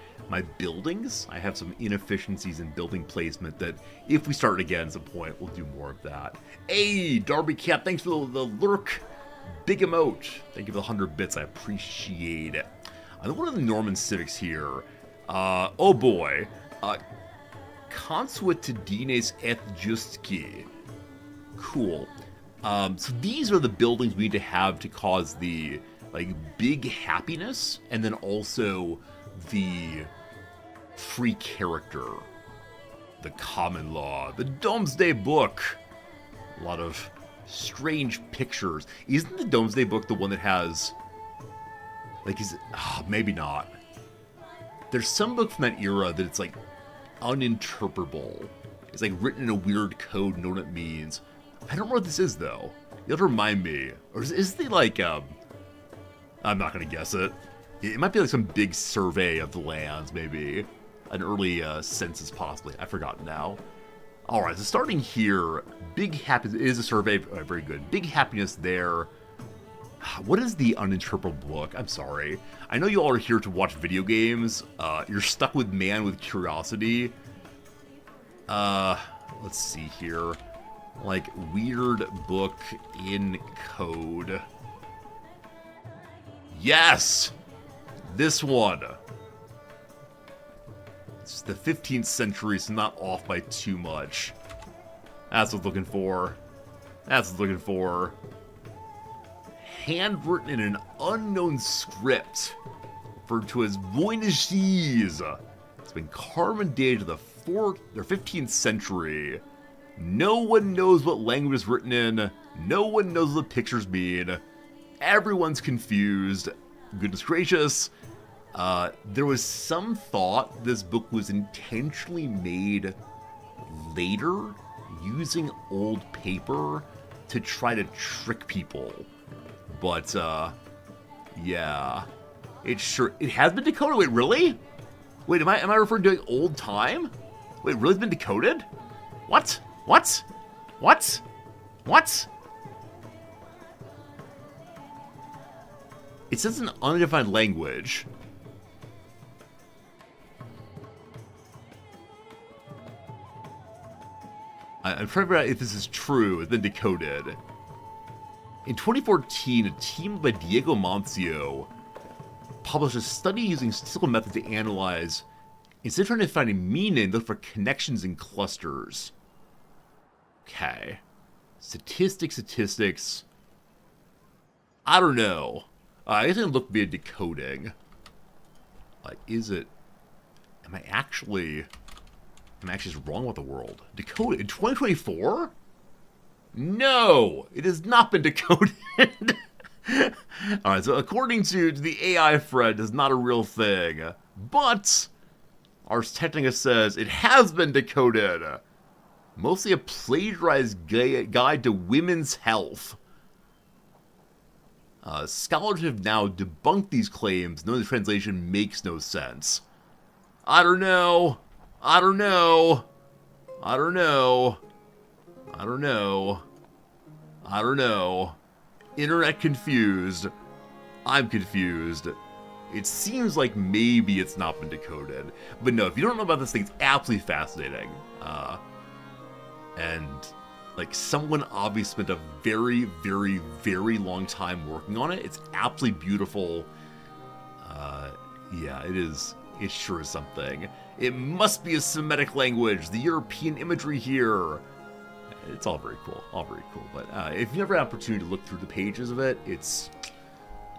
buildings. I have some inefficiencies in building placement that if we start again at some point, we'll do more of that. Hey, Darby Cat, thanks for the lurk. Big emote. Thank you for the 100 bits. I appreciate it. One of the Norman Civics here. Oh boy. Consuetudines et Justki. Cool. So these are the buildings we need to have to cause the big happiness, and then also the free character, the common law, the Domesday Book. A lot of strange pictures. Isn't the Domesday Book the one that has maybe not. There's some book from that era that it's uninterpretable. It's written in a weird code, know what it means. I don't know what this is, though. You have to remind me. Or is the, like, I'm not going to guess it. It might be like some big survey of the lands, maybe. An early census, possibly. I've forgotten now. Alright, so starting here, big happiness is a survey. Very good. Big happiness there. What is the uninterpretable book? I'm sorry. I know you all are here to watch video games. You're stuck with Man with Curiosity. Let's see here. Like, weird book in code. Yes! This one. It's the 15th century, so not off by too much. That's what I'm looking for. That's what I'm looking for. Handwritten in an unknown script, referred to as Voynishese. It's been carbon dated to the 4th or 15th century. No one knows what language it's written in. No one knows what the pictures mean. Everyone's confused. Goodness gracious. There was some thought this book was intentionally made later using old paper to try to trick people. But, yeah. It has been decoded. Wait, really? Wait, am I referring to like old time? Wait, really it's been decoded? What? What? What? What? It says an undefined language. I'm trying to figure out if this is true. It's been decoded. In 2014, a team by Diego Mancio published a study using statistical methods to analyze, instead of trying to find a meaning, look for connections in clusters. Okay. Statistics. I don't know. I guess I can look via decoding. Like, am I actually just wrong about the world? Decoded in 2024? No! It has not been decoded. Alright, so according to the AI thread, it's not a real thing. But Ars Technica says it has been decoded. Mostly a plagiarized guide to women's health. Scholars have now debunked these claims, knowing the translation makes no sense. I don't know. Internet confused. I'm confused. It seems like maybe it's not been decoded. But no, if you don't know about this thing, it's absolutely fascinating. And, like, someone obviously spent a very, very, very long time working on it. It's absolutely beautiful. Yeah, it is. It sure is something. It must be a Semitic language. The European imagery here. It's all very cool. But if you never had an opportunity to look through the pages of it, it's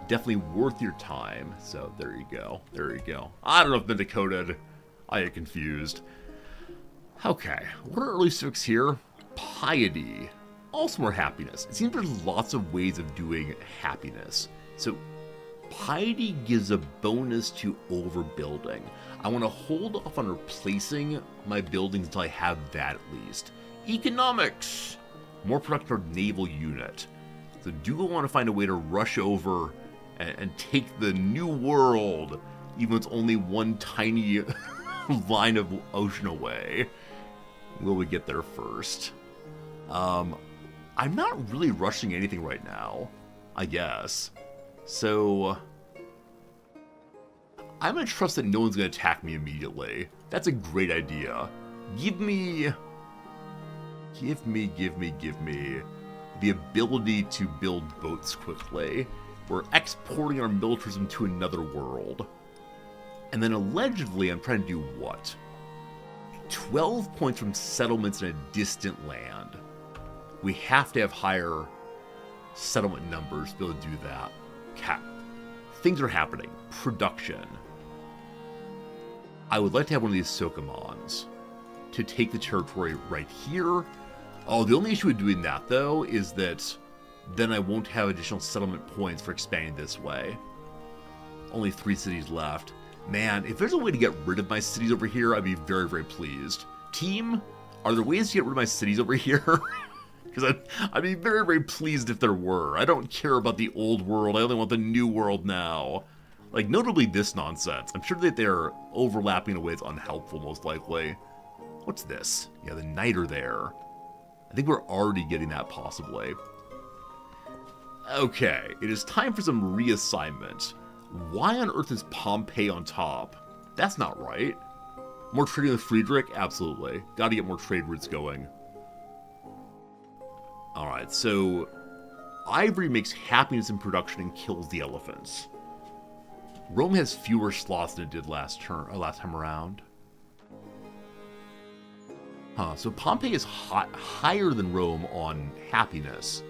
definitely worth your time. So there you go. I don't know if it's been decoded. I get confused. Okay, what are early civics here? Piety. Also more happiness. It seems there's lots of ways of doing happiness. So piety gives a bonus to overbuilding. I want to hold off on replacing my buildings until I have that at least. Economics. More productive naval unit. So do I want to find a way to rush over and take the new world, even though it's only one tiny line of ocean away? Will we get there first? I'm not really rushing anything right now, I guess. So I'm going to trust that no one's going to attack me immediately. That's a great idea. Give me the ability to build boats quickly. We're exporting our militarism to another world. And then allegedly, I'm trying to do what? 12 points from settlements in a distant land. We have to have higher settlement numbers to be able to do that. Okay. Things are happening. Production. I would like to have one of these Sokomons to take the territory right here. Oh, the only issue with doing that, though, is that then I won't have additional settlement points for expanding this way. Only 3 cities left. Man, if there's a way to get rid of my cities over here, I'd be very, very pleased. Team, are there ways to get rid of my cities over here? Because I'd be very, very pleased if there were. I don't care about the old world. I only want the new world now. Like, notably this nonsense. I'm sure that they're overlapping in a way that's unhelpful, most likely. What's this? Yeah, the Niter there. I think we're already getting that, possibly. Okay, it is time for some reassignment. Why on earth is Pompeii on top? That's not right. More trading with Friedrich? Absolutely. Gotta get more trade routes going. Alright, so Ivory makes happiness in production and kills the elephants. Rome has fewer sloths than it did last time around. Huh, so Pompeii is higher than Rome on happiness,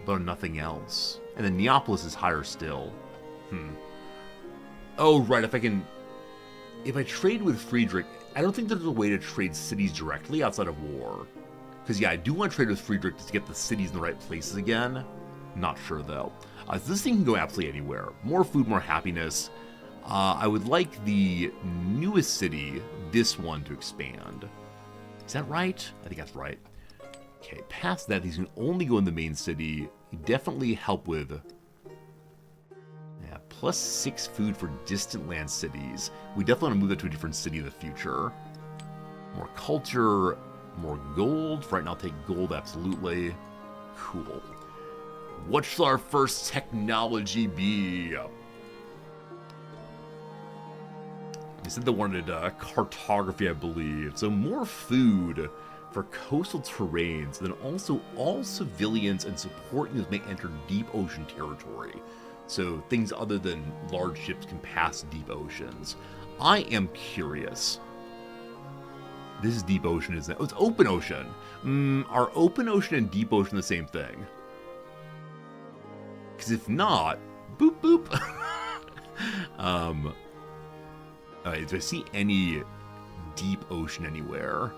but on nothing else. And then Neapolis is higher still. Oh, right, if I trade with Friedrich, I don't think there's a way to trade cities directly outside of war. Because, yeah, I do want to trade with Friedrich to get the cities in the right places again. Not sure, though. So this thing can go absolutely anywhere. More food, more happiness. I would like the newest city, this one, to expand. Is that right? I think that's right. Okay, past that, these can only go in the main city. Definitely help with... yeah, +6 food for distant land cities. We definitely want to move that to a different city in the future. More culture, more gold. For right now, I'll take gold, absolutely. Cool. What shall our first technology be? They said they wanted cartography, I believe. So more food for coastal terrains, and then also all civilians and support units may enter deep ocean territory. So things other than large ships can pass deep oceans. I am curious. This is deep ocean, isn't it? Oh, it's open ocean. Are open ocean and deep ocean the same thing? Because if not, boop boop. Do I see any deep ocean anywhere?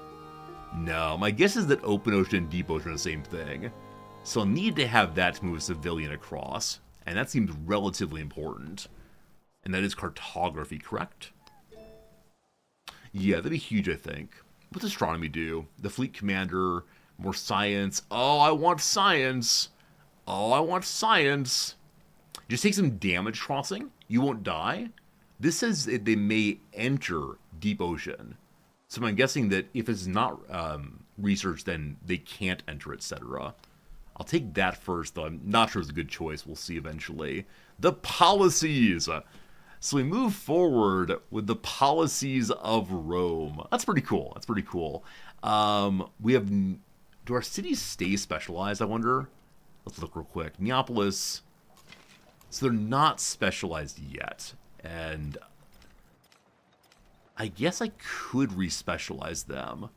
No, my guess is that open ocean and deep ocean are the same thing. So I'll need to have that to move a civilian across. And that seems relatively important. And that is cartography, correct? Yeah, that'd be huge, I think. What's astronomy do? The fleet commander, more science. Oh, I want science. Oh, I want science. Just take some damage crossing. You won't die. This says that they may enter deep ocean. So I'm guessing that if it's not researched, then they can't enter, etc. I'll take that first, though. I'm not sure it's a good choice. We'll see eventually. The policies. So we move forward with the policies of Rome. That's pretty cool. That's pretty cool. We have... do our cities stay specialized, I wonder? Let's look real quick. Neapolis. So they're not specialized yet. And I guess I could re-specialize them,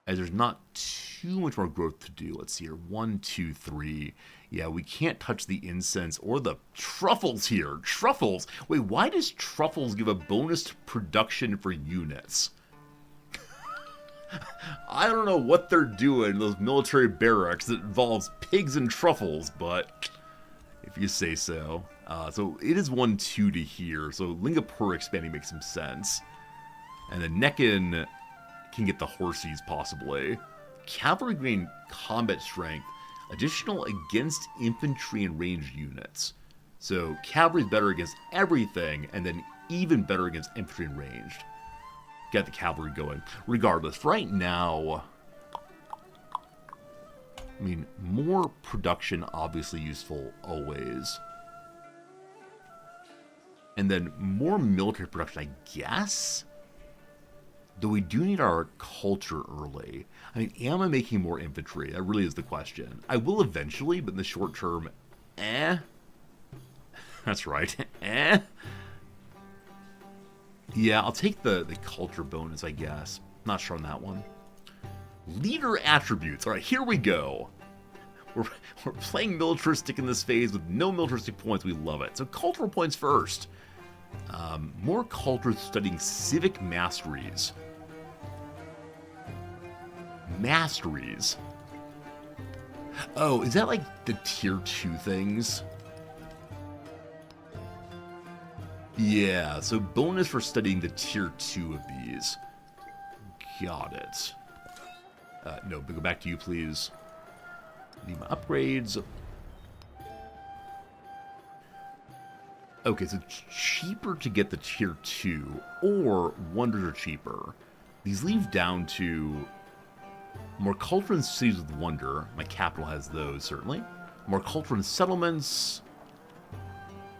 as there's not too much more growth to do. Let's see here. 1, 2, 3. Yeah, we can't touch the incense or the truffles here. Truffles? Wait, why does truffles give a bonus to production for units? I don't know what they're doing in those military barracks that involves pigs and truffles, but if you say so. So it is 1, 2 to here, so Lingapur expanding makes some sense. And then Necken can get the horses, possibly. Cavalry gain combat strength, additional against infantry and ranged units. So cavalry is better against everything, and then even better against infantry and ranged. Get the cavalry going. Regardless, right now... I mean, more production, obviously useful, always. And then more military production, I guess? Though we do need our culture early. I mean, am I making more infantry? That really is the question. I will eventually, but in the short term, That's right, Yeah, I'll take the culture bonus, I guess. Not sure on that one. Leader attributes. All right, here we go. We're playing militaristic in this phase with no militaristic points. We love it. So cultural points first. More culture studying civic masteries. Masteries. Oh, is that like the tier 2 things? Yeah, so bonus for studying the tier 2 of these. Got it. No, but go back to you, please. Need my upgrades. Okay, so it's cheaper to get the tier 2, or wonders are cheaper. These leave down to more culture and cities with wonder. My capital has those, certainly. More culture and settlements.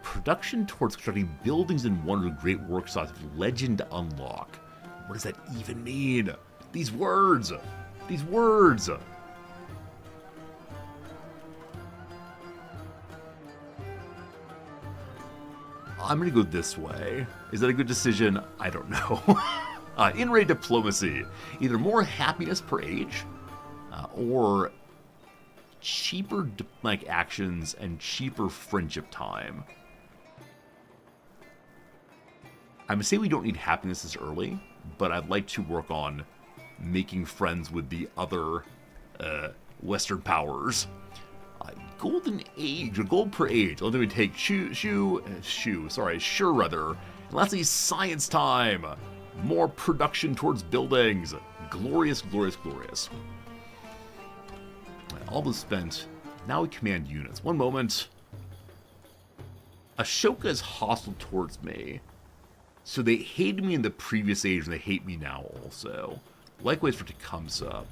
Production towards constructing buildings and wonder great work size of legend unlock. What does that even mean? These words! These words! I'm gonna go this way. Is that a good decision? I don't know. In-raid diplomacy. Either more happiness per age, or cheaper diplomatic actions and cheaper friendship time. I'm gonna say we don't need happiness this early, but I'd like to work on making friends with the other Western powers. Golden age, or gold per age. Let me take sure rather. And lastly, science time. More production towards buildings. Glorious, glorious, glorious. All was spent. Now we command units. One moment. Ashoka is hostile towards me. So they hated me in the previous age and they hate me now also. Likewise for Tecumseh.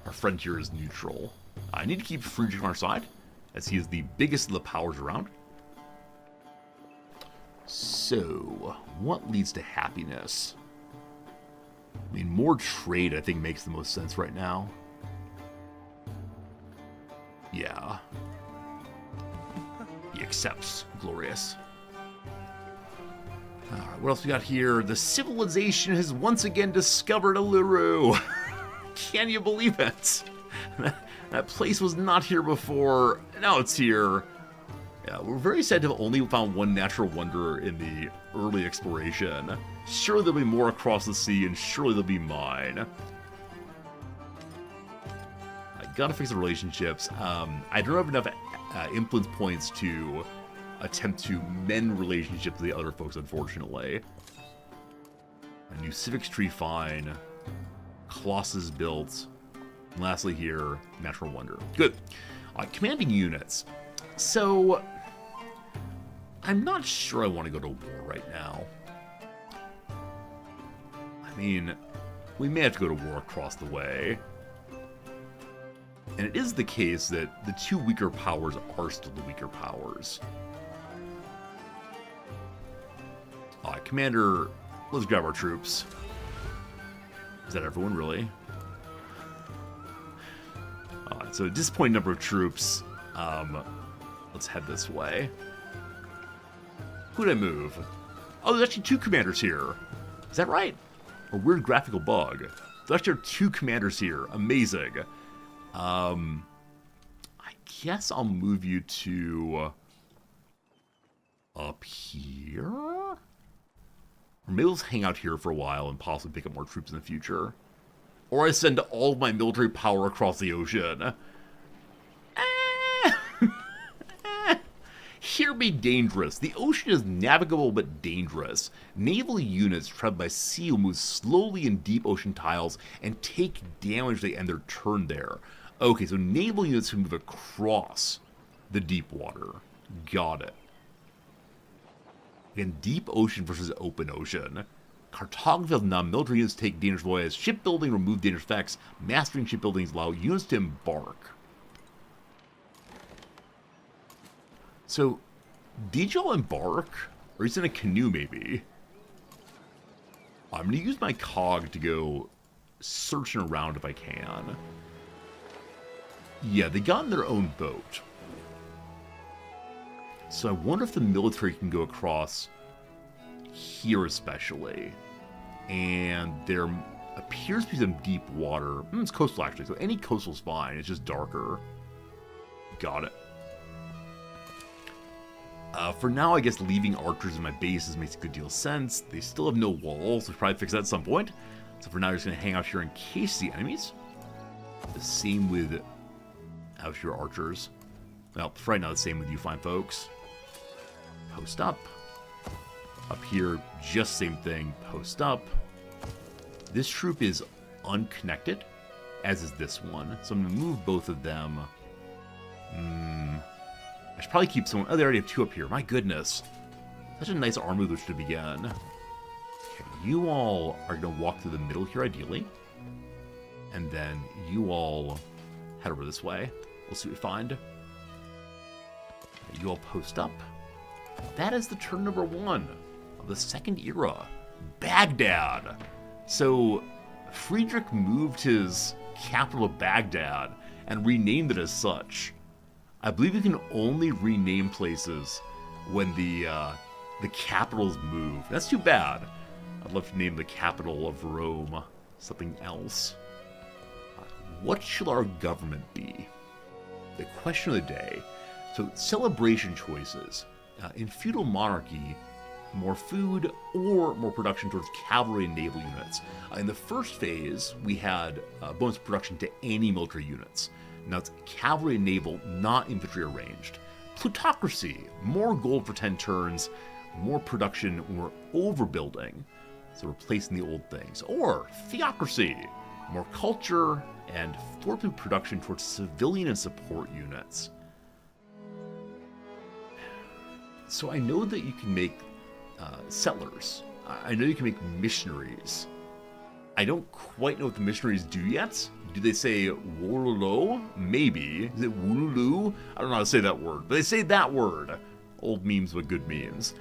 Our friend here is neutral. I need to keep Frigid on our side, as he is the biggest of the powers around. So, what leads to happiness? I mean, more trade, I think, makes the most sense right now. Yeah. He accepts. Glorious. Alright, what else we got here? The civilization has once again discovered Uluru. Can you believe it? That place was not here before. Now it's here. Yeah, we're very sad to have only found one natural wonder in the early exploration. Surely there'll be more across the sea, and surely they'll be mine. I gotta fix the relationships. I don't have enough influence points to attempt to mend relationships with the other folks, unfortunately. A new civics tree, fine. Colossus built. And lastly here, natural wonder. Good. Commanding units. So, I'm not sure I want to go to war right now. I mean, we may have to go to war across the way. And it is the case that the two weaker powers are still the weaker powers. Commander, let's grab our troops. Is that everyone, really? So, disappointing number of troops. Let's head this way. Who'd I move? Oh, there's actually two commanders here. Is that right? A weird graphical bug. There actually are two commanders here. Amazing. I guess I'll move you to up here? Or maybe let's hang out here for a while and possibly pick up more troops in the future. Or I send all of my military power across the ocean. Here be dangerous. The ocean is navigable but dangerous. Naval units traveled by sea will move slowly in deep ocean tiles and take damage as they end their turn there. Okay, so naval units can move across the deep water. Got it. Again, deep ocean versus open ocean. Cartography of non-military units take dangerous voyages. Shipbuilding remove dangerous effects. Mastering shipbuilding allow units to embark. So, did y'all embark? Or is it in a canoe, maybe? I'm going to use my cog to go searching around if I can. Yeah, they got in their own boat. So I wonder if the military can go across here especially. And there appears to be some deep water. It's coastal, actually, so any coastal's fine. It's just darker. Got it. For now, I guess leaving archers in my bases makes a good deal of sense. They still have no walls, so we'll probably fix that at some point. So for now, I'm just going to hang out here in case the enemies. The same with out here archers. Well, for right now, the same with you fine folks. Post up. Up here, just same thing. Post up. This troop is unconnected, as is this one. So I'm going to move both of them. I should probably keep someone... Oh, they already have 2 up here. My goodness. Such a nice army with which to begin. Okay, you all are going to walk through the middle here, ideally. And then you all head over this way. We'll see what we find. You all post up. That is the turn number 1 of the second era. Baghdad. So, Friedrich moved his capital of Baghdad and renamed it as such. I believe you can only rename places when the capitals move. That's too bad. I'd love to name the capital of Rome something else. What shall our government be? The question of the day. So, celebration choices. In feudal monarchy, more food or more production towards cavalry and naval units. In the first phase, we had bonus production to any military units. Now it's cavalry and naval, not infantry or ranged. Plutocracy, more gold for 10 turns, more production when we're overbuilding, so replacing the old things. Or theocracy, more culture and thwarting production towards civilian and support units. So I know that you can make settlers. I know you can make missionaries. I don't quite know what the missionaries do yet. Do they say Wololo? Maybe. Is it Wululu? I don't know how to say that word, but they say that word. Old memes with good memes.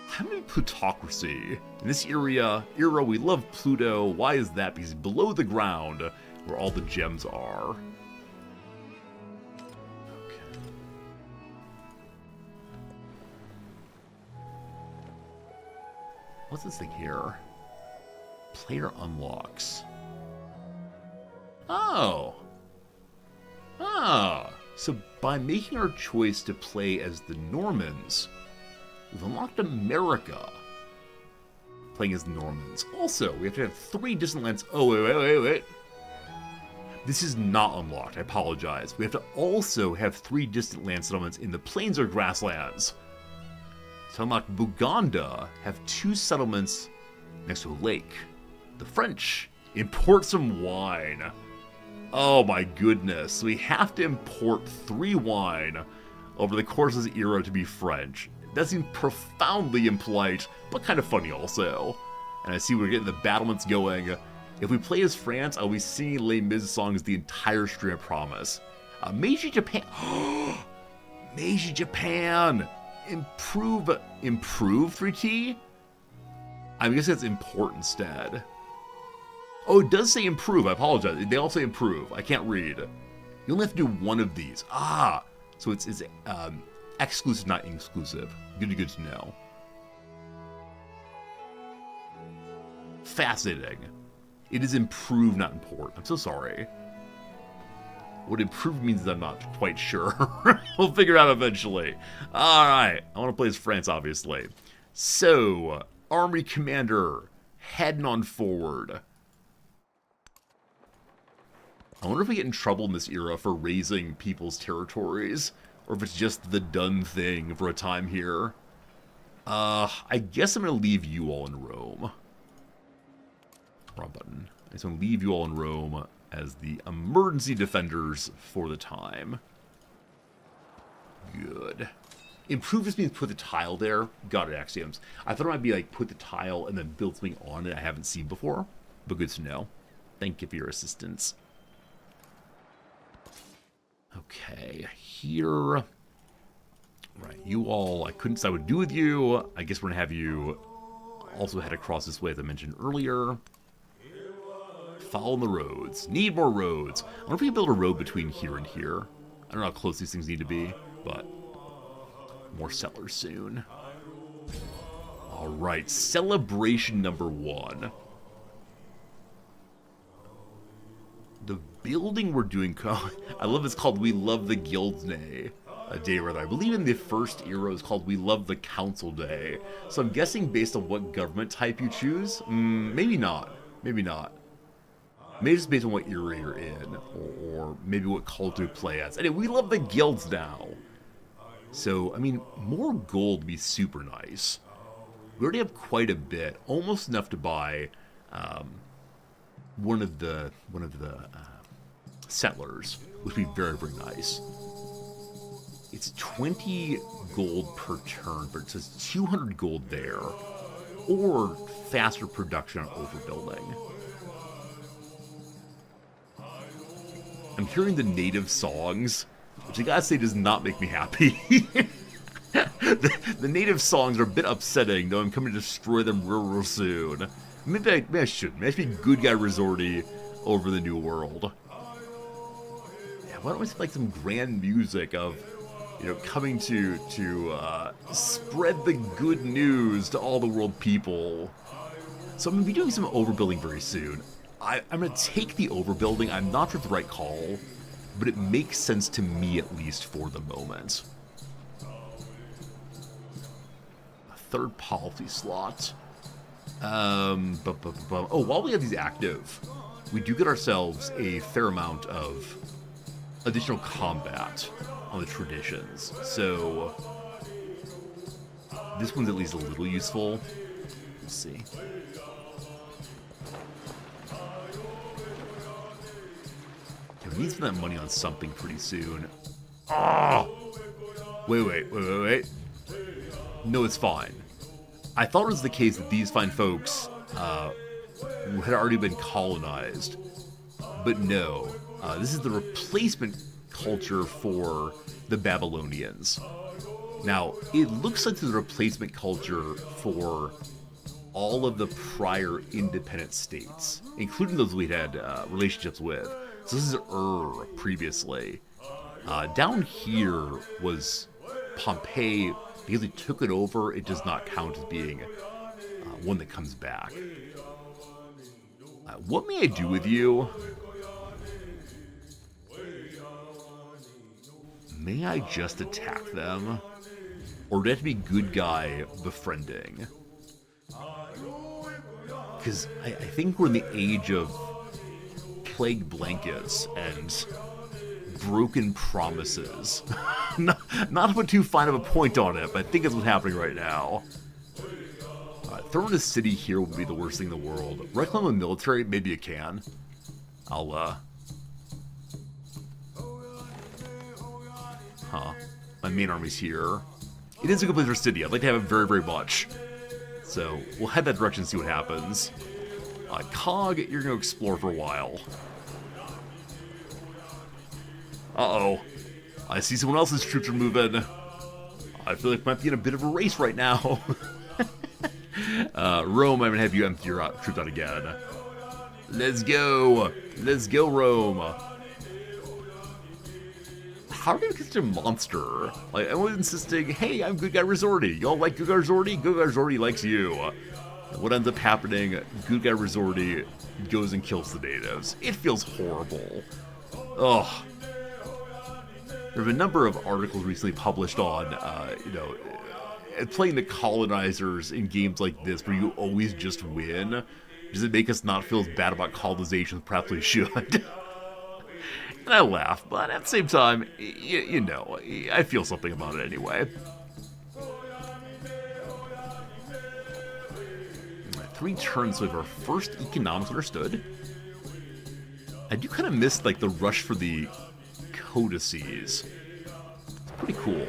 How many plutocracy? In this era, we love Pluto. Why is that? Because below the ground, where all the gems are. What's this thing here? Player unlocks. Oh. Ah. So by making our choice to play as the Normans, we've unlocked America. Playing as the Normans. Also, we have to have 3 distant lands. Oh, wait. This is not unlocked. I apologize. We have to also have 3 distant land settlements in the plains or grasslands. To unlock Buganda, have 2 settlements next to a lake. The French import some wine. Oh my goodness. We have to import 3 wine over the course of this era to be French. That seems profoundly impolite, but kind of funny also. And I see we're getting the battlements going. If we play as France, I'll be singing Les Mis songs the entire stream, I promise. Meiji Japan. Meiji Japan! Improve 3T? I guess that's import instead. Oh, it does say improve. I apologize. They all say improve. I can't read. You only have to do one of these. Ah, so it's exclusive, not inclusive. Good to know. Fascinating. It is improve, not import. I'm so sorry. What improve means I'm not quite sure. We'll figure it out eventually. Alright, I want to play as France, obviously. So, Army Commander, heading on forward. I wonder if we get in trouble in this era for raising people's territories, or if it's just the done thing for a time here. I guess I'm going to leave you all in Rome. Wrong button. I just want to leave you all in Rome as the emergency defenders for the time. Good. Improve just means put the tile there. Got it, Axioms. I thought it might be like put the tile and then build something on it I haven't seen before, but good to know. Thank you for your assistance. Okay, here. Right, you all, I couldn't decide what to do with you. I guess we're gonna have you also head across this way as I mentioned earlier. Follow the roads. Need more roads. I wonder if we can build a road between here and here. I don't know how close these things need to be, but more settlers soon. Alright, celebration number 1. The building we're doing, I love it's called We Love the Guild Day. A day rather. I believe in the first era is called We Love the Council Day. So I'm guessing based on what government type you choose. Maybe not. Maybe not. Maybe just based on what era you're in, or maybe what culture you play as. Anyway, we love the guilds now. So, I mean, more gold would be super nice. We already have quite a bit, almost enough to buy one of the settlers, which would be very, very nice. It's 20 gold per turn, but it says 200 gold there, or faster production on overbuilding. I'm hearing the native songs, which I gotta say does not make me happy. the native songs are a bit upsetting, though I'm coming to destroy them real soon. Maybe I shouldn't. Maybe I should be good guy resorty over the New World. Yeah, why don't we like some grand music of, coming to spread the good news to all the world people. So I'm going to be doing some overbuilding very soon. I'm going to take the overbuilding. I'm not sure it's the right call, but it makes sense to me at least for the moment. A third policy slot. Oh, while we have these active, we do get ourselves a fair amount of additional combat on the traditions. So this one's at least a little useful. Let's see. We need to spend that money on something pretty soon. Oh! Wait. No, it's fine. I thought it was the case that these fine folks had already been colonized. But no. This is the replacement culture for the Babylonians. Now, it looks like the replacement culture for all of the prior independent states, including those we'd had relationships with. So this is previously. Down here was Pompeii. Because he took it over, it does not count as being one that comes back. What may I do with you? May I just attack them? Or do I have to be good guy befriending? Because I think we're in the age of plague blankets and broken promises. not to put too fine of a point on it, but I think that's what's happening right now. Throwing a city here would be the worst thing in the world. Reclaim a military, maybe you can. My main army's here. It is a good place for city. I'd like to have it very, very much. So, we'll head that direction and see what happens. Cog, you're going to explore for a while. Uh-oh. I see someone else's troops are moving. I feel like I might be in a bit of a race right now. Rome, I'm going to have you empty your troops out again. Let's go. Let's go, Rome. How are you such a monster? Like, I was insisting, hey, I'm Good Guy Resorty. Y'all like Good Guy Resorty? Good Guy Resorty likes you. What ends up happening, Good Guy Resorty goes and kills the natives. It feels horrible. Ugh. There have been a number of articles recently published on, playing the colonizers in games like this where you always just win. Does it make us not feel as bad about colonization as perhaps we should? And I laugh, but at the same time, I feel something about it anyway. 3 turns with our first economics understood. I do kind of miss, like, the rush for the codices. It's pretty cool.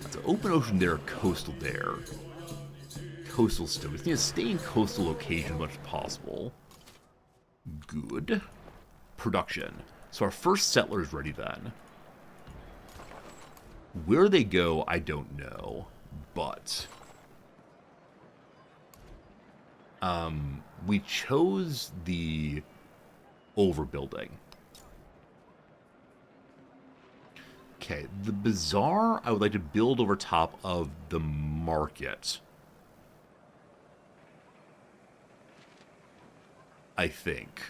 That's an open ocean there, coastal there. Coastal still. We just need to stay in coastal location as much as possible. Good. Production. So our first settler is ready then. Where they go, I don't know. But we chose the overbuilding. Okay, the bazaar I would like to build over top of the market. I think.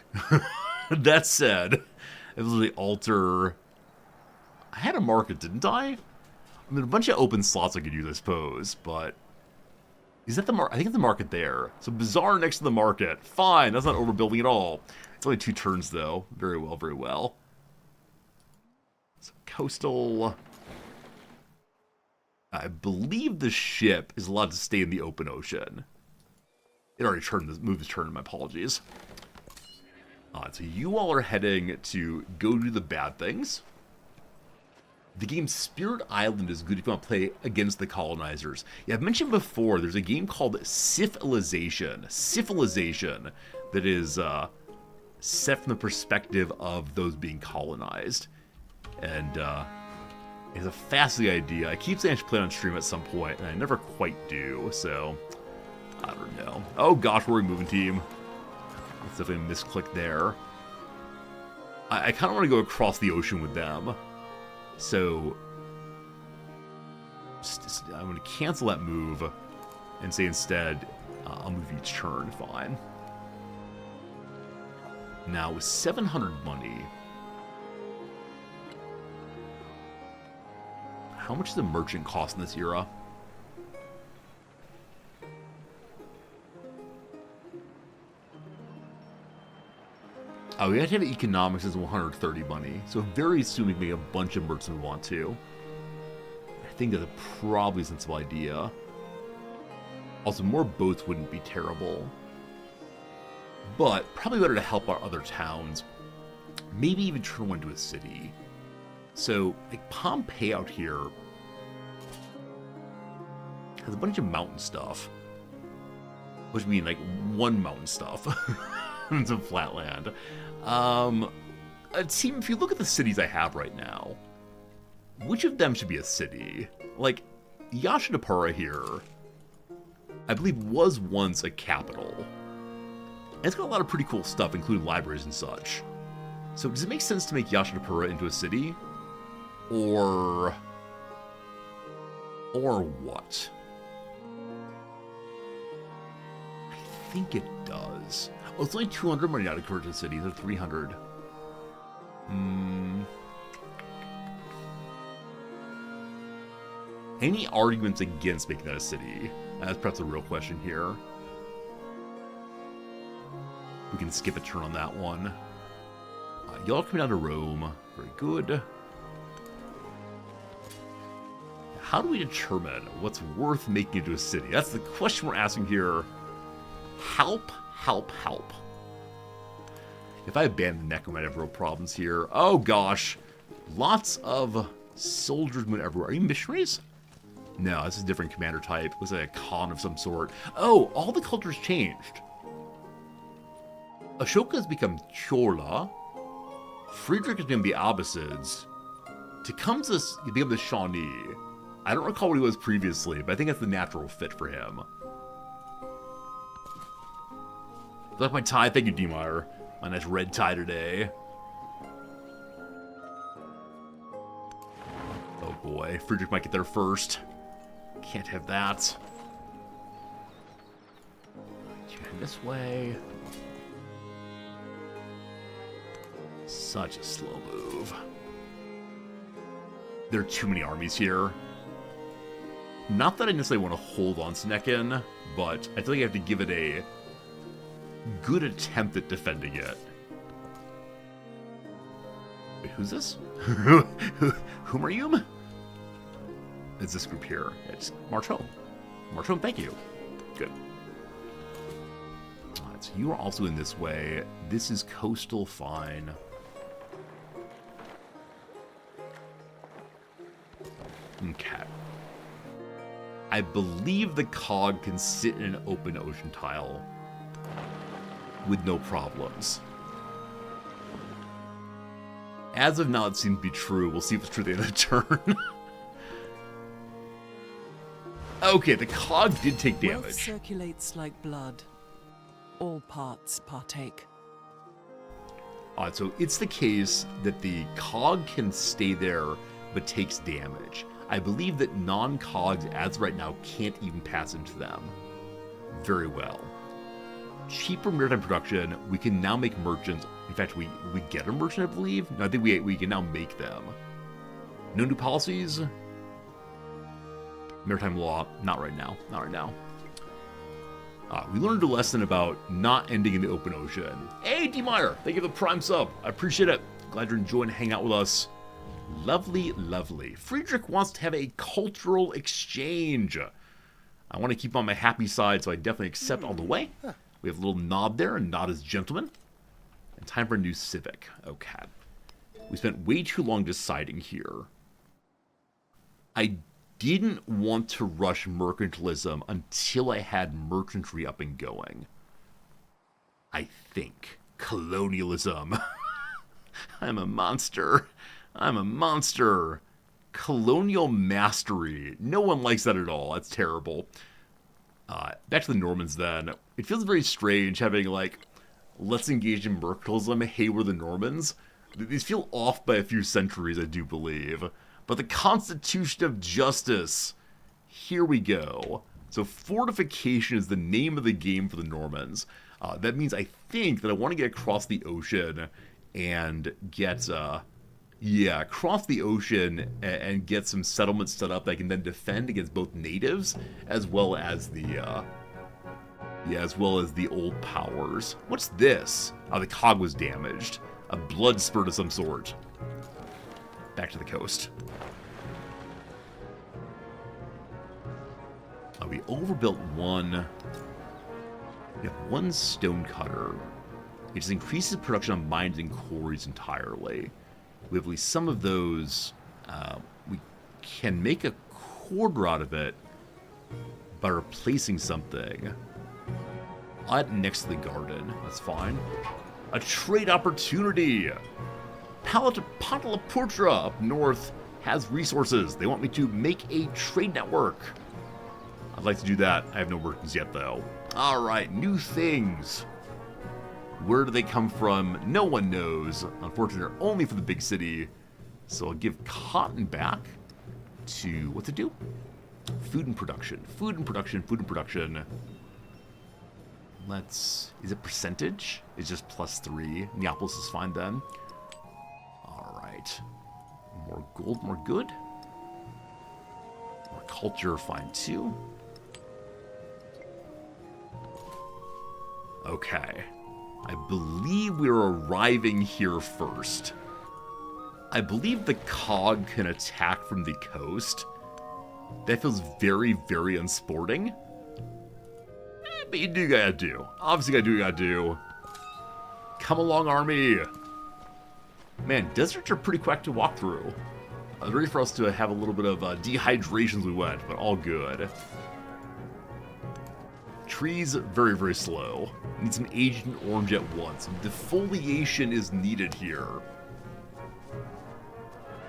That said, it was the altar. I had a market, didn't I? I mean, a bunch of open slots I could use, I suppose, but is that the market? I think it's the market there. So bazaar next to the market. Fine, that's not overbuilding at all. It's only 2 turns, though. Very well, very well. So coastal. I believe the ship is allowed to stay in the open ocean. It already moved his turn, my apologies. So you all are heading to go do the bad things. The game Spirit Island is good if you want to play against the colonizers. Yeah, I've mentioned before, there's a game called CivVII. CivVII that is set from the perspective of those being colonized. And it's a fascinating idea. I keep saying I should play it on stream at some point, and I never quite do, so I don't know. Oh gosh, we're a moving team. It's definitely a misclick there. I kind of want to go across the ocean with them. So I'm going to cancel that move and say instead, I'll move each turn, fine. Now with 700 money, how much does a merchant cost in this era? Oh, we have to have economics as 130 money, so very soon we can make a bunch of merchants we want to. I think that's probably a sensible idea. Also, more boats wouldn't be terrible. But probably better to help our other towns. Maybe even turn one into a city. So, like, Pompeii out here has a bunch of mountain stuff. Which means, like, one mountain stuff. And some flatland. Team, if you look at the cities I have right now, which of them should be a city? Like, Yashinapura here, I believe was once a capital. And it's got a lot of pretty cool stuff, including libraries and such. So does it make sense to make Yashinapura into a city? Or what? I think it does. Oh, it's only 200 money now to convert to the city. They're 300. Any arguments against making that a city? That's perhaps a real question here. We can skip a turn on that one. Y'all coming down to Rome. Very good. How do we determine what's worth making into a city? That's the question we're asking here. Help. If I abandon the Neck, I might have real problems here. Oh gosh. Lots of soldiers moving everywhere. Are you missionaries? No, this is a different commander type. Looks like a Khan of some sort. Oh, all the cultures changed. Ashoka has become Chola. Friedrich has become the Abbasids. Tecumseh has become the Shawnee. I don't recall what he was previously, but I think that's the natural fit for him. Like my tie. Thank you, D-Meyer. My nice red tie today. Oh boy. Friedrich might get there first. Can't have that. You head this way. Such a slow move. There are too many armies here. Not that I necessarily want to hold on Snekin, but I feel like I have to give it a good attempt at defending it. Wait, who's this? Whom are you? It's this group here. It's March home. March home, thank you. Good. Alright, so you are also in this way. This is coastal, fine. Okay. I believe the cog can sit in an open ocean tile with no problems. As of now, it seems to be true. We'll see if it's true at the end of the turn. Okay, the cog did take damage. Wealth circulates like blood. All parts partake. Alright, so it's the case that the cog can stay there, but takes damage. I believe that non-cogs, as of right now, can't even pass into them. Very well. Cheaper maritime production. We can now make merchants. In fact, we get a merchant, I believe. No, I think we can now make them. No new policies. Maritime law. Not right now. Not right now. We learned a lesson about not ending in the open ocean. Hey, D-Meyer, thank you for the prime sub. I appreciate it. Glad you're enjoying hanging out with us. Lovely, lovely. Friedrich wants to have a cultural exchange. I want to keep on my happy side, so I definitely accept all the way. We have a little nod there, and nod as gentlemen. And time for a new civic. Okay. We spent way too long deciding here. I didn't want to rush mercantilism until I had merchantry up and going. I think. Colonialism. I'm a monster. I'm a monster. Colonial mastery. No one likes that at all. That's terrible. Back to the Normans then. It feels very strange having, like, let's engage in mercantilism. Hey, we're the Normans. These feel off by a few centuries, I do believe. But the Constitution of Justice. Here we go. So fortification is the name of the game for the Normans. That means I think that I want to get across the ocean and get, across the ocean and get some settlements set up that I can then defend against both natives as well as the old powers. What's this? Oh, the cog was damaged. A blood spurt of some sort. Back to the coast. We overbuilt one. We have one stone cutter. It just increases production on mines and quarries entirely. We have at least some of those. We can make a quarter out of it by replacing something. I'll add it next to the garden. That's fine. A trade opportunity. Pataliputra up north has resources. They want me to make a trade network. I'd like to do that. I have no merchants yet, though. Alright, new things. Where do they come from? No one knows. Unfortunately, only for the big city. So I'll give cotton back to what to do? Food and production. Food and production. Food and production. Is it percentage? It's just +3. Neapolis is fine then. Alright. More gold, more good. More culture, fine too. Okay. I believe we're arriving here first. I believe the cog can attack from the coast. That feels very, very unsporting. But you do what you gotta do. Obviously gotta do what you gotta do. Come along, army. Man, deserts are pretty quick to walk through. I was ready for us to have a little bit of dehydration as we went, but all good. Trees, very, very slow. Need some Agent Orange at once. Defoliation is needed here.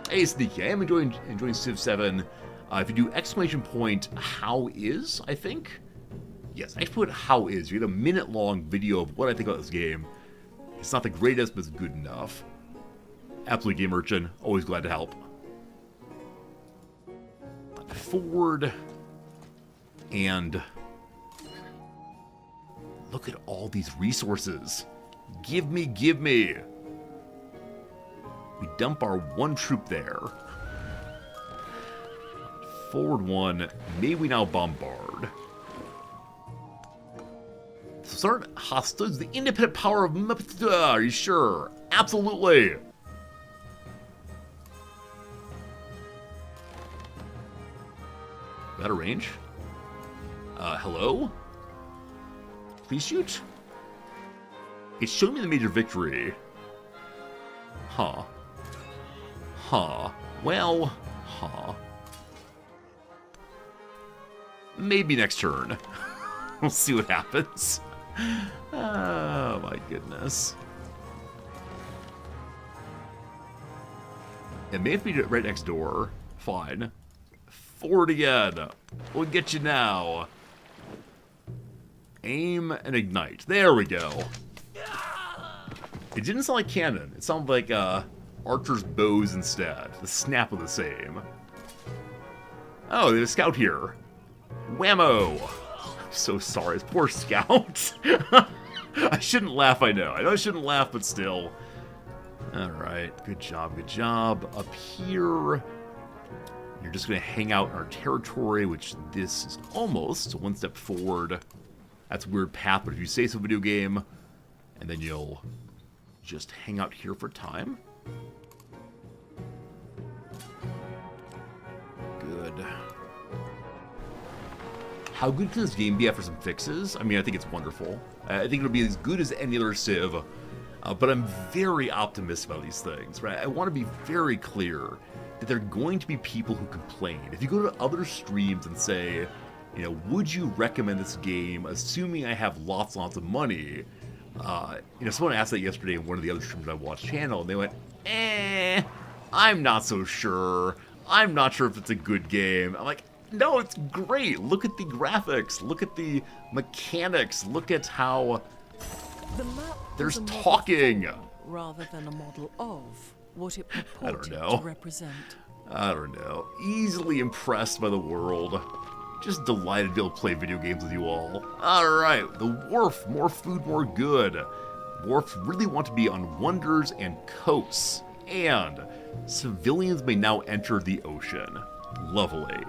Hey, Sneaky, I am enjoying CivVII. If you do exclamation point, how is, I think? Yes, exclamation point, how is. You get a minute-long video of what I think about this game. It's not the greatest, but it's good enough. Absolute game merchant, always glad to help. Forward. And look at all these resources. Give me, give me. We dump our one troop there. Forward one. May we now bombard? So start hostilities. The independent power of are you sure? Absolutely. Is that a range? Hello? Please shoot. It's showing me the major victory. Huh. Huh. Well, huh. Maybe next turn. We'll see what happens. Oh my goodness. It may have to be right next door. Fine. Forward again. We'll get you now. Aim and ignite. There we go. It didn't sound like cannon. It sounded like archer's bows instead. The snap of the same. Oh, there's a scout here. Whammo. I'm so sorry. This poor scout. I shouldn't laugh, I know. I know I shouldn't laugh, but still. Alright. Good job, good job. Up here. You're just going to hang out in our territory, which this is almost one step forward. That's a weird path, but if you say so, video game, and then you'll just hang out here for time. Good. How good can this game be after some fixes? I mean, I think it's wonderful. I think it'll be as good as any other Civ, but I'm very optimistic about these things, right? I want to be very clear that there are going to be people who complain. If you go to other streams and say, you know, would you recommend this game, assuming I have lots and lots of money? You know, someone asked that yesterday in one of the other streams I watched channel, and they went, I'm not so sure. I'm not sure if it's a good game. I'm like, no, it's great. Look at the graphics. Look at the mechanics. Look at how The map there's was a model talking. for, rather than a model of what it I don't purported know. to represent. I don't know. Easily impressed by the world. Just delighted to be able to play video games with you all. Alright, the wharf. More food, more good. Wharfs really want to be on wonders and coasts. And civilians may now enter the ocean. Lovely.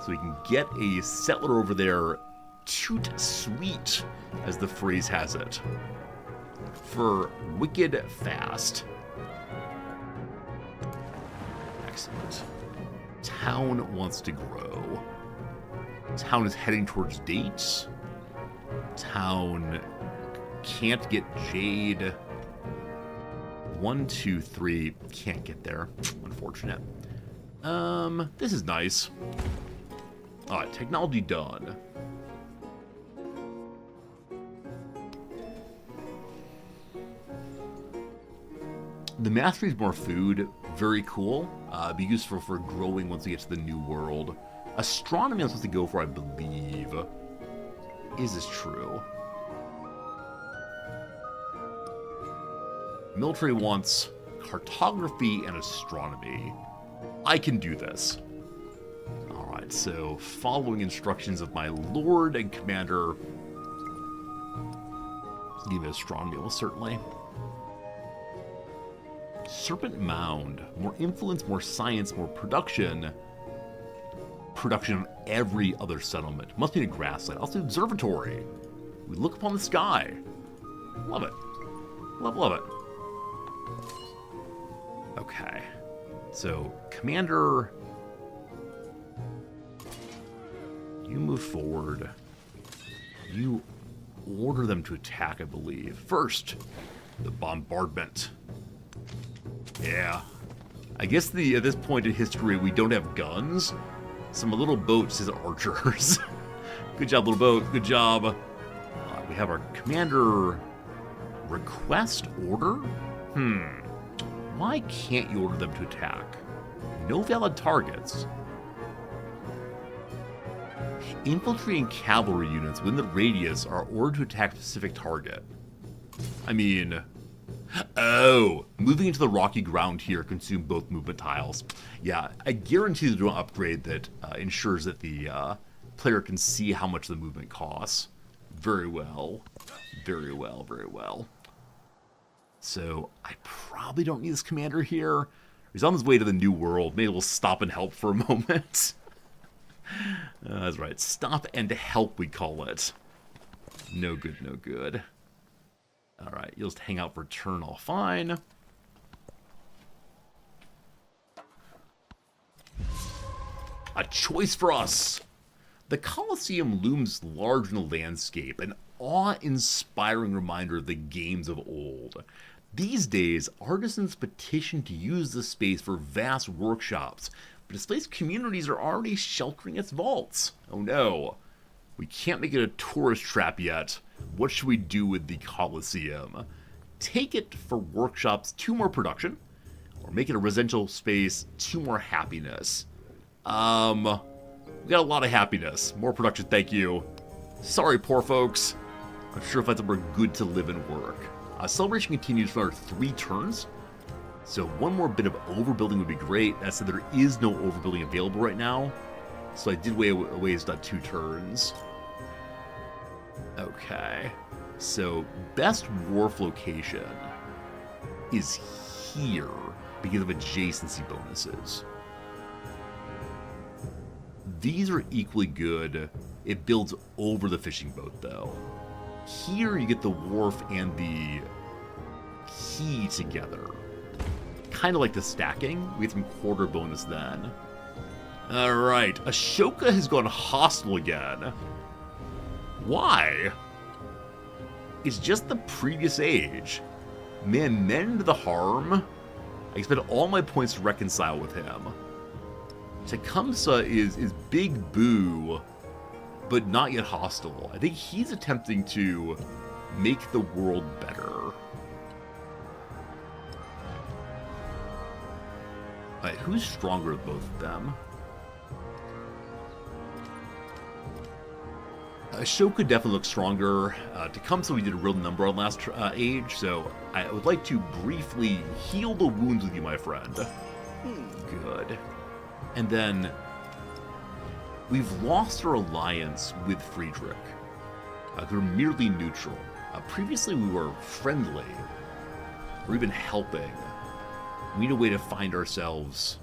So we can get a settler over there, toot sweet, as the phrase has it. For wicked fast. Excellent. Town wants to grow. Town is heading towards dates. Town can't get jade. 1, 2, 3 can't get there. Unfortunate. This is nice. Alright, technology done. The mastery is more food. Very cool. Be useful for growing once we get to the new world. Astronomy I'm supposed to go for, I believe. Is this true? Military wants cartography and astronomy. I can do this. Alright, so following instructions of my lord and commander. Give me astronomy, well, certainly. Serpent Mound. More influence, more science, more production. Production on every other settlement. Must be a grassland. Also, observatory. We look upon the sky. Love it. Love it. Okay. So, Commander, you move forward. You order them to attack, I believe. First, the bombardment. Yeah. I guess at this point in history, we don't have guns. Some little boats as archers. Good job, little boat. Good job. We have our commander request order? Why can't you order them to attack? No valid targets. Infantry and cavalry units within the radius are ordered to attack a specific target. I mean... Oh, moving into the rocky ground here consume both movement tiles. Yeah, I guarantee there's an upgrade that ensures that the player can see how much the movement costs. Very well. Very well, very well. So, I probably don't need this commander here. He's on his way to the new world. Maybe we'll stop and help for a moment. That's right. Stop and help, we call it. No good, no good. Alright, you'll just hang out for turn, all fine. A choice for us! The Colosseum looms large in the landscape, an awe-inspiring reminder of the games of old. These days, artisans petition to use the space for vast workshops, but displaced communities are already sheltering its vaults. Oh no. We can't make it a tourist trap yet. What should we do with the Colosseum? Take it for workshops, 2 more production, or make it a residential space, 2 more happiness. We got a lot of happiness. More production, thank you. Sorry, poor folks. I'm sure if that's somewhere good to live and work. Celebration continues for another 3 turns. So 1 more bit of overbuilding would be great. That said, there is no overbuilding available right now. So I did waste 2 turns. Okay. So, best wharf location is here because of adjacency bonuses. These are equally good. It builds over the fishing boat, though. Here you get the wharf and the quay together. Kind of like the stacking. We get some quarter bonus then. Alright, Ashoka has gone hostile again. Why? It's just the previous age. May I mend the harm? I spent all my points to reconcile with him. Tecumseh is Big Boo, but not yet hostile. I think he's attempting to make the world better. Alright, who's stronger of both of them? Ashoka definitely looks stronger. Tecumseh we did a real number on last age, so I would like to briefly heal the wounds with you, my friend. Good. And then we've lost our alliance with Friedrich. We're merely neutral. Previously we were friendly, or even helping. We need a way to find ourselves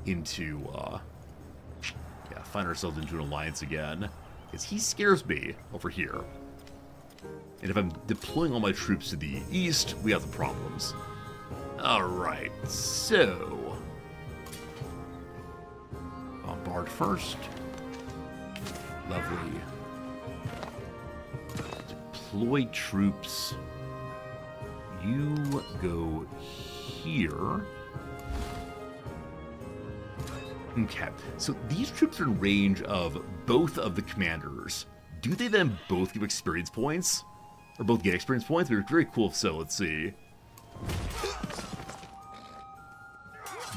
into, find ourselves into an alliance again. Because he scares me over here. And if I'm deploying all my troops to the east, we have the problems. Alright, so... bombard first. Lovely. Deploy troops. You go here. Okay, so these troops are in range of both of the commanders. Do they then both give experience points? Or both get experience points? They're very cool, so let's see.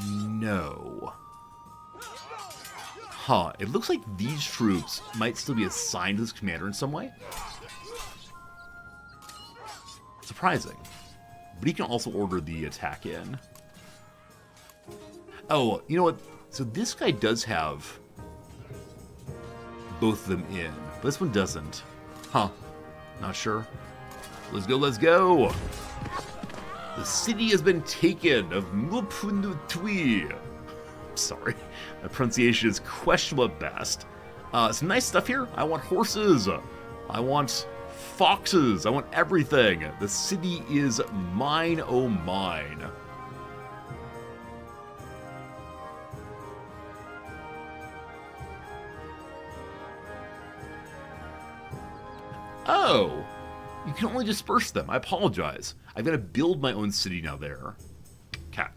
No. Huh, it looks like these troops might still be assigned to this commander in some way. Surprising. But he can also order the attack in. Oh, you know what? So this guy does have both of them in, but this one doesn't. Huh. Not sure. Let's go, let's go! The city has been taken of Mupunutui. Sorry, my pronunciation is questionable at best. Some nice stuff here. I want horses. I want foxes. I want everything. The city is mine, oh mine. Oh, you can only disperse them. I apologize. I've got to build my own city now there. Okay.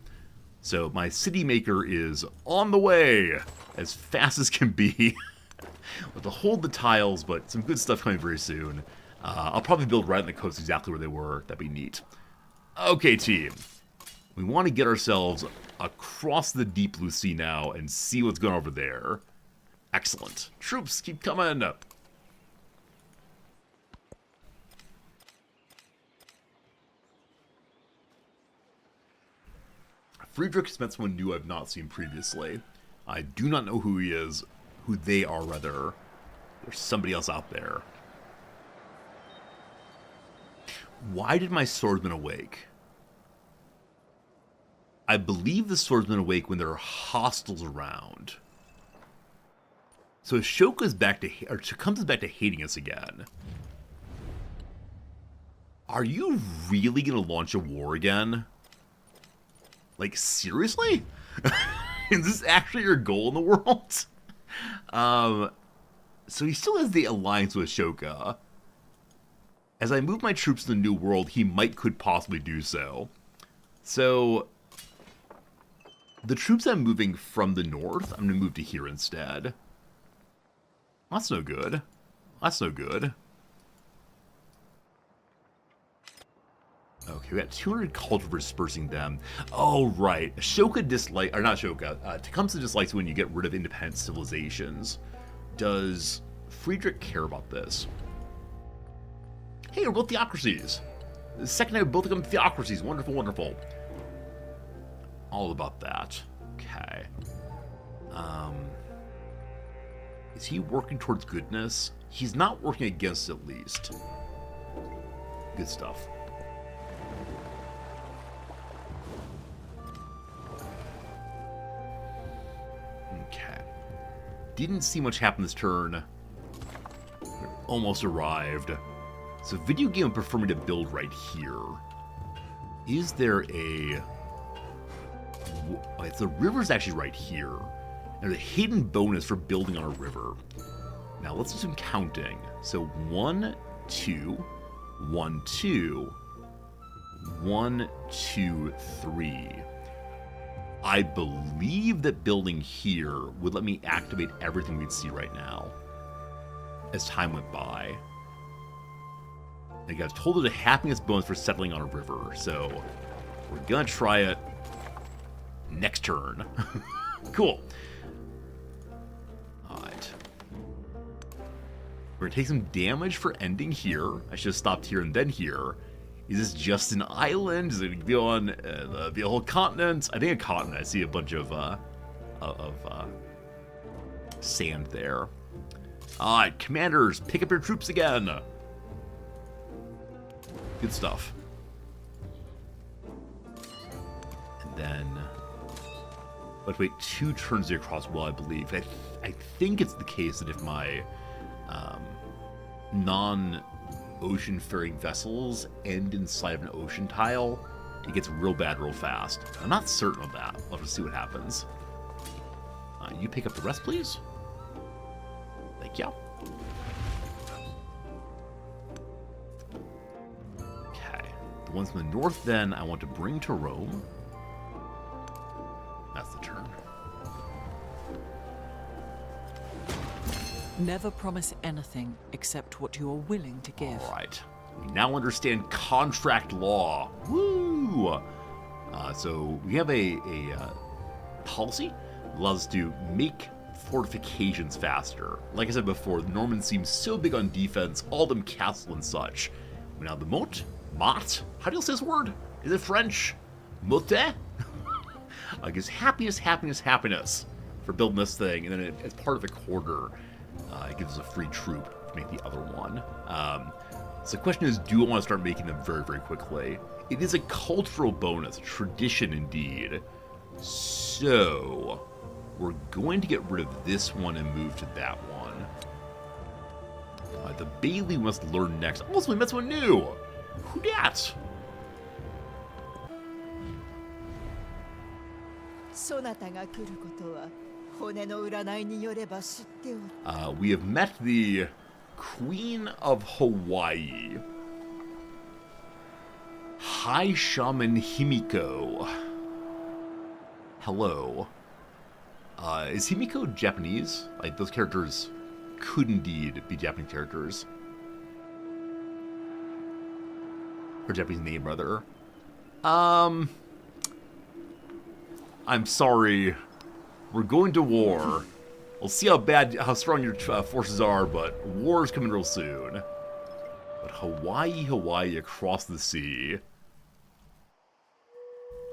So my city maker is on the way as fast as can be. We'll have to hold the tiles, but some good stuff coming very soon. I'll probably build right on the coast exactly where they were. That'd be neat. Okay, team. We want to get ourselves across the deep blue sea now and see what's going on over there. Excellent. Troops, keep coming up. Friedrich has met someone new I've not seen previously. I do not know who he is, who they are, rather. There's somebody else out there. Why did my swordsman awake? I believe the swordsman awake when there are hostiles around. So Ashoka's back to, or Tecumseh's back to hating us again. Are you really going to launch a war again? Like, seriously? Is this actually your goal in the world? So he still has the alliance with Ashoka. As I move my troops to the New World, he could possibly do so. So, the troops I'm moving from the north, I'm going to move to here instead. That's no good. That's no good. Okay, we got 200 culture for dispersing them. Oh, right. Ashoka dislike, or not Ashoka, Tecumseh dislikes when you get rid of independent civilizations. Does Friedrich care about this? Hey, we're both theocracies. The second time we both become theocracies. Wonderful, wonderful. All about that. Okay. Is he working towards goodness? He's not working against it, at least. Good stuff. Okay. Didn't see much happen this turn. Almost arrived. So video game would prefer me to build right here. Is there a... Right, the river's actually right here. There's a hidden bonus for building on a river. Now let's do some counting. So 1, 2, 1, 2, 1, 2, 3. I believe that building here would let me activate everything we'd see right now as time went by. I got told there's a happiness bonus for settling on a river, so we're gonna try it next turn. Cool. Alright. We're gonna take some damage for ending here. I should have stopped here and then here. Is this just an island? Is it gonna be on the whole continent? I think a continent. I see a bunch of sand there. Alright, commanders, pick up your troops again. Good stuff. And then, but wait, 2 turns there across well, I believe. I think it's the case that if my non-ocean faring vessels end inside of an ocean tile, it gets real bad real fast. I'm not certain of that. We'll have to see what happens. You pick up the rest, please. Thank you. Okay. The ones from the north, then, I want to bring to Rome. That's the turn. Never promise anything except what you are willing to give. All right. We now understand contract law. Woo! So we have a policy that allows us to make fortifications faster. Like I said before, the Normans seem so big on defense, all of them castle and such. We now the mot? How do you say this word? Is it French? Motte? I guess happiness for building this thing, and then as part of the quarter, it gives us a free troop to make the other one. So the question is, do I want to start making them very, very quickly? It is a cultural bonus, tradition indeed. So we're going to get rid of this one and move to that one. The Bailey must learn next. Also, we met someone new. Who dat? We have met the Queen of Hawaii, High Shaman Himiko. Hello. Is Himiko Japanese? Like, those characters could indeed be Japanese characters. Or Japanese name, rather. I'm sorry. We're going to war. We'll see how strong your forces are, but war's coming real soon. But Hawaii across the sea.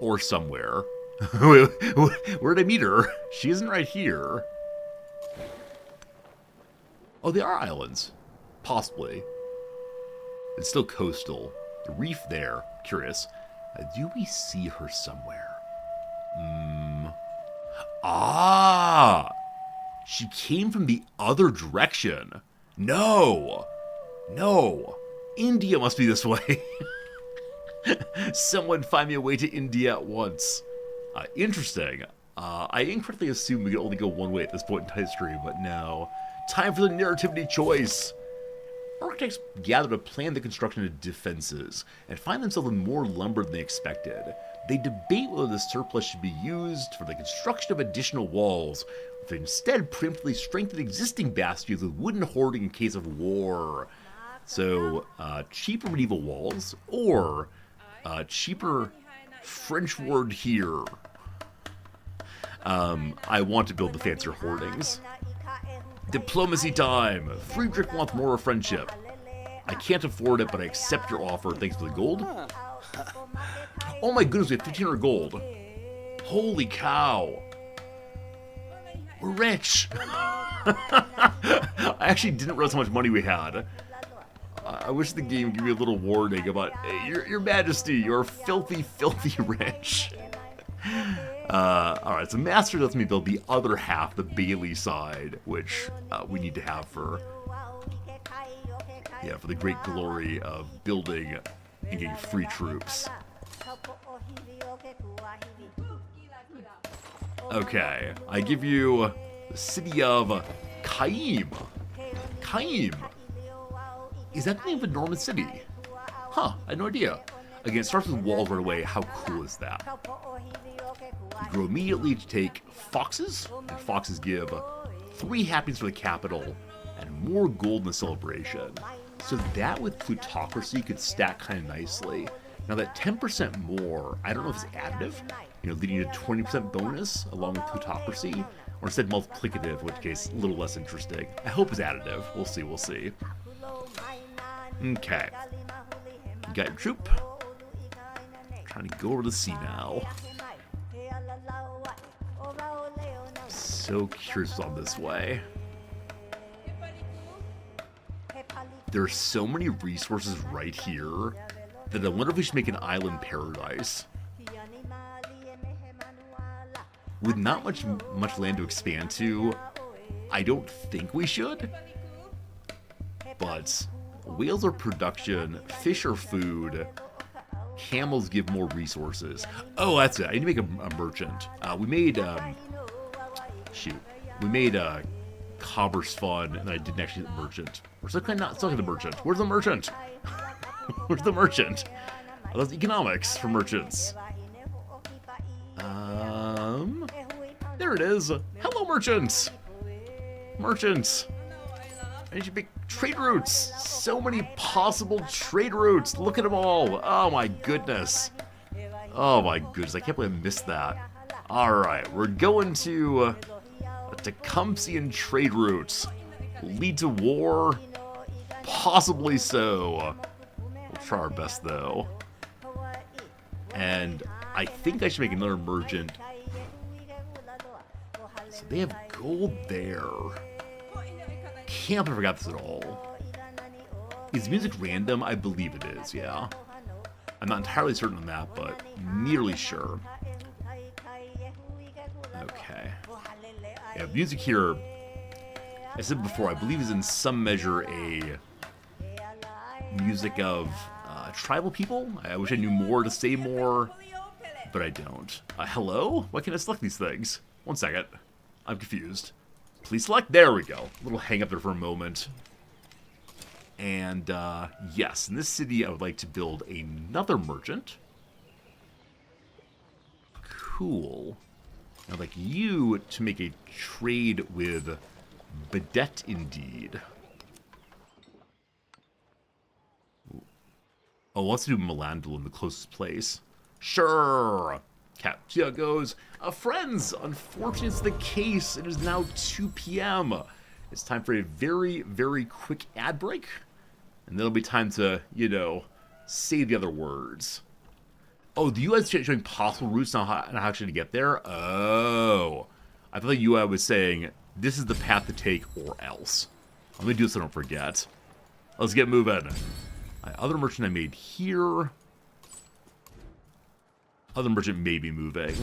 Or somewhere. Where'd I meet her? She isn't right here. Oh, they are islands. Possibly. It's still coastal. The reef there. Curious. Do we see her somewhere? Ah! She came from the other direction. No! India must be this way. Someone find me a way to India at once. Interesting. I incorrectly assumed we could only go one way at this point in history, but no. Time for the narrativity choice. Architects gather to plan the construction of defenses and find themselves with more lumber than they expected. They debate whether the surplus should be used for the construction of additional walls, or if they instead preemptively strengthen existing bastions with wooden hoarding in case of war. So, cheaper medieval walls, or cheaper French word here. I want to build the fancier hoardings. Diplomacy time! Friedrich wants more of friendship. I can't afford it, but I accept your offer. Thanks for the gold. Oh my goodness, we have 1,500 gold. Holy cow. We're rich. I actually didn't realize how much money we had. I wish the game would give me a little warning about, hey, your Majesty, you're filthy, filthy rich. Alright, so Master lets me build the other half, the Bailey side, which we need to have for the great glory of building and getting free troops. Okay, I give you the city of Caim. Caim. Is that the name of a Norman city? Huh, I had no idea. Again, it starts with walls right away. How cool is that? You grow immediately to take foxes, and foxes give 3 happiness for the capital and more gold in the celebration. So that with plutocracy could stack kind of nicely. Now that 10% more, I don't know if it's additive, leading to 20% bonus along with plutocracy, or instead multiplicative, in which case a little less interesting. I hope it's additive. We'll see. Okay. You got your troop. Trying to go over the sea now. So curious on this way. There's so many resources right here that I wonder if we should make an island paradise. With not much land to expand to, I don't think we should. But whales are production, fish are food, camels give more resources. Oh, that's it. I need to make a merchant. We made commerce fun, and I didn't actually get the merchant. We're still not the merchant. Where's the merchant? Where's the merchant? Oh, that's economics for merchants. There it is. Hello, merchants. Merchants. I need to make trade routes. So many possible trade routes. Look at them all. Oh my goodness. I can't believe I missed that. All right, we're going to Tecumsehen trade routes. Lead to war? Possibly so. We'll try our best though. And I think I should make another merchant. So they have gold there. Can't believe I forgot this at all. Is music random? I believe it is, yeah. I'm not entirely certain on that, but nearly sure. Okay. Yeah, music here, I said before, I believe is in some measure a music of tribal people. I wish I knew more to say more, but I don't. Hello? Why can't I select these things? 1 second. I'm confused. Please select. There we go. A little hang up there for a moment. And yes, in this city I would like to build another merchant. Cool. I'd like you to make a trade with Bedet indeed. Oh, let's do Melandil in the closest place. Sure. Cap, see how it goes. Friends, unfortunately it's the case. It is now 2 p.m. It's time for a very, very quick ad break. And then it'll be time to, say the other words. Oh, the UI is showing possible routes on how actually to get there? Oh. I thought the UI was saying, this is the path to take or else. Let me do this so I don't forget. Let's get moving. Other merchant I made here. Other merchant may be moving.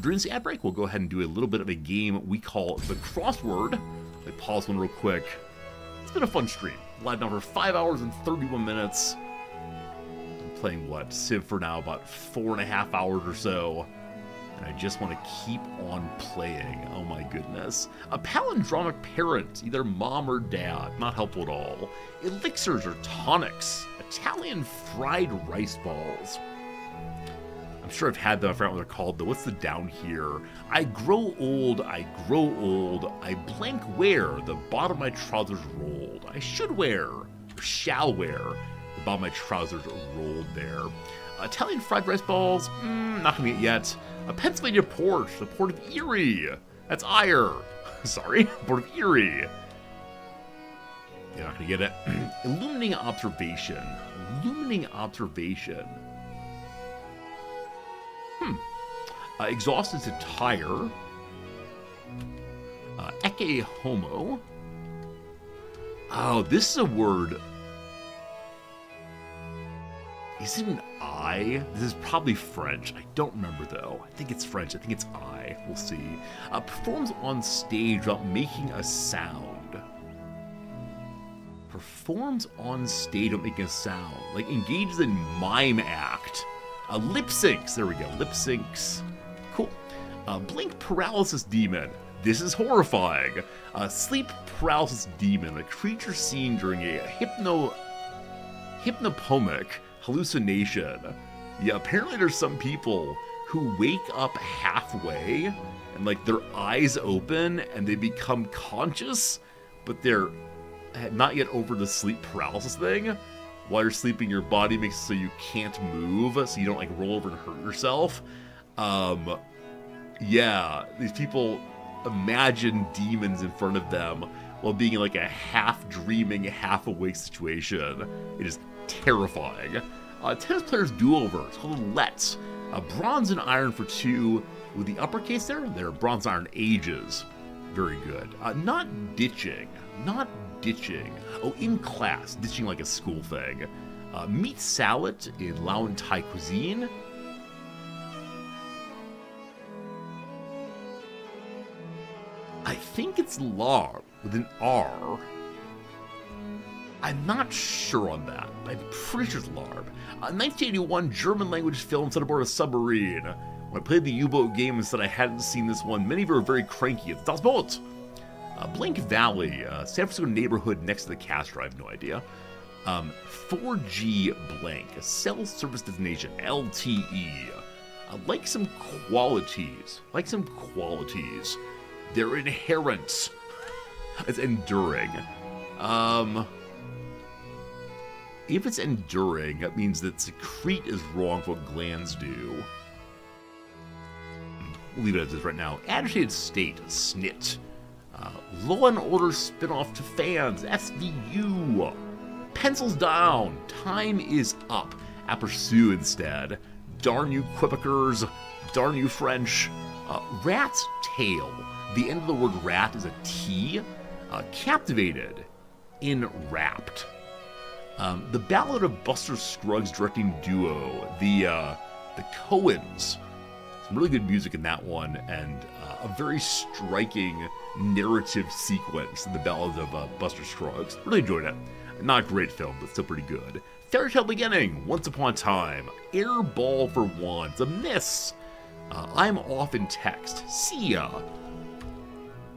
During this ad break, we'll go ahead and do a little bit of a game we call the crossword. Let me pause one real quick. It's been a fun stream. Live now for 5 hours and 31 minutes. I'm playing what? Civ for now about 4.5 hours or so. And I just want to keep on playing. Oh my goodness. A palindromic parent, either mom or dad. Not helpful at all. Elixirs or tonics. Italian fried rice balls. I'm sure I've had them. I forgot what they're called though. What's the down here? I grow old, I blank wear, the bottom of my trousers rolled. I should wear, or shall wear, the bottom of my trousers rolled there. Italian fried rice balls, not gonna get yet. A Pennsylvania port, the port of Erie. That's ire. Sorry, port of Erie. You're not gonna get it. Illuminating observation. Illuminating observation. Exhausted to tire. Ecce homo. Oh, this is a word. Is it an I? This is probably French. I don't remember though. I think it's French. I think it's I. We'll see. Performs on stage without making a sound. Performs on stage without making a sound. Like engages in mime act. Lip syncs. There we go. Lip syncs. Cool. Blink paralysis demon. This is horrifying. Sleep paralysis demon, a creature seen during a hypnopomic hallucination. Yeah, apparently there's some people who wake up halfway and like their eyes open and they become conscious, but they're not yet over the sleep paralysis thing. While you're sleeping, your body makes it so you can't move, so you don't like roll over and hurt yourself. Yeah, these people imagine demons in front of them while being in like a half dreaming, half awake situation. It is terrifying. Tennis players do-over. It's called Let's. Bronze and iron for 2. With the uppercase there, they're bronze iron ages. Very good. Not ditching. Not ditching. Oh, in class. Ditching like a school thing. Meat salad in Lao and Thai cuisine. I think it's lar with an R. I'm not sure on that. I'm pretty sure it's larb. 1981 German language film set aboard a submarine. When I played the U-boat game and said I hadn't seen this one, many of you were very cranky. It's Das Boot! Blank Valley, San Francisco neighborhood next to the Castro, I have no idea. 4G blank, cell service designation, LTE. Like some qualities. They're inherent. It's enduring. If it's enduring, that means that secrete is wrong for what glands do. We'll leave it as is right now. Agitated state, snit. Law and Order spin-off to fans, SVU. Pencils down, time is up. Aperçu instead. Darn you Quibicers, darn you French. Rat's tail. The end of the word rat is a T. Captivated. Enwrapped. The Ballad of Buster Scruggs directing duo, the Coens. Some really good music in that one, and a very striking narrative sequence in the Ballad of Buster Scruggs. Really enjoyed it. Not a great film, but still pretty good. Fairy Tale Beginning, Once Upon a Time. Air Ball for Wands, a miss. I'm off in text. See ya.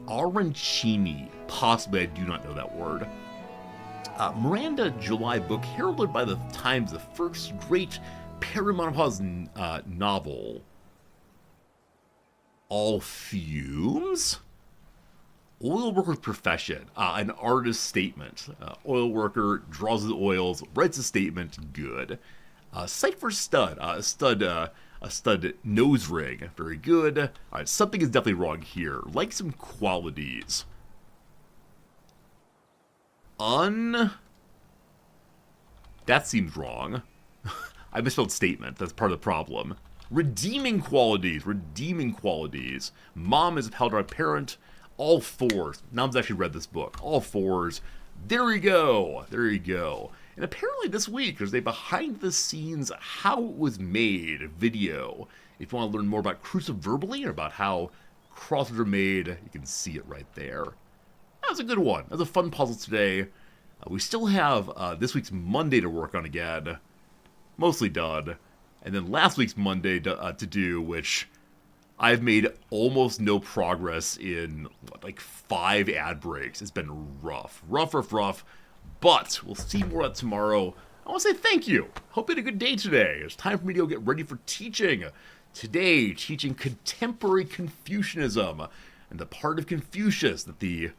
Arancini, possibly, I do not know that word. Miranda July book heralded by the Times, the first great perimenopause novel. All fumes? Oil worker's profession, an artist's statement. Oil worker draws his oils, writes a statement, good. Sight for stud, a stud nose ring, very good. All right, something is definitely wrong here. Like some qualities. That seems wrong. I misspelled statement. That's part of the problem. Redeeming qualities. Mom is upheld by parent. All fours. Nam's actually read this book. All fours. There you go. And apparently this week there's a behind the scenes how it was made video. If you want to learn more about Cruciverbally or about how crosswords are made, you can see it right there. That was a good one. That was a fun puzzle today. We still have this week's Monday to work on again. Mostly done. And then last week's Monday to do, which I've made almost no progress in, like 5 ad breaks. It's been rough. But we'll see more of that tomorrow. I want to say thank you. Hope you had a good day today. It's time for me to go get ready for teaching. Today, teaching contemporary Confucianism and the part of Confucius that the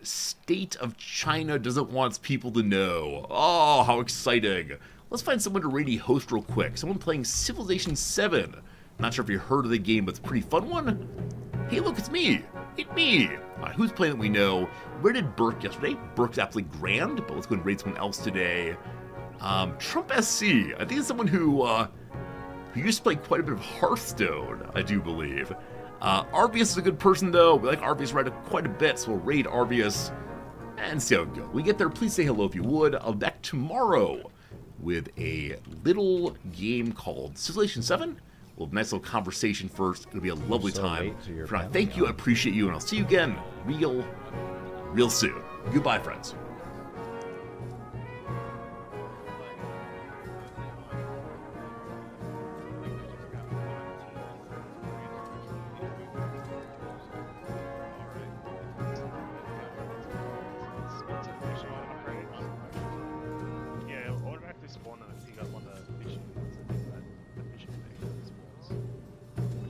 state of China doesn't want its people to know. Oh, how exciting. Let's find someone to ready host real quick. Someone playing Civilization VII. Not sure if you heard of the game, but it's a pretty fun one. Hey, look, it's me. It's me. Who's playing that we know? Where did Burke yesterday? Burke's absolutely grand, but let's go and raid someone else today. Trump SC. I think it's someone who used to play quite a bit of Hearthstone, I do believe. Arvius is a good person, though. We like Arvius quite a bit, so we'll raid Arvius and see how it goes. When we get there, please say hello if you would. I'll be back tomorrow with a little game called Civilization VII. We'll have a nice little conversation first. It'll be a lovely time. For now, thank you, I appreciate you, and I'll see you again real soon. Goodbye, friends.